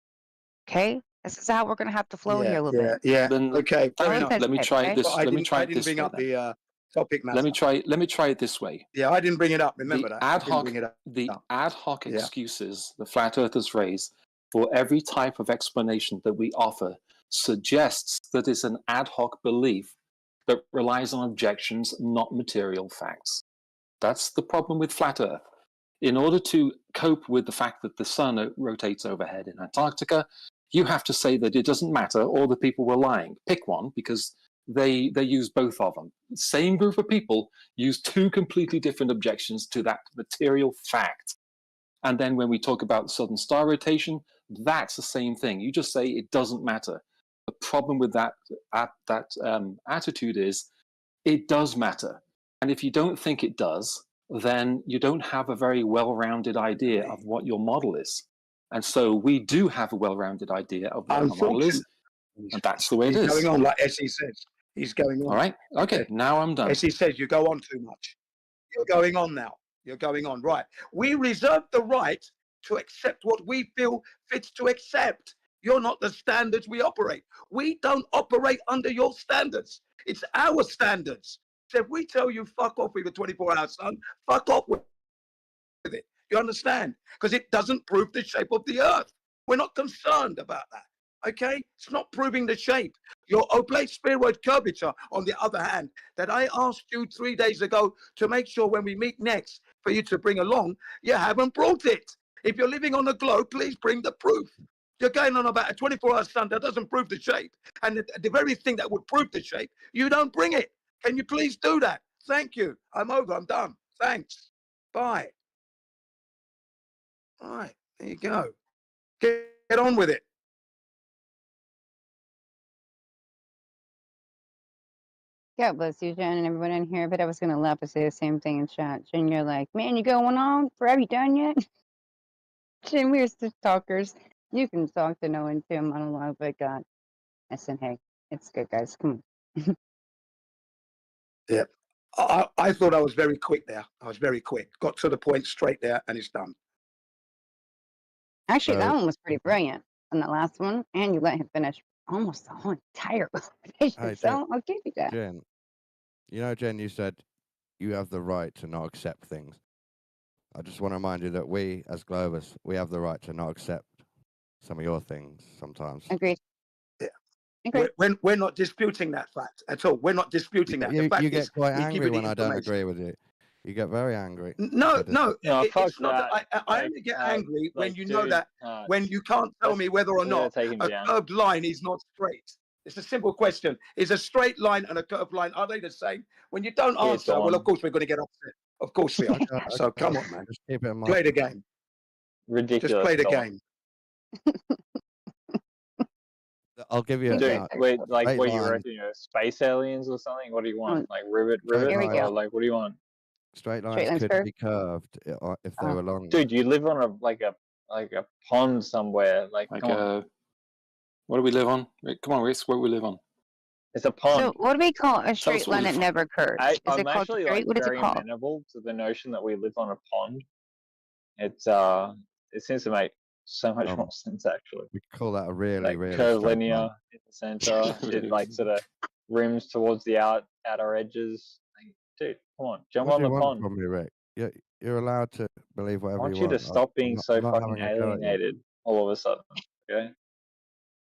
Okay? This is how we're going to have to flow here a little bit. Yeah. Then, okay. Let me try it this. I didn't bring up the topic matter. Let me try it this way. Yeah, I didn't bring it up. Remember the that. Ad hoc excuses the flat earthers raise for every type of explanation that we offer suggests that it's an ad hoc belief that relies on objections, not material facts. That's the problem with flat Earth. In order to cope with the fact that the sun rotates overhead in Antarctica, you have to say that it doesn't matter, or the people were lying. Pick one, because they use both of them. Same group of people use two completely different objections to that material fact. And then when we talk about southern star rotation, that's the same thing. You just say it doesn't matter. The problem with that attitude is it does matter. And if you don't think it does, then you don't have a very well-rounded idea of what your model is. And so we do have a well-rounded idea of what our model is, and that's the way it is. He's going on like Essie says. He's going on. All right. Okay. Now I'm done. Essie says you go on too much. You're going on now. You're going on. Right. We reserve the right to accept what we feel fits to accept. You're not the standards we operate. We don't operate under your standards. It's our standards. So if we tell you fuck off with a 24-hour sun, fuck off with it. You understand? Because it doesn't prove the shape of the earth. We're not concerned about that. Okay? It's not proving the shape. Your oblate spheroid curvature, on the other hand, that I asked you 3 days ago to make sure when we meet next for you to bring along, you haven't brought it. If you're living on a globe, please bring the proof. You're going on about a 24-hour sun that doesn't prove the shape. And the very thing that would prove the shape, you don't bring it. Can you please do that? Thank you. I'm over. I'm done. Thanks. Bye. All right. There you go. Get on with it. God bless you, Jen, and everyone in here. But I was going to laugh and say the same thing in chat. Jen, you're like, man, you going on? Have you done yet? Jen, we're just talkers. You can talk to no one too, monologue, but God. I said, hey, it's good, guys. Come on. Yeah. I thought I was very quick there. I was very quick. Got to the point straight there, and it's done. Actually, that one was pretty brilliant on the last one, and you let him finish almost the whole entire conversation. Hey, So I'll give you that. Jen, Jen, you said you have the right to not accept things. I just want to remind you that we, as Globus, we have the right to not accept some of your things sometimes. Agreed. Yeah. We're not disputing that fact at all. We're not disputing that. The fact You get is, quite we give angry you the when I don't information. agree with you. You get very angry. No, fuck it's not that. that. I only get angry when like, you know dude, that when you can't tell me whether or we gotta not take him a down. curved line is not straight. It's a simple question. Is a straight line and a curved line, are they the same? When you don't Yeah, answer, well, Don. of course we're going to get upset. Of course we are. So come on, man. Just keep it in mind. Play the game. Ridiculous. Just play the Don. game. I'll give you Dude, wait, like straight what you line. reckon? Space aliens or something? What do you want? Like rivet, Here we or go. like what do you want? Straight Straight lines lines could curved? be curved if they were long. Dude, you live on a pond somewhere. Like come on. What do we live on? Come on, Reese. What do we live on? It's a pond. So what do we call a us straight what line we that find. never curves? Is I'm it called actually straight? What is it very called? amenable to the notion that we live on a pond. It's it seems to make so much more sense actually. We call that a really, Like really curvilinear straight line. in the center. It like sort of rims towards the outer edges. Like, dude, come on, jump What on do you the want pond. from me, Rick? You're allowed to believe I whatever want you you to want. stop being so I'm not fucking having a go at you. alienated all of a sudden. Okay,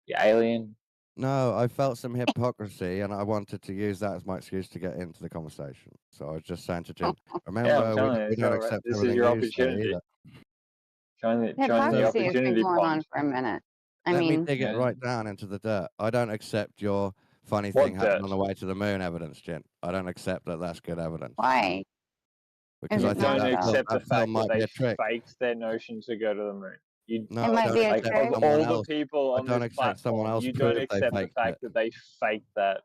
you alien. No, I felt some hypocrisy, and I wanted to use that as my excuse to get into the conversation. So I was just saying to Jen, remember, we telling you, don't so, accept this is everything your you say opportunity. either. Showing the Hypocrisy has been opportunity going on pond. for a minute. I Let me mean, dig it right down into the dirt. I don't accept your funny What thing happened dirt? on the way to the moon evidence, Jen. I don't accept that that's good evidence. why? Because Is I it think Don't not so? accept the that fact film that might be they a trick. faked their notion to go to the moon. You No, It I might don't be a like accept of trick. someone all the else. people I on don't this accept someone platform, else you don't proved they accept the faked fact it. that they faked that.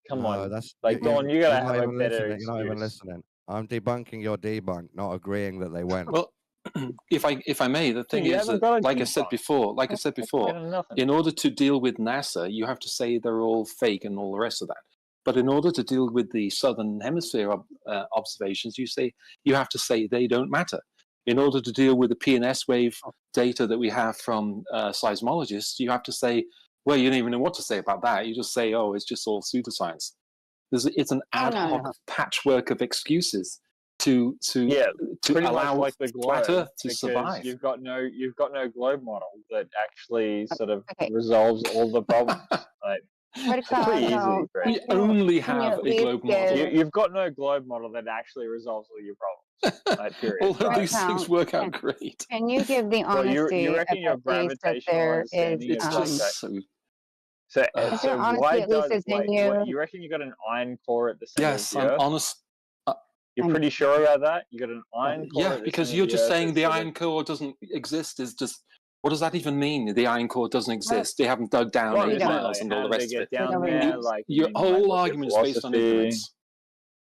Come No, on, that's like Dawn, you you're gotta not have a even better listening. You're not even excuse. listening. I'm debunking your debunk, not agreeing that they went. Well, if I may, the thing You is haven't that, got a like I said debunk. before, Nothing. in order to deal with NASA, you have to say they're all fake and all the rest of that. But in order to deal with the southern hemisphere observations, you have to say they don't matter. In order to deal with the P&S wave data that we have from seismologists, you have to say, well, you don't even know what to say about that. You just say, oh, it's just all pseudoscience. It's an ad hoc patchwork of excuses to pretty allow much like the flat globe, Earth to because survive. you've got no globe model that actually sort of resolves all the problems. Like, it's pretty easy, Greg. We only have a globe model. You've got no globe model that actually resolves all your problems. Like, period. All of right? these things work out great. Can you give the Well, honesty you reckon your at least that gravitational there is understanding is like that. So is there honesty why at least does is in what, you? you reckon you got an iron core at the center Yes, of the I'm Earth? honest. You're pretty sure about that? You got an iron core? Yeah, at the because center you're of the just Earth saying that's the sort iron of- core doesn't exist. Is just what does that even mean? The iron core doesn't exist. They haven't dug down Well, 8 yeah, miles like, and how all the did they rest of get it. down there? Like, Your whole argument is based on philosophy. ignorance.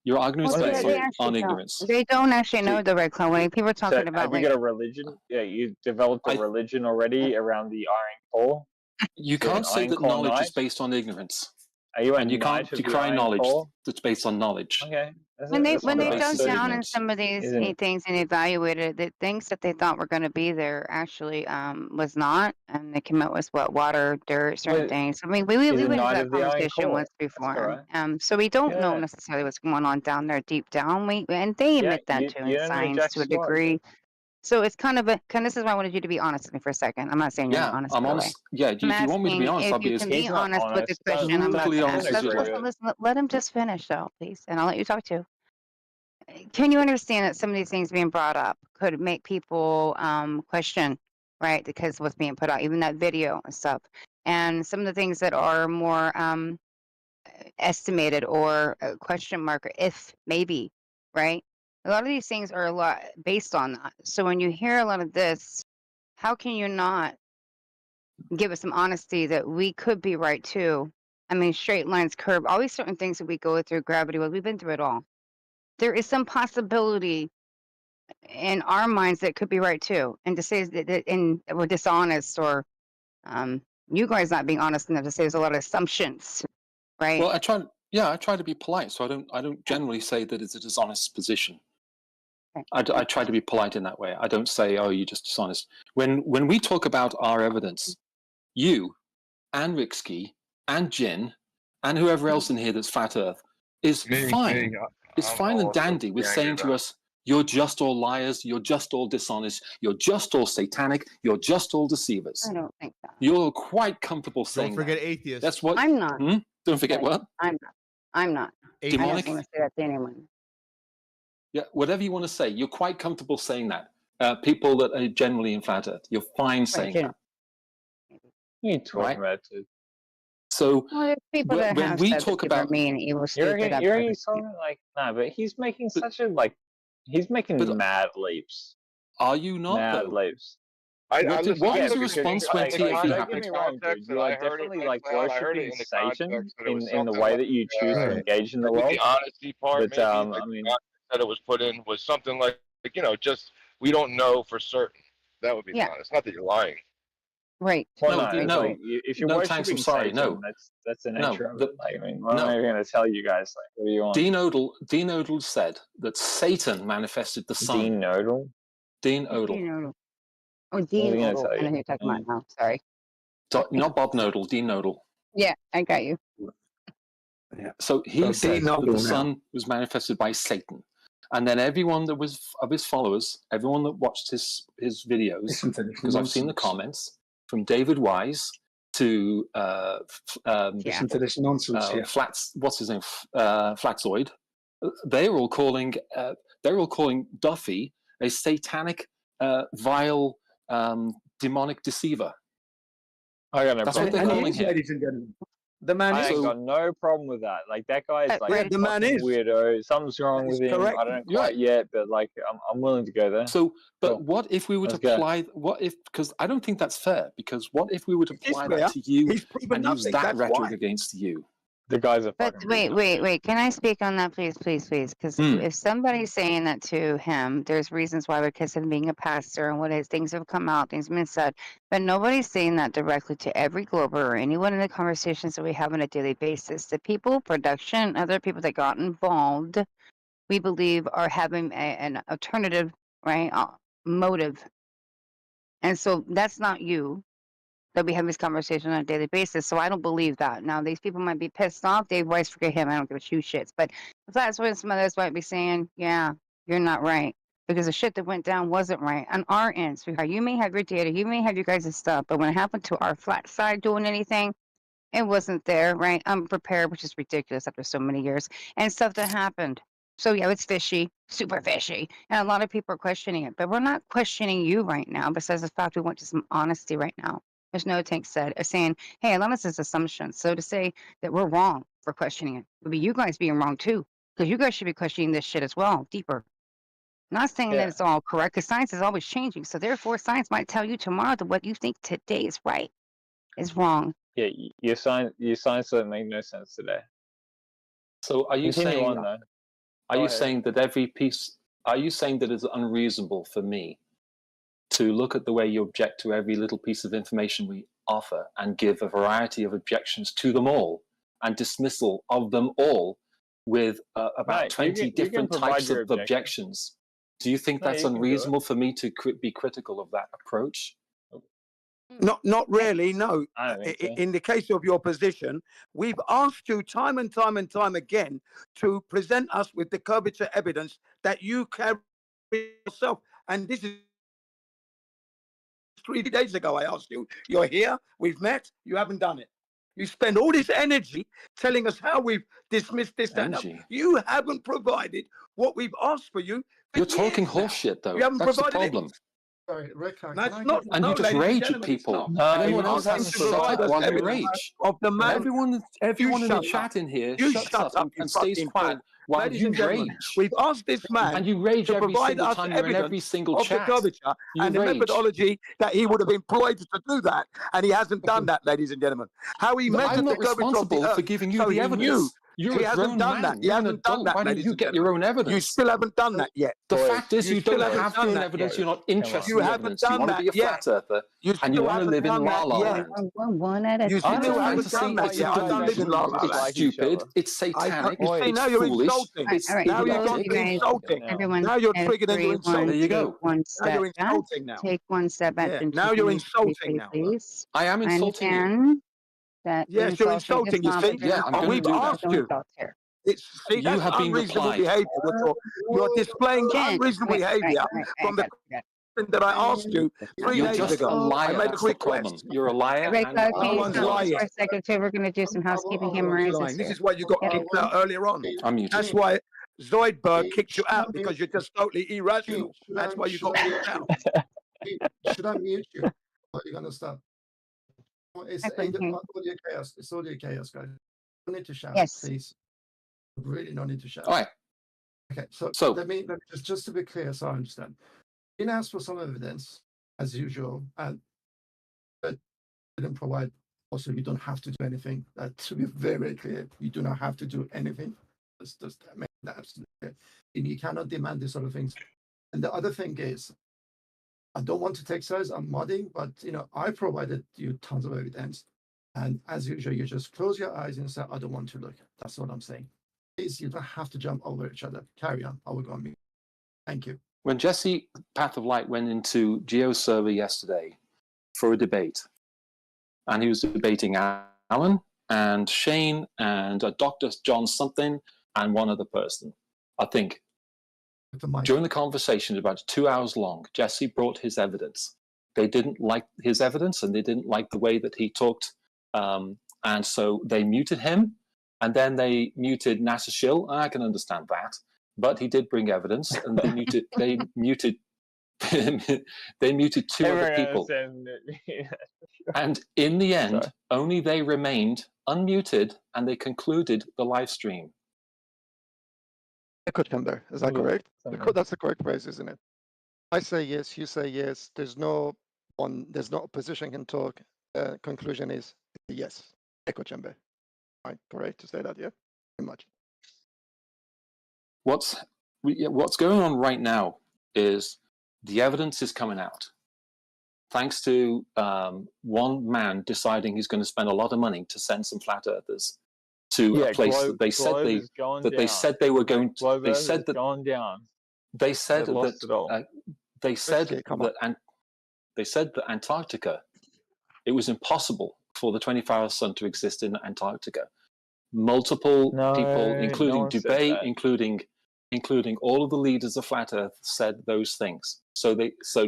Your argument is Well, based they on actually don't. ignorance. They don't actually know the red cloud. When people are So talking about have you like got a religion? Yeah, you developed a religion already around the iron core? You You're an can't say iron that core knowledge knight? is based on ignorance. Are you a And you knight can't of the decry iron knowledge core? that's based on knowledge. Okay. When they on the dug basis of down in ignorance. some of these things and evaluated the things that they thought were going to be there actually was not, and they came up with what water, dirt, certain things. I mean, we He's a went into knight that of the Iron conversation Court. once That's before. correct. So we don't know Yeah. necessarily what's going on down there deep down. And they admit that too in don't know science jack to a squat. degree. So it's kind of this is why I wanted you to be honest with me for a second. I'm not saying you're not Yeah, honest, I'm by the way. honest. Yeah, I'm if you want me to be asking honest, if I'll be you as can be honest with the question I'm about brutally to honest ask. as you like. Listen, let him just finish though, please, and I'll let you talk too. Can you understand that some of these things being brought up could make people question, right? Because of what's being put out, even that video and stuff, and some of the things that are more estimated or a question mark, or if maybe, right? A lot of these things are a lot based on that. So when you hear a lot of this, how can you not give us some honesty that we could be right too? I mean, straight lines, curve, all these certain things that we go through, gravity, well, we've been through it all. There is some possibility in our minds that could be right too. And to say that we're dishonest, or you guys not being honest enough to say there's a lot of assumptions, right? Well, I try to be polite, so I don't generally say that it's a dishonest position. I try to be polite in that way. I don't say, "Oh, you're just dishonest." When we talk about our evidence, you and Rixky and Jin and whoever else in here that's flat Earth is fine. It's fine and dandy with saying to us, "You're just all liars. You're just all dishonest. You're just all satanic. You're just all deceivers." I don't think that. You're quite comfortable saying Don't forget that. atheists. That's what I'm not. Don't forget Right. what? I'm not. I Demonic? don't want to say that to anyone. Yeah, whatever you want to say, you're quite comfortable saying that. People that are generally in flat Earth, you're fine saying that. You talking about it? So Well, there's people that when have we said talk that people are about, mean, evil, You're stupid. I've you're heard it. talking like but he's making such a he's making mad leaps. Are you not mad though? leaps? What listened was to the it response because, when like, TFE don't get me wrong, dude. You are definitely like worshipping Satan in the way that you choose to engage in the world. The honesty part, But maybe, I mean, that it was put in was something like just we don't know for certain. That would be the honest. Not that you're lying. Right. Well, No, it's no, like, if you're no, worshipping thanks, I'm sorry, Satan, no. that's the No, nature of the- it. Like, I mean, what no. am I going to tell you guys? Like, what do you want? Dean Odell said that Satan manifested the sun. Dean Odell? Dean Odell. Dean Odell. Oh, Dean gonna Odell. tell I know you? who you're talking about now. Sorry. Not Bob Nodal, Dean Odell. Yeah, I got you. Yeah. So he said that the sun was manifested by Satan. And then everyone that was of his followers, everyone that watched his videos, because I've seen the comments, from David Wise to Listen to this nonsense here. Flats, what's his name? Flatzoid. They're all calling Duffy a satanic, vile, demonic deceiver. I got no That's problem. what they're calling him. Ladies and gentlemen, the man I is. ain't got no problem with that. Like, that guy is like Yeah, a the man fucking is. weirdo. Something's wrong with him. correct. I don't know quite yet, but like, I'm willing to go there. So, but Cool. what if we were to Let's go. apply? What if? Because I don't think that's fair. Because what if we were to It is apply fair. that to you He's proven and use nothing, that that's rhetoric why. against you? The guy's a But fucking wait. Can I speak on that, please? Because if somebody's saying that to him, there's reasons why, because of him being a pastor and what is, things have come out, things have been said. But nobody's saying that directly to every Glober or anyone in the conversations that we have on a daily basis. The people, production, other people that got involved, we believe are having an alternative, right, motive. And so that's not you. That we have this conversation on a daily basis. So I don't believe that. Now, these people might be pissed off. Dave Weiss, forget him. I don't give a two shits. But that's when some others might be saying, yeah, you're not right. Because the shit that went down wasn't right. On our end, sweetheart, you may have your data, you may have your guys' stuff, but when it happened to our flat side doing anything, it wasn't there, right? Unprepared, which is ridiculous after so many years, and stuff that happened. So yeah, it's fishy, super fishy. And a lot of people are questioning it. But we're not questioning you right now, besides the fact we want to some honesty right now. There's no tank said saying, hey, a lot of this is assumptions. So to say that we're wrong for questioning it would be you guys being wrong too. Because you guys should be questioning this shit as well, deeper. Not saying that it's all correct, because science is always changing. So therefore, science might tell you tomorrow that what you think today is right is wrong. Yeah, your science doesn't make no sense today. So are you Continue saying? on, though. Are Go you ahead. saying that every piece? Are you saying that it's unreasonable for me to look at the way you object to every little piece of information we offer and give a variety of objections to them all and dismissal of them all with about Right, 20 you can different provide types your of objection. objections. Do you think No, that's you can do it. unreasonable for me to be critical of that approach? Not really, no. I don't think so. In the case of your position, we've asked you time and time and time again to present us with the curvature evidence that you carry yourself. And this is 3 days ago I asked you. You're here, we've met, you haven't done it. You spend all this energy telling us how we've dismissed this, that, and that. You haven't provided what we've asked for you. You're talking horseshit, though. You haven't That's the provided problem. it. Sorry, Rick, That's not, And no, you just ladies and rage at gentlemen, it's people. not. And everyone We've else asked has him to to shut provide up us while you evidence rage. of the man. Everyone in the shut chat up. in here You shuts shut up up, you and stays fucking quiet twat. while Ladies you and gentlemen, rage. we've asked this man And you rage to every provide single us time you're in every evidence single of the chat. curvature You and the rage. methodology that he would have employed to do that, and he hasn't done that, ladies and gentlemen. How he But I'm measured the not curvature of responsible the for Earth, giving you so the he evidence. knew. You're He a hasn't grown done that. man. He You're an hasn't done adult. that, Why don't ladies you and get your gentlemen. own evidence? You still haven't done that yet. The fact is, you still don't haven't have done your own that evidence. yet. You're not interested You in the haven't evidence. You done want to that be a yet. flat earther, You and you still want to haven't live in done La that La yet. Land. One at a You I still understand haven't to done see that it's yet. I don't live in La La it's Land. stupid, it's satanic, You see, it's now you're foolish, insulting. it's All right, Now you've gone idiotic. to insulting. Everyone, Now you're triggered and you're everyone insulting. There you take go. one Now step you're back. insulting now. Take one step back Yeah, and now you're insulting briefly, now. please. I am I insulting you. understand that Yes, you're insulting is insulting, you not, see. but there's Yeah, no I'm And going to we've do that. asked no you. insults here. See, You that's have been unreasonable replied. behavior. You're displaying Jen, unreasonable wait, behavior I from the got it. question that I asked you 3 You're days just ago. a I liar. made a That's the problem. request. You're a liar. Ray, And can No you one's stop lying. for a second? So we're going to do some housekeeping here. No one's Maria's lying. is This here. is why you got Yep. kicked out earlier on. I'm muted. That's why Zoidberg kicked you out because you're just totally irrational. That's why you got kicked out. Should I mute you? Are you gonna stop? It's I couldn't hear. audio chaos. It's audio chaos, guys. No need to shout, Yes. please. Really, no need to shout. All right. Okay, So- let me just to be clear, so I understand. You asked for some evidence, as usual, and but didn't provide. Also, you don't have to do anything. To be very, very clear, you do not have to do anything. Just make that absolutely clear. And you cannot demand these sort of things. And the other thing is, I don't want to take sides. I'm modding, but I provided you tons of evidence, and as usual, you just close your eyes and say, "I don't want to look." That's what I'm saying. Please, you don't have to jump over each other. Carry on. I will go on mute. Thank you. When Jesse Path of Light went into GeoServer yesterday for a debate, and he was debating Alan and Shane and Dr. John something and one other person, I think. During the conversation, about 2 hours long, Jesse brought his evidence. They didn't like his evidence and they didn't like the way that he talked. And so they muted him, and then they muted NASA Shill. I can understand that. But he did bring evidence, and they muted they muted two other people. And in the end, only they remained unmuted, and they concluded the live stream. Echo chamber, is that correct? That's the correct phrase, isn't it? I say yes, you say yes. There's no opposition can talk. Conclusion is yes. Echo chamber. Right, correct to say that, yeah? Very much. What's going on right now is the evidence is coming out. Thanks to one man deciding he's going to spend a lot of money to send some flat earthers to a place that they said they said they were going to. They said that gone down. They said lost it all. that they said that Antarctica, it was impossible for the 24-hour sun to exist in Antarctica. Multiple people, including Dubay, including all of the leaders of Flat Earth, said those things. So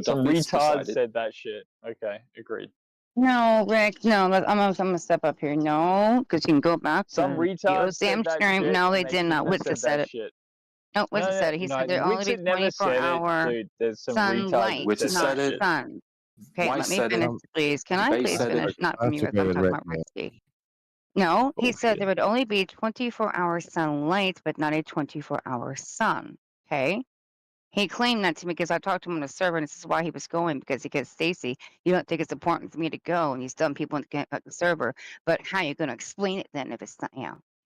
some retards said that shit. Okay, agreed. No, Rick. No, I'm gonna step up here. No, because you can go back. Some retards said that shit. No, they and did not. shouldn't have Witsa said it. shit. No, Witsa said it. He said there only be Witsa never 24 said hour it, dude. There's some sunlight, retards that not said that shit. sun. Okay, Weiss let me said it. finish, please. Can I Debate please said it. finish? Not I from have you, to Rick. go I'm with talking Rick about now. Rick speak. No, he said there would only be 24-hour sunlight, but not a 24-hour sun. Okay. He claimed that to me because I talked to him on the server, and this is why he was going, because he gets Stacy. You don't think it's important for me to go, and he's done people at the server. But how are you going to explain it then if it's not,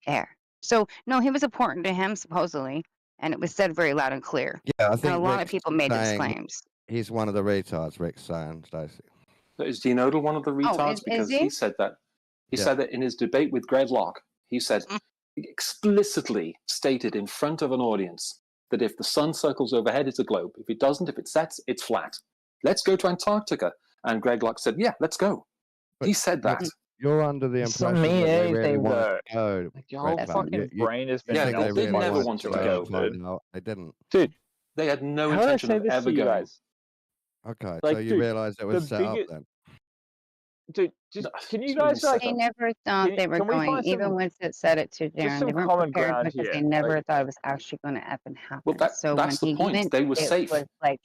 there? So no, he was important to him supposedly, and it was said very loud and clear. Yeah, I And think a lot of Rick's people made these saying claims. he's one of the retards, Rick's saying, Stacey. Is Dean Odell one of the retards? is Because he? he said that. He said that in his debate with Gredlock. He said, explicitly stated in front of an audience that if the sun circles overhead, it's a globe. If it doesn't, if it sets, it's flat. Let's go to Antarctica. And Greg Locke said, yeah, let's go. But he said that. You're under the It doesn't impression mean that they really anything, wanted though. to go. Like, your whole fucking brain has been Yeah, melted they by never this wanted to situation, go. dude. They didn't. Dude, They had no how do I intention say of this ever to you going. guys? Okay, Like, so you dude, realize it was the set up biggest- then. Dude, just can you it's really guys like? set They up. never thought Can, they were can we going, find even some once it said it to just Darren, some they weren't common prepared ground because here? they never Like, thought it was actually going to happen. Well, So that's the when he point. went, They were it safe. was like,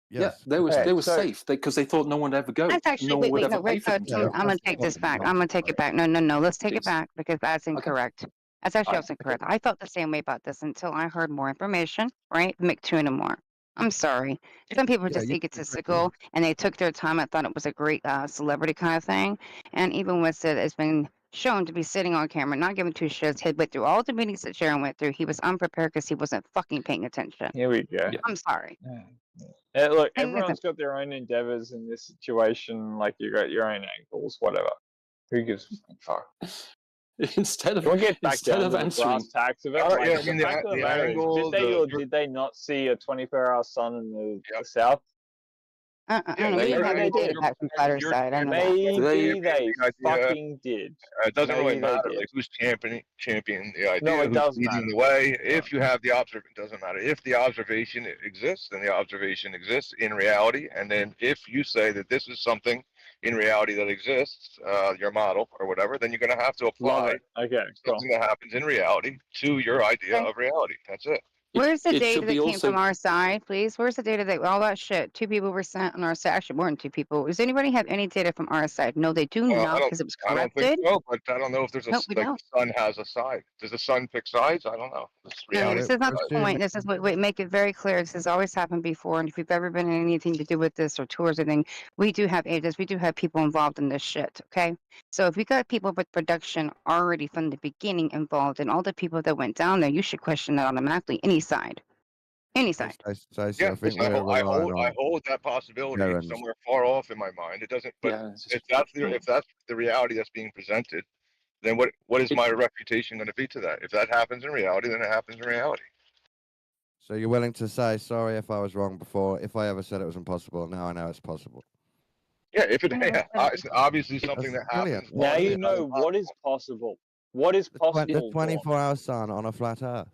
Yeah, Yes. they were okay, so safe because they thought no one would ever go. that's actually, No one would wait, ever no, pay wait, for them to go. I'm going to take this back. I'm going to take it back. No, let's take it Please. back because that's incorrect. That's actually All also right, incorrect. I felt the same way about this until I heard more information, right? McTuna more. I'm sorry. Some people are Yeah, just you egotistical and they took their time. I thought it was a great celebrity kind of thing. And even with it, it's been shown to be sitting on camera, not giving two shits. He went through all the meetings that Sharon went through. He was unprepared because he wasn't fucking paying attention. here we go. Yeah. I'm sorry. Look, And listen, everyone's got their own endeavors in this situation. Like, you got your own angles, whatever. Who gives a fuck? Instead of We'll get back instead down of to the answering, brass tacks of it. Oh, Like, yeah, I the mean, fact of the the matter is, angle, did they or did they not see a 24-hour sun in the south? Yeah, we Maybe have they any data did. back from Flat Earth side. I know that. Maybe they idea. fucking did. It doesn't really Maybe they matter did. like who's championing the idea, No, it who's does leading matter. the way. If you have the observation, it doesn't matter. If the observation exists, then the observation exists in reality. And then if you say that this is something in reality that exists, your model or whatever, then you're going to have to Love apply it. Okay, cool. something that happens in reality to your idea Okay. of reality. That's it. Where's the it data should that be came also from our side, please? Where's the data that all that shit? 2 people were sent on our side. Actually, more than 2 people. Does anybody have any data from our side? No, they do not because it was I don't think corrupted. so, but I don't know if there's No, we like don't. the sun has a side. Does the sun pick sides? I don't know. It's No, reality. this is not the point. This is what make it very clear. This has always happened before, and if you've ever been in anything to do with this or tours or anything, we do have agents. We do have people involved in this shit. Okay, so if you got people with production already from the beginning involved, and all the people that went down there, you should question that automatically. Any side. Any side. So Yeah, I think listen, we're I relying on hold that possibility Darren's. somewhere far off in my mind. It doesn't, but yeah, if that's the reality that's being presented, then what is my reputation going to be to that? If that happens in reality, then it happens in reality. So you're willing to say sorry if I was wrong before, if I ever said it was impossible. Now I know it's possible. Yeah, if it's obviously something that happens. Now you know what is possible. What is possible? The 24-hour sun on a flat Earth.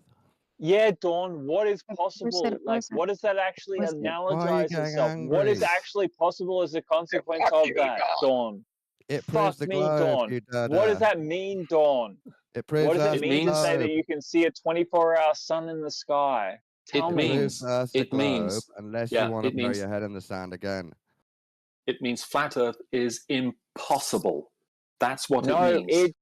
Yeah, Dawn, what is possible? it Like, wasn't. what does that actually Why are you analogize getting itself? What is angry? actually possible as a consequence of that, Dawn? It proves Fuck the me, globe, Dawn. you What does that mean, Dawn? It proves What does Earth's it mean to say that globe. you can see a 24-hour sun in the sky? Tell it me. means Proves Earth's the it globe, means unless yeah, you want to it bury means your head in the sand again. it means flat Earth is impossible. That's what No, it means.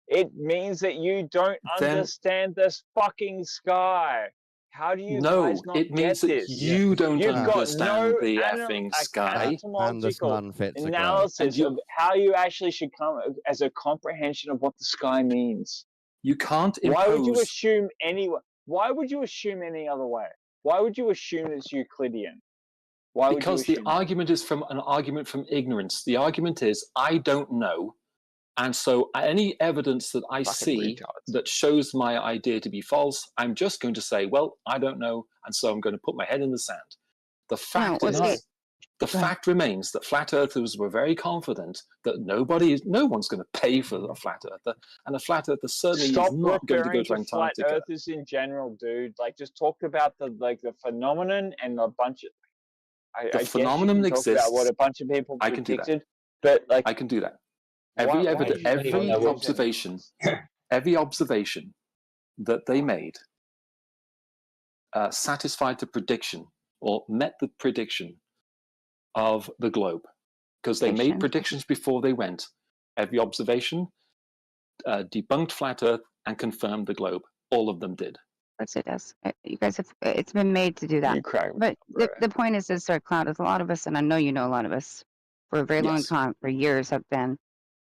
it means that you don't Then understand this fucking sky. How do you no, guys not it means get that this? you don't You've got understand no the effing sky. And the sun fits the globe. analysis of how you actually should come as a comprehension of what the sky means. You can't Why would you impose. assume Why would you assume any other way? Why would you assume it's Euclidean? Why would you Because the assume that? argument is from an argument from ignorance. The argument is I don't know, and so any evidence that I see that shows my idea to be false, I'm just going to say, well, I don't know, and so I'm going to put my head in the sand. The fact the fact remains that flat earthers were very confident that no one's going to pay for a flat earther, and a flat earther certainly Stop is not going to go referring to to flat Antarctica. earthers in general, dude. Like, just talk about the phenomenon and a bunch of. I guess phenomenon you can talk about what exists. a bunch of people I can do that. predicted, but like I can do that. why Every observation that they made satisfied the prediction or met the prediction of the globe, because they made predictions before they went. Every observation debunked flat Earth and confirmed the globe. All of them did. Yes, it does. You guys have. It's been made to do that. But the point is, Sir Cloud, is a lot of us, and I know you know a lot of us, for a very long time, for years, have been.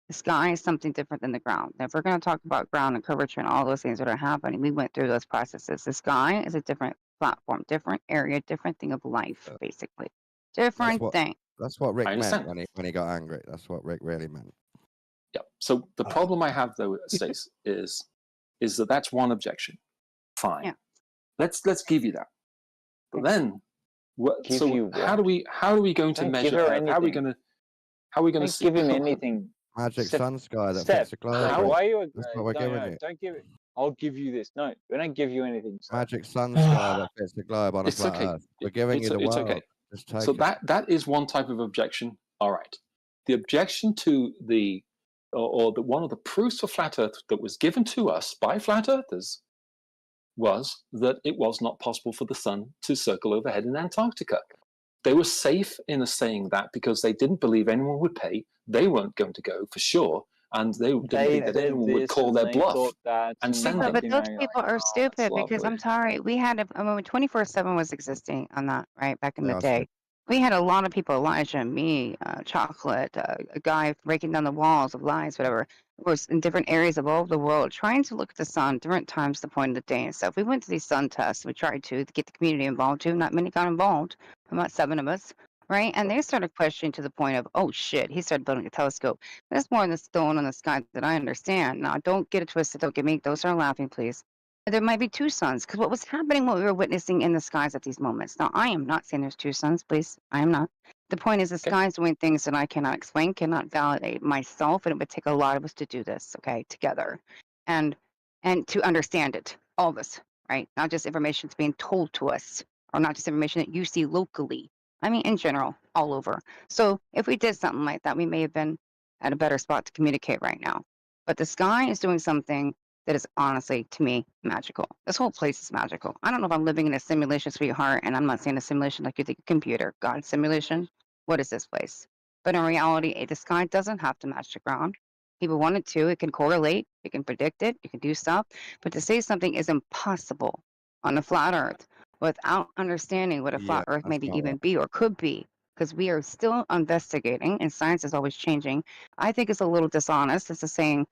The sky is something different than the ground. Now, if we're going to talk about ground and curvature and all those things that are happening, we went through those processes. The sky is a different platform, different area, different thing of life, basically. Different thing. That's what Rick I meant understand. when he got angry. That's what Rick really meant. Yeah. So the problem I have, though, Stace, is is that that's one objection. Fine. Yeah. Let's give you that. But then, Give you what? how are we going to Don't measure give her Earth? How are we anything. going to Don't give him anything. Magic Steph, sun sky that Steph, fits the globe. like, why are you? That's what we're No, giving no, you. don't give it. I'll give you this. No, we don't give you anything. Steph. Magic sun sky that fits the globe on a It's flat okay. Earth. We're giving you the It's world. okay. Just take So it. that is one type of objection. All right. The objection to one of the proofs for flat Earth that was given to us by flat earthers was that it was not possible for the sun to circle overhead in Antarctica. They were safe in saying that because they didn't believe anyone would pay. They weren't going to go for sure, and they didn't think that anyone would call their bluff and send them. But those people are stupid because I'm sorry, we had when 24/7 was existing on that, right, back in the day. We had a lot of people, Elijah, me, Chocolate, a guy breaking down the walls of lies, whatever, was in different areas of all over the world, trying to look at the sun different times, the point of the day and stuff. We went to these sun tests. We tried to get the community involved too. Not many got involved. About 7 of us, right? And they started questioning to the point of, oh shit, he started building a telescope. There's more in the stone on the sky that I understand. Now, don't get it twisted. Don't get me. Those are laughing, please. There might be 2 suns because what was happening, what we were witnessing in the skies at these moments. Now, I am not saying there's 2 suns, please. I am not. The point is the sky is doing things that I cannot explain, cannot validate myself, and it would take a lot of us to do this, okay, together, and to understand it, all of us, right? Not just information that's being told to us, or not just information that you see locally. I mean, in general, all over. So if we did something like that, we may have been at a better spot to communicate right now. But the sky is doing something that is honestly, to me, magical. This whole place is magical. I don't know if I'm living in a simulation, sweetheart, and I'm not saying a simulation like you think a computer. God, simulation? What is this place? But in reality, the sky doesn't have to match the ground. People want it to. It can correlate. It can predict it. It can do stuff. But to say something is impossible on a flat Earth without understanding what a flat Earth maybe even be or could be, because we are still investigating and science is always changing, I think it's a little dishonest. It's just saying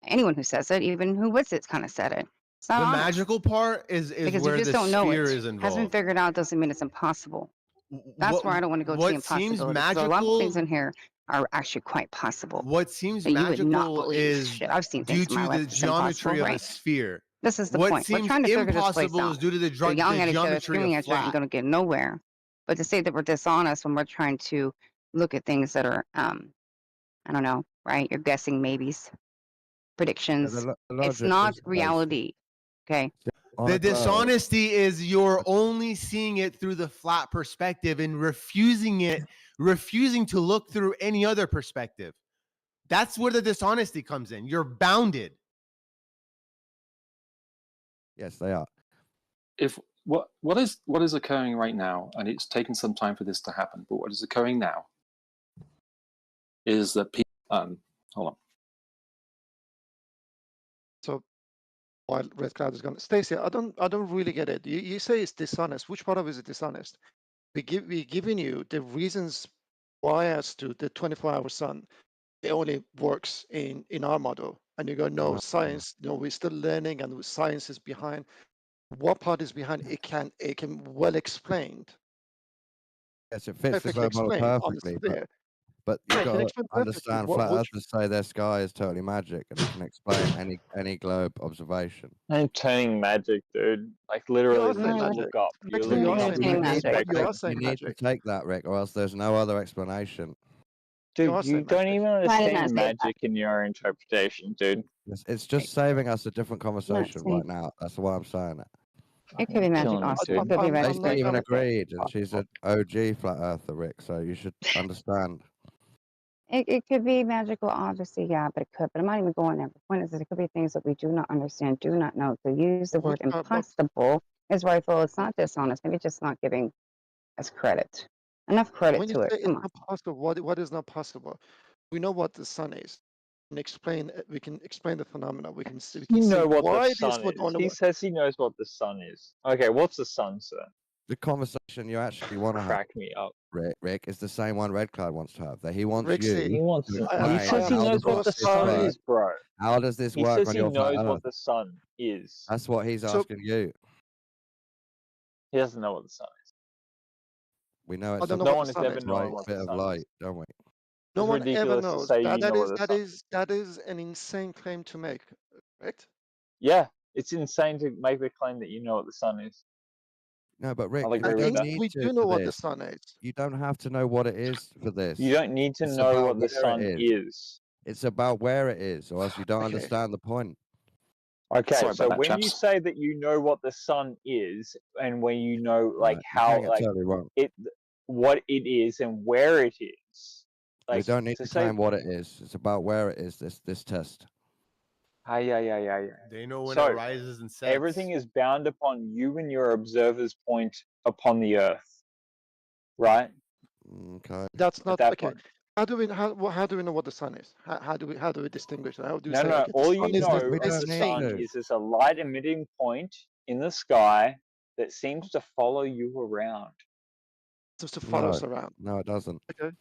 anyone who says it, even who was it, kind of said it. It's not The honest. magical part is Because where you just the don't know sphere it. is Hasn't been involved. figured out doesn't mean it's impossible. That's where I don't want to go to the What seems impossibility. So a lot of things magical in here are actually quite possible. What seems that you would not magical believe. is Shit, I've seen due things in my to life the that's impossible, geometry of the right? sphere. This is the What point. We're seems trying to figure this place impossible out. is due to the We're yelling at each other, geometry screaming of at each other, and flat. going to get nowhere. But to say that we're dishonest when we're trying to look at things that are, I don't know, right? You're guessing maybes, predictions. The It's logic not is basic. reality. Okay. On The a globe, dishonesty is you're only seeing it through the flat perspective and refusing to look through any other perspective. That's where the dishonesty comes in. You're bounded. yes, they are. If what is occurring right now, and it's taken some time for this to happen, but what is occurring now is that people. Hold on. So while Red Cloud is gone, Stacey, I don't really get it. You say it's dishonest. Which part of it is dishonest? We're giving you the reasons why as to the 24-hour sun. It only works in our model, and you go, no, science. No, we're still learning, and science is behind. What part is behind? It can well explained. Yes, it fits the Perfectly globe model explained on the perfectly, sphere. but Yeah, you've it can got to explain perfectly. understand flat earthers say their sky is totally magic and it can explain any globe observation. I'm turning magic, dude. Like literally, saying let's magic. look up. You're Actually, you looking are at saying the magic. You are You saying need to magic. take that, Rick, or else there's no other explanation. You are Dude, you saying don't magic. even I did not understand say magic in your interpretation, dude. It's just saving us a different conversation right now. That's why I'm saying it. It could be magic, Killing me, Austin. dude. It could be magic. Stacey even I'm- agreed, and she's an OG flat earther, Rick, so you should understand. It could be magical, obviously, yeah, but it could. But I'm not even going there. The point is that it could be things that we do not understand, do not know. To use the word Which part? impossible is where I feel it's not dishonest. Maybe just not giving us credit. Enough credit When you to it. say it's Come on. not possible, what is not possible? We know what the sun is. We can explain the phenomena. We can see You know what why the this sun would is. only He work. says he knows what the sun is. Okay, what's the sun, sir? The conversation you actually want to have, Crack me up. Rick, is the same one Red Cloud wants to have. That he wants Rixie, He you wants to to. explain He says he how knows this what the works sun right. is, bro. How does this He work says on he your flat knows what Earth? the sun is. That's what he's So- asking you. He doesn't know what the sun is. We know I it's don't a know No what one the has sun ever is. known bright what bit the of sun light, is. don't we? No It's one ever ridiculous to knows. say you know what the sun That is an insane claim to make, correct? Yeah, it's insane to make the claim that you know what the sun is. No, but Rick, I'll you agree with don't that. need We to do know for what the this. sun is. You don't have to know what it is for this. You don't need to It's know about what the where sun it is. It's about where it is, or else you don't Okay. understand the point. Okay, Sorry so about that, when you chaps. say that you know what the sun is, and when you know like Right, you're how getting it like totally wrong. what it is and where it is, We like don't need to to say, claim what it is. It's about where it is. This test. yeah. They know when So it rises and sets. everything is bound upon you and your observer's point upon the Earth, right? Okay. That's At not that okay. point. How do we know what the sun is? How do we distinguish it? How do we No, say no. okay, the All sun you is know this? We of don't the need sun to. is there's a light emitting point in the sky that seems to follow you around. Just to follow us No, around. no, it doesn't. Okay.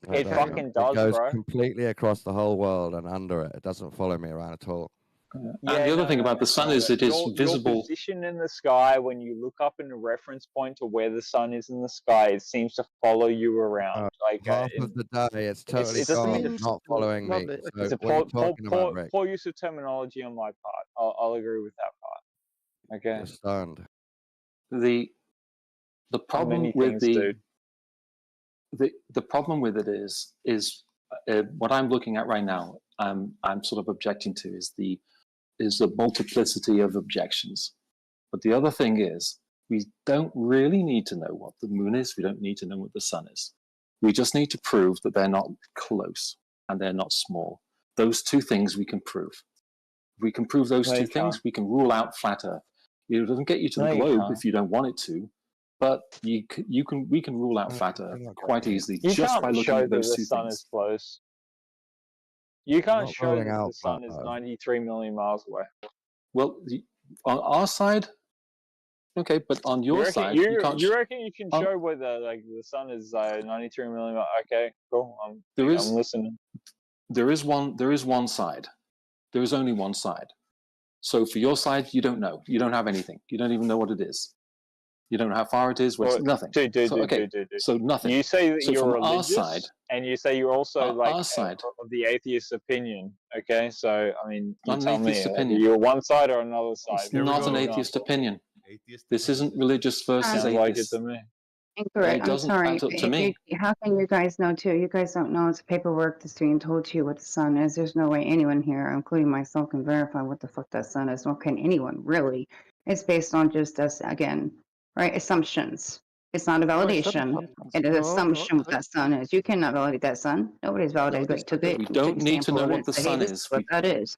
No, It Carry doesn't. fucking It does, goes bro. completely across the whole world and under it. It doesn't follow me around at all. And Yeah, the other no, thing no, about the sun is it is your visible. position in the sky, when you look up in a reference point to where the sun is in the sky, it seems to follow you around. Like Half of the day, it's totally it doesn't mean gone, it's not following me. lovely. So it's a what are you poor, talking about, Rick? poor use of terminology on my part. I'll agree with that part. Okay. You're stunned. The problem Many with things, the problem with it is what I'm looking at right now. I'm sort of objecting to is the multiplicity of objections. But the other thing is we don't really need to know what the moon is. We don't need to know what the sun is. We just need to prove that they're not close and they're not small. Those two things we can prove. If we can prove those No, two you things, can't. we can rule out flat Earth. It doesn't get you to No, the you globe can't. if you don't want it to, but we can rule out flat Earth quite easily You just by can't looking show at that those the two sun things. is close. You can't Not show ruling that out the sun flat is Earth. 93 million miles away. Well, on our side, okay, but on your side, you can't. You reckon you can on- show whether like the sun is 93 million? Okay, cool. I'm listening. There is one side. There is only one side. So for your side, you don't know. You don't have anything. You don't even know what it is. You don't know how far it is. Well, it's nothing. So nothing. You say that so you're from religious, our side, and you say you're also our side, of the atheist opinion. Okay, so I mean, you not an tell me, atheist opinion. you're one side or another side. It's not an atheist opinion. This isn't religious versus Sounds like it atheist. to me. Incorrect. It I'm doesn't sorry. add up to me. How can you guys know too? You guys don't know. It's paperwork that's being told to you what the sun is. There's no way anyone here, including myself, can verify what the fuck that sun is. Nor can anyone really. It's based on just us again, right? Assumptions. It's not a validation. It is assumption what that sun is. You cannot validate that sun. Nobody's validated, but took it. We don't need to know what the sun This is. what that is.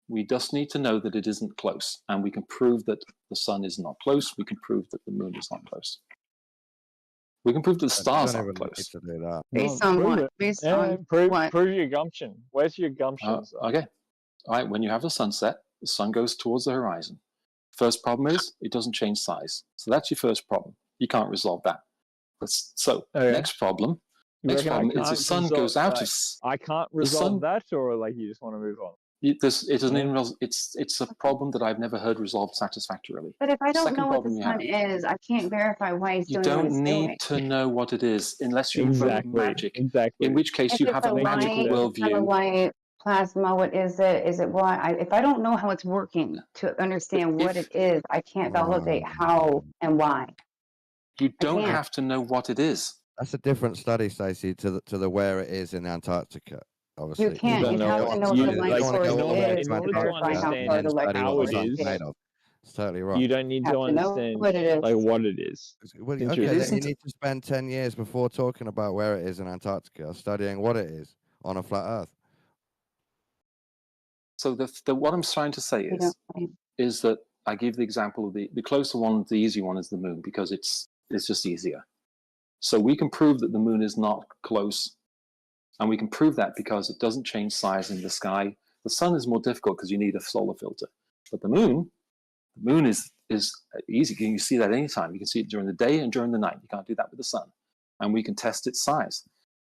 We just need to know that it isn't close, and we can prove that the sun is not close. We can prove that the moon is not close. We can prove that the stars aren't close. Based on what? Based on what? Prove your gumption. Where's your gumption? Okay. All right. When you have the sunset, the sun goes towards the horizon. First problem is it doesn't change size. So that's your first problem. You can't resolve that. Next problem. Next problem is the sun goes out of. I can't resolve that, or like you just want to move on. It's a problem that I've never heard resolved satisfactorily. But if I don't Second know what the problem you sun have. is, I can't verify why he's You doing what don't he's need doing. to know what it is unless you invoke magic. Exactly. In which case If you it's have a magical light, If worldview. a light plasma, what is it? Is it why? If I don't know how it's working to understand what it is, I can't validate how and why. You don't have to know what it is. That's a different study, Stacey, to the where it is in Antarctica. Obviously, You can't. You have to know what the light source is in order to to verify how understand far the light how source it is. made of. It's totally wrong. You don't need Have to to know understand what it is. like what it is. Well, Since okay, you're- then you need to spend 10 years before talking about where it is in Antarctica, studying what it is on a flat Earth. So what I'm trying to say is that I give the example of the closer one, the easy one is the moon because it's just easier. So we can prove that the moon is not close, and we can prove that because it doesn't change size in the sky. The sun is more difficult because you need a solar filter, but the moon is easy. You can see that anytime. You can see it during the day and during the night. You can't do that with the sun, and we can test its size.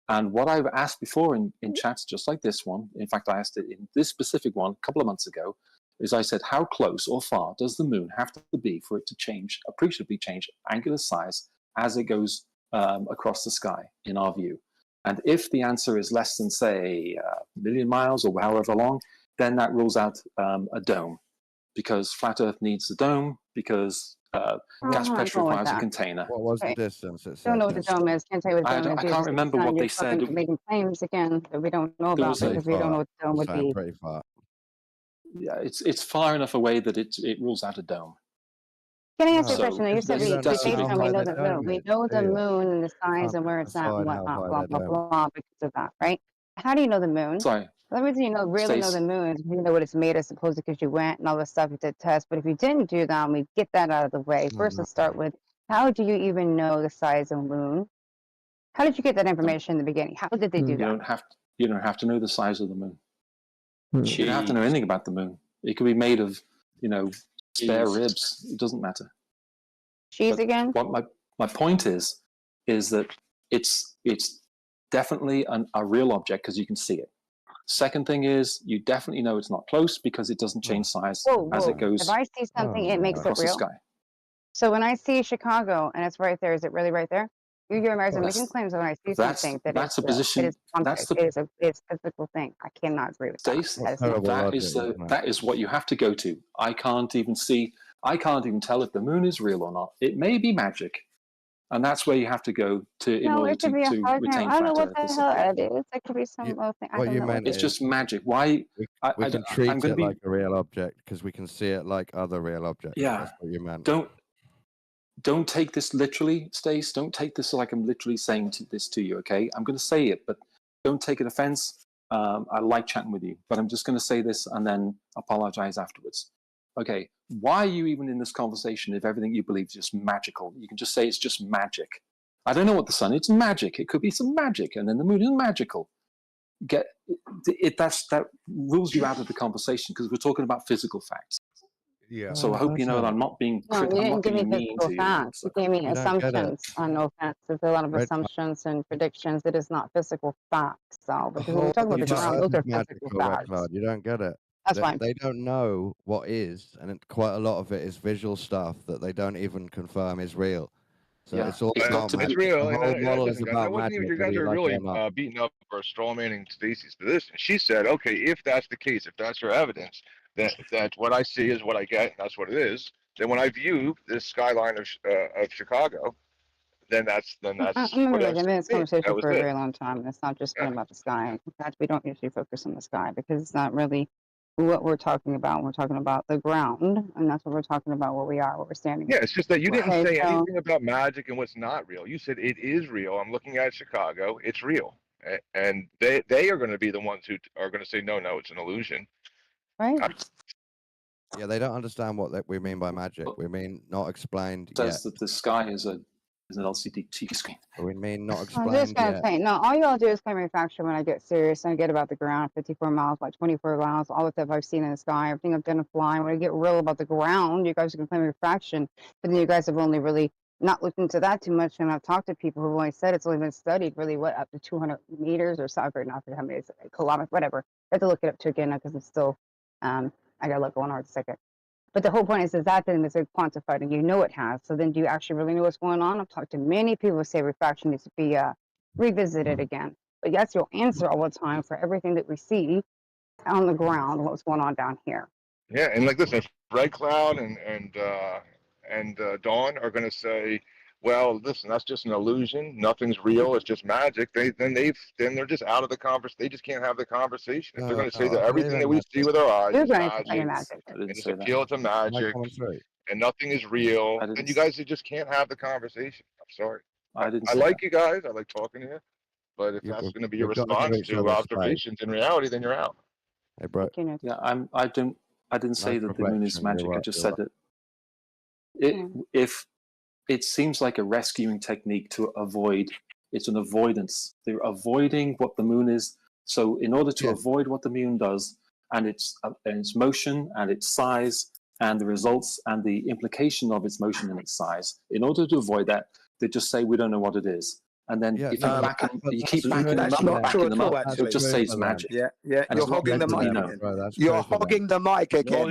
And what I've asked before in chats just like this one, in fact, I asked it in this specific one a couple of months ago, is I said, how close or far does the moon have to be for it to appreciably change angular size as it goes across the sky in our view? And if the answer is less than, say, a million miles or however long, then that rules out a dome. because flat Earth needs the dome, because gas pressure requires a container. What was the Right. distance? It Don't said know what the then? dome is. Can't tell you what the I dome don't- is. I You're can't just remember saying what you're they said. fucking making claims again that we don't know There about was a- because we don't know what the dome would Sound be. pretty far. Yeah, it's far enough away that it rules out a dome. Can I ask you a So question? You said that's- we that's a based big on we high know the the moon. dome We is, know the do you? moon and the size Can't and where it's at and define how whatnot, high blah, that blah, dome blah, because of that, right? How do you know the moon? Sorry. The only reason you really know Stace. the moon is if you know what it's made of, supposedly because you went and all this stuff, you did tests. But if you didn't do that, and we get that out of the way, first let's start with, how do you even know the size of the moon? How did you get that information in the beginning? How did they do You that? don't have to know the size of the moon. You don't have to know anything about the moon. It could be made of, spare Cheese. ribs. It doesn't matter. Cheese again? What my point is that it's definitely a real object because you can see it. Second thing is you definitely know it's not close because it doesn't change size as it goes If I see something, it makes it across the real. sky. So when I see Chicago and it's right there, is it really right there? You're Americans making claims that when I see something that that's it's a real. position. It is object. It's a physical thing. I cannot agree with that. Stace, That is not that is what you have to go to. I can't even tell if the moon is real or not. It may be magic, and that's where you have to go to in order it could be a to hologram. retain I don't know flat what the Earth. hell it is. It could be some little thing. I What don't you know meant what It's it is just magic. Why? we can treat I'm gonna it be, like a real object because we can see it like other real objects. Yeah. That's what you meant. Don't take this literally, Stace. Don't take this like I'm literally saying this to you, okay? I'm going to say it, but don't take it offense. I like chatting with you, but I'm just going to say this and then apologize afterwards. Okay, why are you even in this conversation if everything you believe is just magical? You can just say it's just magic. I don't know what the sun is. It's magic. It could be some magic, and then the moon is magical. That rules you out of the conversation because we're talking about physical facts. Yeah. So I hope you know that I'm not being No, you didn't give me mean physical to you. facts. You gave me You don't get it. assumptions on no offense. There's a lot of Red- assumptions and predictions. It is not physical facts. So, because when we whole talk about the flat ground, Earth those are is magical, physical Red facts. Cloud. You don't get it. That's fine. They don't know what is, and quite a lot of it is visual stuff that they don't even confirm is real. So Yeah, it's all it's about got to magic. be- It's real. The And whole model is listen, guys, about that wasn't magic, even, you whether guys you are like it really or not. beating up or strawmanning Stacey's position. She said, okay, if that's the case, if that's her evidence, that what I see is what I get, and that's what it is. Then when I view this skyline of Chicago, then that's I'm what like, I I've been in this see. conversation That was for a it. very long time. And it's not just been about the sky. In fact, we don't usually focus on the sky because it's not really what we're talking about. We're talking about the ground, and that's what we're talking about, where we are, where we're standing. Yeah, it's just that you didn't Okay, say so anything about magic and what's not real. You said it is real. I'm looking at Chicago. It's real. And they are going to be the ones who are going to say, no, it's an illusion. right. Yeah, they don't understand what we mean by magic. We mean not explained yet. Says that the sky is an LCD TV screen. We mean not I'm just explained gonna yet. say, no, all y'all do is claim refraction when I get serious and I get about the ground, 54 miles by 24 miles, all the stuff I've seen in the sky, everything I've done to fly. When I get real about the ground, you guys can claim refraction, but then you guys have only really not looked into that too much. And I've talked to people who've only said it's only been studied really, up to 200 meters or something, not how many kilometers, whatever. I have to look it up too again because it's still, I gotta look one hard second. But the whole point is that thing is quantified and you know it has. So then do you actually really know what's going on? I've talked to many people who say refraction needs to be revisited again. But yes, you'll answer all the time for everything that we see on the ground, what's going on down here. Yeah, and like listen, if Red Cloud and Dawn are going to say, well, listen, that's just an illusion. Nothing's real. It's just magic. Then they're just out of the conversation. They just can't have the conversation. If they're going to say that everything that we see with our eyes You're is going to say magic, magic. and it's a appeal to magic, and nothing is real, then you guys just can't have the conversation. I'm sorry. I like you guys. I like talking to you. But if that's going to be your we've got to give response each to other observations in reality, then you're out. Hey, bro. Yeah, I didn't say Nice that the moon is reflection, magic. you're I right, just you're said that if it seems like a rescuing technique to avoid, it's an avoidance. They're avoiding what the moon is. So in order to avoid what the moon does and its motion and its size and the results and the implication of its motion and its size, in order to avoid that, they just say we don't know what it is. And then if you keep backing them up, it just says magic. Yeah, And you're it's not hogging the meant to be mic known. again. You're hogging the mic again.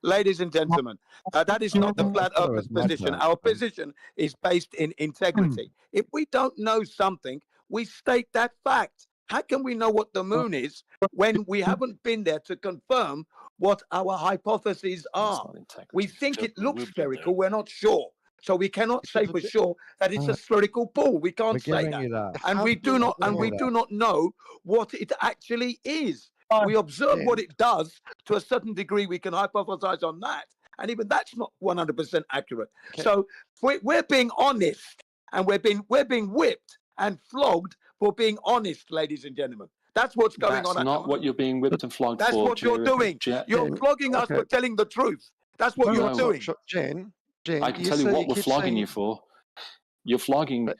Ladies and gentlemen, that is not the flat earth's position. Our position is based in integrity. If we don't know something, we state that fact. How can we know what the moon is when we haven't been there to confirm what our hypotheses are. We think it looks spherical. We're not sure. So we cannot say for sure that it's a spherical ball. We can't say that. And we do not know what it actually is. We observe what it does to a certain degree. We can hypothesize on that. And even that's not 100% accurate. So we're being honest, and we're being whipped and flogged for being honest, ladies and gentlemen. That's what's going on. That's not what you're being whipped and flogged for. That's what you're doing. You're flogging us for telling the truth. That's what you're doing. Jane, I can tell you what we're flogging you for. We're flogging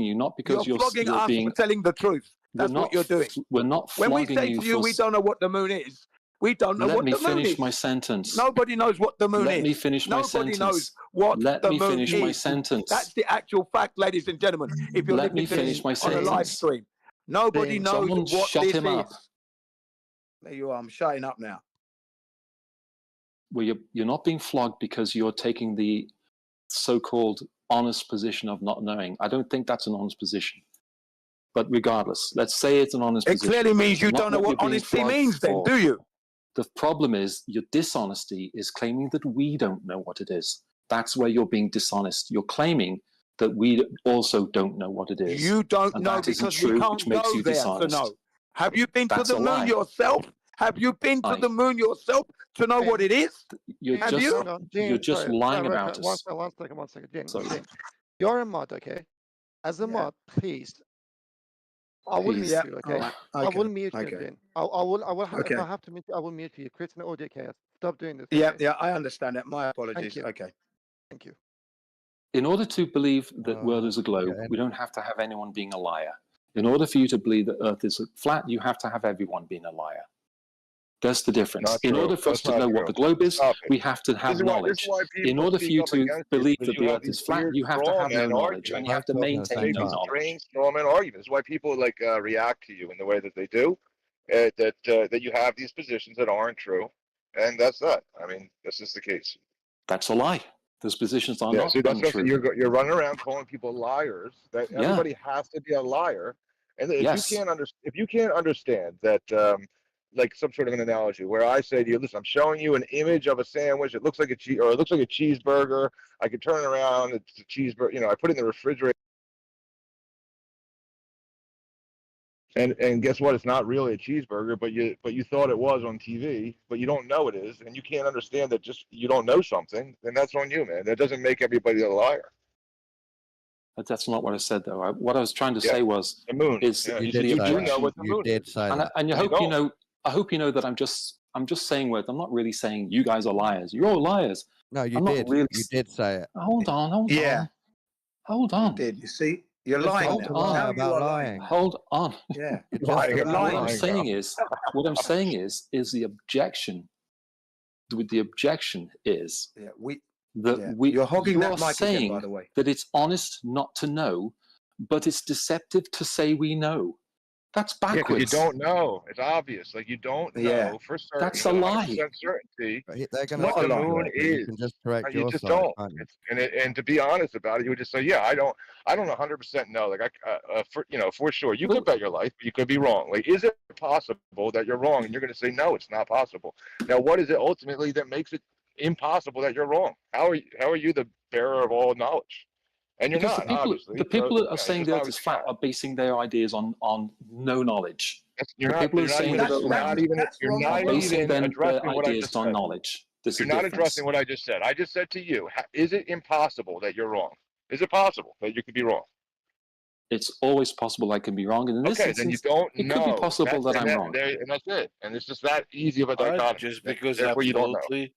you not because you're flogging us for telling the truth. That's what you're doing. We're not flogging you. When we say to you, we don't know what the moon is. We don't know what the moon is. Let me finish my sentence. Nobody knows what the moon is. Let me finish my sentence. Nobody knows what the moon is. Let me finish my sentence. That's the actual fact, ladies and gentlemen. If you're Let me finish my on a live stream, nobody knows what shut this him is. up. There you are. I'm shutting up now. Well, you're not being flogged because you're taking the so-called honest position of not knowing. I don't think that's an honest position. But regardless, let's say it's an honest position. It clearly means you don't know what honesty means then, do you? The problem is your dishonesty is claiming that we don't know what it is. That's where you're being dishonest. You're claiming that we also don't know what it is. You don't know because we can't go there to know. Have you been to the moon yourself? Have you been to the moon yourself to know what it is? You're just lying about us. One second. Jane, you're a mod, okay? As a mod, please. I will mute you, okay? I will mute you, Jane. I will. If I have to mute you, I will mute you. Create an audio chaos. Stop doing this. Yeah, I understand that. My apologies. Okay. Thank you. In order to believe that world is a globe, we don't have to have anyone being a liar. In order for you to believe that Earth is flat, you have to have everyone being a liar. That's the difference. In order for us to know what the globe is, we have to have knowledge. In order for you to believe that the Earth is flat, you have to have no knowledge, and you have to maintain no knowledge. Strange strawman arguments. This is why people react to you in the way that they do. That you have these positions that aren't true, and that's that. I mean, this is the case. That's a lie. Those positions are not true. You're running around calling people liars. That everybody has to be a liar, and if you can't understand that. Like some sort of an analogy where I say to you, listen, I'm showing you an image of a sandwich. It looks like it looks like a cheeseburger. I can turn it around. It's a cheeseburger. I put it in the refrigerator. And guess what? It's not really a cheeseburger, but you thought it was on TV, but you don't know it is, and you can't understand that just you don't know something, then that's on you, man. That doesn't make everybody a liar. But that's not what I said, though. What I was trying to say was the moon. You do know what the moon is. And I hope you know that I'm just saying words. I'm not really saying you guys are liars. You're all liars. No, you did. You did say it. Hold on. Hold on. You did. You see? You're lying. Hold on about lying. Hold on. Yeah. What I'm saying is the objection. The objection is you're hogging that mic again, by the way. That it's honest not to know, but it's deceptive to say we know. That's backwards. Yeah, because you don't know. It's obvious. Like you don't know for certain. That's a lie. Certainty. What the moon is. You can just correct you your just side, don't. And to be honest about it, you would just say, yeah, I don't 100% know. Like for sure, you could bet your life, but you could be wrong. Like, is it possible that you're wrong? And you're going to say, no, it's not possible. Now, what is it ultimately that makes it impossible that you're wrong? How are you the bearer of all knowledge? And you're because not, obviously. The people that are saying the Earth is flat are basing their ideas on no knowledge. You're not even addressing what I just said. I just said to you, is it impossible that you're wrong? Is it possible that you could be wrong? It's always possible I can be wrong. And in this instance, then you don't know. It could be possible that I'm wrong. And that's it. And it's just that easy of a dichotomy. Just because absolutely,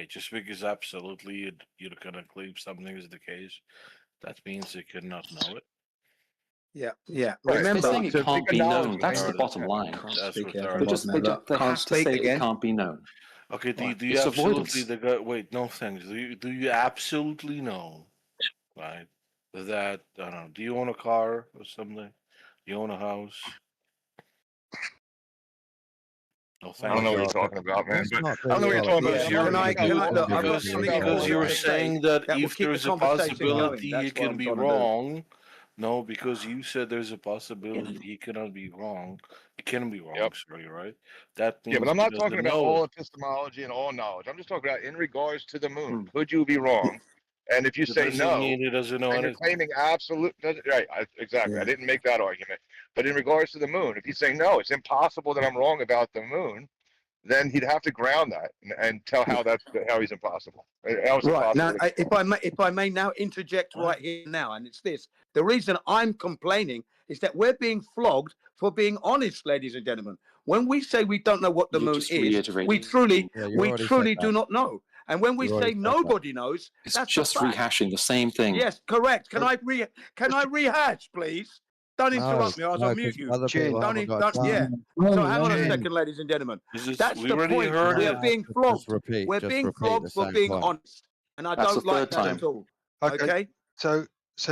just because absolutely you're going to claim something is the case, that means you cannot know it. Yeah. Right. Remember, saying it can't be known. That's the bottom line. They have to say that it can't be known. Okay, do you absolutely wait? No, thanks. Do you absolutely know, right? That I don't know. Do you own a car or something? Do you own a house? No, I don't know what you're talking about, man. But I don't know what you're talking about. Because you're saying that if there is a possibility you can be wrong, No, because you said there's a possibility he cannot be wrong. He can be wrong, sorry, right? That Yeah, means but I'm he not doesn't talking about know. all epistemology and all knowledge. I'm just talking about in regards to the moon. Could you be wrong? And if you It say doesn't no, mean he doesn't know and you're anything. claiming absolute, right? Exactly. I didn't make that argument. But in regards to the moon, if you say no, it's impossible that I'm wrong about the moon, then he'd have to ground that and tell how he's impossible. How it's Right now, impossible. if I may now interject right here now, and it's this: the reason I'm complaining is that we're being flogged for being honest, ladies and gentlemen. When we say we don't know what the moon is, we truly do not know. And when we say nobody knows, that's just a fact. rehashing the same thing. Yes, correct. Can I rehash, please? Don't interrupt me, or I'll mute you. Other people haven't got time. Yeah. So hang on a second, ladies and gentlemen. That's the point. We are being flogged. We're being flogged for being honest, and I don't like that at all. Okay. So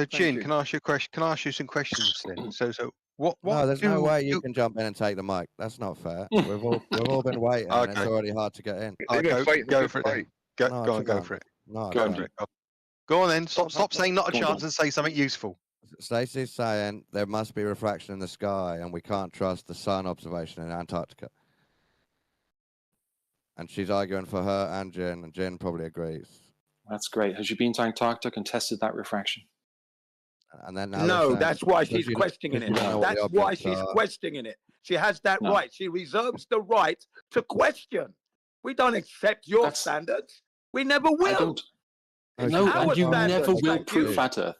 Jin, can I ask you a question? Can I ask you some questions then? So what? No, there's no way you can jump in and take the mic. That's not fair. We've all been waiting, and it's already hard to get in. Go for it then. Go for it. No, go for it. Go on then. Stop saying not a chance and say something useful. Stacey's saying there must be refraction in the sky, and we can't trust the sun observation in Antarctica. And she's arguing for her and Jen probably agrees. That's great. Has you been to Antarctica and tested that refraction? And then no, that's why she's questioning it. That's why she's questioning it. She has that right. She reserves the right to question. We don't accept your standards. We never will. No, and you never will prove flat Earth.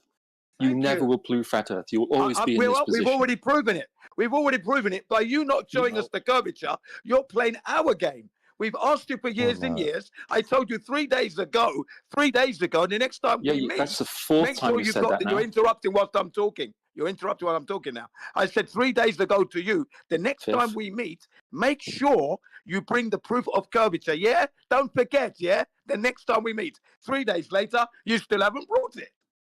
You never will prove flat Earth. You will always be in this position. We've already proven it. We've already proven it by you not showing us the curvature. You're playing our game. We've asked you for years and years. I told you 3 days ago, and the next time we meet, that's the fourth time you said that now. You're interrupting whilst I'm talking. You're interrupting while I'm talking now. I said 3 days ago to you, the next time we meet, make sure you bring the proof of curvature, yeah? Don't forget, yeah? The next time we meet. 3 days later, you still haven't brought it.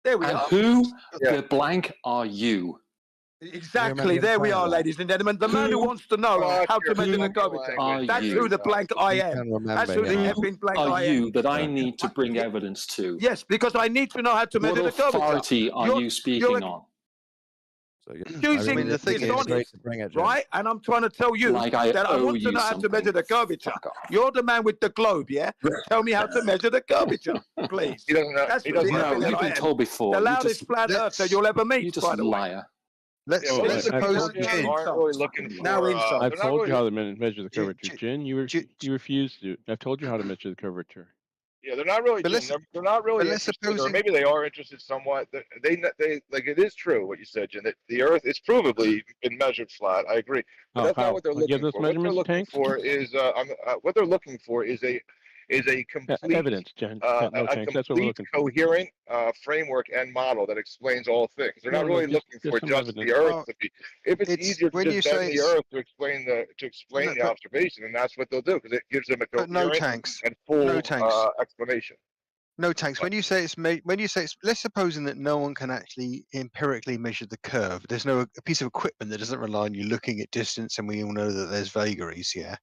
There we are. Who the blank are you? Exactly. There we are, ladies and gentlemen. The man who wants to know how to measure the curvature. That's who the blank I am. That's who the effing blank I am. You that I need to bring evidence to? Yes, because I need to know how to measure the curvature. What authority are you speaking on? Using dishonest, right? And I'm trying to tell you that I want to know how to measure the curvature. You're the man with the globe, yeah? Tell me how to measure the curvature, please. He doesn't know. That's You've been told before. The loudest flat earther you'll ever meet. You're just a liar. Let's suppose Jin. Now insult. I've told you how to measure the curvature, Jin. You refused to. I've told you how to measure the curvature. Yeah, they're not really. They're not really interested, or maybe they are interested somewhat. They like it is true what you said, Jin. That the Earth is provably been measured flat. I agree. But that's not what they're looking for. What they're looking for is what they're looking for is a complete evidence, Jen. No, complete that's what we're looking for. coherent framework and model that explains all things. They're not really looking for just the Earth to be. If it's easier to just bend the Earth to explain the observation, and that's what they'll do because it gives them a coherent and full explanation. No, Tanks. When you say it's let's supposing that no one can actually empirically measure the curve. There's no a piece of equipment that doesn't rely on you looking at distance, and we all know that there's vagaries. Yeah,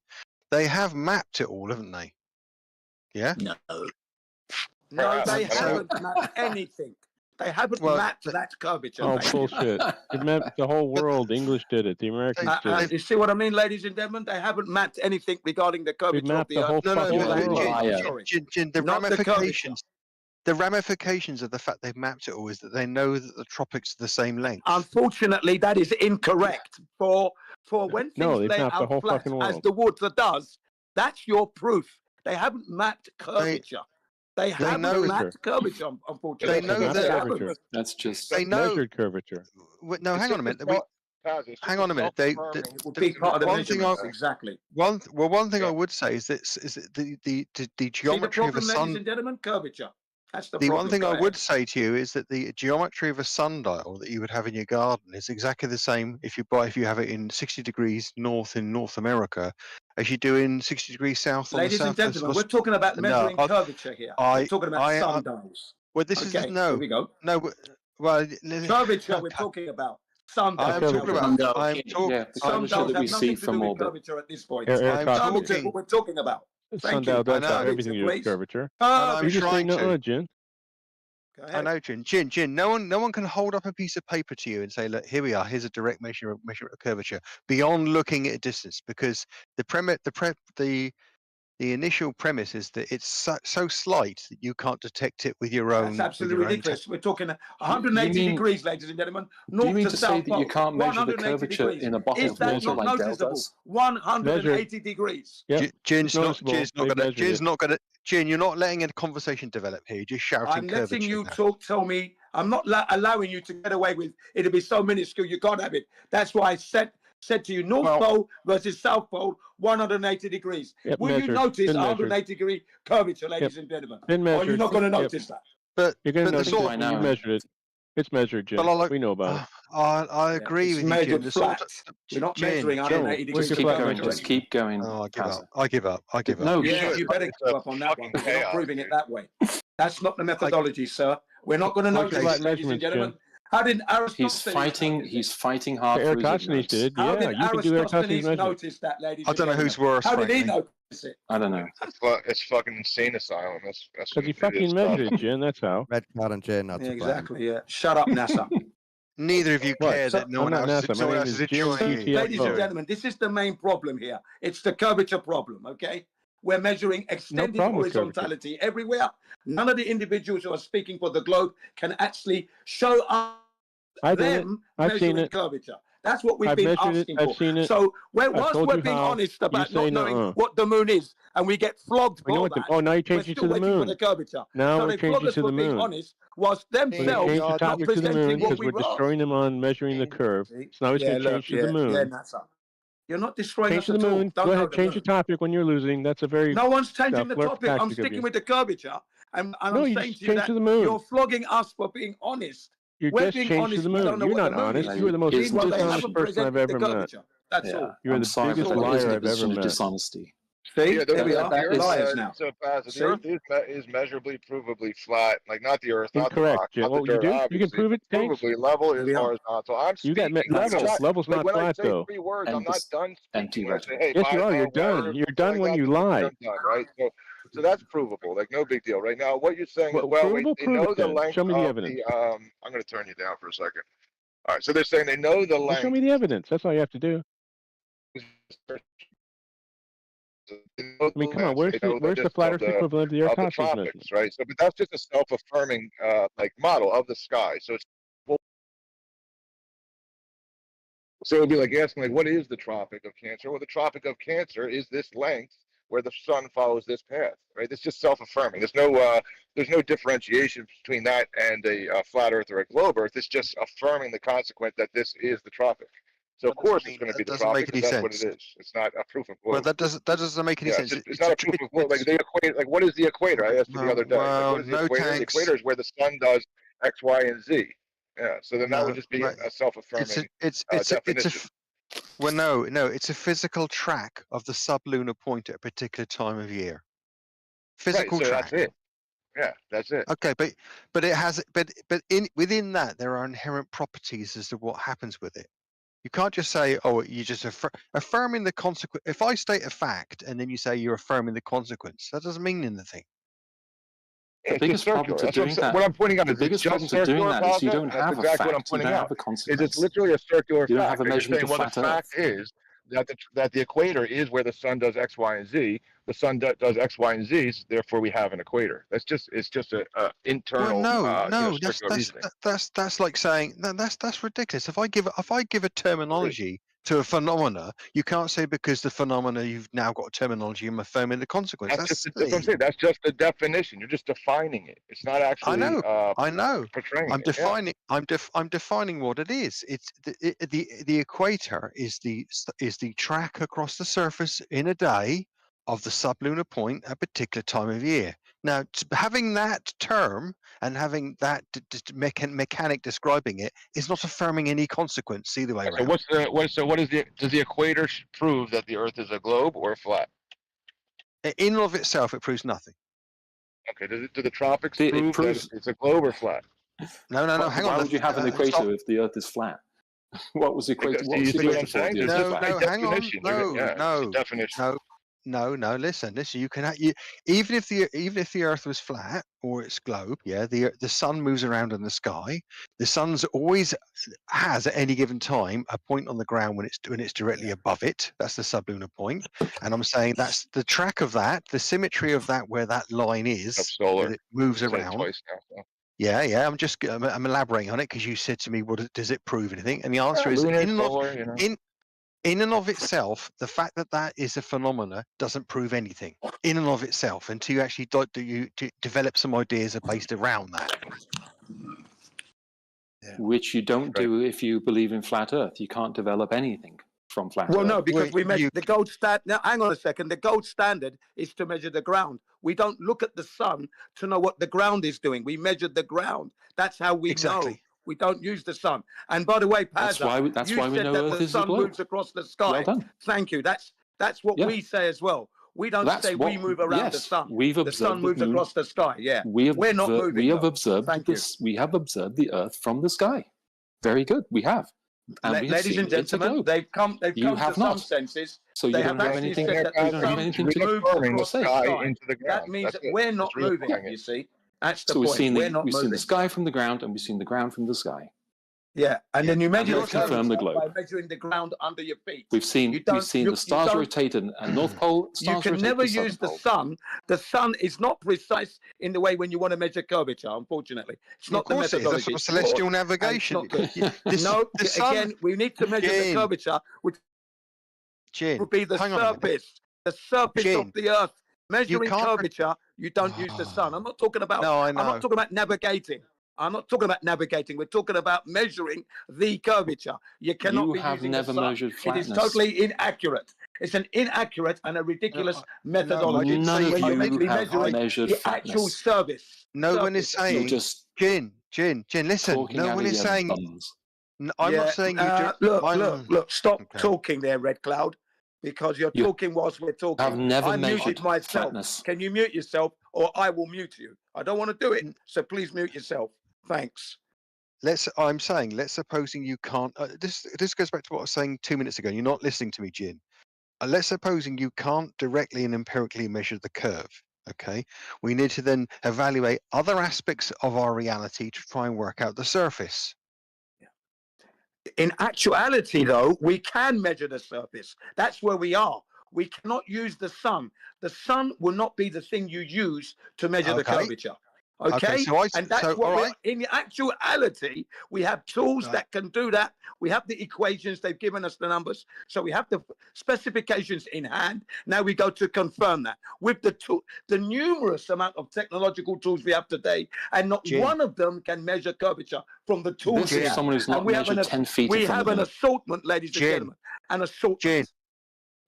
they have mapped it all, haven't they? Yeah. No, they haven't mapped anything. They haven't mapped that curvature. Oh, bullshit. It mapped the whole world. The English did it. The Americans did it. You see what I mean, ladies and gentlemen? They haven't mapped anything regarding the curvature of the Earth. The ramifications of the fact they've mapped it all is that they know that the tropics are the same length. Unfortunately, that is incorrect. For when things lay out flat, as the water does, that's your proof. They haven't mapped curvature. They haven't mapped curvature, unfortunately. They know that. That's just measured curvature. No, hang on a minute. Hang on a minute. Exactly. One thing I would say is that the geometry of a sun. Ladies and gentlemen, curvature. That's the one thing I would say to you is that the geometry of a sundial that you would have in your garden is exactly the same if you have it in 60 degrees north in North America as you do in 60 degrees south on the south. Ladies and gentlemen, we're talking about measuring curvature here. We're talking about sundials. Well, this is no. Here we go. No, well, curvature we're talking about. Sundials. I'm talking about. Sundials have nothing to do with curvature at this point. Curvature is what we're talking about. Sundial does have everything to do with curvature. I'm you just trying saying to. Jen. I know, Jin. No one can hold up a piece of paper to you and say, "Look, here we are. Here's a direct measurement of curvature." Beyond looking at a distance, because the initial premise is that it's so slight that you can't detect it with your own. That's absolutely ridiculous. We're talking 180 degrees, ladies and gentlemen. Do you mean North to to say south that you pole. can't measure the 180 curvature degrees. in a bottle Is of that water not like Dell noticeable? does? 180 degrees. Jin's not gonna. Jin's not gonna. Jin, you're not letting a conversation develop here. You're just shouting I'm curvature. letting you now. tell me. I'm not allowing you to get away with it'll be so minuscule you can't have it. That's why I said to you, North Pole versus South Pole, 180 degrees. Will you notice 180 degree curvature, ladies and gentlemen? Or are you not going to notice that? But you're going to notice sort it. You measured it. It's measured, Jim. We know about it. I agree It's with you, measured Jim. flat. We're not measuring 180 degrees. Just keep going. Just keep going. Oh, I give up. No, yeah, you better give up on that one. You're not proving it that way. That's not the methodology, sir. We're not going to notice this, ladies and gentlemen. How did Aristophanes? He's fighting hard for his Aristophanes did. How Yeah, did you can do Aristophanes Aristophanes notice that, ladies? I don't know who's worse. How did he frankly. notice it? I don't know. It's fucking insane asylum. That's because he fucking measured it, Jim. That's how. Red card and Jin. Yeah, exactly. Yeah. Shut up, NASA. Neither of you care that no one else is enjoying you. Ladies and gentlemen, this is the main problem here. It's the curvature problem, okay? We're measuring extended horizontality everywhere. None of the individuals who are speaking for the globe can actually show us them measuring curvature. That's what we've been asking for. So whilst we're being honest about not knowing what the moon is, and we get flogged for that, now you change it to the moon. For the curvature. Now so we're changing to the moon. Honest, whilst themselves change the topic to the moon because we're destroying them on measuring the curve. So now it's going to change to the moon. Yeah, that's up. You're not destroying change us to the moon. Go ahead, change the topic when you're losing. That's a very no one's changing the topic. I'm sticking with the curvature, and I'm saying to you that you're flogging us for being honest. You're just changed to the moon. You're not honest. You are the most dishonest person I've ever met. That's all. You're the biggest liar I've ever met. Dishonesty. See, yeah, there we are. Liars now. So the Earth is measurably, provably flat. Like not the Earth, not Incorrect, the rock, Jim. not the dirt. You can prove it. Provably level is horizontal. I'm speaking. Level's not when flat I say though. 3 words, I'm not done speaking. I say, hey, yes, you are. You're done. You're done when you lie. Done, right? So that's provable. Like no big deal. Right now, what you're saying is, well, wait, they know the length. Show me the evidence. I'm going to turn you down for a second. All right. So they're saying they know the length. Show me the evidence. That's all you have to do. I mean, come on. Where's the flat Earth equivalent of the Earth tropics, right? So, but that's just a self-affirming like model of the sky. So it's so it'd be like asking, like, what is the Tropic of Cancer? Well, the Tropic of Cancer is this length where the sun follows this path, right? It's just self-affirming. There's no differentiation between that and a flat Earth or a globe Earth. It's just affirming the consequence that this is the tropic. So of course it's going to be the tropic. That's what it is. It's not a proof of globe. Well, that doesn't make any sense. It's not a proof of globe. Like they equate. Like what is the equator? I asked you the other day. Well, like, what is the equator? The equator is where the sun does X, Y, and Z. Yeah. So then that would just be a self-affirming definition. Well, no, it's a physical track of the sublunar point at a particular time of year. Physical track. That's it. Yeah, that's it. Okay, but it has within that there are inherent properties as to what happens with it. You can't just say, oh, you just affirming the consequence. If I state a fact and then you say you're affirming the consequence, that doesn't mean anything. The biggest problem to doing that. What I'm pointing out the is biggest problem to doing that is you don't have a fact. You don't have a consequence. It's literally a circular fact. You don't have a measurement of flat Earth. The fact is that the equator is where the sun does X, Y, and Z. The sun does X, Y, and Z. Therefore, we have an equator. It's just a internal. Well, no, that's like saying that's ridiculous. If I give a terminology to a phenomena, you can't say because the phenomena you've now got a terminology, I'm affirming the consequence. That's what I'm saying. That's just the definition. You're just defining it. It's not actually. I know. Portraying. I'm defining. Yeah. I'm defining what it is. It's the equator is the track across the surface in a day of the sublunar point at a particular time of year. Now, having that term and having that mechanic describing it is not affirming any consequence either way around. Does the equator prove that the Earth is a globe or flat? In and of itself, it proves nothing. Okay. Do the tropics prove that it's a globe or flat? No. Hang on. Why would you have an equator if the Earth is flat? What was the equator? What's the equator for? No, hang on. No. No, no. Listen. You can even if the Earth was flat or its globe, yeah, the sun moves around in the sky. The sun's always has at any given time a point on the ground when it's directly above it. That's the sublunar point. And I'm saying that's the track of that, the symmetry of that, where that line is, solar. that it moves Said it around. twice now, so. Yeah. I'm elaborating on it because you said to me, does it prove anything? And the answer is Lunar, in and of solar, you know. in and of itself, the fact that that is a phenomena doesn't prove anything in and of itself until you actually develop some ideas based around that. Which you don't do if you believe in flat Earth. You can't develop anything from flat Earth. Well, no, because we measure the gold standard. Now, hang on a second. The gold standard is to measure the ground. We don't look at the sun to know what the ground is doing. We measure the ground. That's how we know. We don't use the sun. And by the way, Pazza, that's you why we said know that Earth the is a sun globe. moves across the sky. Well done. Thank you. That's what we say as well. We don't say we move around the sun. The sun moves across the sky. Yeah, we're not moving. We have observed this. We have observed the Earth from the sky. Very good. We have. And we have Ladies seen and gentlemen, they've come to some senses. So you they don't have have actually anything. said that You the don't have sun anything moves to across the sky. into the ground. That means that we're not moving. You see, that's the point. We've seen the sky from the ground, and we've seen the ground from the sky. Yeah, and then you measure the confirm the globe by measuring the ground under your feet. We've seen the stars rotate and North Pole stars You can rotate never to Southern use the Pole. sun. The sun is not precise in the way when you want to measure curvature. Unfortunately, it's not the methodology. That's celestial navigation. Again, we need to measure the curvature, which would be the surface, of the Earth. Measuring curvature, you don't use the sun. I'm not talking about. No, I know. I'm not talking about navigating. I'm not talking about navigating. We're talking about measuring the curvature. You cannot be using the sun. Measured flatness. It is totally inaccurate. It's an inaccurate and a ridiculous methodology. None of you have measured the actual service. No one is saying. Jin, listen. No one is saying. I'm not saying you do. Look. Stop talking there, Red Cloud, because you're talking whilst we're talking. I've never I muted measured myself. flatness. Can you mute yourself, or I will mute you? I don't want to do it, so please mute yourself. Thanks. I'm saying, let's supposing you can't. This goes back to what I was saying 2 minutes ago. You're not listening to me, Jin. Let's supposing you can't directly and empirically measure the curve. Okay, we need to then evaluate other aspects of our reality to try and work out the surface. In actuality, though, we can measure the surface. That's where we are. We cannot use the sun. The sun will not be the thing you use to measure the curvature. Okay, and that's what in actuality, we have tools that can do that. We have the equations, they've given us the numbers, so we have the specifications in hand. Now we go to confirm that with the numerous amount of technological tools we have today, and not one of them can measure curvature from the tools we have. Someone who's not measured 10 feet. We have an assortment, ladies and gentlemen, an assortment.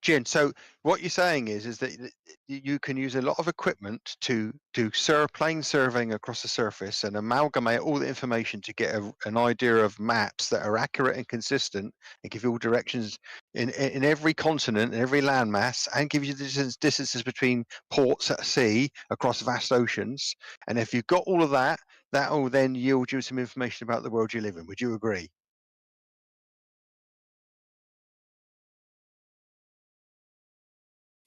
Jin, so what you're saying is that you can use a lot of equipment to do plane surveying across the surface and amalgamate all the information to get an idea of maps that are accurate and consistent and give you all directions in every continent and every landmass, and give you the distances between ports at sea across vast oceans. And if you've got all of that, that will then yield you some information about the world you live in. Would you agree?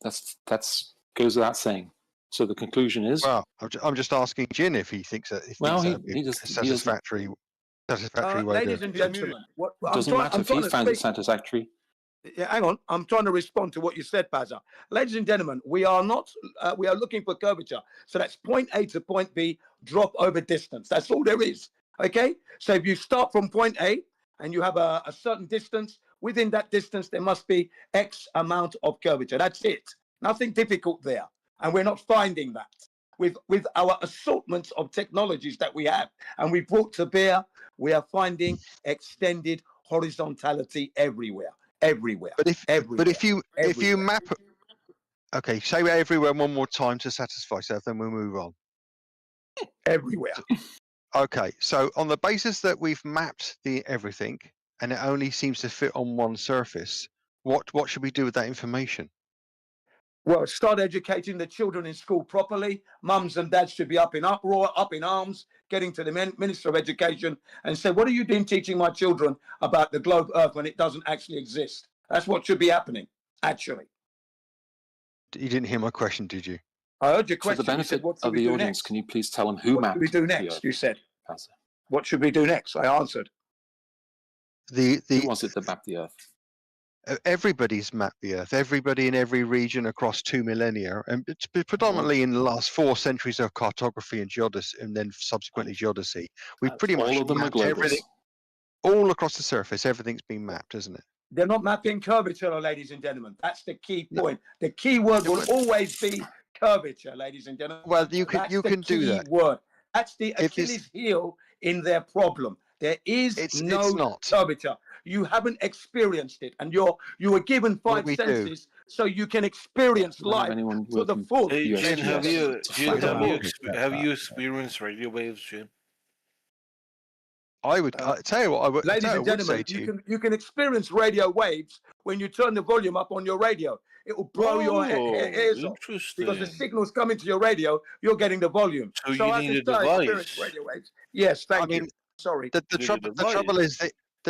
That's goes without saying. So the conclusion is. Well, I'm just asking Jin if he thinks that. He just satisfactory way. Ladies and gentlemen, it doesn't matter if he found it satisfactory. Yeah, hang on. I'm trying to respond to what you said, Pazza. Ladies and gentlemen, we are not. We are looking for curvature. So that's point A to point B. Drop over distance. That's all there is. Okay. So if you start from point A and you have a certain distance, within that distance, there must be X amount of curvature. That's it. Nothing difficult there. And we're not finding that. With our assortments of technologies that we have and we brought to bear, we are finding extended horizontality everywhere. But if you map, okay, say everywhere one more time to satisfy yourself, then we'll move on. Everywhere. Okay, so on the basis that we've mapped the everything and it only seems to fit on one surface, what should we do with that information? Well, start educating the children in school properly. Mums and dads should be up in uproar, up in arms, getting to the Minister of Education and say, what are you doing teaching my children about the globe Earth when it doesn't actually exist? That's what should be happening, actually. You didn't hear my question, did you? I heard your For the question. You said, benefit what should of we the do audience, next? can you please tell them who What should we mapped do the next? Earth? You said. Passer. What should we do next? I answered. Who was it that mapped the Earth? Everybody's mapped the Earth. Everybody in every region across 2 millennia, and it's predominantly in the last 4 centuries of cartography and geodesy, and then subsequently geodesy. We've pretty much all of them are mapped globals. everything, all across the surface. Everything's been mapped, isn't it? They're not mapping curvature, ladies and gentlemen. That's the key point. The key word will always be curvature, ladies and gentlemen. Well, you can That's you the can do key that. word. That's the If it's- Achilles heel in their problem. There is It's no not. curvature. You haven't experienced it, and you were given Well, 5 we do. senses so you can experience life to the full. Hey, Jin, have you experienced radio waves, Jin? I would tell you what I would. Ladies tell you and what I would say gentlemen, to you can experience radio waves when you turn the volume up on your radio. It will blow your ears off because the signals coming to your radio. You're getting the volume. So you I need a can say experience device. radio waves. Yes, thank you. Sorry. The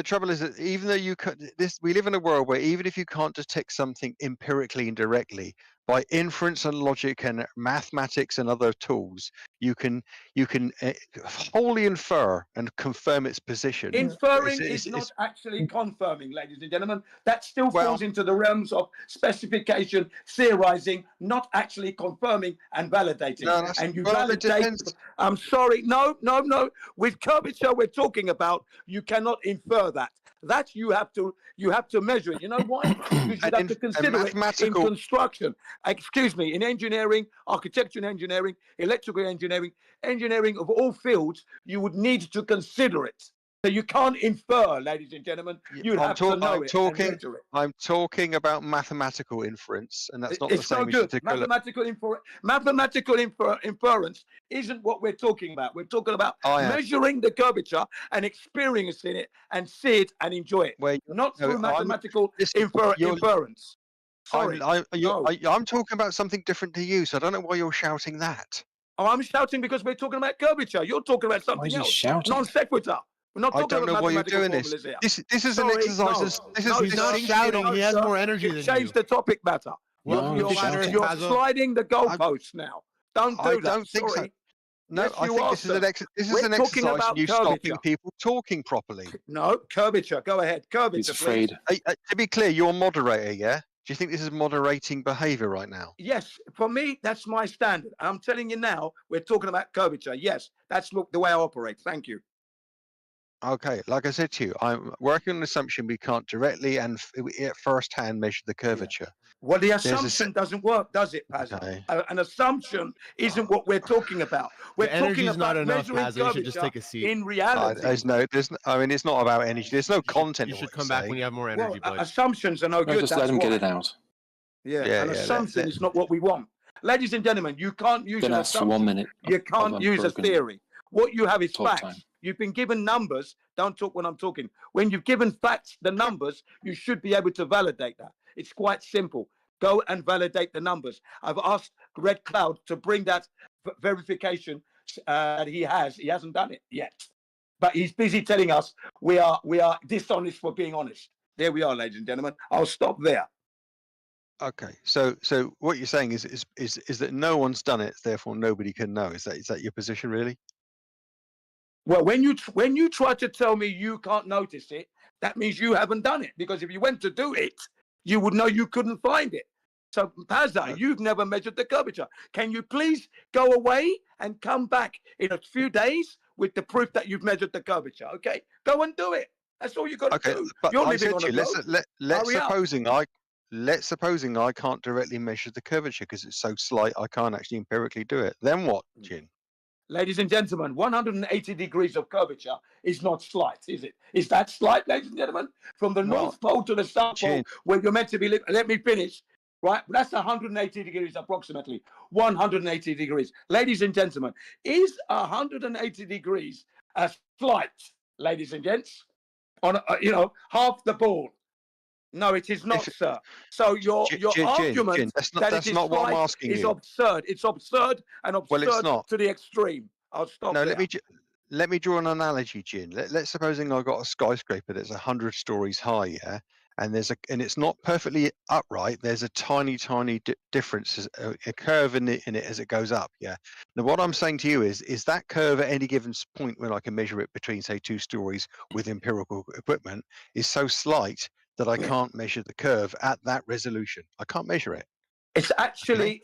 trouble is that even though you could we live in a world where even if you can't detect something empirically and directly, by inference and logic and mathematics and other tools, you can wholly infer and confirm its position. Inferring is not actually confirming, ladies and gentlemen. That still falls into the realms of specification, theorizing, not actually confirming and validating. No, and you well, it validate. depends. I'm sorry. No. With curvature, we're talking about. You cannot infer that. That you have to measure it. You know why? You should have to consider it in construction. Excuse me, in engineering, architecture and engineering, electrical engineering, engineering of all fields, you would need to consider it. So you can't infer, ladies and gentlemen. You'd have to know it and measure it. I'm talking about mathematical inference, and that's not the It's same no as good. particular. Mathematical inference isn't what we're talking about. We're talking about measuring the curvature and experiencing it and see it and enjoy it. Not through mathematical inference. Sorry. I'm talking about something different to you, so I don't know why you're shouting that. Oh, I'm shouting because we're talking about curvature. You're talking about something else. Shouting? Non sequitur. We're not I talking don't know about why you're mathematical doing this. formulas here. This is an exercise. He's not shouting. He has more energy than you. Change the topic matter. You're sliding the goalposts now. Don't do that. I don't think so. No, Yes, I you think are, this is an sir. this is We're an talking exercise about in you stopping curvature. people talking properly. No, curvature. Go ahead. Curvature, He's afraid. To be clear, you're a moderator, yeah? Do you think this is moderating behavior right now? Yes, for me, that's my standard. I'm telling you now, we're talking about curvature. Yes, that's the way I operate. Thank you. Okay, like I said to you, I'm working on an assumption we can't directly and at first hand measure the curvature. Well, the assumption doesn't work, does it, Paz? Okay. An assumption isn't what we're talking about. We're The talking energy's about not enough, measuring Paz. You should just curvature take a seat. in reality. I mean, it's not about energy. There's no content. You should come back when you have more energy, bud. Assumptions are no good. Just let him get it out. Yeah, an assumption is not what we want. Ladies and gentlemen, you can't use Then an ask for 1 assumption. minute. You can't use a unbroken theory. What you have is talk facts. time. You've been given numbers. Don't talk when I'm talking. When you've given facts, the numbers, you should be able to validate that. It's quite simple. Go and validate the numbers. I've asked Red Cloud to bring that verification that he has. He hasn't done it yet. But he's busy telling us we are dishonest for being honest. There we are, ladies and gentlemen. I'll stop there. Okay, so what you're saying is that no one's done it, therefore nobody can know. Is that your position, really? Well, when you try to tell me you can't notice it, that means you haven't done it. Because if you went to do it, you would know you couldn't find it. So, Pazza, you've never measured the curvature. Can you please go away and come back in a few days with the proof that you've measured the curvature? Okay, go and do it. That's all you got to do. But You're I living said on to a you, globe. let's supposing I can't directly measure the curvature because it's so slight I can't actually empirically do it. Then what, Jin? Ladies and gentlemen, 180 degrees of curvature is not slight, is it? Is that slight, ladies and gentlemen? From the North Pole to the South Pole, where you're meant to be living. Let me finish. Right? That's 180 degrees approximately. 180 degrees. Ladies and gentlemen, is 180 degrees a slight, ladies and gents? On half the ball. No, it is not, sir. So your argument that it is slight is absurd. It's absurd and absurd to the extreme. I'll stop there. Let me draw an analogy, Jin. Let's supposing I've got a skyscraper that's 100 stories high, yeah, and it's not perfectly upright. There's a tiny difference, a curve in it as it goes up. Yeah. Now, what I'm saying to you is that curve at any given point when I can measure it between, say, 2 stories with empirical equipment is so slight that I can't measure the curve at that resolution. I can't measure it. It's actually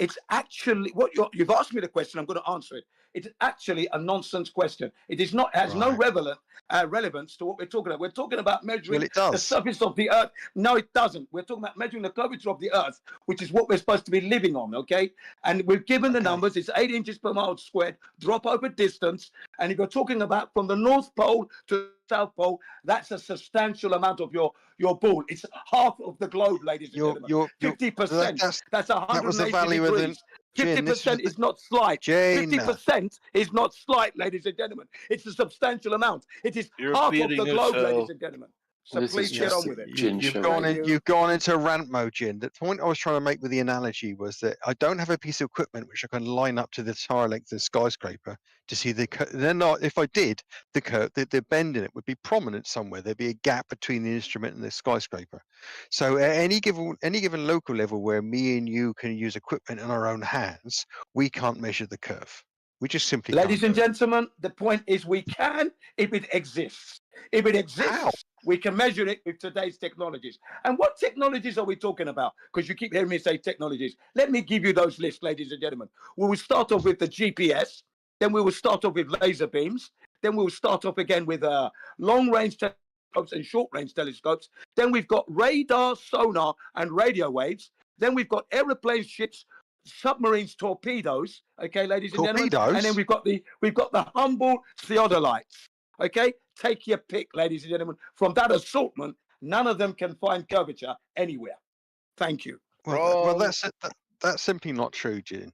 what you've asked me the question. I'm going to answer it. It's actually a nonsense question. It is not has no relevance to what we're talking about. We're talking about measuring the surface of the Earth. No, it doesn't. We're talking about measuring the curvature of the Earth, which is what we're supposed to be living on. Okay, and we've given the numbers. It's 8 inches per mile squared. Drop over distance, and if you're talking about from the North Pole to the South Pole, that's a substantial amount of your ball. It's half of the globe, ladies and gentlemen. 50%. That's 180 degrees. 50% is not slight. 50% is not slight, ladies and gentlemen. It's a substantial amount. It is half of the globe, ladies and gentlemen. So please get on with it. You've gone into rant mode, Jin. The point I was trying to make with the analogy was that I don't have a piece of equipment which I can line up to the entire length of the skyscraper to see the. If I did, the bend in it would be prominent somewhere. There'd be a gap between the instrument and the skyscraper. So at any given local level where me and you can use equipment in our own hands, we can't measure the curve. We just simply Ladies and gentlemen, the point is we can if it exists. If it exists, we can measure it with today's technologies. And what technologies are we talking about? Because you keep hearing me say technologies. Let me give you those lists, ladies and gentlemen. We will start off with the GPS. Then we will start off with laser beams. Then we will start off again with long-range telescopes and short-range telescopes. Then we've got radar, sonar, and radio waves. Then we've got aeroplanes, ships, submarines, torpedoes. Okay, ladies and gentlemen. And then we've got the humble theodolites. Okay, take your pick, ladies and gentlemen. From that assortment, none of them can find curvature anywhere. Thank you. Well, that's simply not true, Jin.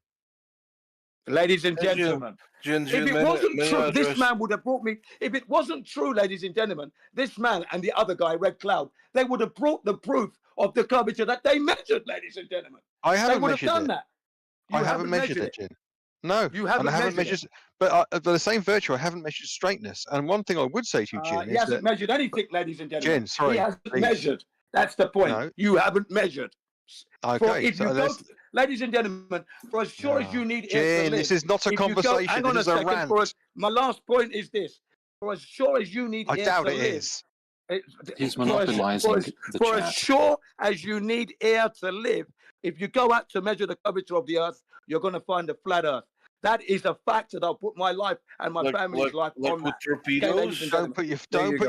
Ladies and gentlemen, if it wasn't true, this man would have brought me. If it wasn't true, ladies and gentlemen, this man and the other guy, Red Cloud, they would have brought the proof of the curvature that they measured, ladies and gentlemen. I haven't they would measured have done it. that. I haven't measured it, Jin. No, you haven't, and I haven't measured. But by the same virtue, I haven't measured straightness. And one thing I would say to you, Jin, he hasn't measured anything, ladies and gentlemen. Jin, sorry, he hasn't measured. That's the point. No. You haven't measured. Okay, if you go, ladies and gentlemen, for as sure as you need air to Jin, live, this is not a conversation. Hang on this a is second. a rant. My last point is this: for as sure as you need I air doubt to it live, is. He's monopolizing the for chat. as sure as you need air to live, if you go out to measure the curvature of the Earth, you're going to find a flat Earth. That is a fact that I'll put my life and my family's life on that. Torpedoes? Don't put your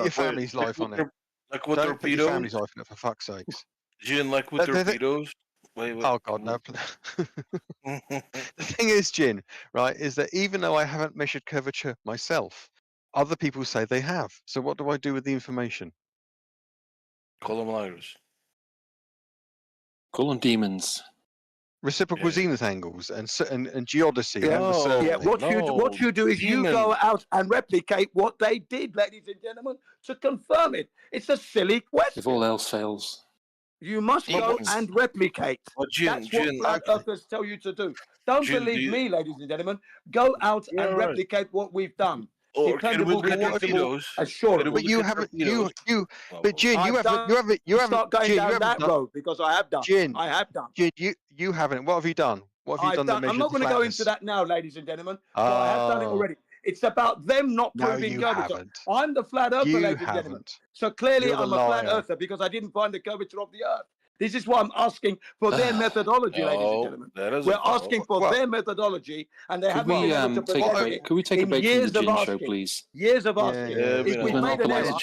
family's life on it. Like with Don't put your torpedoes? family's life on it, for fuck's sakes. Jin, like with torpedoes? Wait. Oh God, no. The thing is, Jin, right, is that even though I haven't measured curvature myself, other people say they have. So what do I do with the information? Call them liars. Call them demons. Reciprocal zenith angles and geodesy. What you do is you go out and replicate what they did, ladies and gentlemen, to confirm it. It's a silly question. If all else fails. You must go and replicate. That's what flat earthers tell you to do. Don't believe me, ladies and gentlemen. Go out and replicate what we've done. Dependable, predictable, assurance. But you haven't. But Jin, you haven't. Start going down that road because I have done. Jin, I have done. Jin, you haven't. What have you done? What have you done? I'm not going to go into that now, ladies and gentlemen. I have done it already. It's about them not proving curvature. I'm the flat earther, ladies and gentlemen. So clearly I'm a flat earther because I didn't find the curvature of the Earth. This is why I'm asking for their methodology, ladies and gentlemen. We're asking for their methodology, and they haven't been able to predict it. Could we take a break from the Jin show, please? Years of asking. If we made an error,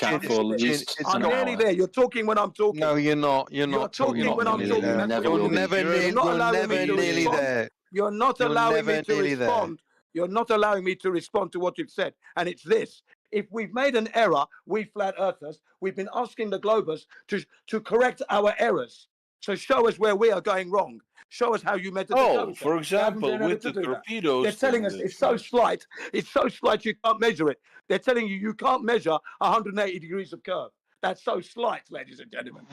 I'm nearly there. You're talking when I'm talking. No, you're not. You're not talking when I'm talking. You're never nearly there. You're not allowing me to respond. You're not allowing me to respond to what you've said, and it's this. If we've made an error, we flat earthers, we've been asking the globers to correct our errors. So show us where we are going wrong. Show us how you measured the curvature. For example, with the torpedoes. They're telling us it's so slight you can't measure it. They're telling you can't measure 180 degrees of curve. That's so slight, ladies and gentlemen.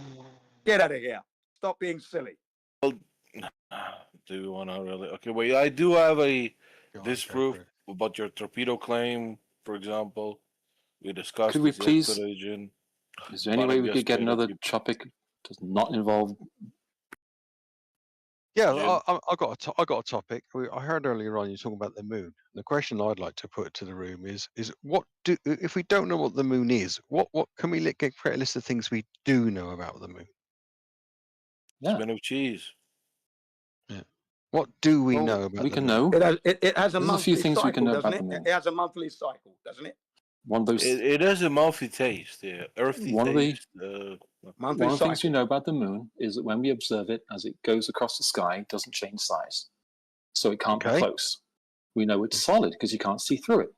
Get out of here. Stop being silly. Well, do we want to really? Okay, wait, I do have a disproof about your torpedo claim, for example. We discussed. Could we please? Is there any way we could get another topic Does not involve. Yeah, I got a topic. I heard earlier on you talking about the moon. The question I'd like to put to the room is what do if we don't know what the moon is, what can we create a list of things we do know about the moon? Yeah. Smell of cheese. Yeah. What do we Well, know about we the can moon? know. It has a There's a few monthly things we can cycle, know doesn't about it? the moon. It has a monthly cycle, doesn't it? One of those. It has a mouthy taste, yeah. Earthy One of the taste. Monthly one of the things we cycle. know about the moon is that when we observe it as it goes across the sky, it doesn't change size, so it can't be close. We know it's solid because you can't see through it.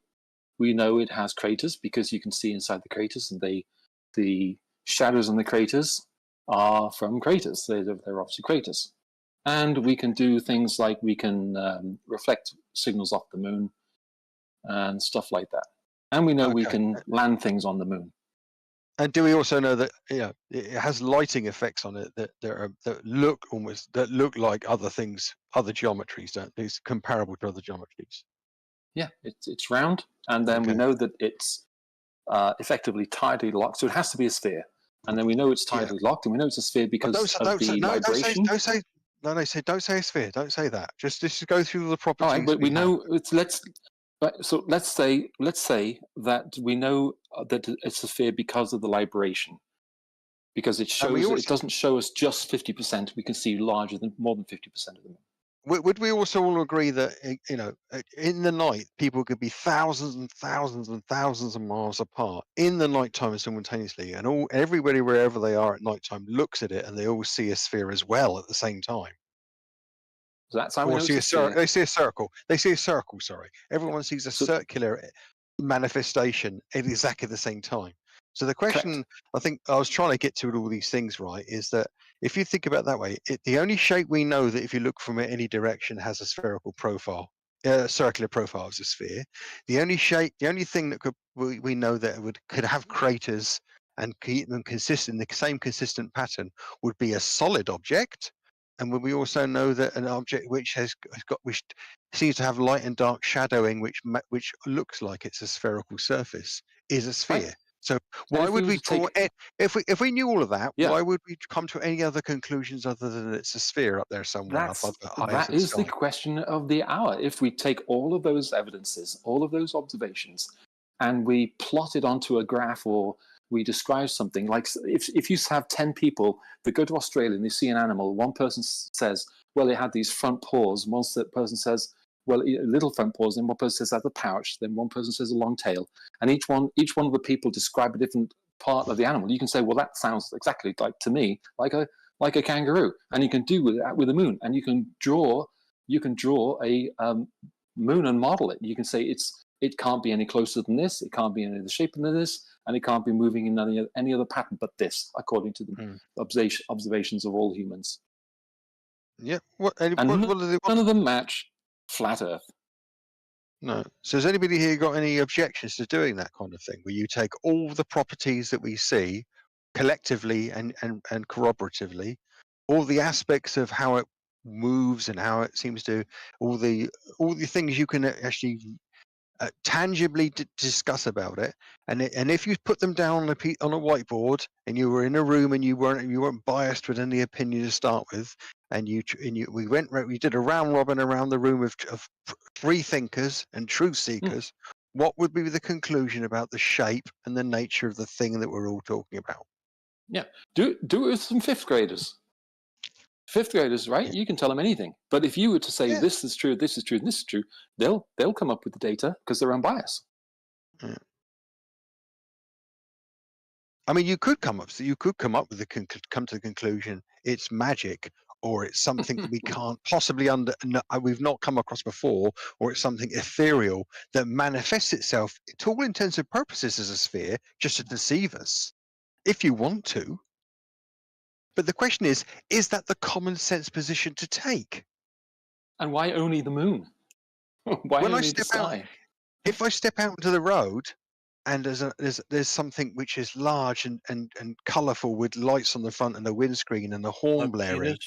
We know it has craters because you can see inside the craters, and the shadows on the craters are from craters. They're obviously craters. And we can do things like we can reflect signals off the moon and stuff like that. And we know we can land things on the moon. And do we also know that it has lighting effects on it that look like other things, other geometries, don't these comparable to other geometries? Yeah, it's round, and then we know that it's effectively tidally locked. So it has to be a sphere, and then we know it's tidally locked, and we know it's a sphere because of the vibration. Don't say a sphere. Don't say that. Just go through the properties. All right, but we know let's say that we know that it's a sphere because of the libration, because it shows it doesn't show us just 50%. We can see more than 50% of them. Would we also all agree that in the night people could be thousands and thousands and thousands of miles apart in the nighttime simultaneously, and everybody wherever they are at nighttime looks at it and they all see a sphere as well at the same time? That's how we Or know see it's a sphere. they see a circle. They see a circle. Sorry, everyone sees a circular manifestation at exactly the same time. So the question I think I was trying to get to with all these things, right, is that if you think about it that way, the only shape we know that if you look from any direction has a spherical profile, circular profile is a sphere. The only thing that we know that could have craters and keep them consistent, the same consistent pattern, would be a solid object. And we also know that an object which seems to have light and dark shadowing, which looks like it's a spherical surface, is a sphere. Right. So why would we draw it if we knew all of that? Why would we come to any other conclusions other than it's a sphere up there somewhere? That is the question of the hour. If we take all of those evidences, all of those observations, and we plot it onto a graph, or we describe something like if you have 10 people that go to Australia and they see an animal, one person says, well, it had these front paws. One person says, well, little front paws. Then one person says, that's a pouch. Then one person says a long tail. And each one of the people describe a different part of the animal. You can say, well, that sounds exactly like to me like a kangaroo. And you can do that with a moon. And you can draw a moon and model it. You can say it can't be any closer than this. It can't be any other shape than this. And it can't be moving in any other pattern but this, according to the observations of all humans. Yeah. None of them match flat Earth. No. So has anybody here got any objections to doing that kind of thing, where you take all the properties that we see collectively and corroboratively, all the aspects of how it moves and how it seems to, all the things you can actually tangibly discuss about it, and if you put them down on a whiteboard, and you were in a room and you weren't biased with any opinion to start with, and we did a round robin around the room of free thinkers and truth seekers, what would be the conclusion about the shape and the nature of the thing that we're all talking about? Yeah, do it with some fifth graders. Fifth graders, right? You can tell them anything. But if you were to say this is true, this is true, and this is true, they'll come up with the data because they're unbiased. Yeah. I mean, you could come up with come to the conclusion it's magic, or it's something that we can't possibly we've not come across before, or it's something ethereal that manifests itself to all intents and purposes as a sphere, just to deceive us, if you want to. But the question is that the common sense position to take? And why only the moon? Why when only the sky? If I step out into the road and there's something which is large and colourful with lights on the front and the windscreen and the horn blaring,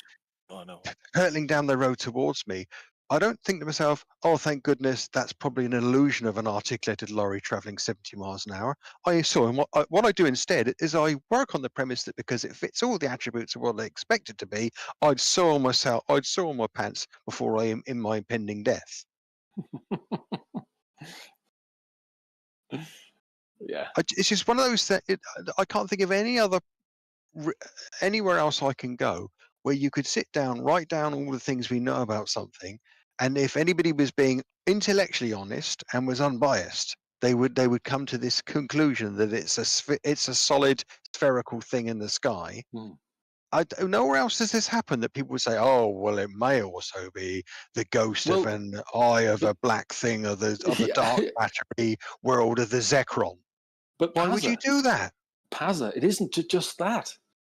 hurtling down the road towards me, I don't think to myself, oh, thank goodness, that's probably an illusion of an articulated lorry traveling 70 miles an hour. I saw, and what I do instead is I work on the premise that because it fits all the attributes of what I expect it to be, I'd soil myself, I'd soil my pants before I am in my impending death. Yeah. It's just one of those that I can't think of any other anywhere else I can go where you could sit down, write down all the things we know about something, and if anybody was being intellectually honest and was unbiased, they would come to this conclusion that it's a solid spherical thing in the sky. Nowhere else does this happen that people would say, "Oh, well, it may also be the ghost of an eye of a black thing of the dark matter world of the Zekron." But why would you do that? Pazza, it isn't just that.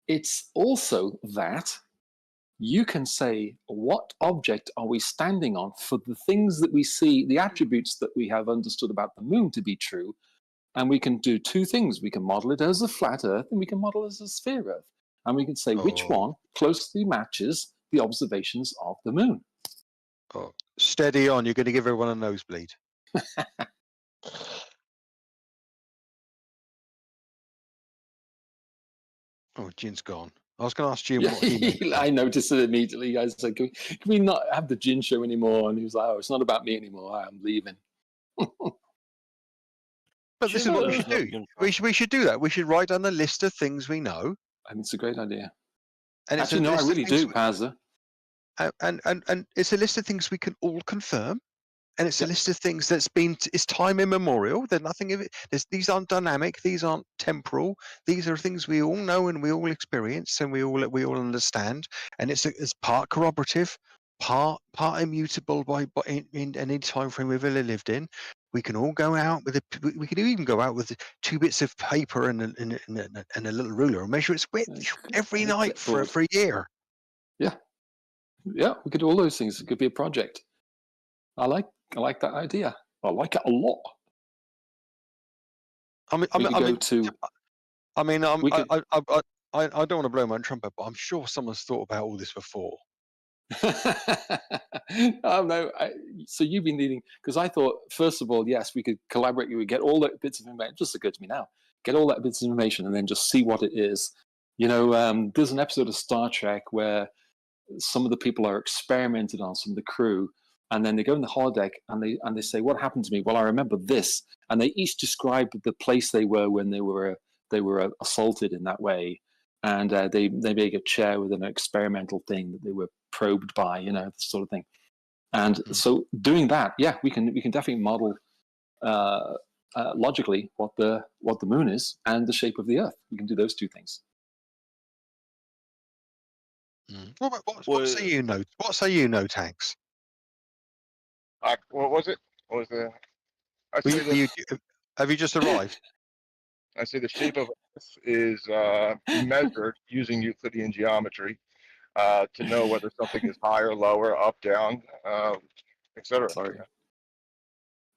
It's also that you can say, what object are we standing on for the things that we see, the attributes that we have understood about the moon to be true? And we can do two things. We can model it as a flat Earth and we can model it as a sphere Earth. And we can say which one closely matches the observations of the moon. Oh, steady on. You're going to give everyone a nosebleed. Oh, Gin's gone. I was going to ask Jim what he meant. I noticed it immediately. I said, can we not have the Gin show anymore? And he was like, oh, it's not about me anymore. I'm leaving. But this is what we should do. We should do that. We should write down a list of things we know. I mean, it's a great idea. And actually, no, I really do, Pazza. And it's a list of things we can all confirm. And it's a list of things it's time immemorial. There's nothing of it. These aren't dynamic. These aren't temporal. These are things we all know and we all experience and we all understand. And it's part corroborative, part immutable in any time frame we've ever lived in. We can all go out we could even go out with 2 bits of paper and a little ruler and measure its width every night for a year. Yeah. Yeah, we could do all those things. It could be a project. I like that idea. I like it a lot. I don't want to blow my own trumpet, but I'm sure someone's thought about all this before. Oh no! So you've been needing, because I thought, first of all, yes, we could collaborate. We would get all that bits of information. It just occurred to me now. Get all that bits of information and then just see what it is. You know, there's an episode of Star Trek where some of the people are experimented on, some of the crew. And then they go in the holodeck and they say, "What happened to me?" Well, I remember this, and they each describe the place they were when they were assaulted in that way, and they make a chair with an experimental thing that they were probed by, you know, this sort of thing. And so doing that, yeah, we can definitely model logically what the moon is and the shape of the Earth. We can do those two things. What say you know? What say you know, Tanks? What was it? What was the? Have you just arrived? I say the shape of Earth is measured using Euclidean geometry to know whether something is higher, lower, up, down, etc. Sorry.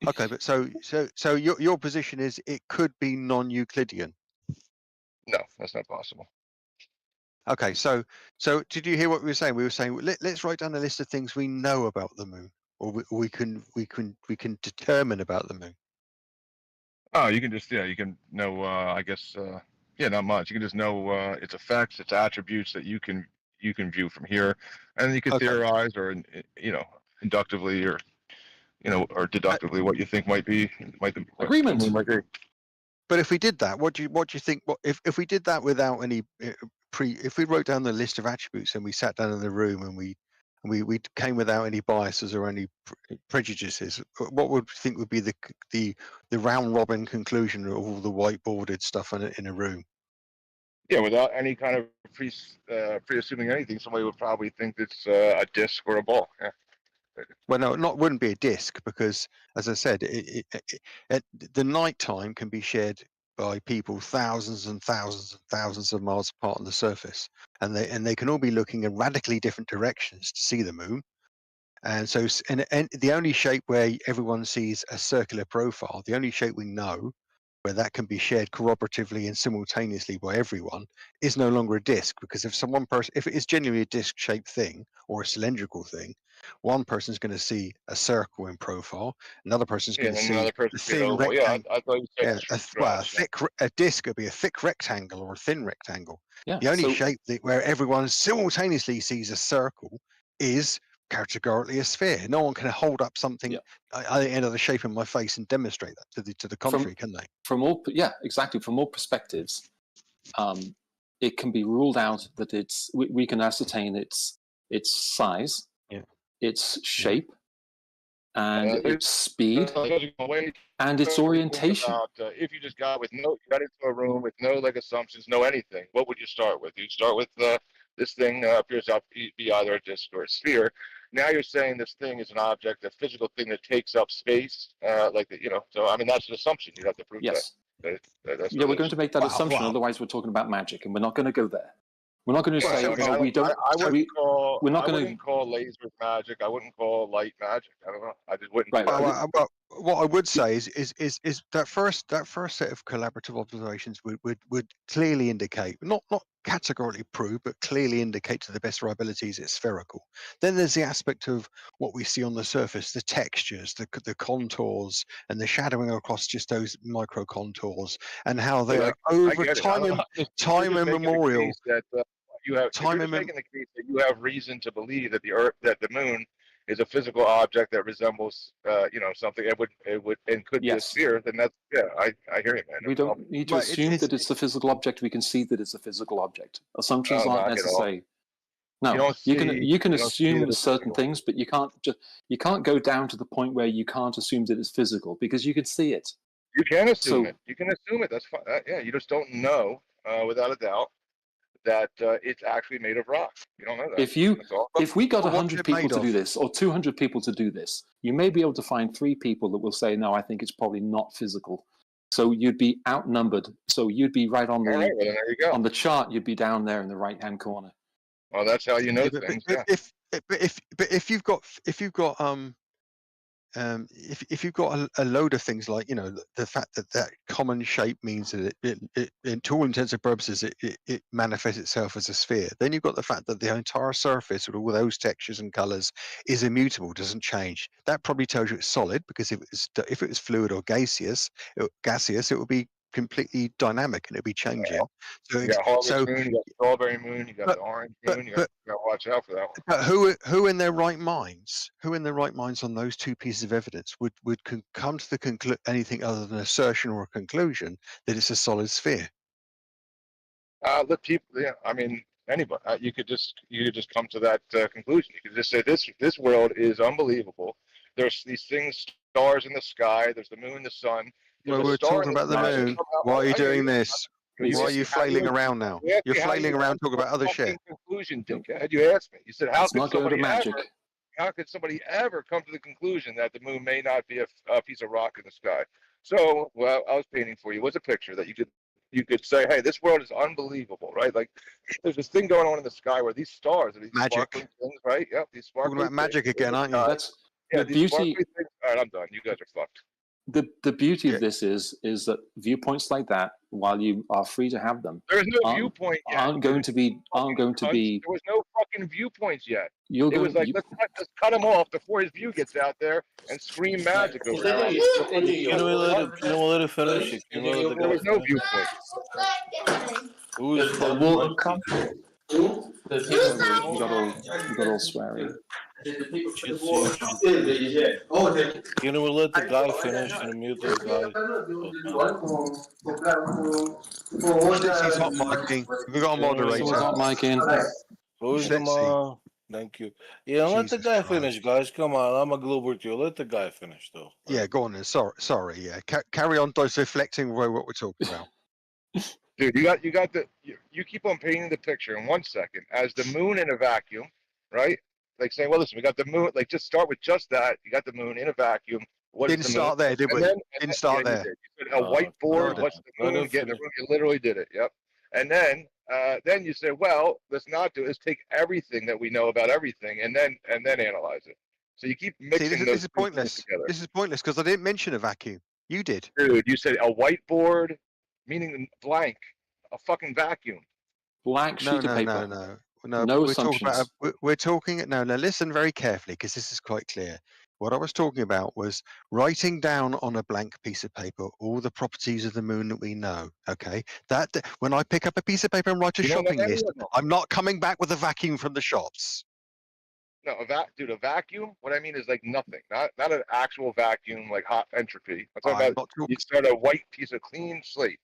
Okay, but so your position is it could be non-Euclidean. No, that's not possible. Okay, so did you hear what we were saying? We were saying let's write down a list of things we know about the moon, or we can determine about the moon. Oh, you can just you can know. I guess not much. You can just know its effects, its attributes that you can view from here, and you can theorize or inductively or or deductively what you think might be agreement. But if we did that, what do you think? What if we did that without any if we wrote down the list of attributes and we sat down in the room and we came without any biases or any prejudices, what would you think would be the round robin conclusion of all the whiteboarded stuff in a room? Yeah, without any kind of pre-assuming anything, somebody would probably think it's a disc or a ball. Yeah. Well, no, wouldn't be a disc because, as I said, the nighttime can be shared by people thousands and thousands and thousands of miles apart on the surface, and they can all be looking in radically different directions to see the moon. And so, and the only shape where everyone sees a circular profile, the only shape we know where that can be shared corroboratively and simultaneously by everyone, is no longer a disc. Because if it is genuinely a disc-shaped thing or a cylindrical thing, One person's going to see a circle in profile, another person's going to see another person a see an thin oval. Yeah, rectangle. I thought you said Well, a disc could be a thick rectangle or a thin rectangle. Yeah. The only So shape where everyone simultaneously sees a circle is categorically a sphere. No one can hold up something at the end of the shape in my face and demonstrate that to the contrary, can they? From all perspectives, it can be ruled out that we can ascertain its size, its shape, and its speed, and its orientation. About, if you just got you got into a room with no assumptions, no anything, what would you start with? You'd start with this thing appears to be either a disk or a sphere. Now you're saying this thing is an object, a physical thing that takes up space, So I mean, that's an assumption. You have to prove yes. that. We're going to make that assumption. Otherwise, we're talking about magic, and we're not going to go there. We're not going to say, we don't. I wouldn't call. We're not I going wouldn't call lasers magic. I wouldn't call light magic. I don't know. I just wouldn't. Right. Well, what I would say is that first set of collaborative observations would clearly indicate, not categorically prove, but clearly indicate to the best of our abilities it's spherical. Then there's the aspect of what we see on the surface, the textures, the contours, and the shadowing across just those micro contours, and how they're over time immemorial. You have making the case that you have reason to believe that the moon is a physical object that resembles something. It would and could be a sphere. Then that's I hear you, man. We don't need to assume that it's a physical object. We can see that it's a physical object. Assumptions aren't necessary. No, you can assume certain things, but you can't go down to the point where you can't assume that it's physical because you can see it. You can assume it. You can assume it. That's fine. You just don't know without a doubt that it's actually made of rock. You don't know that. If we got 100 people to do this or 200 people to do this, you may be able to find 3 people that will say, no, I think it's probably not physical. So you'd be outnumbered. So you'd be right on on the chart. You'd be down there in the right-hand corner. Well, that's how you know things. If you've got if you've got a load of things like the fact that common shape means that it to all intents and purposes it manifests itself as a sphere, then you've got the fact that the entire surface with all those textures and colors is immutable, doesn't change. That probably tells you it's solid, because if it was fluid or gaseous, it would be completely dynamic and it'd be changing. You got harvest moon, you got strawberry moon, you got the orange moon. You got to watch out for that one. But who in their right minds on those 2 pieces of evidence would come to the anything other than assertion or a conclusion that it's a solid sphere? Let people. Yeah, I mean anybody. You could just come to that conclusion. You could just say this world is unbelievable. There's these things, stars in the sky. There's the moon, the sun. Well, we're talking about the moon. Why are you doing this? Why are you flailing around now? You're flailing around talking about other shit. Conclusion, dickhead. You asked me. You said, how could somebody ever come to the conclusion that the moon may not be a piece of rock in the sky? So, well, I was painting for you was a picture that you could say, hey, this world is unbelievable, right? Like, there's this thing going on in the sky where these stars are these sparkling things, right? Yep, these sparkling things. Talking about magic again, aren't you? That's the beauty. All right, I'm done. You guys are fucked. The beauty of this is that viewpoints like that, while you are free to have them, there's no viewpoint yet. Aren't going to be. There was no fucking viewpoints yet. Let's cut him off before his view gets out there and scream magic over there. Let it finish. There was no viewpoint. Who's the water come? You got all sweary. We'll let the guy finish and mute the guy. He's hot micing. We got a moderator. He's hot micing. Who's the Thank you. Yeah, let the guy finish, guys. Come on, I'm a Gilbert too. Let the guy finish, though. Yeah, go on then. Sorry. Yeah, carry on. Deflecting what we're talking about. Dude, you keep on painting the picture in 1 second as the moon in a vacuum, right? Like saying, well, listen, we got the moon. Like, just start with just that. You got the moon in a vacuum. Didn't start there, did we? Didn't start there. You said a whiteboard. What's the moon? You literally did it. Yep. And then you say, well, let's not do it. Let's take everything that we know about everything and then analyze it. So you keep mixing this is pointless. Together. This is pointless because I didn't mention a vacuum. You did. Dude, you said a whiteboard, meaning blank, a fucking vacuum. Blank sheet of paper. No. No, No we're talking about. assumptions. We're talking. No, no. Listen very carefully, because this is quite clear. What I was talking about was writing down on a blank piece of paper all the properties of the moon that we know. Okay, that when I pick up a piece of paper and write a You don't know shopping any list, of them. I'm not coming back with a vacuum from the shops. No, dude, a vacuum. What I mean is like nothing, not an actual vacuum like hot entropy. I'm talking about you start a white piece of clean slate.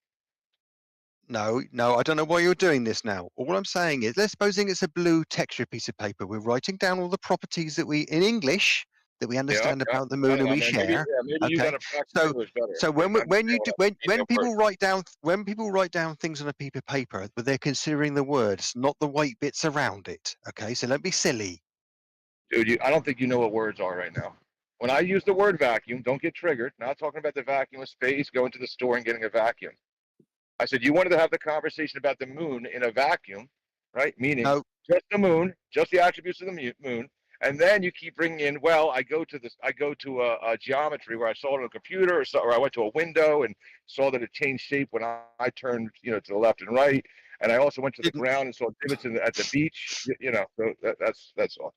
No, no, I don't know why you're doing this now. All I'm saying is, let's supposing it's a blue texture piece of paper. We're writing down all the properties that we in English that we understand about the moon and we share. Maybe you Okay, got to practice English better. so when people write down things on a piece of paper, but they're considering the words, not the white bits around it. Okay, so don't be silly. Dude, I don't think you know what words are right now. When I use the word vacuum, don't get triggered. Not talking about the vacuum of space, going to the store and getting a vacuum. I said you wanted to have the conversation about the moon in a vacuum, right? Meaning just the moon, just the attributes of the moon, and then you keep bringing in. Well, I go to a geometry where I saw it on a computer, or I went to a window and saw that it changed shape when I turned, to the left and right, and I also went to the ground and saw divots at the beach. So that's all.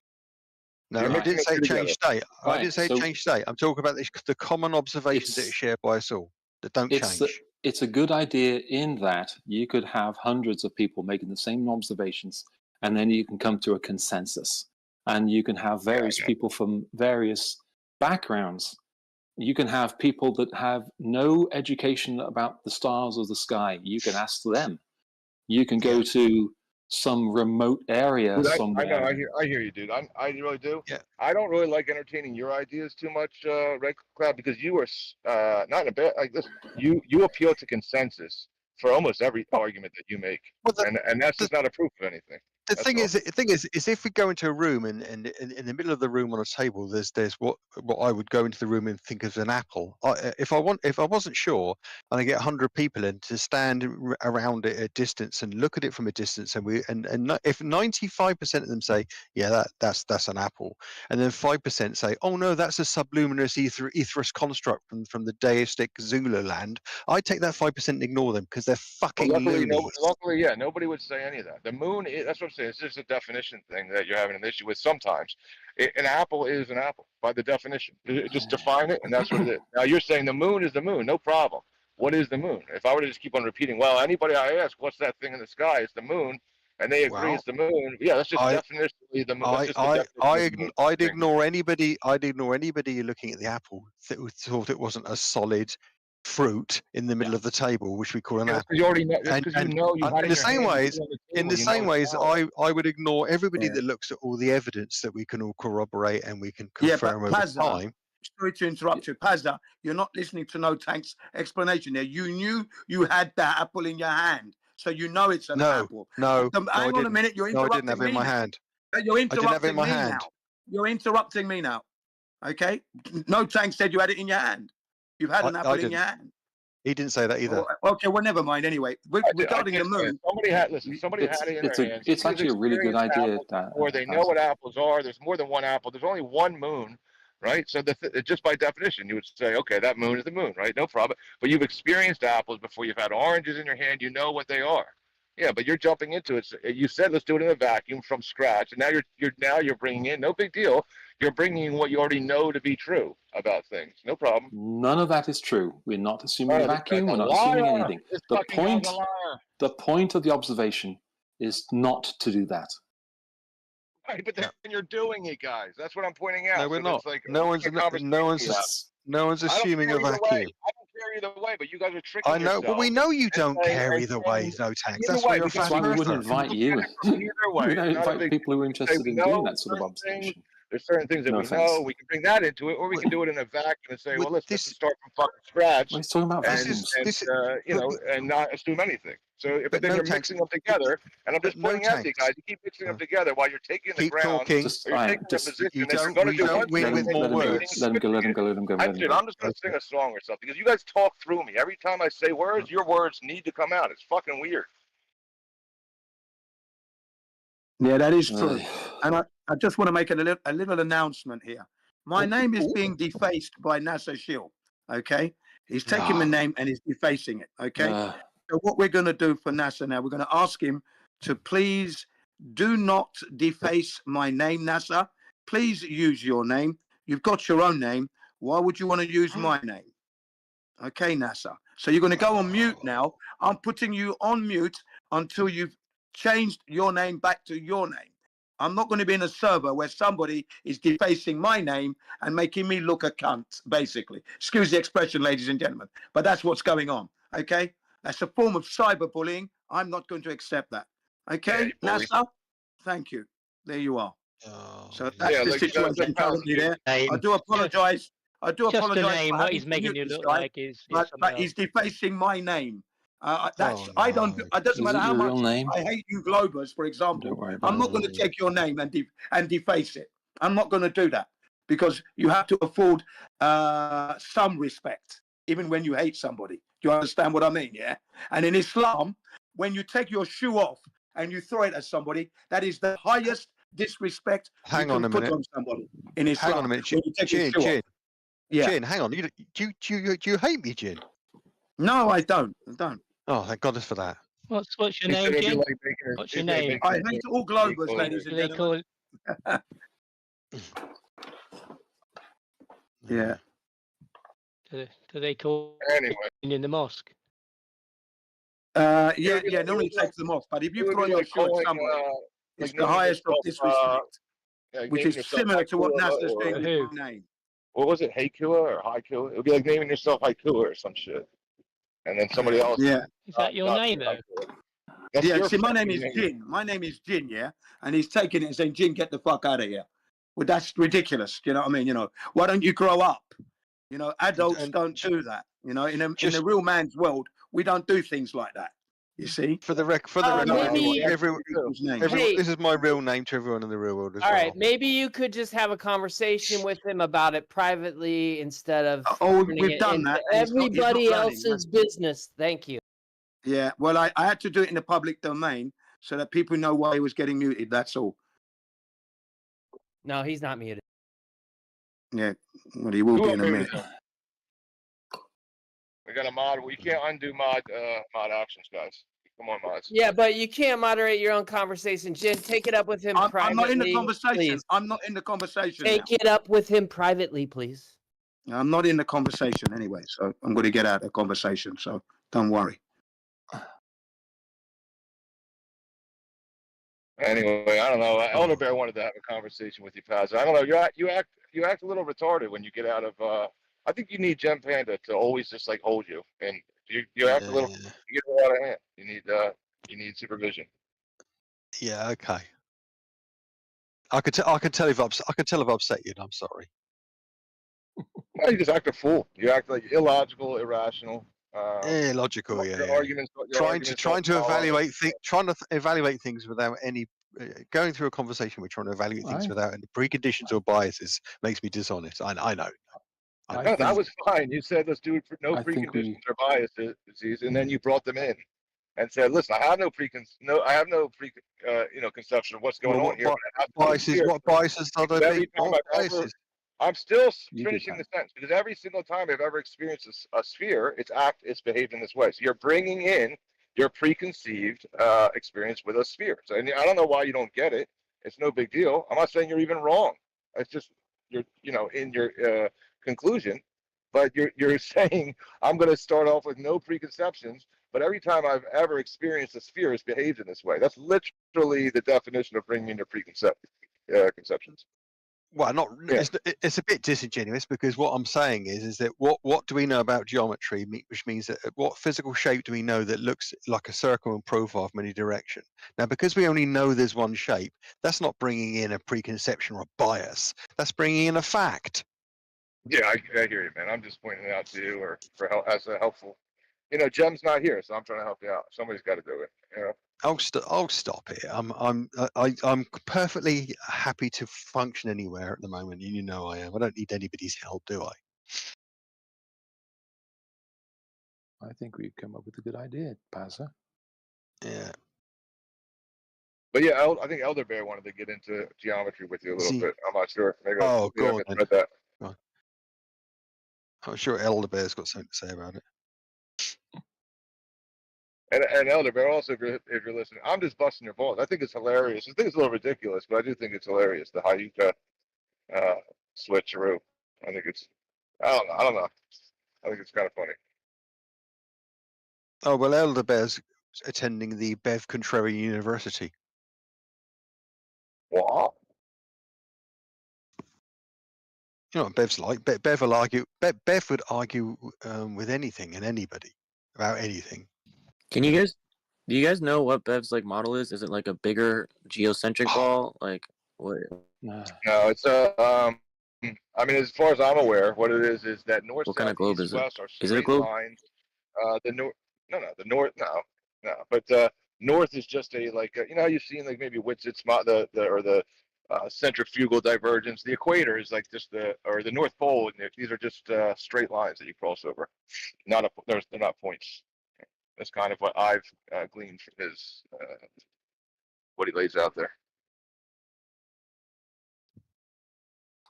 No, I didn't say change state. I didn't say change state. I'm talking about the common observations that are shared by us all that don't change. It's a good idea in that you could have hundreds of people making the same observations, and then you can come to a consensus. And you can have various people from various backgrounds. You can have people that have no education about the stars or the sky. You can ask them. You can go to some remote area somewhere. I know. I hear you, dude. I really do. Yeah. I don't really like entertaining your ideas too much, Red Cloud, because you are not in a bad like this. You appeal to consensus for almost every argument that you make, and that's just not a proof of anything. The thing is, if we go into a room and in the middle of the room on a table, there's what I would go into the room and think of an apple. If I wasn't sure, and I get 100 people in to stand around it at a distance and look at it from a distance, and if 95% of them say, yeah, that's an apple, and then 5% say, oh no, that's a subluminous etherous construct from the deistic Zululand, I take that 5% and ignore them because they're fucking loonies. Luckily, nobody would say any of that. The moon, that's what I'm saying. It's just a definition thing that you're having an issue with sometimes. An apple is an apple by the definition. Just define it, and that's what it is. Now you're saying the moon is the moon, no problem. What is the moon? If I were to just keep on repeating, well, anybody I ask, what's that thing in the sky? It's the moon, and they agree it's the moon. Yeah, that's just definitionally the moon. I'd ignore anybody. I'd ignore anybody looking at the apple that thought it wasn't a solid fruit in the middle of the table, which we call an apple. You already know, in the same ways, I would ignore everybody that looks at all the evidence that we can all corroborate and we can confirm over time. Sorry to interrupt you, Pazza. You're not listening to No Tank's explanation there. You knew you had that apple in your hand, so you know it's an apple. No, hang on a minute. You're interrupting I didn't have it in my hand. You're interrupting me now. You're interrupting me now. Okay? No Tank said you had it in your hand. You've had an apple in your hand. He didn't say that either. Okay, well, never mind. Anyway, regarding the moon, somebody had it in their hands. It's actually a really good idea. Or they know what apples are. There's more than one apple. There's only one moon, right? So just by definition, you would say, okay, that moon is the moon, right? No problem. But you've experienced apples before. You've had oranges in your hand. You know what they are. Yeah, but you're jumping into it. You said let's do it in a vacuum from scratch, and now you're bringing in, no big deal. You're bringing in what you already know to be true about things. No problem. None of that is true. We're not assuming a vacuum. We're not assuming anything. The point of the observation is not to do that. Right, but then you're doing it, guys. That's what I'm pointing out. No, we're not. No one's assuming a vacuum. I don't care either way, but you guys are tricking I know, yourselves. but we know you don't care either way, No Tanks. That's why you're a fat person. That's why we wouldn't invite you. We don't invite people who are interested in doing that sort of observation. There's certain things that we know. We can bring that into it, or we can do it in a vacuum and say, well, let's start from fucking scratch. He's talking about vacuums. And not assume anything. So if then you're mixing them together, and I'm just pointing out to you guys, you keep mixing them together while you're taking the ground. You're taking a position, and you're going to do win with more words. Let him go. I'm just going to sing a song or something, because you guys talk through me. Every time I say words, your words need to come out. It's fucking weird. Yeah, that is true. And I just want to make a little announcement here. My name is being defaced by NASA Shield. Okay, he's taking my name and he's defacing it. Okay, so what we're going to do for NASA now, we're going to ask him to please Do not deface my name, NASA. Please use your name. You've got your own name. Why would you want to use my name? Okay, NASA. So you're going to go on mute now. I'm putting you on mute until you've changed your name back to your name. I'm not going to be in a server where somebody is defacing my name and making me look a cunt, basically. Excuse the expression, ladies and gentlemen, but that's what's going on, okay? That's a form of cyberbullying. I'm not going to accept that. Okay, NASA? Thank you. There you are. So that's the situation currently there. I do apologize. I do apologize for having to mute this guy, but he's defacing my name. That's I don't. It doesn't matter how much I hate you, Globers, for example. I'm not going to take your name and deface it. I'm not going to do that because you have to afford some respect, even when you hate somebody. Do you understand what I mean? Yeah. And in Islam, when you take your shoe off and you throw it at somebody, that is the highest disrespect Hang on a minute. on somebody in Islam. Hang on a minute, Jin. Yeah. Jin, hang on. Do you hate me, Jin? No, I don't. I don't. Oh, thank goodness for that. What's your name, Jin? What's your name? I hate all Globers, ladies and gentlemen. Yeah. Do they call in the mosque? Yeah. Normally takes them off, but if you throw your shoe at somebody, it's the highest of disrespect, which is similar to what NASA's doing with your name. What was it, Haikua or Haikua? It would be like naming yourself Haikua or some shit. And then somebody else. Yeah. Is that your name, though? Yeah, see, my name is Jin. My name is Jin, yeah? And he's taking it and saying, Jin, get the fuck out of here. Well, that's ridiculous. You know what I mean? You know, why don't you grow up? You know, adults don't do that. You know, in a real man's world, we don't do things like that. You see? For the record, this is my real name to everyone in the real world as well. All right, maybe you could just have a conversation with him about it privately instead of we've done that. Everybody else's business. Thank you. Yeah, well, I had to do it in the public domain so that people know why he was getting muted. That's all. No, he's not muted. Yeah, well, he will be in a minute. We got a mod. We can't undo mod actions, guys. Come on, mods. Yeah, but you can't moderate your own conversation. Jin, take it up with him privately. I'm not in the conversation. Please. I'm not in the conversation. Take it up with him privately, please. I'm not in the conversation anyway, so I'm going to get out of the conversation. So don't worry. Anyway, I don't know. Elder Bear wanted to have a conversation with you, Paz. I don't know. You act a little retarded when you get out of. I think you need Gem Panda to always just like hold you, and you act a little. You get a lot of hand. You need supervision. Yeah. Okay. I could tell if I've upset you, and I'm sorry. Well, you just act a fool. You act like illogical, irrational. Illogical, yeah. Trying to evaluate things without any going through a conversation. We're trying to evaluate things without any preconditions or biases makes me dishonest. I know. No, that was fine. You said let's do it for no preconditions or biases, and then you brought them in and said, "Listen, I have no conception of what's going on here." What biases are there? I'm still finishing the sentence because every single time I've ever experienced a sphere, it's behaved in this way. So you're bringing in your preconceived experience with a sphere. So I don't know why you don't get it. It's no big deal. I'm not saying you're even wrong. It's just you're in your conclusion, but you're saying I'm going to start off with no preconceptions. But every time I've ever experienced a sphere, it's behaved in this way. That's literally the definition of bringing in your conceptions. Well, it's a bit disingenuous because what I'm saying is that what do we know about geometry, which means that what physical shape do we know that looks like a circle and profile from any direction? Now, because we only know there's one shape, that's not bringing in a preconception or a bias. That's bringing in a fact. Yeah, I hear you, man. I'm just pointing it out to you as a helpful. Jem's not here, so I'm trying to help you out. Somebody's got to do it. I'll stop it. I'm perfectly happy to function anywhere at the moment. You know I am. I don't need anybody's help, do I? I think we've come up with a good idea, Pazza. Yeah. But yeah, I think Elder Bear wanted to get into geometry with you a little bit. I'm not sure. Maybe go I on. read that. I'm sure Elder Bear's got something to say about it. And Elder Bear, also, if you're listening, I'm just busting your balls. I think it's hilarious. I think it's a little ridiculous, but I do think it's hilarious the Hayuka switcheroo. I think it's, I don't know. I think it's kind of funny. Oh well, Elder Bear's attending the Bev Contrary University. What? You know what Bev's like? Bev will argue. Bev would argue with anything and anybody about anything. Do you guys know what Bev's like model is? Is it like a bigger geocentric ball? Like what? No, it's I mean, as far as I'm aware, what it is that north, What kind south, of globe east, is it? west are Is it a straight globe? lines. The north, the north, no. But north is just a you know how you've seen like maybe Witsit the centrifugal divergence. The equator is like just the North Pole, and these are just straight lines that you cross over. They're not points. That's kind of what I've gleaned from his what he lays out there.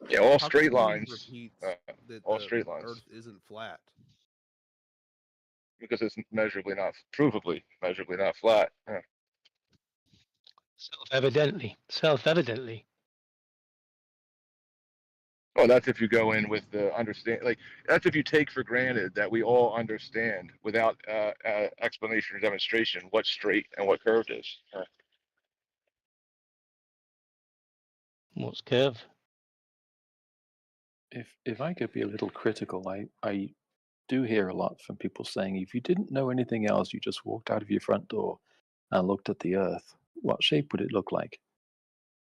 Yeah, all How straight come he lines. repeats that All the straight lines. Earth isn't flat? Because it's provably measurably not flat. Yeah. Self-evidently. Well, that's if you go in with the that's if you take for granted that we all understand without explanation or demonstration what straight and what curved is. What's curve? If I could be a little critical, I do hear a lot from people saying, if you didn't know anything else, you just walked out of your front door and looked at the Earth, what shape would it look like?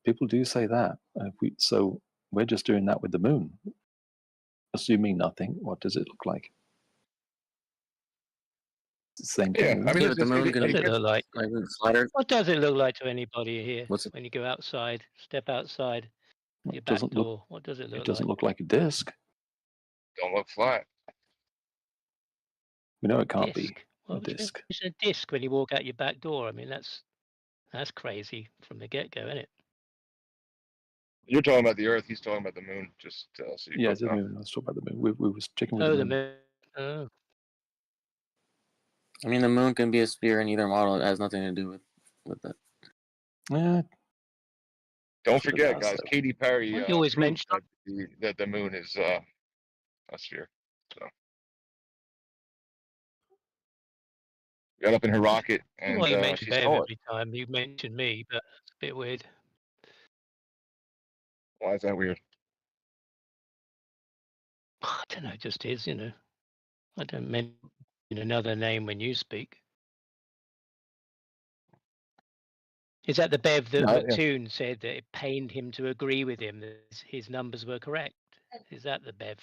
People do say that. So we're just doing that with the moon. Assuming nothing, what does it look like? It's the same thing. I mean, the moon can look like flatter. What does it look like to anybody here when you go outside, step outside your back door? What does it look like? It doesn't look like a disc. Don't look flat. We know it can't be a Well, disc. it's a disc when you walk out your back door. I mean, that's crazy from the get-go, isn't it? You're talking about the Earth. He's talking about the moon. Just so you Yeah, both the know. moon. I was talking about the moon. We was checking with Oh, the the moon. moon. Oh. I mean, the moon can be a sphere in either model. It has nothing to do with it. Yeah. Don't forget, guys. Katy Perry You always proved that the moon is a sphere. So got up in her rocket and Well, you mention she Bev saw it. every time. You mention me, but it's a bit weird. Why is that weird? I don't know. It just is, you know. I don't mention another name when you speak. Is that the Bev that Mattoon said that it pained him to agree with him that his numbers were correct? Is that the Bev?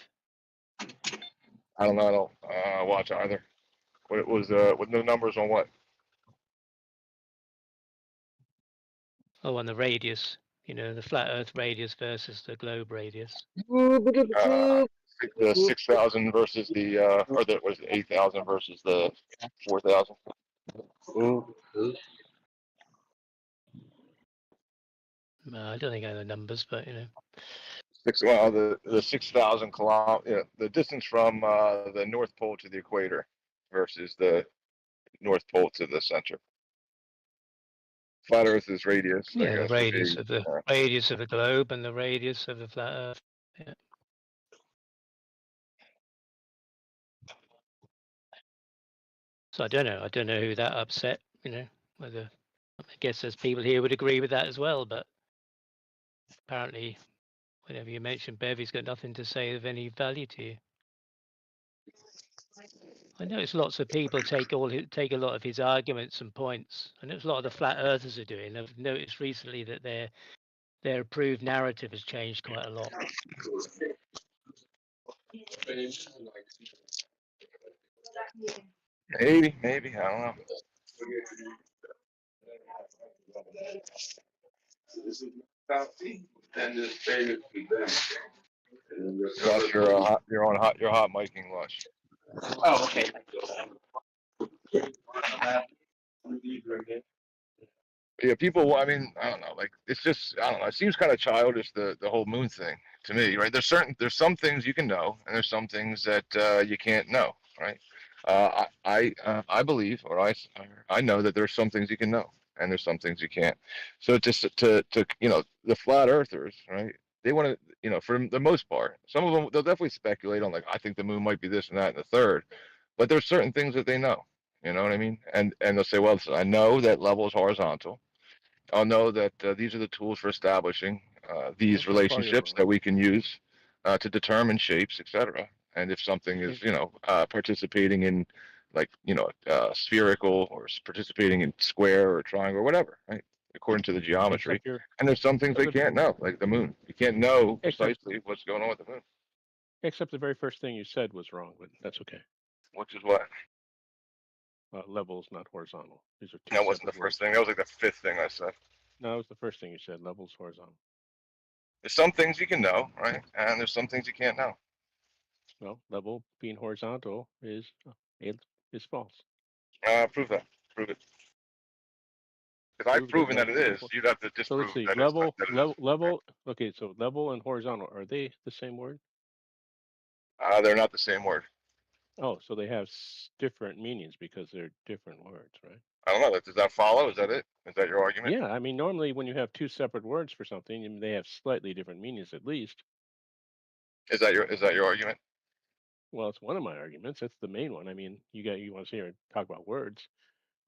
I don't know. I don't watch either. What was with the numbers on what? Oh, on the radius. You know, the flat Earth radius versus the globe radius. The 6,000 versus the or the was 8,000 versus the 4,000. I don't think I know the numbers, but you know. The 6,000 kilometer, the distance from the North Pole to the equator versus the North Pole to the center. Flat Earth is radius. Yeah, I guess, the radius of the radius of the globe and the radius of the flat Earth. Yeah. So I don't know who that upset. You know, whether I guess there's people here would agree with that as well, but apparently, whenever you mention Bev, he's got nothing to say of any value to you. I notice lots of people take a lot of his arguments and points. I notice a lot of the flat earthers are doing. I've noticed recently that their approved narrative has changed quite a lot. Maybe, I don't know. Lush, you're hot miking, Lush. Oh, okay. Yeah, people. I mean, I don't know. Like, it's just, I don't know. It seems kind of childish, the whole moon thing to me, right? There's some things you can know, and there's some things that you can't know, right? I believe, or I know that there's some things you can know, and there's some things you can't. So just to the flat earthers, right? They want to, for the most part, some of them they'll definitely speculate on, like, I think the moon might be this and that and the third, but there's certain things that they know. You know what I mean? And they'll say, well, listen, I know that level is horizontal. I'll know that these are the tools for establishing these relationships that we can use to determine shapes, etc. And if something is, participating in, like, spherical, or participating in square or triangle or whatever, right? According to the geometry. And there's some things they can't know, like the moon. You can't know precisely what's going on with the moon. Except the very first thing you said was wrong, but that's okay. Which is what? Level is not horizontal. These are two. That wasn't the first thing. That was like the fifth thing I said. No, it was the first thing you said. Level is horizontal. There's some things you can know, right? And there's some things you can't know. Well, level being horizontal is false. Prove that. Prove it. If I've proven that it is, you'd have to disprove. So let's see. That level. Okay, so level and horizontal, are they the same word? They're not the same word. Oh, so they have different meanings because they're different words, right? I don't know. Does that follow? Is that it? Is that your argument? Yeah, I mean, normally when you have two separate words for something, they have slightly different meanings at least. Is that your argument? Well, it's one of my arguments. That's the main one. I mean, you want to sit here and talk about words.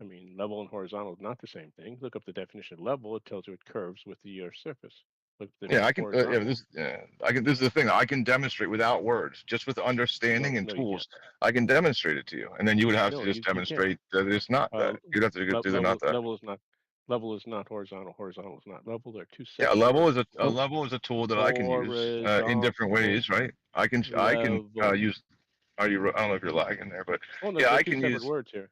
I mean, level and horizontal is not the same thing. Look up the definition of level. It tells you it curves with the Earth's surface. I can. This is the thing. I can demonstrate without words, just with understanding and tools. I can demonstrate it to you, and then you would have to just demonstrate that it's not that. You'd have to do the not that. Level is not horizontal. Horizontal is not level. They're two separate. Yeah, level is a tool that I can use in different ways, right? I can use. I don't know if you're lagging there, but I can use words here.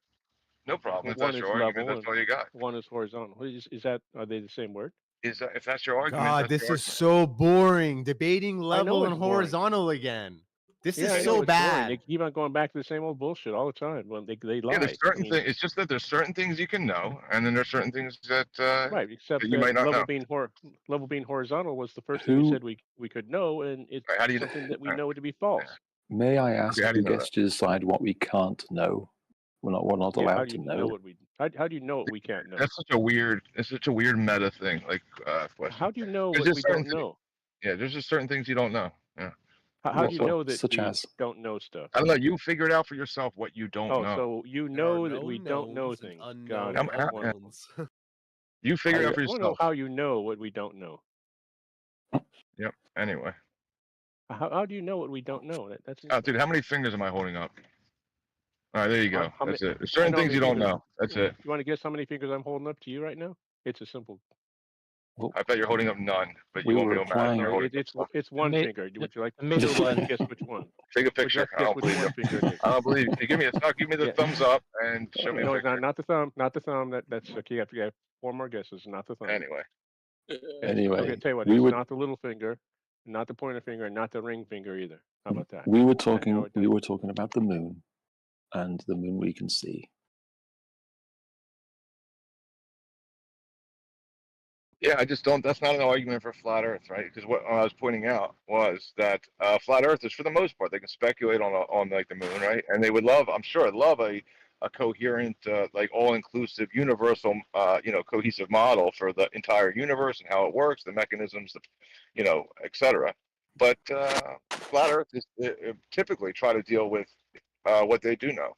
No problem. If that's your argument, that's all you got. One is horizontal. Are they the same word? If that's your argument? God, this is so boring. Debating level and horizontal again. This is so bad. They keep on going back to the same old bullshit all the time. When they lie. Yeah, there's certain things. It's just that there's certain things you can know, and then there's certain things that right. Except that you might not know. Level being horizontal was the first thing you said we could know, and it's something that we know to be false. May I ask the guests to decide what we can't know? We're not allowed to know. How do you know what we can't know? That's such a weird meta thing. Like, question. How do you know what we don't know? Yeah, there's just certain things you don't know. Yeah. How do you know that we don't know stuff? I don't know. You figure it out for yourself what you don't know. So you know that we don't know things. You figure it out for I yourself. want to know how you know what we don't know. Yep. Anyway. How do you know what we don't know? Dude, how many fingers am I holding up? All right, there you go. That's it. There's certain things you don't know. That's it. You want to guess how many fingers I'm holding up to you right now? It's a simple. I bet you're holding up none, but you won't be able to. It's one finger. Would you like to guess which one? Take a picture. I don't believe you. I don't believe you. Give me the thumbs up and show me a picture. No, not the thumb. Not the thumb. That's okay. You have 4 more guesses. Not the thumb. Anyway. Okay, tell you what. It's not the little finger, not the pointer finger, and not the ring finger either. How about that? We were talking about the moon, and the moon we can see. Yeah, I just don't. That's not an argument for flat Earth, right? Because what I was pointing out was that flat Earthers, for the most part, they can speculate on like the moon, right? And they would love, I'm sure, a coherent, like all-inclusive, universal, cohesive model for the entire universe and how it works, the mechanisms, etc. But flat Earthers typically try to deal with what they do know.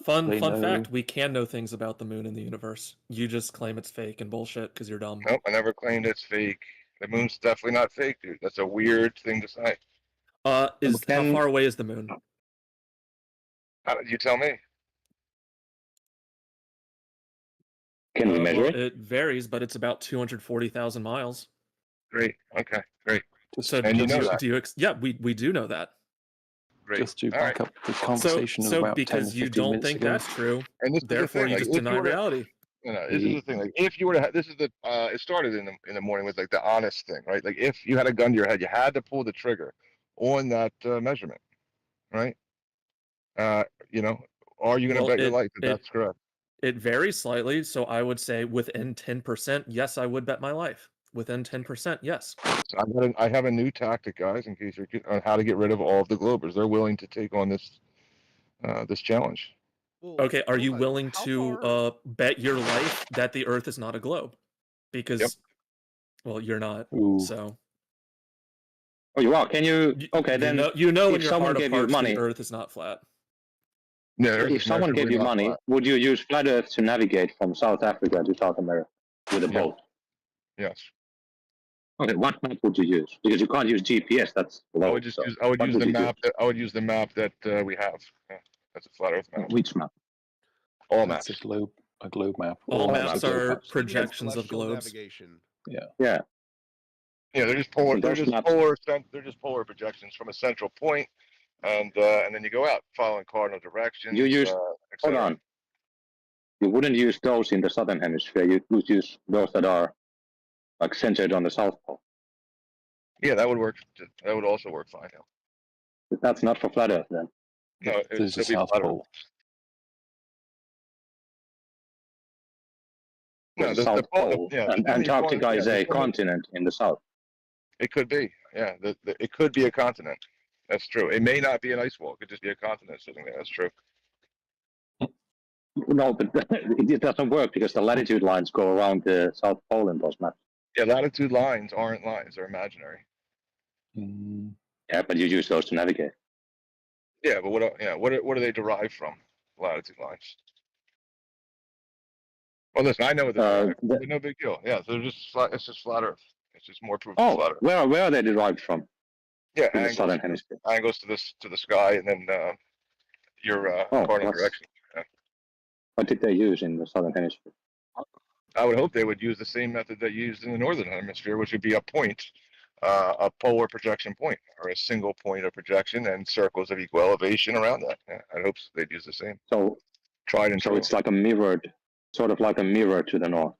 Fun fact, we can know things about the moon and the universe. You just claim it's fake and bullshit because you're dumb. Nope, I never claimed it's fake. The moon's definitely not fake, dude. That's a weird thing to say. How far away is the moon? You tell me. Can we measure it? It varies, but it's about 240,000 miles. Great. Okay, great. We do know that. Great. Just to back up the conversation of about because 10, you don't think ago. that's true, and therefore you just deny reality. This is the thing. Like, if you were to, this is the, it started in the morning with like the honest thing, right? Like, if you had a gun to your head, you had to pull the trigger on that measurement, right? Are you going to bet your life that that's correct? It varies slightly, so I would say within 10%, yes, I would bet my life. Within 10%, yes. So I have a new tactic, guys, in case you're on how to get rid of all of the Globers. They're willing to take on this this challenge. Okay, are you willing to bet your life that the Earth is not a globe? Because, well, you're not. So. Oh, you are. Can you? Okay, then. You know if in your someone heart of gave you hearts money, the Earth is not flat. Yeah, if someone gave you money, would you use flat Earth to navigate from South Africa to South America with a boat? Yes. Okay, what map would you use? Because you can't use GPS. That's I low. would just use. I would use the map. I would use the map that we have. Yeah, that's a flat Earth map. Which map? All That's maps. a globe map. All maps maps are maps. projections of globes. Navigation. Yeah. Yeah. Yeah, they're just polar. So They're those just maps- polar. They're just polar projections from a central point, and then you go out following cardinal directions. You use. et Hold cetera. on. You wouldn't use those in the southern hemisphere. You would use those that are like centered on the South Pole. Yeah, that would work. That would also work fine. Yeah. But that's not for flat Earth then. No, it would There's a still be South flat Earth. Pole. No, There's the a South pole. Pole. Yeah, And Antarctica is a continent in the south. It could be. Yeah, it could be a continent. That's true. It may not be an ice wall. It could just be a continent sitting there. That's true. No, but it doesn't work because the latitude lines go around the South Pole in those maps. Yeah, latitude lines aren't lines. They're imaginary. Yeah, but you use those to navigate. Yeah, but what are they derived from? Latitude lines. Well, listen, I know what they're derived from, but no big deal. Yeah, so they're just flat, it's just flat Earth. It's just more proof of flat Earth. Where are they derived from? Yeah, in the southern hemisphere. Angles to the sky, and then your cardinal direction. Yeah. What did they use in the southern hemisphere? I would hope they would use the same method they used in the northern hemisphere, which would be a point, a polar projection point, or a single point of projection, and circles of equal elevation around that. Yeah, I hope they'd use the same. So, tried and so true. it's like a mirrored, sort of like a mirror to the north.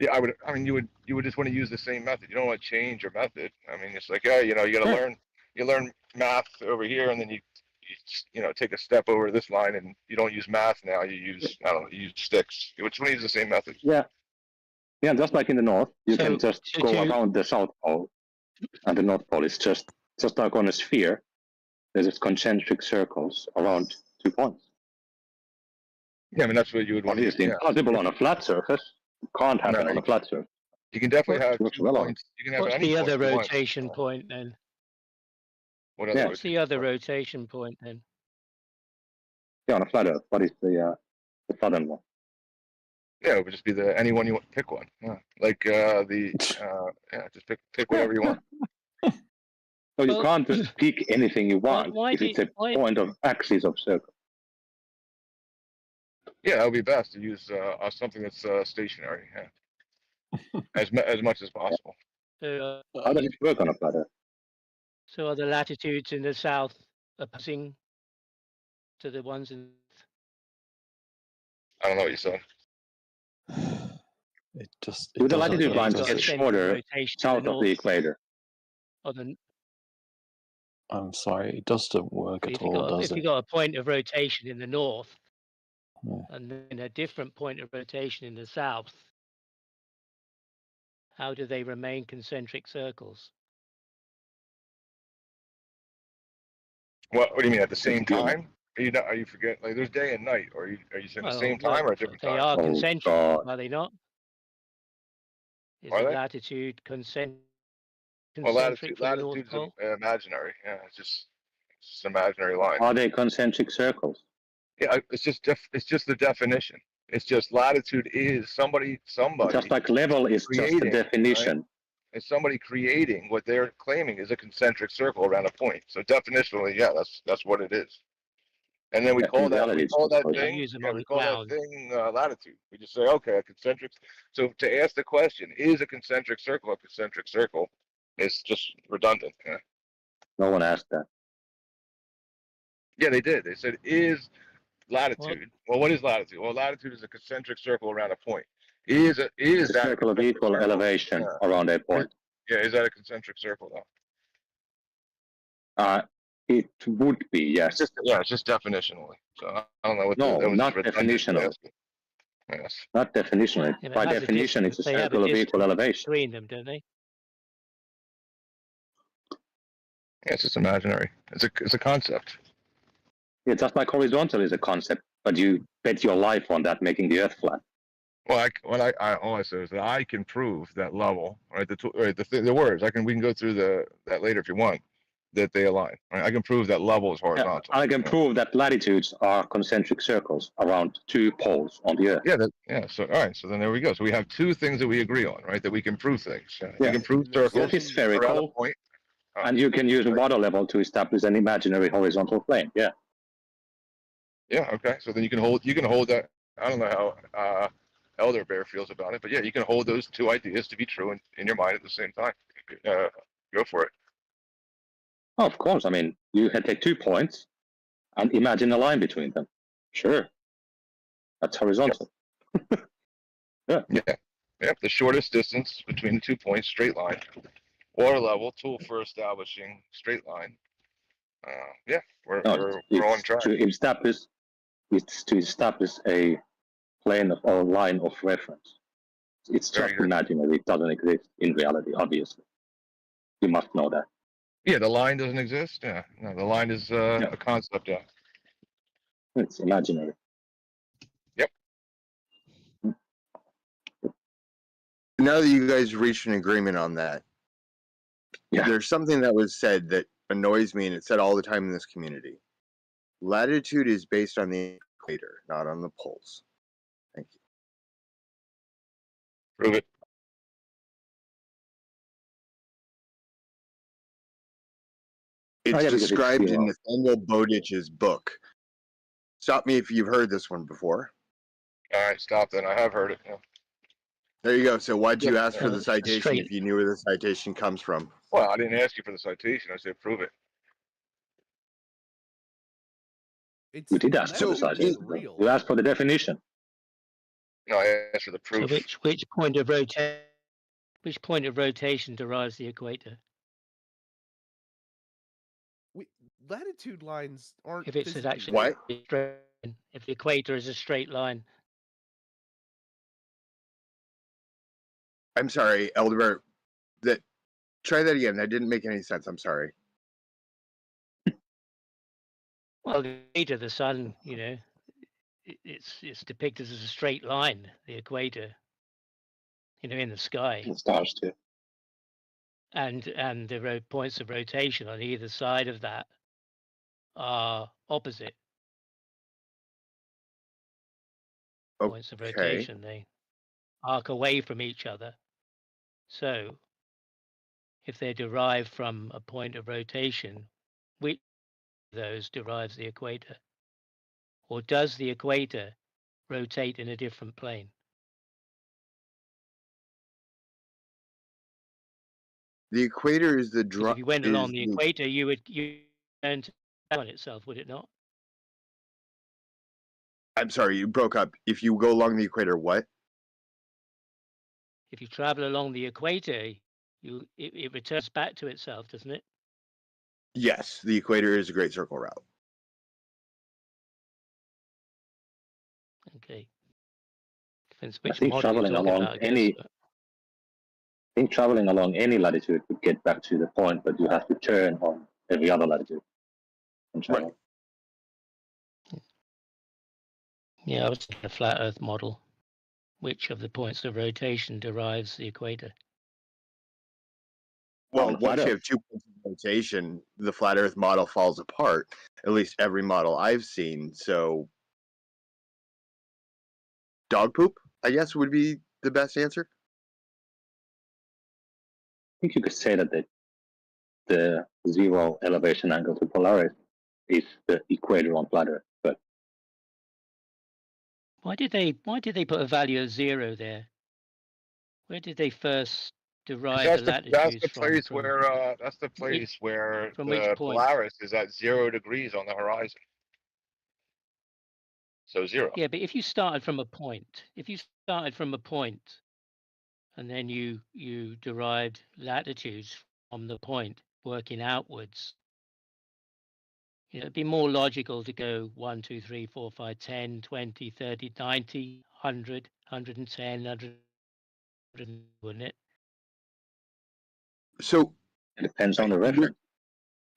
Yeah, I would. I mean, you would just want to use the same method. You don't want to change your method. I mean, it's like, you got to learn. You learn math over here, and then you take a step over this line, and you don't use math now. You use you use sticks. You just want to use the same method. Yeah. Yeah, just like in the north, you can just go around the South Pole, and the North Pole is just like on a sphere. There's just concentric circles around 2 points. Yeah, I mean that's what you would want to use. Obviously, impossible on a flat surface. It can't happen on a flat surface. You can definitely have 2 points. You can have What's any the other point you want. rotation point then? What's the other rotation point then? Yeah, on a flat Earth. What is the southern one? Yeah, it would just be any one you want. Pick one. Yeah. Like just pick whatever you want. So you can't just pick anything you want if it's a point of axis of circle. Yeah, that would be best to use something that's stationary. Yeah. as much as possible. So, how does it work on a flat Earth? So are the latitudes in the south opposing to the ones in? I don't know what you said. It just do the latitude lines get shorter south of the equator? I'm sorry, it doesn't work at all, does if it? you got a point of rotation in the north, and then a different point of rotation in the south, how do they remain concentric circles? What do you mean at the same time? Are you forgetting? Like there's day and night, or are you saying the same time or a different time? They are concentric, are they not? Is Are the they? latitude concentric Well, latitude's Pole? imaginary. Yeah, it's just an imaginary line. Are they concentric circles? Yeah, it's just the definition. It's just latitude is somebody. Just like level is just the definition. Right? It's somebody creating what they're claiming is a concentric circle around a point. So definitionally, yeah, that's what it is. And then we call that thing latitude. We just say, okay, a concentric. So to ask the question, is a concentric circle a concentric circle? It's just redundant. Yeah. No one asked that. Yeah, they did. They said, is latitude. Well, what is latitude? Well, latitude is a concentric circle around a point. Is that a circle of equal elevation around a point? Yeah, is that a concentric circle though? It would be, yes. It's just definitionally. So I don't know what. No, not definitionally. Yes. Not definitionally. Yeah, by definition, it's a circle of equal elevation. Between them, don't they? Yeah, it's just imaginary. It's a concept. Yeah, just like horizontal is a concept, but you bet your life on that making the Earth flat. Well, all I say is that I can prove that level, right? The words we can go through that later if you want, that they align. Right? I can prove that level is horizontal. I can prove that latitudes are concentric circles around 2 poles on the Earth. Yeah. So all right. So then there we go. So we have 2 things that we agree on, right? That we can prove things. We can prove circles That is around a spherical, point. and you can use water level to establish an imaginary horizontal plane. Yeah. Yeah. Okay. So then you can hold that. I don't know how Elder Bear feels about it, but yeah, you can hold those 2 ideas to be true in your mind at the same time. Go for it. Oh, of course. I mean, you can take 2 points and imagine a line between them. Sure. That's horizontal. Yeah. The shortest distance between the 2 points, straight line. Water level, tool for establishing straight line. We're on track. It's to establish a plane or line of reference. It's just imaginary. It doesn't exist in reality, obviously. You must know that. Yeah, the line doesn't exist. Yeah, no, the line is a concept. Yeah, it's imaginary. Yep. Now that you guys reached an agreement on that, there's something that was said that annoys me, and it's said all the time in this community. Latitude is based on the equator, not on the poles. Thank you. Prove it. It's described in Nathaniel Bowditch's book. Stop me if you've heard this one before. All right, stop then. I have heard it. Yeah. There you go. So why'd you ask for the citation if you knew where the citation comes from? Well, I didn't ask you for the citation. I said prove it. You did ask for the citation. You asked for the definition. No, I asked for the proof. So which point of rotation derives the equator? Latitude lines aren't. If it's actually what? If the equator is a straight line. I'm sorry, Elder. Try that again. That didn't make any sense. I'm sorry. Well, the equator, the sun, it's depicted as a straight line. The equator, in the sky. The stars too. And the points of rotation on either side of that are opposite. Points of rotation, they arc away from each other. So if they're derived from a point of rotation, which of those derives the equator? Or does the equator rotate in a different plane? The equator is the If you went along the equator, you turn on itself, would it not? I'm sorry, you broke up. If you go along the equator, what? If you travel along the equator, it returns back to itself, doesn't it? Yes, the equator is a great circle route. Okay. I think traveling along any latitude would get back to the point, but you have to turn on every other latitude and travel. Right. Yeah, I was thinking a flat Earth model. Which of the points of rotation derives the equator? Well, once you have 2 points of rotation, the flat Earth model falls apart. At least every model I've seen. So, dog poop, I guess, would be the best answer. I think you could say that the zero elevation angle to Polaris is the equator on flat Earth, but why did they put a value of 0 there? Where did they first derive the latitudes that's the from? place where the Polaris is at 0 degrees on the horizon. So 0. Yeah, but if you started from a point, and then you derived latitudes from the point working outwards, it'd be more logical to go 1, 2, 3, 4, 5, 10, 20, 30, 90, 100, 110, 100, wouldn't it? So it depends on the reference.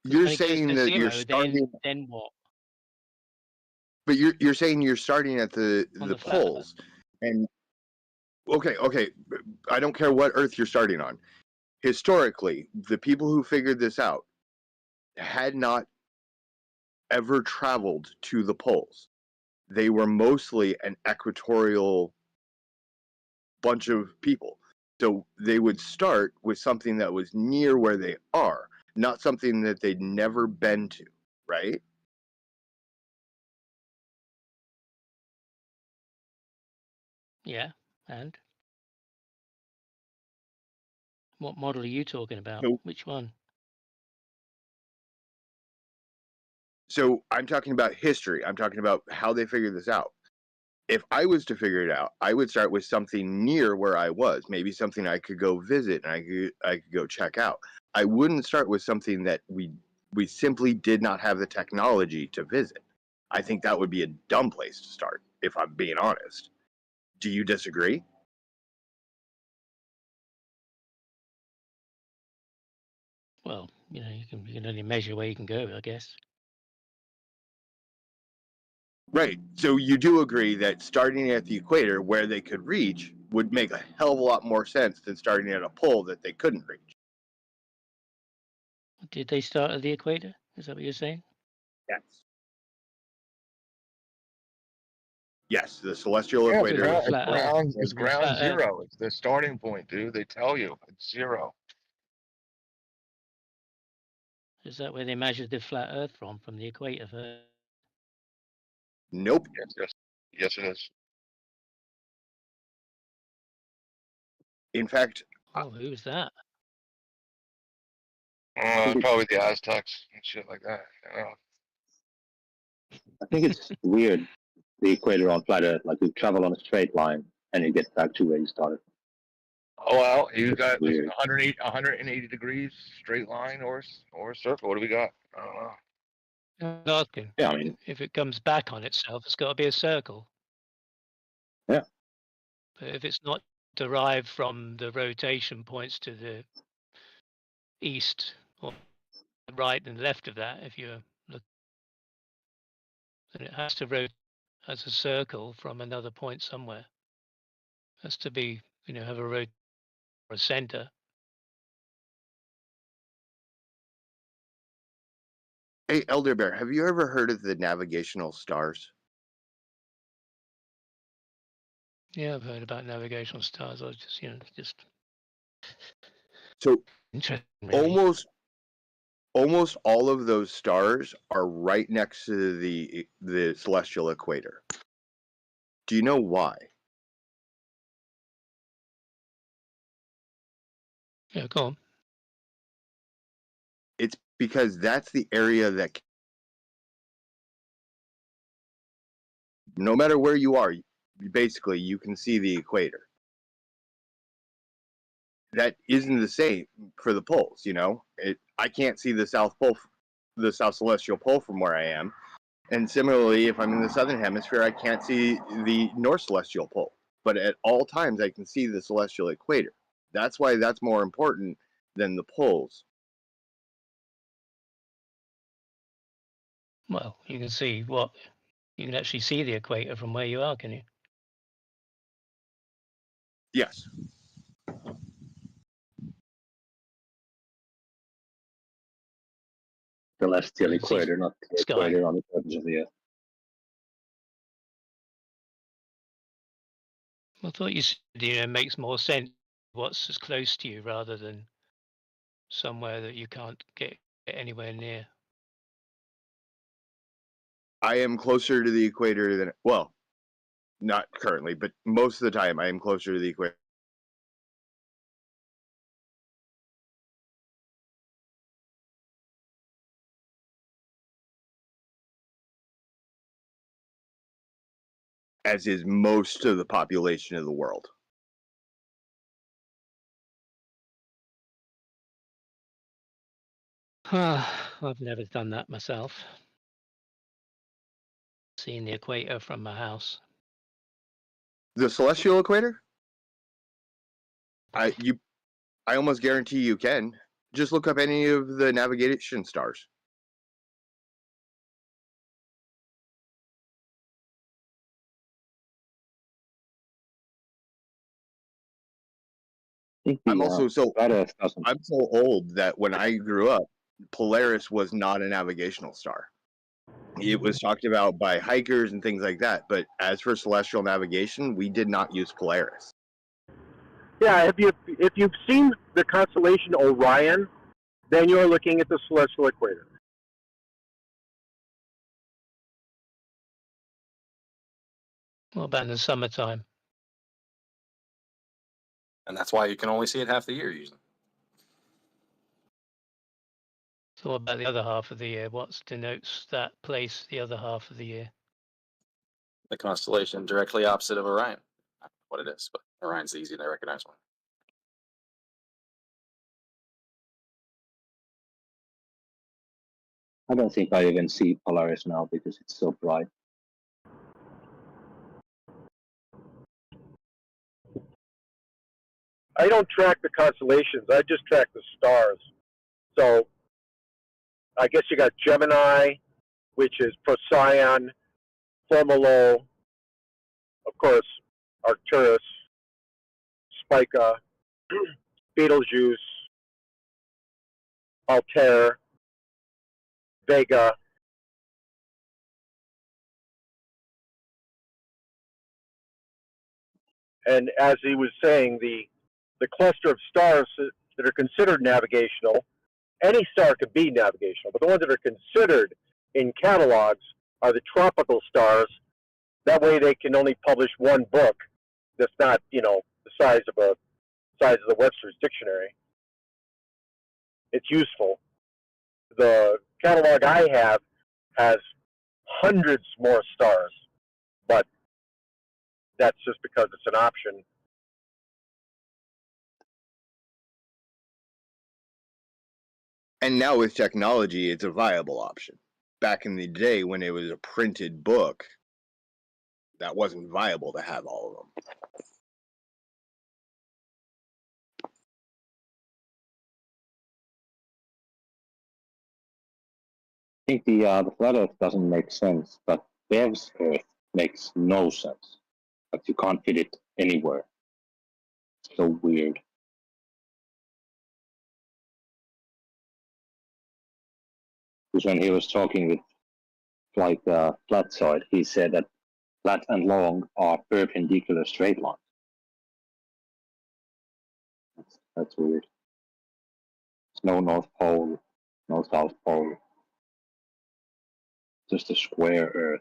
You're saying that you're starting. Then what? But you're saying you're starting at the poles, and okay, I don't care what Earth you're starting on. Historically, the people who figured this out had not ever traveled to the poles. They were mostly an equatorial bunch of people. So they would start with something that was near where they are, not something that they'd never been to, right? Yeah, and what model are you talking about? So, Which one? So I'm talking about history. I'm talking about how they figured this out. If I was to figure it out, I would start with something near where I was, maybe something I could go visit and I could go check out. I wouldn't start with something that we simply did not have the technology to visit. I think that would be a dumb place to start, if I'm being honest. Do you disagree? Well, you can only measure where you can go, I guess. Right. So you do agree that starting at the equator where they could reach would make a hell of a lot more sense than starting at a pole that they couldn't reach. Did they start at the equator? Is that what you're saying? Yes. Yes, the celestial Yeah, equator. it's ground zero. It's the starting point, dude. They tell you it's zero. Is that where they measured the flat Earth from the equator? Nope. Yes, it is. In fact, oh, who's that? Probably the Aztecs and shit like that. I don't know. I think it's weird, the equator on flat Earth. Like you travel on a straight line and you get back to where you started. Oh well, you got weird. 180 degrees straight line or a circle. What do we got? I don't know. Asking. Yeah, I mean, if it comes back on itself, it's got to be a circle. Yeah. But if it's not derived from the rotation points to the east or right and left of that, if you look, then it has to rotate as a circle from another point somewhere. It has to be, have a rotation or a center. Hey, Elder Bear, have you ever heard of the navigational stars? Yeah, I've heard about navigational stars. I was just So interesting. Really. almost all of those stars are right next to the celestial equator. Do you know why? Yeah, go on. It's because that's the area that no matter where you are, basically you can see the equator. That isn't the same for the poles, I can't see the South Pole, the South Celestial Pole from where I am. And similarly, if I'm in the Southern Hemisphere, I can't see the North Celestial Pole. But at all times, I can see the celestial equator. That's why that's more important than the poles. Well, you can see you can actually see the equator from where you are, can you? Yes. Celestial equator, not the equator on the surface of the Earth. I thought you said it makes more sense what's as close to you rather than somewhere that you can't get anywhere near. I am closer to the equator than, well, not currently, but most of the time I am closer to the equator. As is most of the population of the world. I've never done that myself. Seeing the equator from my house. The celestial equator? I almost guarantee you can. Just look up any of the navigation stars. I'm also I'm so old that when I grew up, Polaris was not a navigational star. It was talked about by hikers and things like that, but as for celestial navigation, we did not use Polaris. Yeah, if you've seen the constellation Orion, then you're looking at the celestial equator. What about in the summertime? And that's why you can only see it half the year usually. So what about the other half of the year? What denotes that place the other half of the year? The constellation directly opposite of Orion. I don't know what it is, but Orion's the easy to recognize one. I don't think I even see Polaris now because it's so bright. I don't track the constellations. I just track the stars. So I guess you got Gemini, which is Procyon, Fomalhaut, of course, Arcturus, Spica, Betelgeuse, Altair, Vega. And as he was saying, the cluster of stars that are considered navigational, any star could be navigational, but the ones that are considered in catalogs are the tropical stars. That way they can only publish one book that's not, the size of the Webster's dictionary. It's useful. The catalog I have has hundreds more stars, but that's just because it's an option. And now with technology, it's a viable option. Back in the day when it was a printed book, that wasn't viable to have all of them. I think the flat Earth doesn't make sense, but Bev's Earth makes no sense. But you can't fit it anywhere. It's so weird. Because when he was talking with flat side, he said that flat and long are perpendicular straight lines. That's weird. There's no North Pole, no South Pole. Just a square Earth.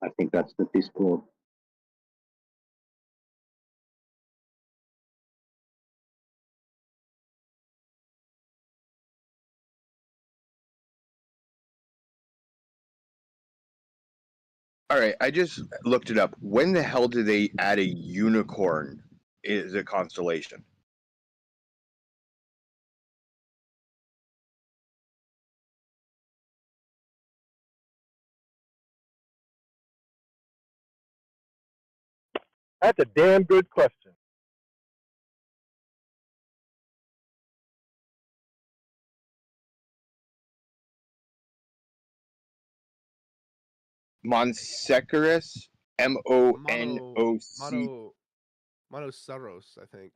I think that's the Discord. All right, I just looked it up. When the hell did they add a unicorn as a constellation? That's a damn good question. Monsecaris, M-O-N-O-C. Monoceros, I think.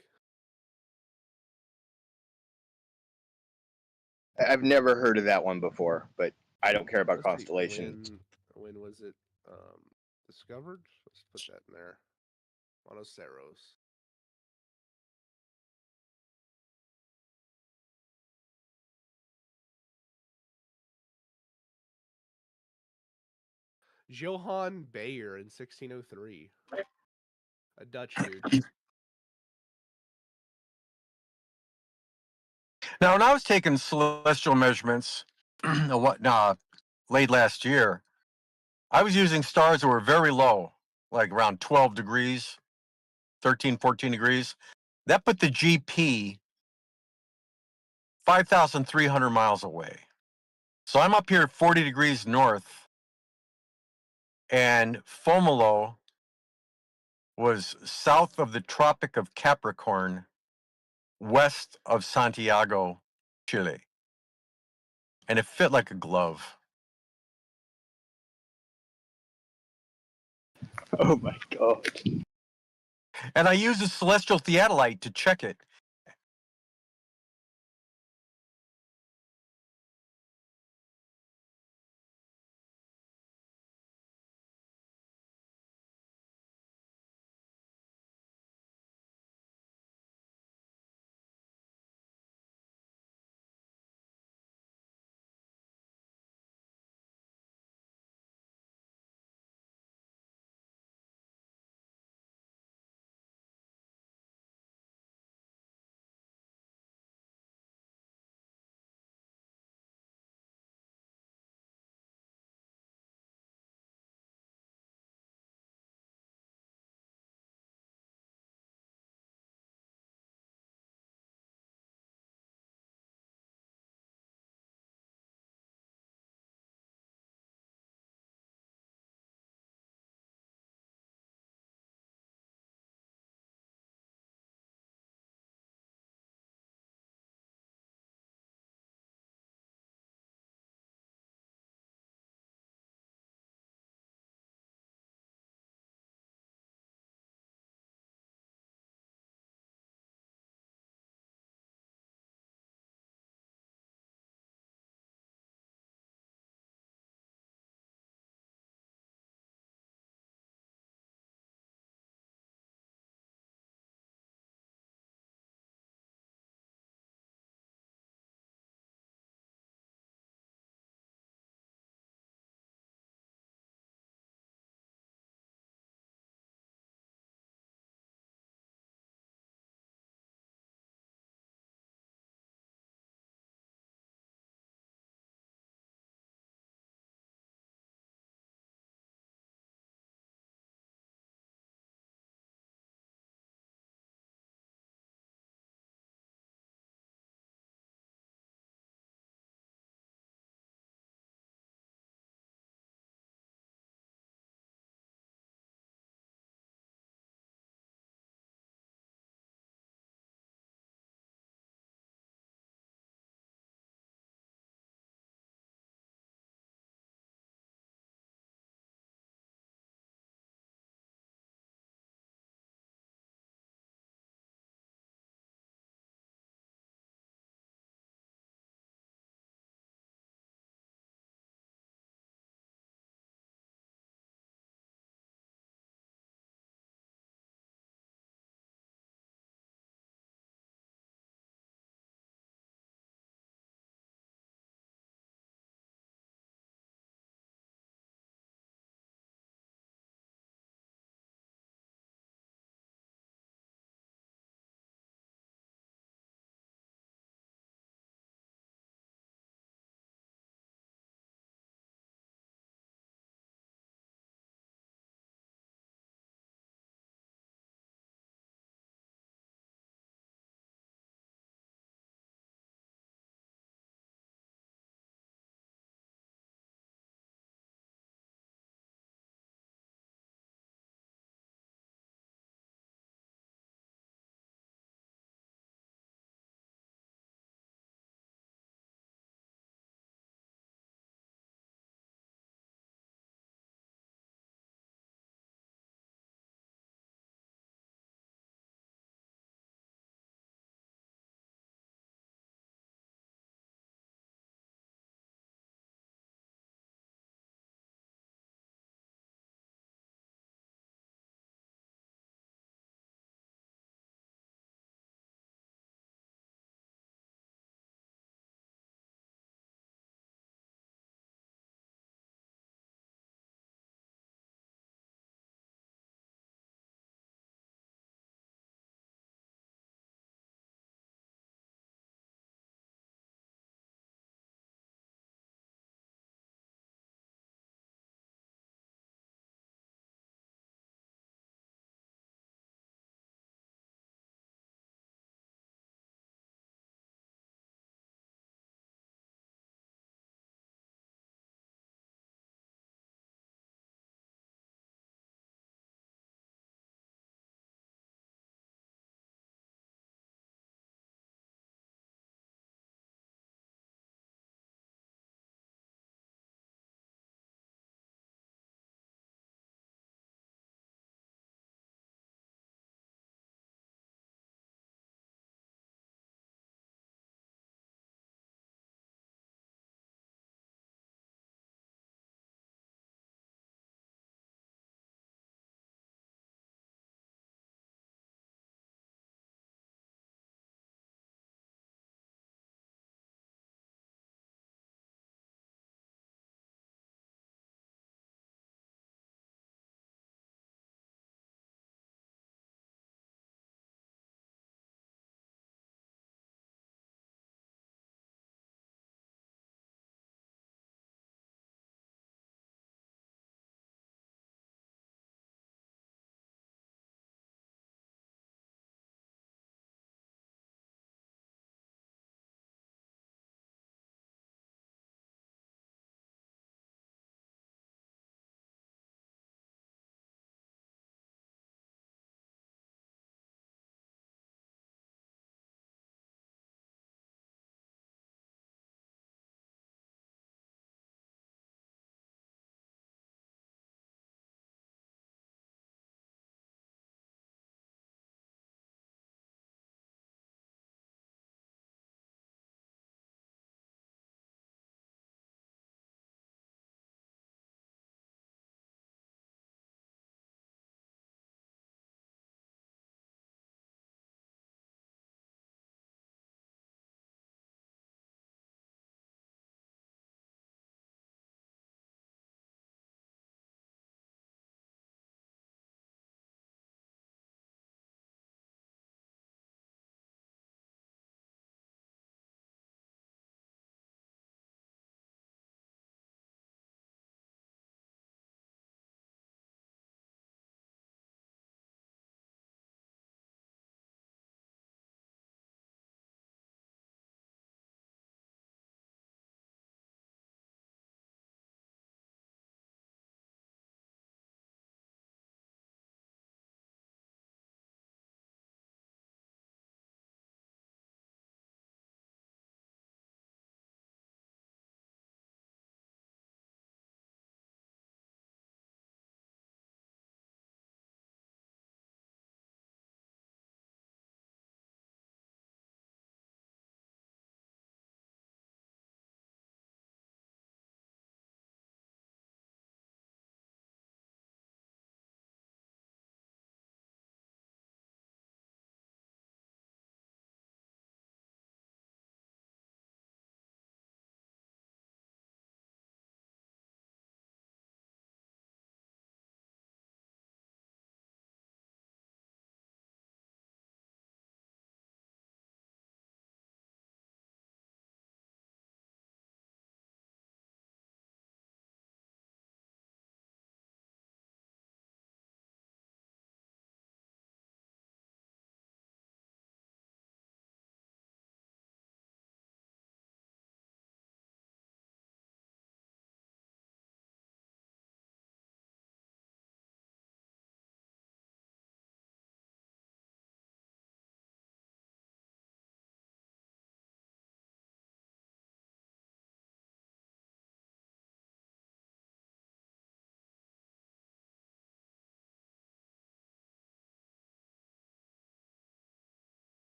I've never heard of that one before, but I don't care about constellations. When was it discovered? Let's put that in there. Monoceros. Johann Bayer in 1603. A Dutch dude. Now, when I was taking celestial measurements late last year, I was using stars that were very low, like around 12 degrees, 13, 14 degrees. That put the GP 5,300 miles away. So I'm up here 40 degrees north, and Fomalhaut was south of the Tropic of Capricorn, west of Santiago, Chile. And it fit like a glove. Oh my God. And I used a celestial theodolite to check it.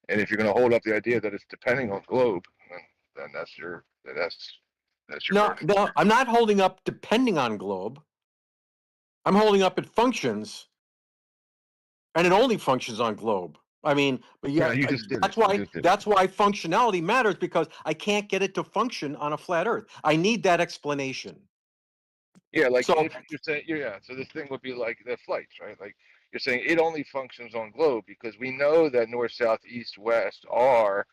And if you're going to hold up the idea that it's depending on globe, then that's your No, burden. no, I'm not holding up depending on globe. I'm holding up it functions, and it only functions on globe. I mean, but yeah, you just did that's it. You why just did that's why functionality matters, because I can't get it to function on a flat Earth. I need that explanation. Yeah, like So, if you're saying, yeah, so this thing would be like the flights, right? Like you're saying it only functions on globe because we know that north, south, east, west are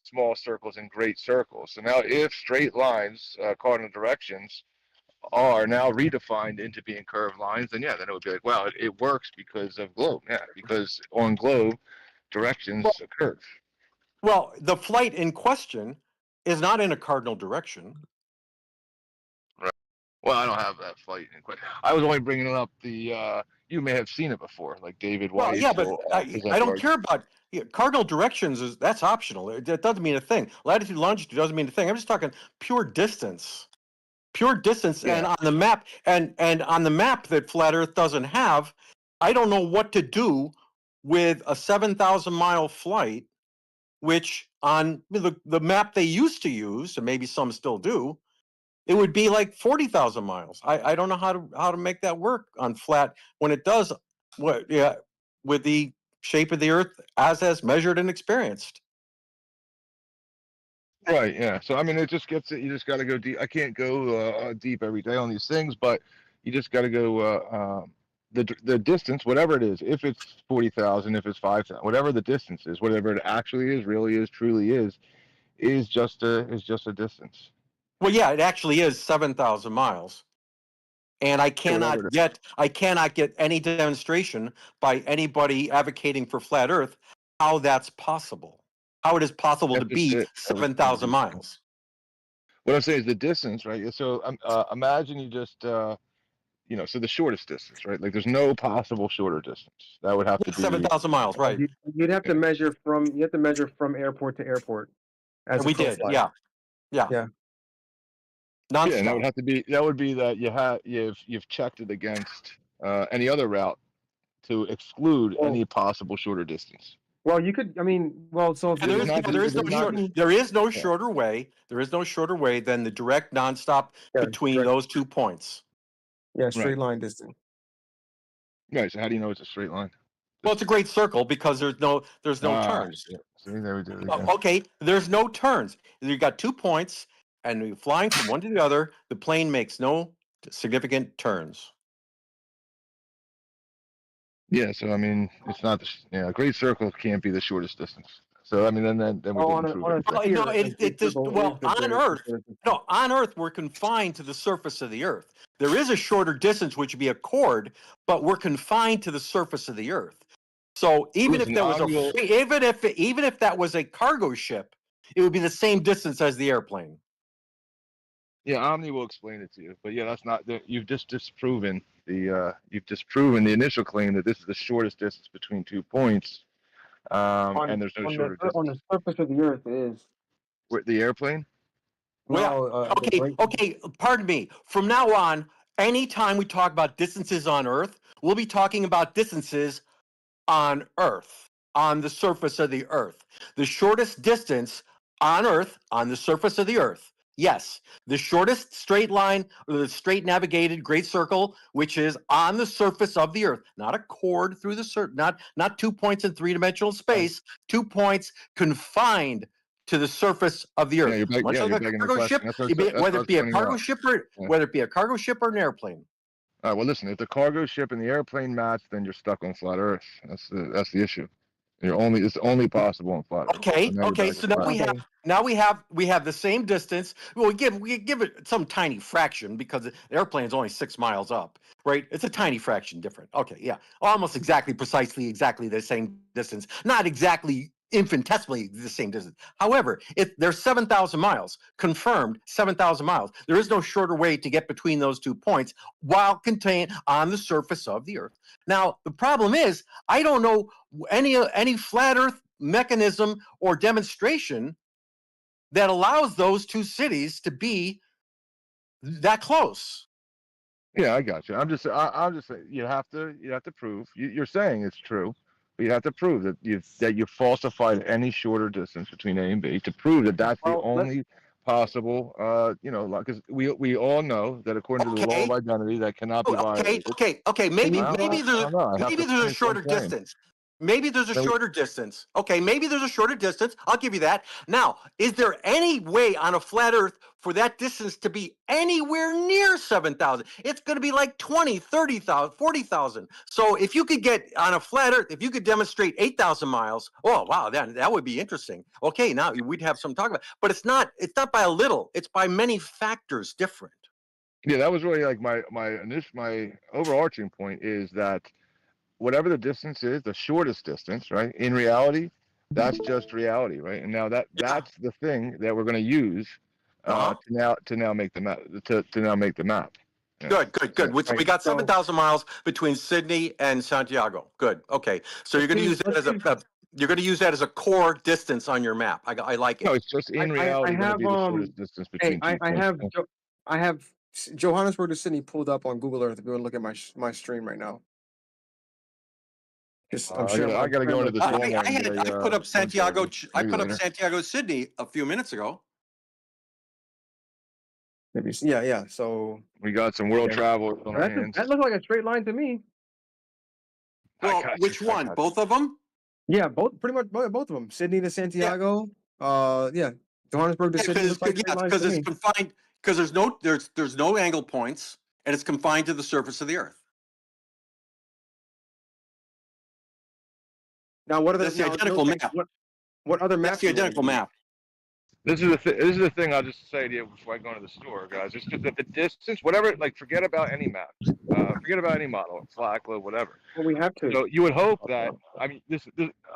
small circles and great circles. So now if straight lines, cardinal directions, are now redefined into being curved lines, then yeah, then it would be like, wow, it works because of globe. Yeah, because on globe, directions curve. well, the flight in question is not in a cardinal direction. Right. Well, I don't have that flight in question. I was only bringing up the. You may have seen it before, like David Well, Weiss. yeah, but I don't care about cardinal directions. That's optional. It doesn't mean a thing. Latitude, longitude doesn't mean a thing. I'm just talking pure distance. Pure distance. Yeah. And on the map, and on the map that Flat Earth doesn't have, I don't know what to do with a 7,000-mile flight, which on the map they used to use, and maybe some still do, it would be like 40,000 miles. I don't know how to make that work on flat when it does with the shape of the Earth as measured and experienced. Right. Yeah. So I mean, it just gets it. You just got to go deep. I can't go deep every day on these things, but you just got to go the distance, whatever it is. If it's 40,000, if it's 5,000, whatever the distance is, whatever it actually is, really is, truly is just a distance. Well, yeah, it actually is 7,000 miles. And I cannot get any demonstration by anybody advocating for flat Earth how that's possible. How it is possible to be 7,000 miles. What I'm saying is the distance, right? So imagine you just so the shortest distance, right? Like there's no possible shorter distance. That would have to be 7,000 miles, right? You'd have to measure from airport to airport. As we did, yeah. Non-stop. Yeah, and that would be that you've checked it against any other route to exclude any possible shorter distance. Well, you could. I mean, well, so if there is no shorter way. There is no shorter way than the direct nonstop between those 2 points. Yeah, straight line distance. Right. So how do you know it's a straight line? Well, it's a great circle because there's no turns. Yeah. See, there we do. Okay, there's no turns. You got 2 points, and you're flying from one to the other. The plane makes no significant turns. Yeah, so I mean, it's not a great circle can't be the shortest distance. So I mean, then we didn't prove it. On Earth we're confined to the surface of the Earth. There is a shorter distance, which would be a chord, but we're confined to the surface of the Earth. So even if that was a cargo ship, it would be the same distance as the airplane. Yeah, Omni will explain it to you, but yeah, that's not. You've just disproven the initial claim that this is the shortest distance between 2 points, and there's no shorter distance. On the surface of the Earth is the airplane. Well, okay. Pardon me. From now on, anytime we talk about distances on Earth, we'll be talking about distances on Earth, on the surface of the Earth. The shortest distance on Earth, on the surface of the Earth. Yes, the shortest straight line, or the straight navigated great circle, which is on the surface of the Earth, not a chord through the not 2 points in three-dimensional space, 2 points confined to the surface of the Earth. Much like a cargo ship, whether it be a cargo ship or an airplane. All right. Well, listen. If the cargo ship and the airplane match, then you're stuck on flat Earth. That's the issue. It's only possible on flat Earth. Okay. So now we have the same distance. Well, we give it some tiny fraction because the airplane is only 6 miles up, right? It's a tiny fraction different. Okay, yeah, almost exactly the same distance. Not exactly infinitesimally the same distance. However, if there's 7,000 miles, confirmed 7,000 miles, there is no shorter way to get between those 2 points while contained on the surface of the Earth. Now, the problem is, I don't know any flat Earth mechanism or demonstration that allows those two cities to be that close. Yeah, I got you. I'm just saying you have to prove. You're saying it's true, You have to prove that you falsified any shorter distance between A and B to prove that that's the only possible. Because we all know that according to the law of identity, that cannot be violated. Okay. Maybe I there's don't know. I have maybe to there's a finish what I'm shorter saying. distance. Maybe there's a Then we- shorter distance. Okay, maybe there's a shorter distance. I'll give you that. Now, is there any way on a flat Earth for that distance to be anywhere near 7,000? It's going to be like 20, 30,000, 40,000. So if you could get on a flat Earth, if you could demonstrate 8,000 miles, oh wow, that would be interesting. Okay, now we'd have some talk about. But it's not by a little. It's by many factors different. Yeah, that was really like my overarching point is that whatever the distance is, the shortest distance, right? In reality, that's just reality, right? And now that's the thing that we're going to use to now make the map to now make the map. Yeah. Good. So we got 7,000 miles between Sydney and Santiago. Good. Okay. So you're going to use that as a core distance on your map. I like it. No, it's just in reality going to be the shortest distance between. I have Johannesburg to Sydney pulled up on Google Earth. If you want to look at my stream right now. I got to go into this one. I put up Santiago. I put up Santiago, Sydney a few minutes ago. Maybe, yeah. So we got some world travelers on our hands. That looks like a straight line to me. Well, which one? Both of them? Yeah, pretty much both of them. Sydney to Santiago. Yeah, Johannesburg to Sydney. Because it's confined. Because there's no angle points, and it's confined to the surface of the Earth. Now, what are the identical map? What other maps? That's the identical map. This is the thing I'll just say to you before I go into the store, guys. It's just that the distance, whatever, like forget about any map, forget about any model, Slack, whatever. Well, we have to. So you would hope that, I mean, this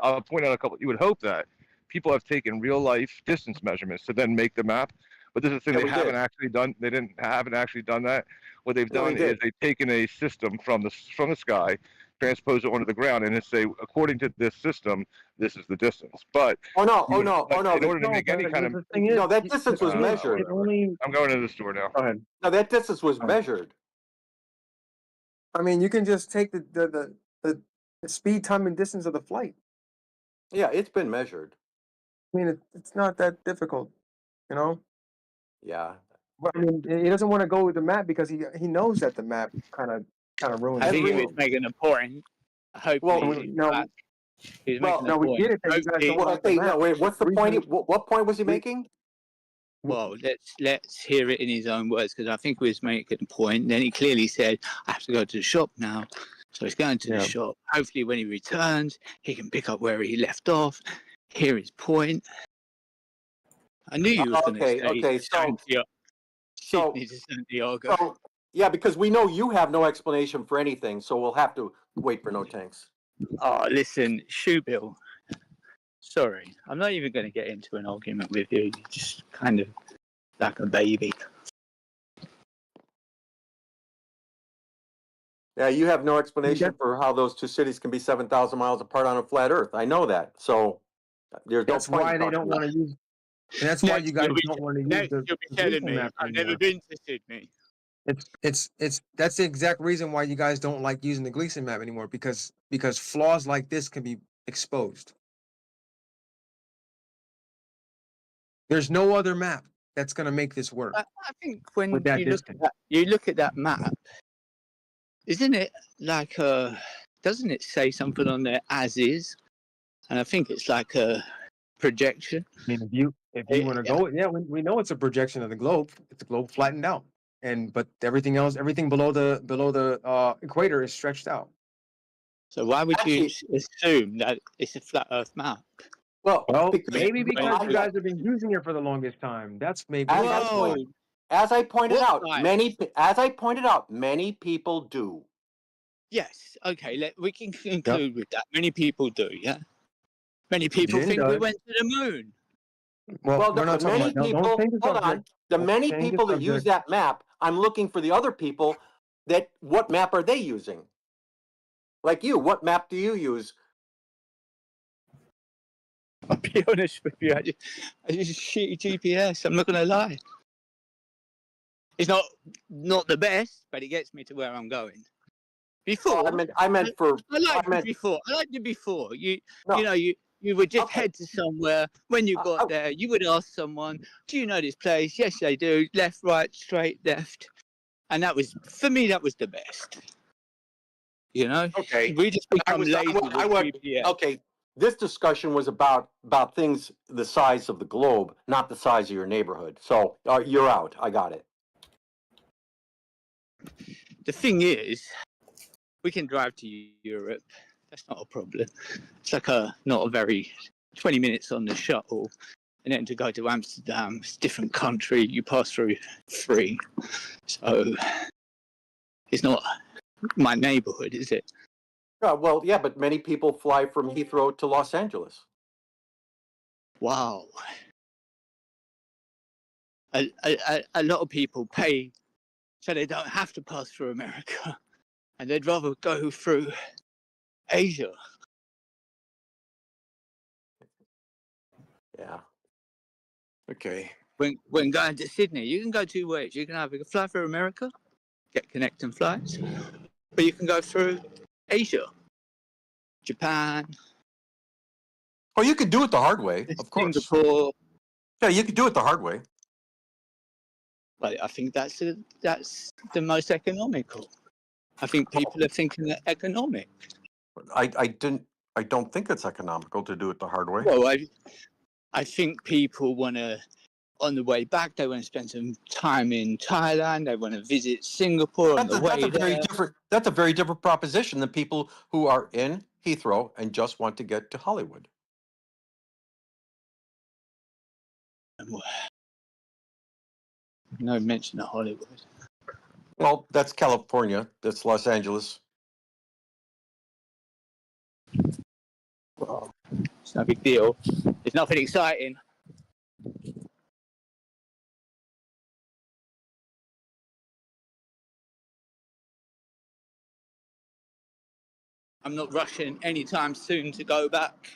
I'll point out a couple. You would hope that people have taken real life distance measurements to then make the map. But this is the thing they haven't actually done. They haven't actually done that. What they've done is they've taken a system from the sky, transpose it onto the ground, and say, according to this system, this is the distance. But no. In order to make any kind of that distance was measured. I'm going to the store now. Go ahead. No, that distance was measured. I mean, you can just take the speed, time, and distance of the flight. Yeah, it's been measured. I mean, it's not that difficult, you know. Yeah. But I mean, he doesn't want to go with the map because he knows that the map kind of ruins. I think he was making a point. Hopefully, we get it. Wait, what's the point? What point was he making? Well, let's hear it in his own words, because I think he was making a point. Then he clearly said, "I have to go to the shop now." So he's going to the shop. Hopefully, when he returns, he can pick up where he left off. Hear his point. I knew you were going to say Sydney to Santiago. So, yeah, because we know you have no explanation for anything, so we'll have to wait for no tanks. Oh, listen, Shoe Bill. Sorry, I'm not even going to get into an argument with you. You're just kind of like a baby. Yeah, you have no explanation for how those two cities can be 7,000 miles apart on a flat Earth. I know that. So there's that's no point. Why they don't want to use. And that's why you guys don't want to use the. You'll be telling me I've never been to Sydney. It's that's the exact reason why you guys don't like using the Gleason map anymore, because flaws like this can be exposed. There's no other map that's going to make this work. I think when you look at that map, isn't it like doesn't it say something on there as is? And I think it's like a projection. I mean, if you want to go, we know it's a projection of the globe. It's the globe flattened out, but everything below the equator is stretched out. So why would you assume that it's a flat Earth map? Well, maybe because you guys have been using it for the longest time. That's maybe. As I pointed out, many people do. Yes. Okay. We can conclude with that. Many people do. Yeah. Many people think we went to the moon. Well, many people. Hold on. The many people that use that map, I'm looking for the other people. What map are they using? Like you, what map do you use? I'll be honest with you. I use a shitty GPS. I'm not going to lie. It's not the best, but it gets me to where I'm going. Before, I meant for. I liked I meant, it before. I liked it before. No. You know, you would just Okay. head to somewhere. When you got there, you would ask someone, "Do you know this place?" Yes, they do. Left, right, straight, left, and that was for me. That was the best. You know. Okay. We just become lazy with GPS. Okay. This discussion was about things the size of the globe, not the size of your neighborhood. So you're out. I got it. The thing is, we can drive to Europe. That's not a problem. It's like not a very 20 minutes on the shuttle, and then to go to Amsterdam, it's a different country. You pass through free, so it's not my neighborhood, is it? Well, yeah, but many people fly from Heathrow to Los Angeles. Wow. A lot of people pay so they don't have to pass through America, and they'd rather go through Asia. Yeah. Okay. When going to Sydney, you can go two ways. You can either fly through America, get connecting flights, or you can go through Asia, Japan. Oh, you could do it the hard way, of course. Singapore. Yeah, you could do it the hard way. But I think that's the most economical. I think people are thinking that economic. I don't think it's economical to do it the hard way. Well, I think people want to, on the way back, they want to spend some time in Thailand. They want to visit Singapore on the way there. That's a very different proposition than people who are in Heathrow and just want to get to Hollywood. No mention of Hollywood. Well, that's California. That's Los Angeles. Well, it's no big deal. It's nothing exciting. I'm not rushing anytime soon to go back.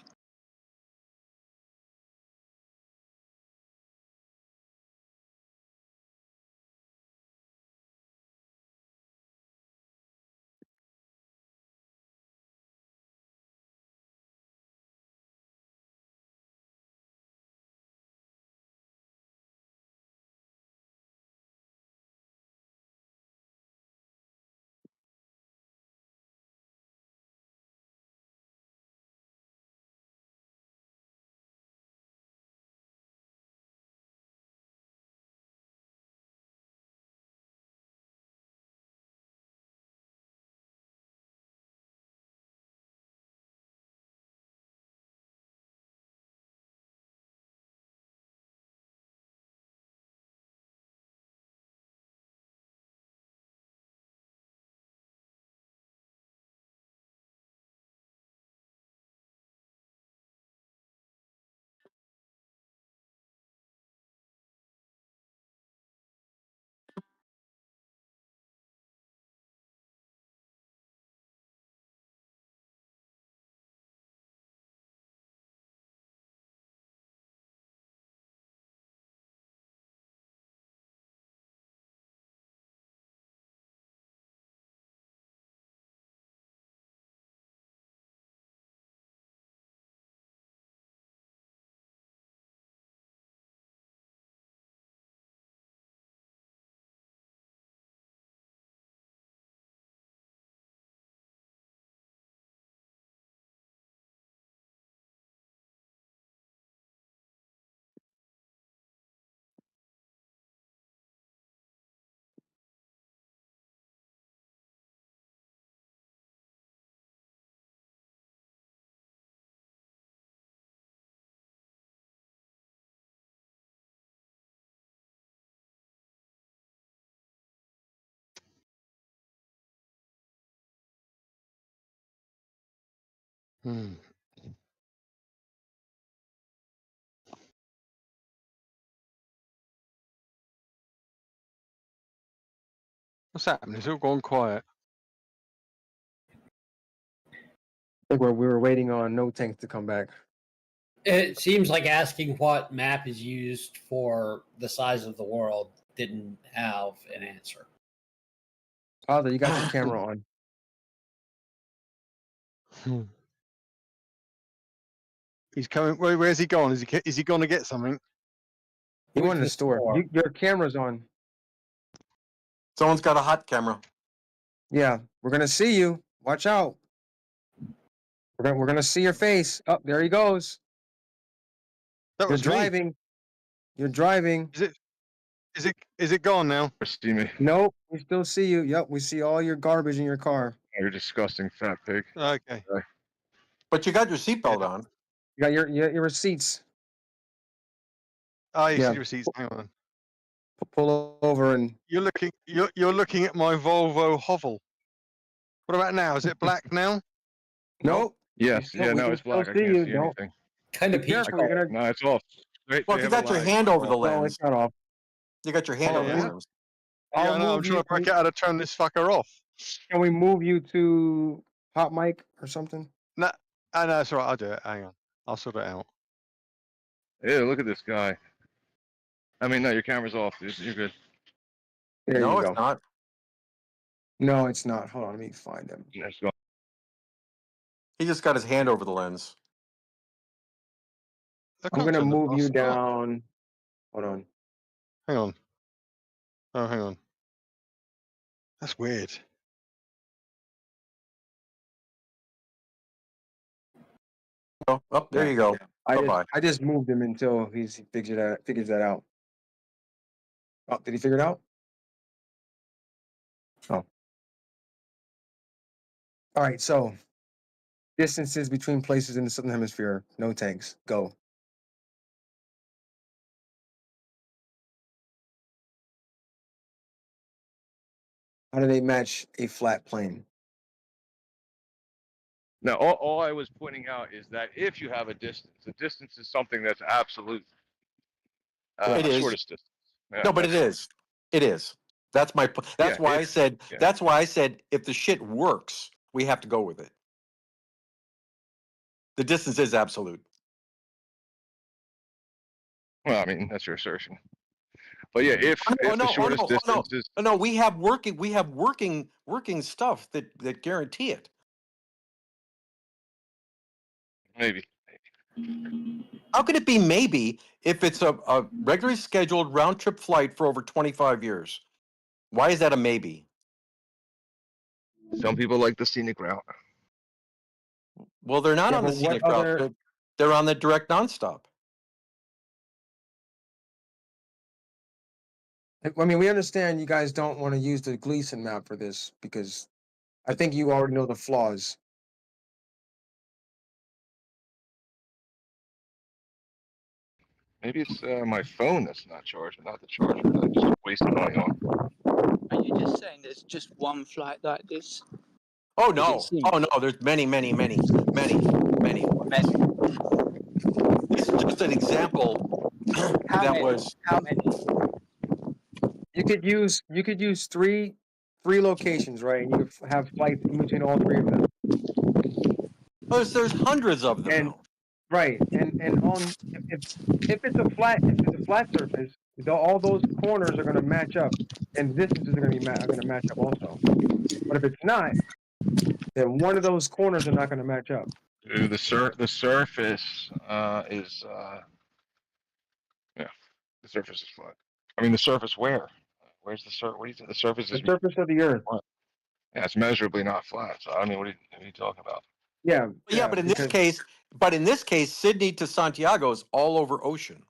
What's happening? It's all gone quiet. I think we were waiting on No Tank to come back. It seems like asking what map is used for the size of the world didn't have an answer. Father, you got your camera on. He's coming. Where's he gone? Is he going to get something? He went in the store. Your camera's on. Someone's got a hot camera. Yeah, we're gonna see you. Watch out. We're gonna see your face. Oh, there he goes. That was You're me. driving. You're driving. Is it gone now? See me? Nope, we still see you. Yep, we see all your garbage in your car. You're disgusting fat pig. Okay. But you got your seatbelt on. You got your receipts. Oh, you Yeah. see the receipts. Hang on. Pull over and You're looking at my Volvo Hovel. What about now? Is it black now? nope. Yes. We Yeah. can No, it's still black. I see can't you. see Don't- anything. Kind of Be careful, peaceful. you're gonna- No, it's off. Well, if you got your hand over the No, lens, it's not off. you got your hand Hold over on, the yeah. lens. Yeah, I I'll know. I'm move trying you. to work out how to turn this fucker off. Can we move you to hot mic or something? No, no, it's all right. I'll do it. Hang on. I'll sort it out. Ew, look at this guy. I mean, no, your camera's off, dude. You're good. There No, you it's go. not. No, it's not. Hold on, let me find him. Let's go. He just got his hand over the lens. I I'm can't gonna turn the move you bus off. down. Hold on. Hang on. Oh, hang on. That's weird. Oh, there you go. Bye-bye. I just moved him until he figures that out. Oh, did he figure it out? Oh. All right, so distances between places in the Southern Hemisphere, no tanks, go. How do they match a flat plane? Now, all I was pointing out is that if you have a distance is something that's absolute. It is. Shortest distance. Yeah, No, but it is. It is. That's my. That's Yeah, why I if- said. yeah. That's why I said if the shit works, we have to go with it. The distance is absolute. Well, I mean, that's your assertion. But yeah, if the shortest distance is No, we have working stuff that guarantee it. maybe. How could it be maybe if it's a regularly scheduled round trip flight for over 25 years? Why is that a maybe? Some people like the scenic route. Well, they're not Yeah, on the but what scenic route. other- They're on the direct nonstop. I mean, we understand you guys don't want to use the Gleason map for this because I think you already know the flaws. Maybe it's my phone that's not charging, not the charger. That I just wasted money on. Are you just saying there's just one flight like this? Oh no! Oh no! There's many. This is just an example. How many? You could use three locations, right? And you could have flights in between all three of them. Oh, there's hundreds of them. And right, and on if it's a flat surface, all those corners are going to match up, and distances are going to match up also. But if it's not, then one of those corners are not going to match up. Dude, the surface is yeah, the surface is flat. I mean, the surface where? Where's the surface? What do you think? The surface is The surface of the Earth. Yeah, it's measurably not flat. So I mean, what are you talking about? Yeah. But in this case, Sydney to Santiago is all over ocean.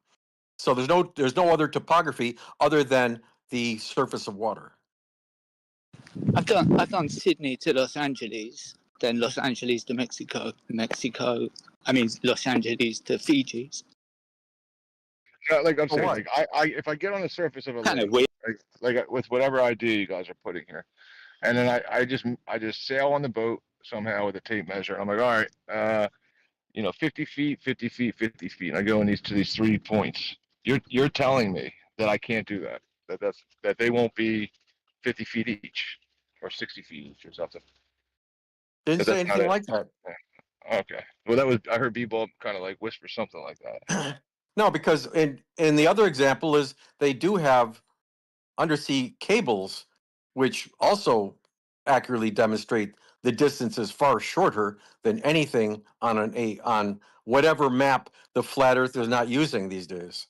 So there's no other topography other than the surface of water. I've done Sydney to Los Angeles, then Los Angeles to Mexico, Los Angeles to Fiji's. Yeah, like I'm saying, what? like I if I get on the surface of a Kinda lake, weird. like with whatever idea you guys are putting here, and then I just sail on the boat somehow with a tape measure. And I'm like, all right, 50 feet, 50 feet, 50 feet. And I go to these 3 points. You're telling me that I can't do that. That they won't be 50 feet each or 60 feet each or something. Didn't say anything like that. Okay. Well, I heard B-Ball kind of like whisper something like that. No, because in the other example is they do have undersea cables, which also accurately demonstrate the distance is far shorter than anything on whatever map the flat Earth is not using these days.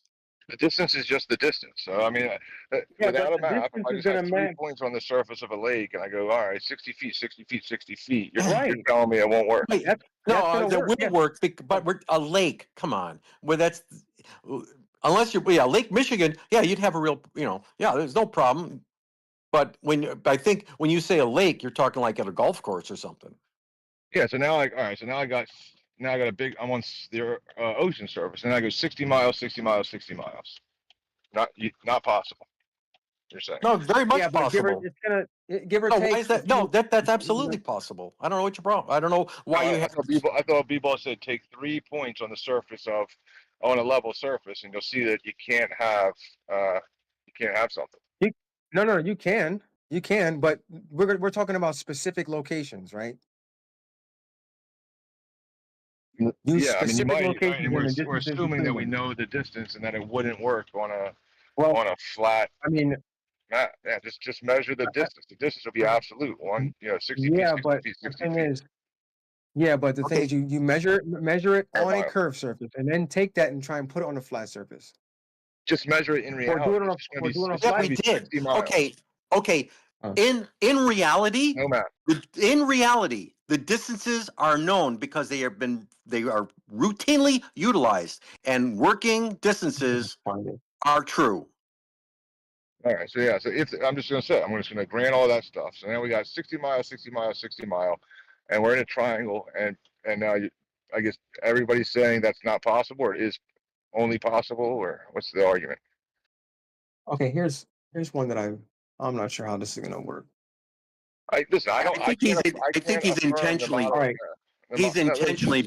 The distance is just the distance. So I mean, Yeah, without but a the map, if distance I is just gonna have 3 match. points on the surface of a lake, and I go, all right, 60 feet, 60 feet, 60 feet, you're Right. telling me it won't work. Wait, That's no, gonna that work. will Yeah. work, but we're a lake. Come on, well, that's unless you're Lake Michigan. Yeah, you'd have a real, there's no problem. But I think when you say a lake, you're talking like at a golf course or something. Yeah. So now, all right. So now I got a big. I'm on the ocean surface, and I go 60 miles, 60 miles, 60 miles. Not possible. You're saying? No, very much Yeah, but possible. it's gonna give or No, take. why is that? No, that's absolutely possible. I don't know what your problem. I don't know why you have. I thought B-ball said take 3 points on the surface on a level surface, and you'll see that you can't have something. No, you can, but we're talking about specific locations, right? Use Yeah, I mean, you specific might. locations And and the we're distances assuming that we between them. know the distance, and that it wouldn't work on a Well, flat. I mean, map. Yeah, just measure the distance. The distance will be absolute. 60 feet, yeah, 60 but feet, the 60 thing feet. is, the thing is, you measure it Air on a mile. curved surface, and then take that and try and put it on a flat surface. Just measure it in Or reality. do it on It's or do it on a it's gonna flat. be 60 miles. Okay. In reality, No map. the distances are known because they are routinely utilized, and working distances are true. All right. So yeah. So if I'm just gonna grant all that stuff. So now we got 60 miles, 60 miles, 60 mile, and we're in a triangle. And now I guess everybody's saying that's not possible, or it is only possible, or what's the argument? Okay, here's one that I'm not sure how this is gonna work. I think he's intentionally. He's intentionally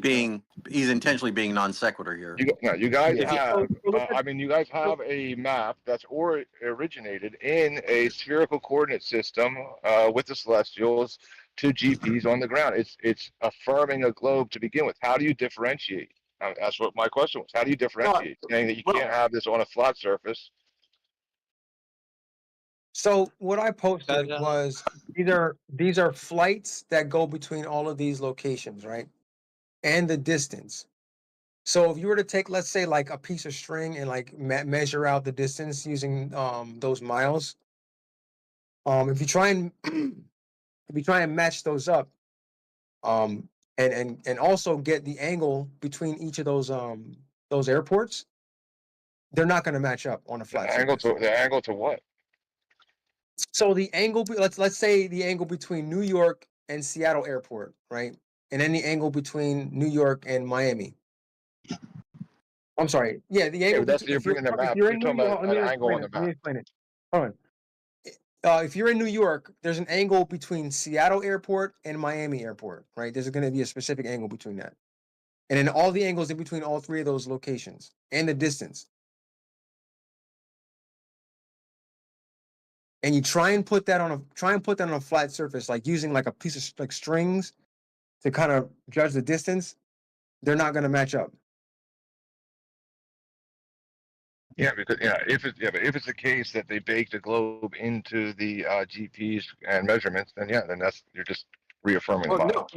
being non sequitur here. You guys Yeah. have. You guys have a map that's originated in a spherical coordinate system with the celestials to GPs on the ground. It's affirming a globe to begin with. How do you differentiate? That's what my question was. How do you differentiate? Saying that you can't have this on a flat surface. So what I posted was these are flights that go between all of these locations, right? And the distance. So if you were to take, let's say, like a piece of string and like measure out the distance using those miles, if you try and match those up, and also get the angle between each of those airports, they're not going to match up on a flat surface. The angle to what? So the angle, let's say the angle between New York and Seattle Airport, right? And then the angle between New York and Miami. I'm sorry. Yeah, the angle. That's you're bringing the map. You're talking about an angle on the map. Let me explain it. Hold on. If you're in New York, there's an angle between Seattle Airport and Miami Airport, right? There's going to be a specific angle between that, and then all the angles in between all three of those locations and the distance. And you try and put that on a flat surface, like using like a piece of like strings to kind of judge the distance. They're not going to match up. Yeah, because if it's the case that they baked a globe into the GPs and measurements, then you're just reaffirming the model.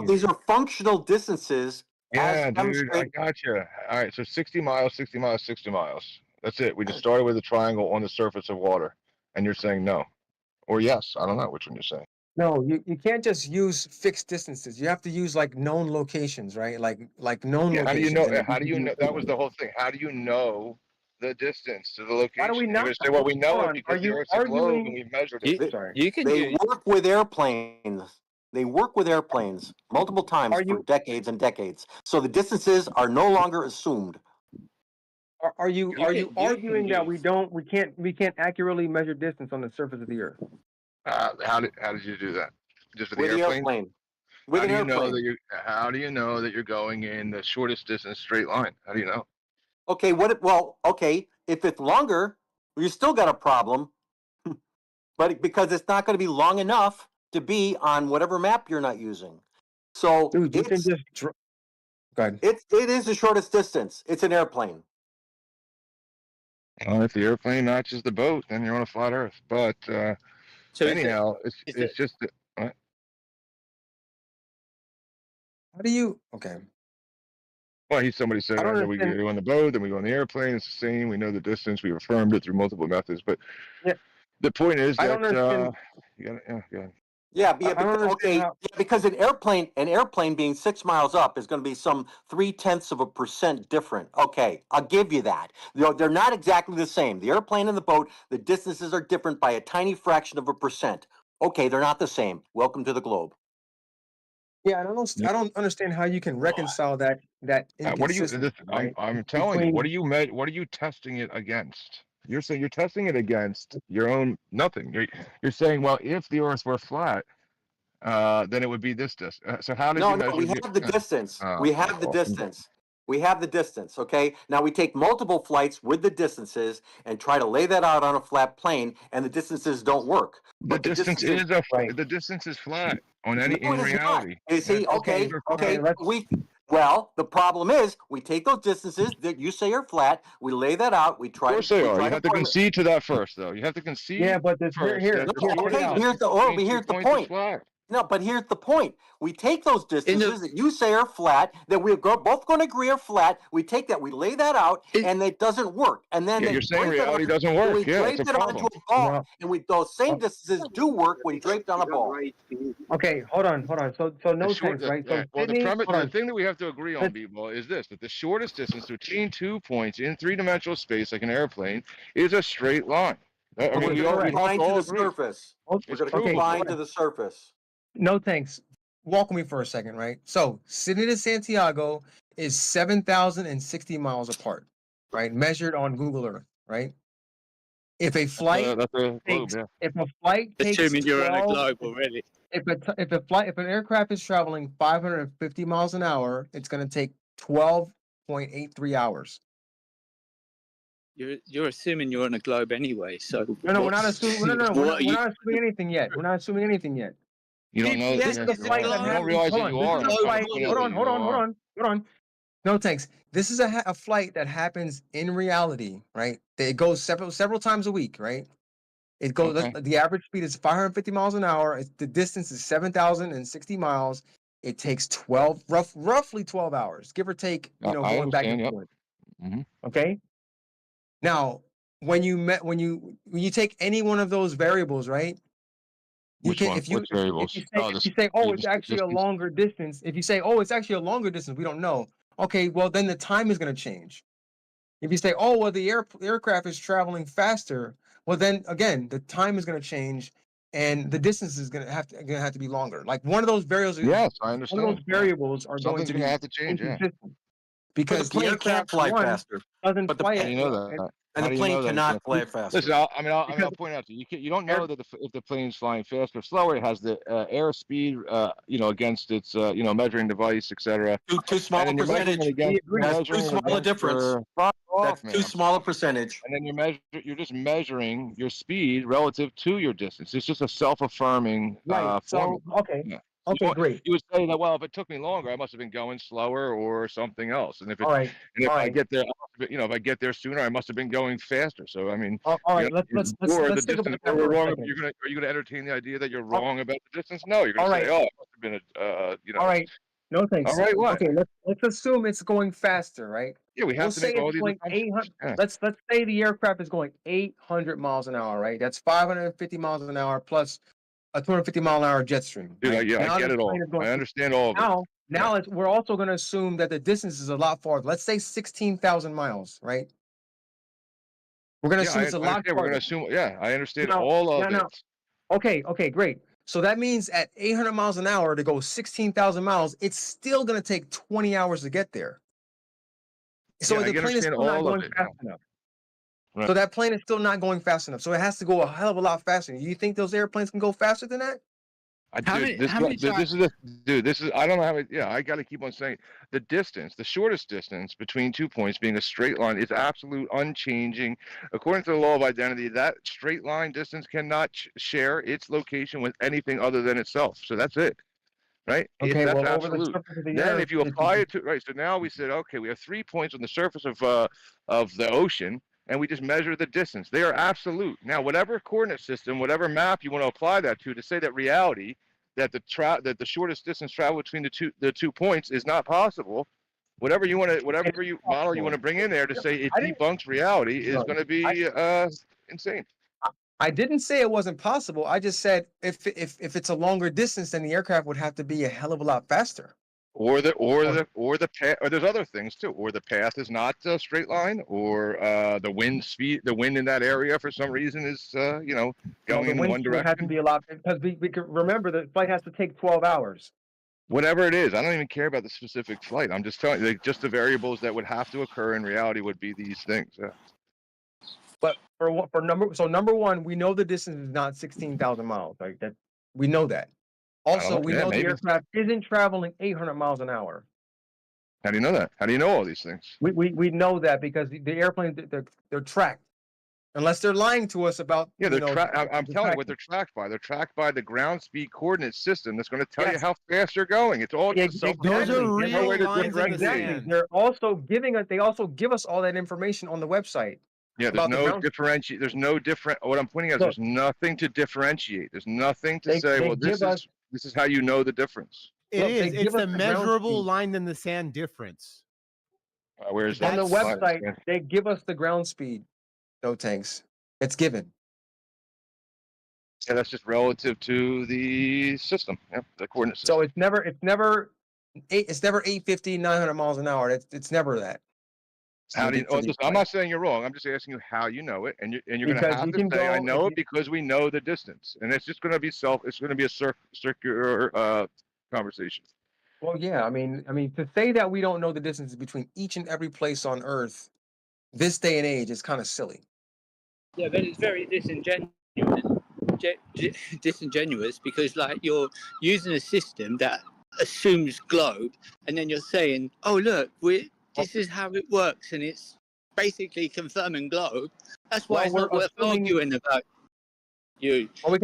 These are functional distances. Yeah, dude, I got you. All right, so 60 miles, 60 miles, 60 miles. That's it. We just started with a triangle on the surface of water, and you're saying no, or yes. I don't know which one you're saying. No, you can't just use fixed distances. You have to use like known locations, right? Like known locations. How do you know? How do you know? That was the whole thing. How do you know the distance to the location? How do we You're not? gonna say, well, we know it because Are you the Earth's a globe arguing? and we measured it. They work with airplanes. They work with airplanes multiple times for decades and decades. So the distances are no longer assumed. Are you arguing that we can't accurately measure distance on the surface of the Earth? How did you do that? Just with the airplane? With an airplane. How do you know that you're going in the shortest distance straight line? How do you know? Okay, if it's longer, you still got a problem. But because it's not going to be long enough to be on whatever map you're not using. So dude, you can just go ahead. It is the shortest distance. It's an airplane. Well, if the airplane matches the boat, then you're on a flat Earth. But So anyhow, it's just How do you? Okay. well, somebody said I don't that we understand. go on the boat, then we go on the airplane. It's the same. We know the distance. We affirmed it through multiple methods. But Yeah. the point is I that don't understand. you gotta, yeah. Yeah, I don't understand okay. how. Yeah, because an airplane being 6 miles up is going to be some 0.3% different. Okay, I'll give you that. They're not exactly the same. The airplane and the boat, the distances are different by a tiny fraction of a percent. Okay, they're not the same. Welcome to the globe. Yeah, I don't understand how you can reconcile that What are you? inconsistency, right? I'm telling you. Between What are you testing it against? You're saying you're testing it against your own nothing. You're saying, well, if the Earth were flat, then it would be this distance. So how did you No, measure? we have the distance. We have the Well, distance. We have the distance, okay? Now we take multiple flights with the distances and try to lay that out on a flat plane, and the distances don't work. the But the distance distances, is the distance is flat on no, in it is not. reality. You see, okay, okay, let's well, the problem is we take those distances that you say are flat, we lay that out, we Of try course to they we are. try You to have to form it. concede to that first, though. You have to concede yeah, but first that the No, shortest okay, distance but between here's 2 the points is point. flat. No, but here's the point. We take those distances that you say are flat, that we're both going to agree are flat. We take that, we lay that out, and it doesn't work. And then Yeah, they you're saying drape it reality on, doesn't and work. we Yeah, drape it's a it onto problem. a ball, No. and those same distances do work when draped on a ball. Okay, hold on. So no thanks, right? So Well, Sydney, hold the on. thing that we have to agree on, Let's- people, is this: that the shortest distance between 2 points in three-dimensional space, like an airplane, is a straight line. I But mean, we're going to we have confine to to all the agree. surface. We're It's going to provable. confine to the surface. No thanks. Walk with me for a second, right? So Sydney to Santiago is 7,060 miles apart, right? Measured on Google Earth, right? If a flight That's a globe, takes, yeah. if a flight takes Assuming you're on a 12, globe already. if an aircraft is traveling 550 miles an hour, it's going to take 12.83 hours. You're assuming you're on a globe anyway. So No, we're not assuming. No, what are we're you? not assuming anything yet. We're not assuming anything yet. You don't know. This is a flight that You don't happens. realize Hold that on. you This are. is a I'm trying flight. to point out Hold that on. you are. Hold on. No thanks. This is a flight that happens in reality, right? It goes several times a week, right? It goes. Okay. The average speed is 550 miles an hour. The distance is 7,060 miles. It takes roughly 12 hours, give or take. I Going back and understand. Yep. forth. Mm-hmm. Okay. Now, when you take any one of those variables, right? Which one? Which variables? If you say, oh, it's actually a longer distance. If you say, oh, it's actually a longer distance, we don't know. Okay, well then the time is going to change. If you say, oh, well the aircraft is traveling faster, well then again the time is going to change, and the distance is going to have to be longer. Like one of those variables. Yes, I understand. One of those variables are going Something's to going to be have to change. Yeah. inconsistent because But the plane can't fly faster. doesn't But the fly How it. do you know that? And How the do you plane know that? cannot fly faster. Listen, I'll point out to you. You don't know that if the plane's flying faster or slower, it has the airspeed, against its, measuring device, etc. Too small a percentage. That's too small a difference. That's too small a percentage. And then you're just measuring your speed relative to your distance. It's just a self-affirming Right. formula. Okay. Yeah. Okay, great. You would say that, well, if it took me longer, I must have been going slower or something else. And if All right. I get there, if I get there sooner, I must have been going faster. So I mean, all right. Let's or think the about distance. that We're for a wrong. second. Are you gonna entertain the idea that you're wrong about the distance? No, you're gonna say, oh, it must have been All right. No thanks. All right, what? Okay, let's assume it's going faster, right? Yeah, we have to make all these going assumptions. 800. Let's say the aircraft is going 800 miles an hour, right? That's 550 miles an hour plus a 250-mile-an-hour jet stream. Dude, right? I get it all. I understand all of it. Now we're also going to assume that the distance is a lot farther. Let's say 16,000 miles, right? We're going to assume it's a lot farther. We're going to assume. Yeah, I understand all of it. Okay, great. So that means at 800 miles an hour to go 16,000 miles, it's still going to take 20 hours to get there. So the plane is still not going fast enough. Right. So that plane is still not going fast enough. So it has to go a hell of a lot faster. You think those airplanes can go faster than that? This is I don't know how many. Yeah, I got to keep on saying the distance, the shortest distance between 2 points being a straight line is absolute unchanging. According to the law of identity, that straight line distance cannot share its location with anything other than itself. So that's it. Right? Okay, that's well, absolute. over the surface of the then Earth, if you apply it to, right, so now we said, okay, we have 3 points on the surface of the ocean, and we just measure the distance. They are absolute. Now, whatever coordinate system, whatever map you want to apply that to say that reality, that the shortest distance travel between the two points is not possible, whatever you want to, whatever you model you want to bring in there to say it debunks reality is going to be insane. I didn't say it wasn't possible. I just said if it's a longer distance, then the aircraft would have to be a hell of a lot faster. Or the path, or there's other things too. Or the path is not a straight line, or the wind in that area for some reason is going in one direction. Have to be a lot because we can remember the flight has to take 12 hours. Whatever it is, I don't even care about the specific flight. I'm just telling you, just the variables that would have to occur in reality would be these things. Yeah. But number one, we know the distance is not 16,000 miles. Like that, we know that. Also, we know the aircraft isn't traveling 800 miles an hour. How do you know that? How do you know all these things? We know that because the airplanes they're tracked. Unless they're lying to us about I'm telling you what they're tracked by. They're tracked by the ground speed coordinate system that's going to tell you how fast you're going. It's all just those are real lines in the sand. They're also giving us. They also give us all that information on the website. Yeah, there's no differentiate. There's no different. What I'm pointing out is there's nothing to differentiate. There's nothing to say. Well, this is how you know the difference. It's the measurable line in the sand difference. Where is that? On the website, they give us the ground speed. No tanks. It's given. Yeah, that's just relative to the system. Yeah, the coordinate system. So it's never 850, 900 miles an hour. It's never that. How do you? I'm not saying you're wrong. I'm just asking you how you know it, and you're going to have to say, "I know it because we know the distance," and it's just going to be It's going to be a circular conversation. Well, yeah. I mean, to say that we don't know the distance between each and every place on Earth, this day and age, is kind of silly. Yeah, but it's very disingenuous because, like, you're using a system that assumes globe, and then you're saying, "Oh, look, this is how it works," and it's basically confirming globe. That's why it's not worth arguing about you. Well,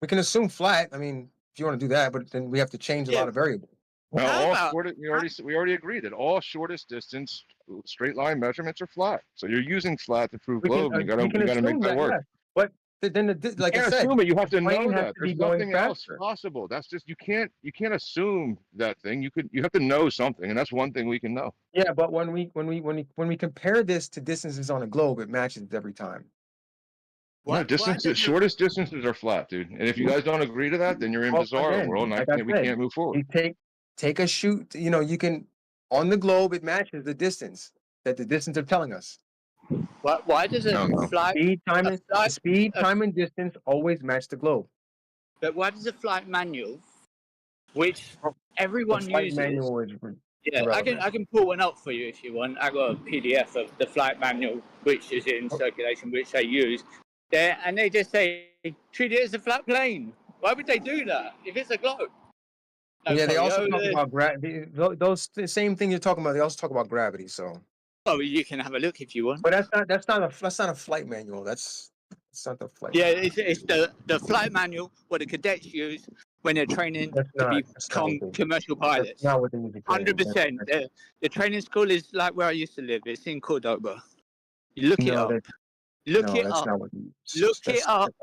we can assume flat. I mean, if you want to do that, but then we have to change a lot of variables. Well, we already agreed that all shortest distance straight line measurements are flat. So you're using flat to prove globe. You got to make that work. Yeah. But then, like I said, assume it. You have to know that there's nothing else possible. That's just you can't assume that thing. You have to know something, and that's one thing we can know. Yeah, but when we compare this to distances on a globe, it matches every time. Shortest distances are flat, dude. And if you guys don't agree to that, then you're in bizarre world, and we can't move forward. You take a shoot. You can on the globe. It matches the distance that the distance are telling us. Why does it speed, time, and distance always match the globe? But why does a flight manual, which everyone uses? I can pull one up for you if you want. I got a PDF of the flight manual, which is in circulation, which they use there, and they just say treat it as a flat plane. Why would they do that if it's a globe? They also talk about gravity. Those the same thing you're talking about. They also talk about gravity. So. Oh, you can have a look if you want. But that's not a flight manual. That's not the flight. Yeah, it's the flight manual what the cadets use when they're training to become commercial pilots. That's not what they use. 100%. The training school is like where I used to live. It's in Cordoba. You look it up. Look it up. Look it up.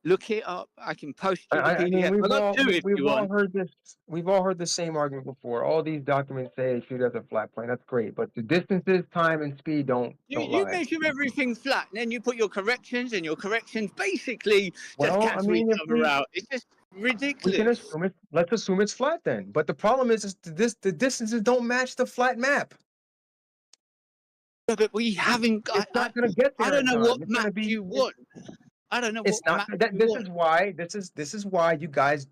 Look it up. I can post you the PDF. We've all heard the same argument before. All these documents say shoot as a flat plane. That's great, but the distances, time, and speed don't lie. You measure everything flat, and then you put your corrections, and your corrections basically just cancel each other out. It's just ridiculous. Let's assume it's flat then. But the problem is the distances don't match the flat map. Yeah, but we haven't got. It's not going to get there. I don't know what map you want. I don't know. It's not. This is why you guys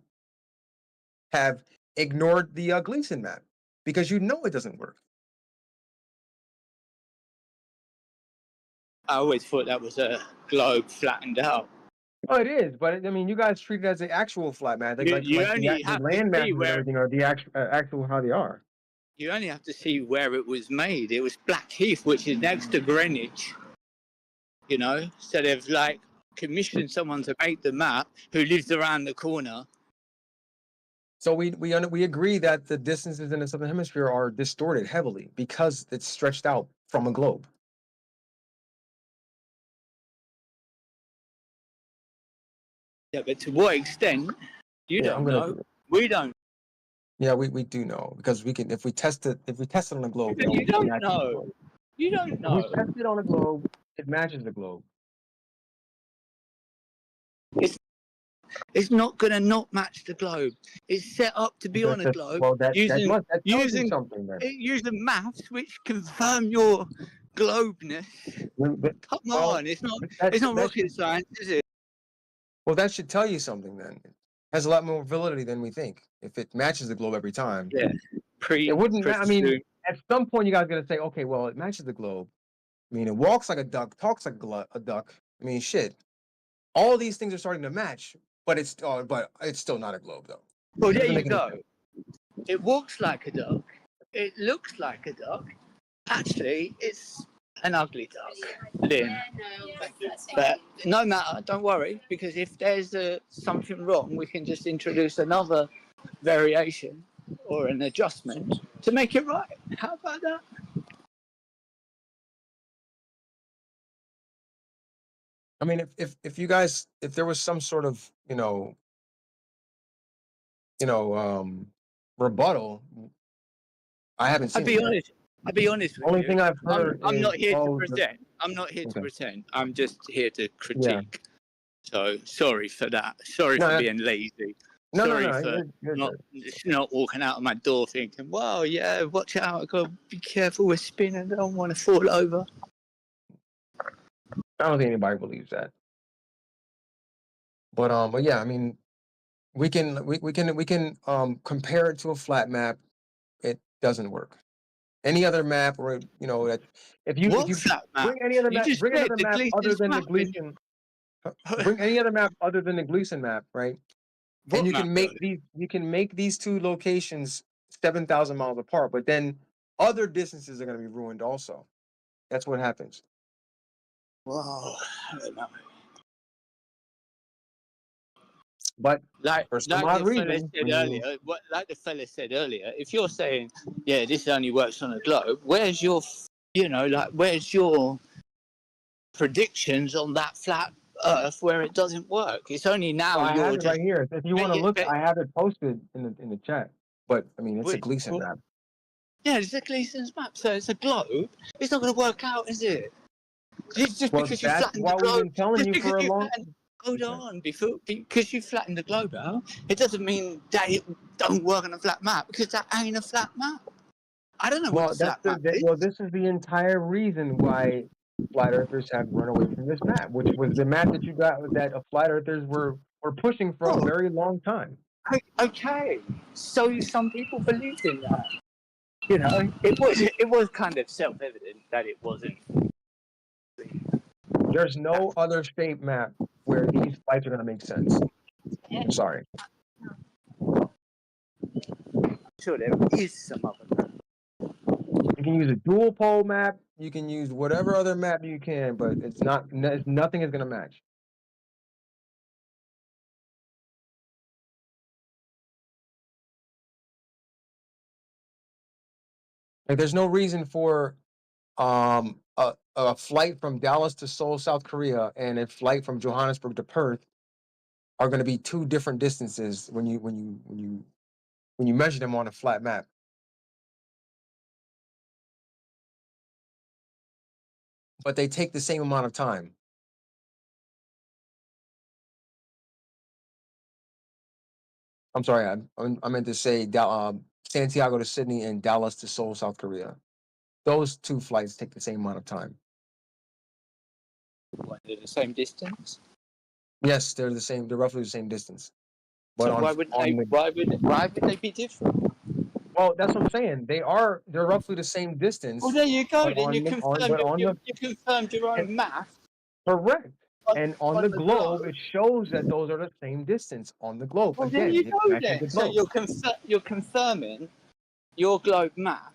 have ignored the Gleason map because you know it doesn't work. I always thought that was a globe flattened out. Oh, it is, but I mean, you guys treat it as the actual flat map. You only have to land maps see and everything are the actual how they are. You only have to see where it was made. It was Blackheath, which is next to Greenwich. So they've like commissioned someone to make the map who lives around the corner. So we agree that the distances in the southern hemisphere are distorted heavily because it's stretched out from a globe. Yeah, but to what extent? You Yeah, don't I'm gonna know. do it. We don't. Yeah, we do know because we can if we test it on a globe. But you don't match the know. globe. You don't If know. we test it on a globe, it matches the globe. It's not going to not match the globe. It's set up to be on a globe Well, that using tells you something then. using maths which confirm your globeness. Come on, it's not rocket science, is it? Well, that should tell you something then. It has a lot more validity than we think. If it matches the globe every time. Yeah. It wouldn't. I mean, at some point you guys are gonna say, okay, well, it matches the globe. I mean, it walks like a duck, talks like a duck. I mean, shit. All these things are starting to match, but it's still not a globe though. Well, there you go. It walks like a duck. It looks like a duck. Actually, it's an ugly duck, Lynn. But no matter, don't worry, because if there's something wrong, we can just introduce another variation or an adjustment to make it right. How about that? I mean, if you guys, if there was some sort of rebuttal, I haven't seen. I'll be honest with Only you. thing I've heard I'm not is, here to oh, pretend. I'm not here to Okay. pretend. I'm just here to critique. Yeah. So sorry for that. Sorry for being lazy. No, Sorry no, for you're not walking out of my door thinking, "Wow, yeah, watch out! I gotta be careful. We're spinning. I don't want to fall over." I don't think anybody believes that. But yeah, I mean, we can compare it to a flat map. It doesn't work. Any other map, or that if you Flat map? bring any other You map, just bring said another the map other Gleason's than the map is- Gleason. Bring any other map other than the Gleason map, right? What And you map, can make these two locations 7,000 miles apart, but then other distances are going to be ruined also. That's what happens. Wow, I don't know. But like for some the odd fella reason, said earlier, like the fella said earlier, if you're saying, yeah, this only works on a globe, where's your, where's your predictions on that flat Earth where it doesn't work? It's only now I you're have it just right here. If you want to look, I have it posted in the chat. But I mean, it's a Gleason map. Yeah, it's a Gleason's map, so it's a globe. It's not going to work out, is it? It's just because you flattened the globe. We've been telling you for a long. Hold on, because you flattened the globe out, it doesn't mean that it don't work on a flat map, because that ain't a flat map. I don't know what a flat map is. Well, this is the entire reason why flat earthers have run away from this map, which was the map that you got that flat earthers were pushing for a very long time. Okay, so some people believed in that. It was kind of self-evident that it wasn't. There's no other shape map where these flights are going to make sense. I'm sorry. Sure, there is some other map. You can use a dual pole map. You can use whatever other map you can, but it's not. Nothing is going to match. Like, there's no reason for a flight from Dallas to Seoul, South Korea, and a flight from Johannesburg to Perth are going to be two different distances when you measure them on a flat map. But they take the same amount of time. I'm sorry, I meant to say Santiago to Sydney and Dallas to Seoul, South Korea. Those two flights take the same amount of time. What, they're the same distance? Yes, they're the same. They're roughly the same distance. But So why would they be different? Well, that's what I'm saying. They're roughly the same distance. Well, there you go. Then you you confirmed your own math. Correct. And on the globe, it shows that those are the same distance on the globe. Well, Again, there you it go matches then. the So globe. you're confirming your globe map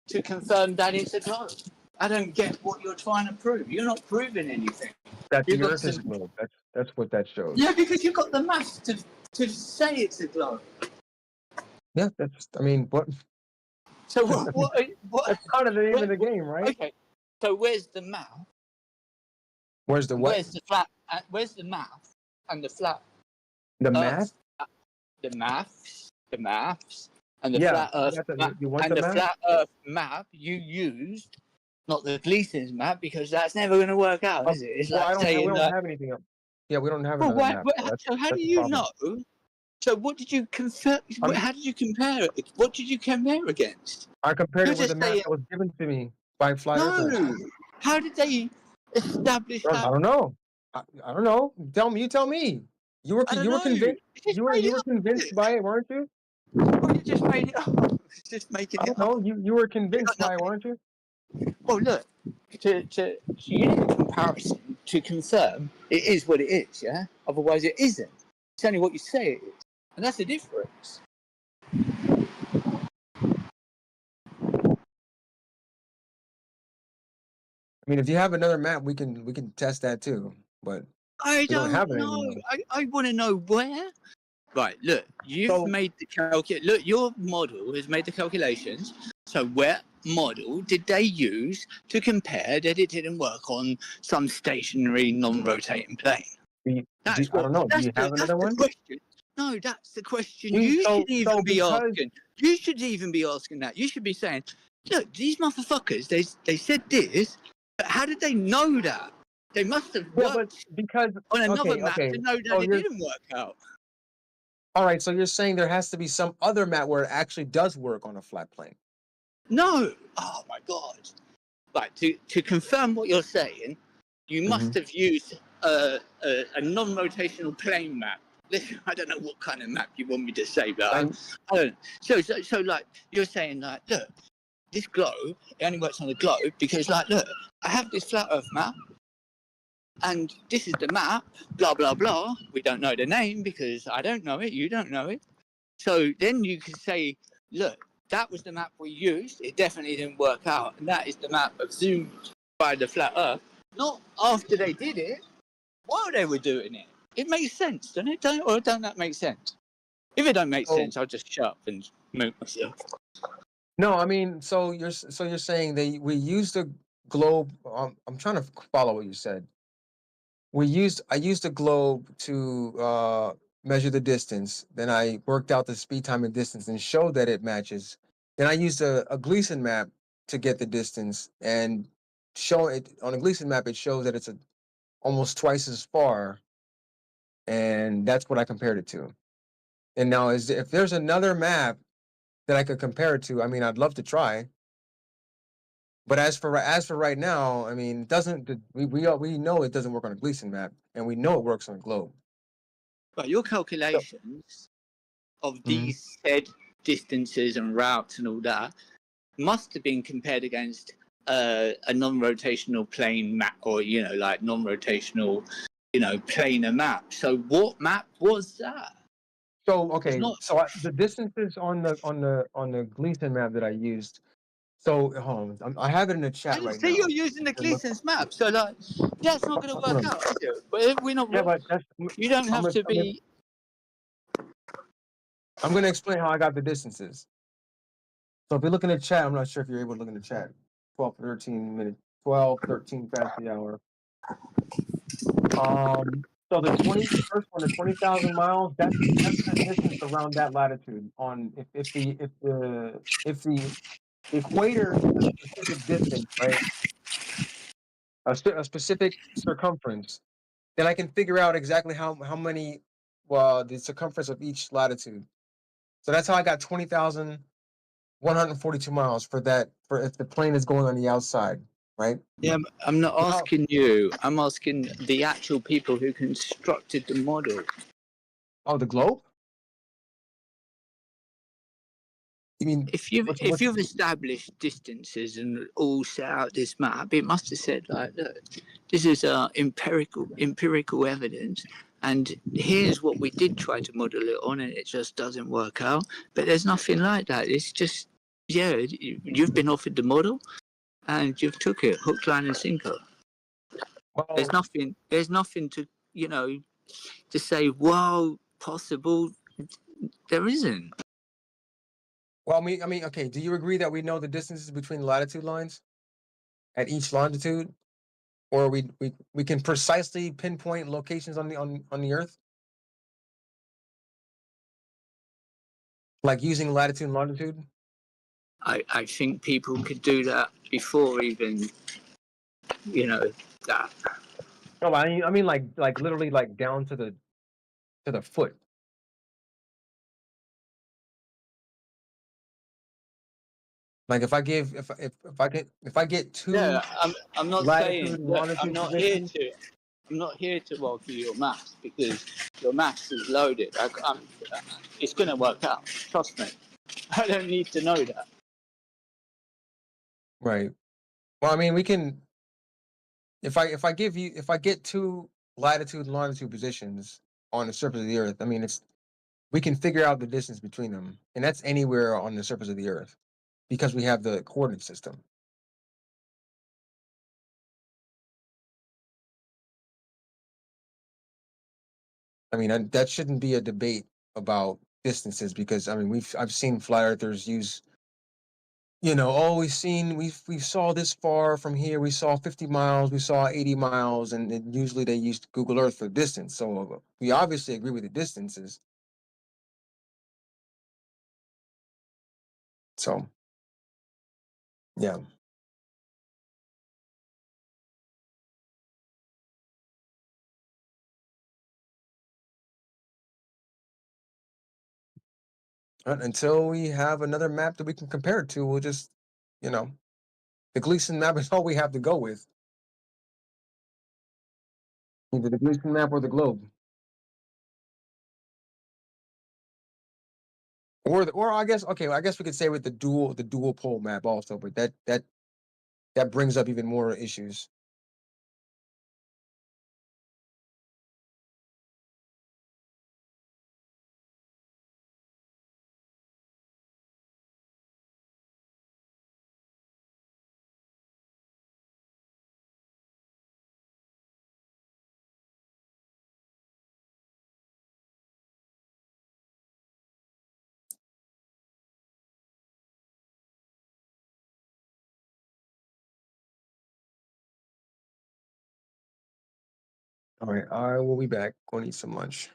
to confirm that it's a globe. I don't get what you're trying to prove. You're not proving anything. That the Earth is a globe. That's what that shows. Yeah, because you've got the math to say it's a globe. Yeah, that's. I mean, what? So what? That's kind of the name of the game, right? Okay. So where's the math? Where's the what? Where's the flat? Where's the math and the flat The Earth, math? the maths, and the Yeah, flat I Earth got that. map, You want and the the math? flat Earth map you used, not the Gleason's map, because that's never going to work out, is it? It's Well, like we saying don't that. have anything else. Yeah, we don't have Well, another map. so how do That's the you problem. know? So what did you confer? How did you compare it? What did you compare against? I compared You're it with just the map saying that was given to me by Flat Earthers. no. How did they establish I that? don't know. I don't know. You tell me. You were I don't you were know. convinced. Just You made it were up. convinced by it, weren't you? Well, you just made it up. Just making I it don't know. up. You were convinced by it, weren't you? Well, look, to use a comparison to confirm it is what it is, yeah? Otherwise, it isn't. It's only what you say it is. And that's the difference. I mean, if you have another map, we can test that too. But I we don't have don't it know. anymore. I want to know where. Right, look, you've made the look, your model has made the calculations. So what model did they use to compare that it didn't work on some stationary, non-rotating plane? I don't know. Do you have another one? Question. No, that's the question you should even be asking. You should even be asking that. You should be saying, look, these motherfuckers, they said this, but how did they know that? They must have worked on another map to know that it didn't work out. All right, so you're saying there has to be some other map where it actually does work on a flat plane. No. Oh my God. Right, to confirm what you're saying, you must have used a non-rotational plane map. I don't know what kind of map you want me to say, but I don't. So like you're saying, like, look, this globe, it only works on the globe because, like, look, I have this flat Earth map, and this is the map. Blah blah blah. We don't know the name because I don't know it. You don't know it. So then you could say, look, that was the map we used. It definitely didn't work out, and that is the map assumed by the flat Earth. Not after they did it, while they were doing it. It makes sense, doesn't it? Don't that make sense? If it don't make sense, I'll just shut up and mute myself. No, I mean, so you're saying we used a globe. I'm trying to follow what you said. I used a globe to measure the distance. Then I worked out the speed, time, and distance and showed that it matches. Then I used a Gleason map to get the distance and show it on a Gleason map. It shows that it's almost twice as far, and that's what I compared it to. And now, if there's another map that I could compare it to, I mean, I'd love to try. But as for right now, I mean, it doesn't we know it doesn't work on a Gleason map, and we know it works on a globe. But your calculations of these said distances and routes and all that must have been compared against a non-rotational plane map, or like non-rotational, planar map. So what map was that? So okay, the distances on the Gleason map that I used. So hold on, I have it in the chat right now. See, you're using the Gleason's map, so like that's not going to work out, is it? But if we're not. Yeah, but you don't have to be. I'm going to explain how I got the distances. So if you look in the chat, I'm not sure if you're able to look in the chat. 12, 13 minutes, 12, 13 past the hour. So the first one, the 20,000 miles, that's the distance around that latitude. On if the equator is a specific distance, right? A specific circumference, then I can figure out exactly how many, the circumference of each latitude. So that's how I got 20,142 miles for that. For if the plane is going on the outside, right? Yeah, I'm not asking you. I'm asking the actual people who constructed the model. Oh, the globe? You mean if you've established distances and all set out this map, it must have said like, look, this is empirical evidence, and here's what we did try to model it on, and it just doesn't work out. But there's nothing like that. It's just you've been offered the model, and you've took it hook, line, and sinker. There's nothing to to say, wow, possible. There isn't. Well, I mean, okay. Do you agree that we know the distances between latitude lines at each longitude? or we can precisely pinpoint locations on the Earth, like using latitude and longitude? I think people could do that before even, that. No, I mean like literally like down to the foot. Like if I get two No, I'm not latitude saying. and Look, longitude positions. I'm not here to argue your maths because your maths is loaded. It's going to work out. Trust me. I don't need to know that. Right. Well, I mean, we can. If I get two latitude and longitude positions on the surface of the Earth, I mean, we can figure out the distance between them, and that's anywhere on the surface of the Earth, because we have the coordinate system. I mean, that shouldn't be a debate about distances, because I mean, I've seen flat earthers use, we saw this far from here, we saw 50 miles, we saw 80 miles, and usually they used Google Earth for distance. So we obviously agree with the distances. So, yeah. Until we have another map that we can compare it to, we'll just, the Gleason map is all we have to go with. Either the Gleason map or the globe. Or I guess, okay, I guess we could say with the dual pole map also, but that brings up even more issues. All right, I will be back. Go and eat some lunch.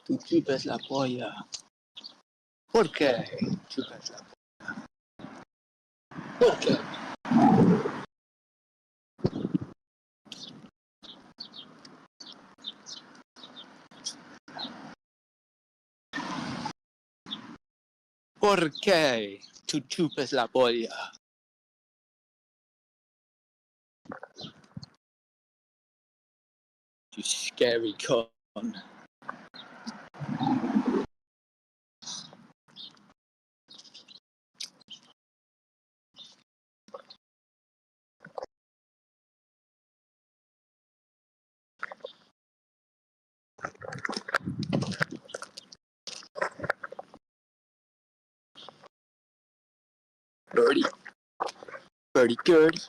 tú chupes la polla. ¿Por qué chupas la polla? ¿Por qué? ¿Por qué tú chupes la polla? You scary con. Birdie. Birdie good.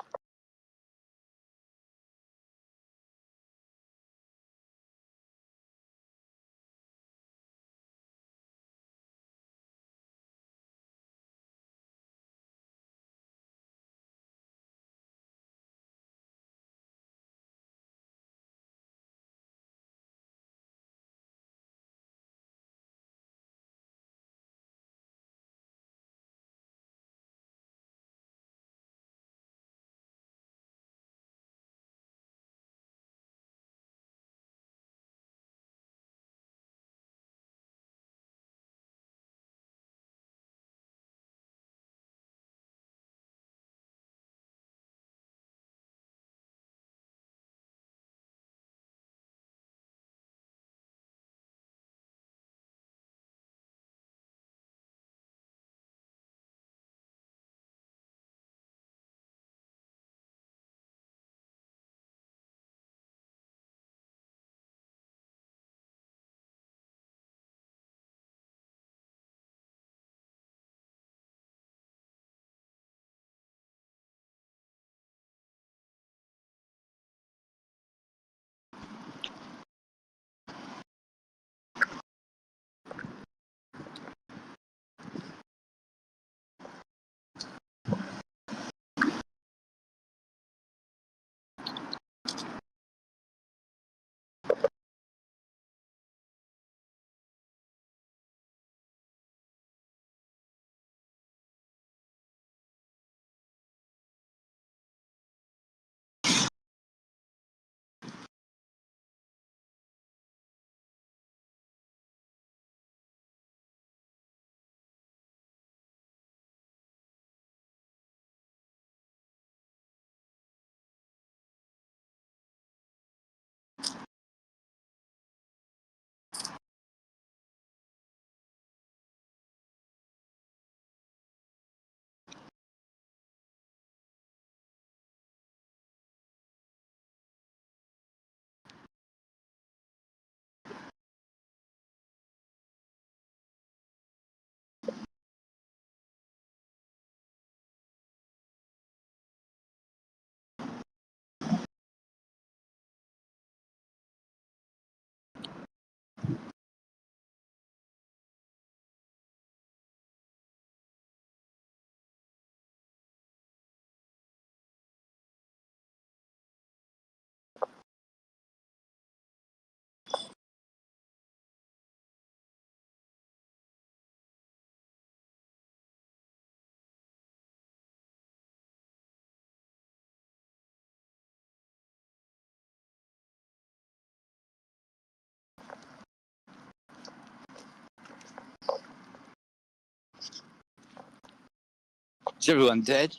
Is everyone dead?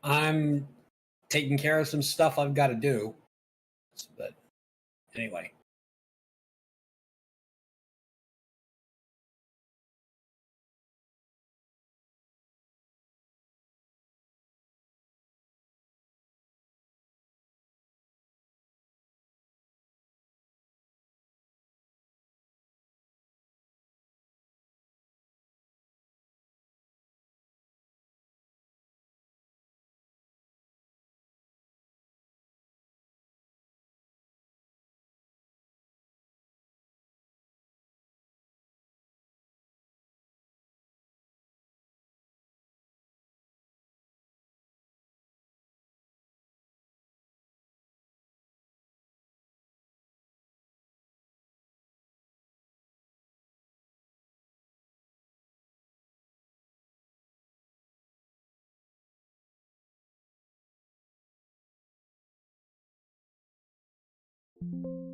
I'm taking care of some stuff I've got to do. But anyway. you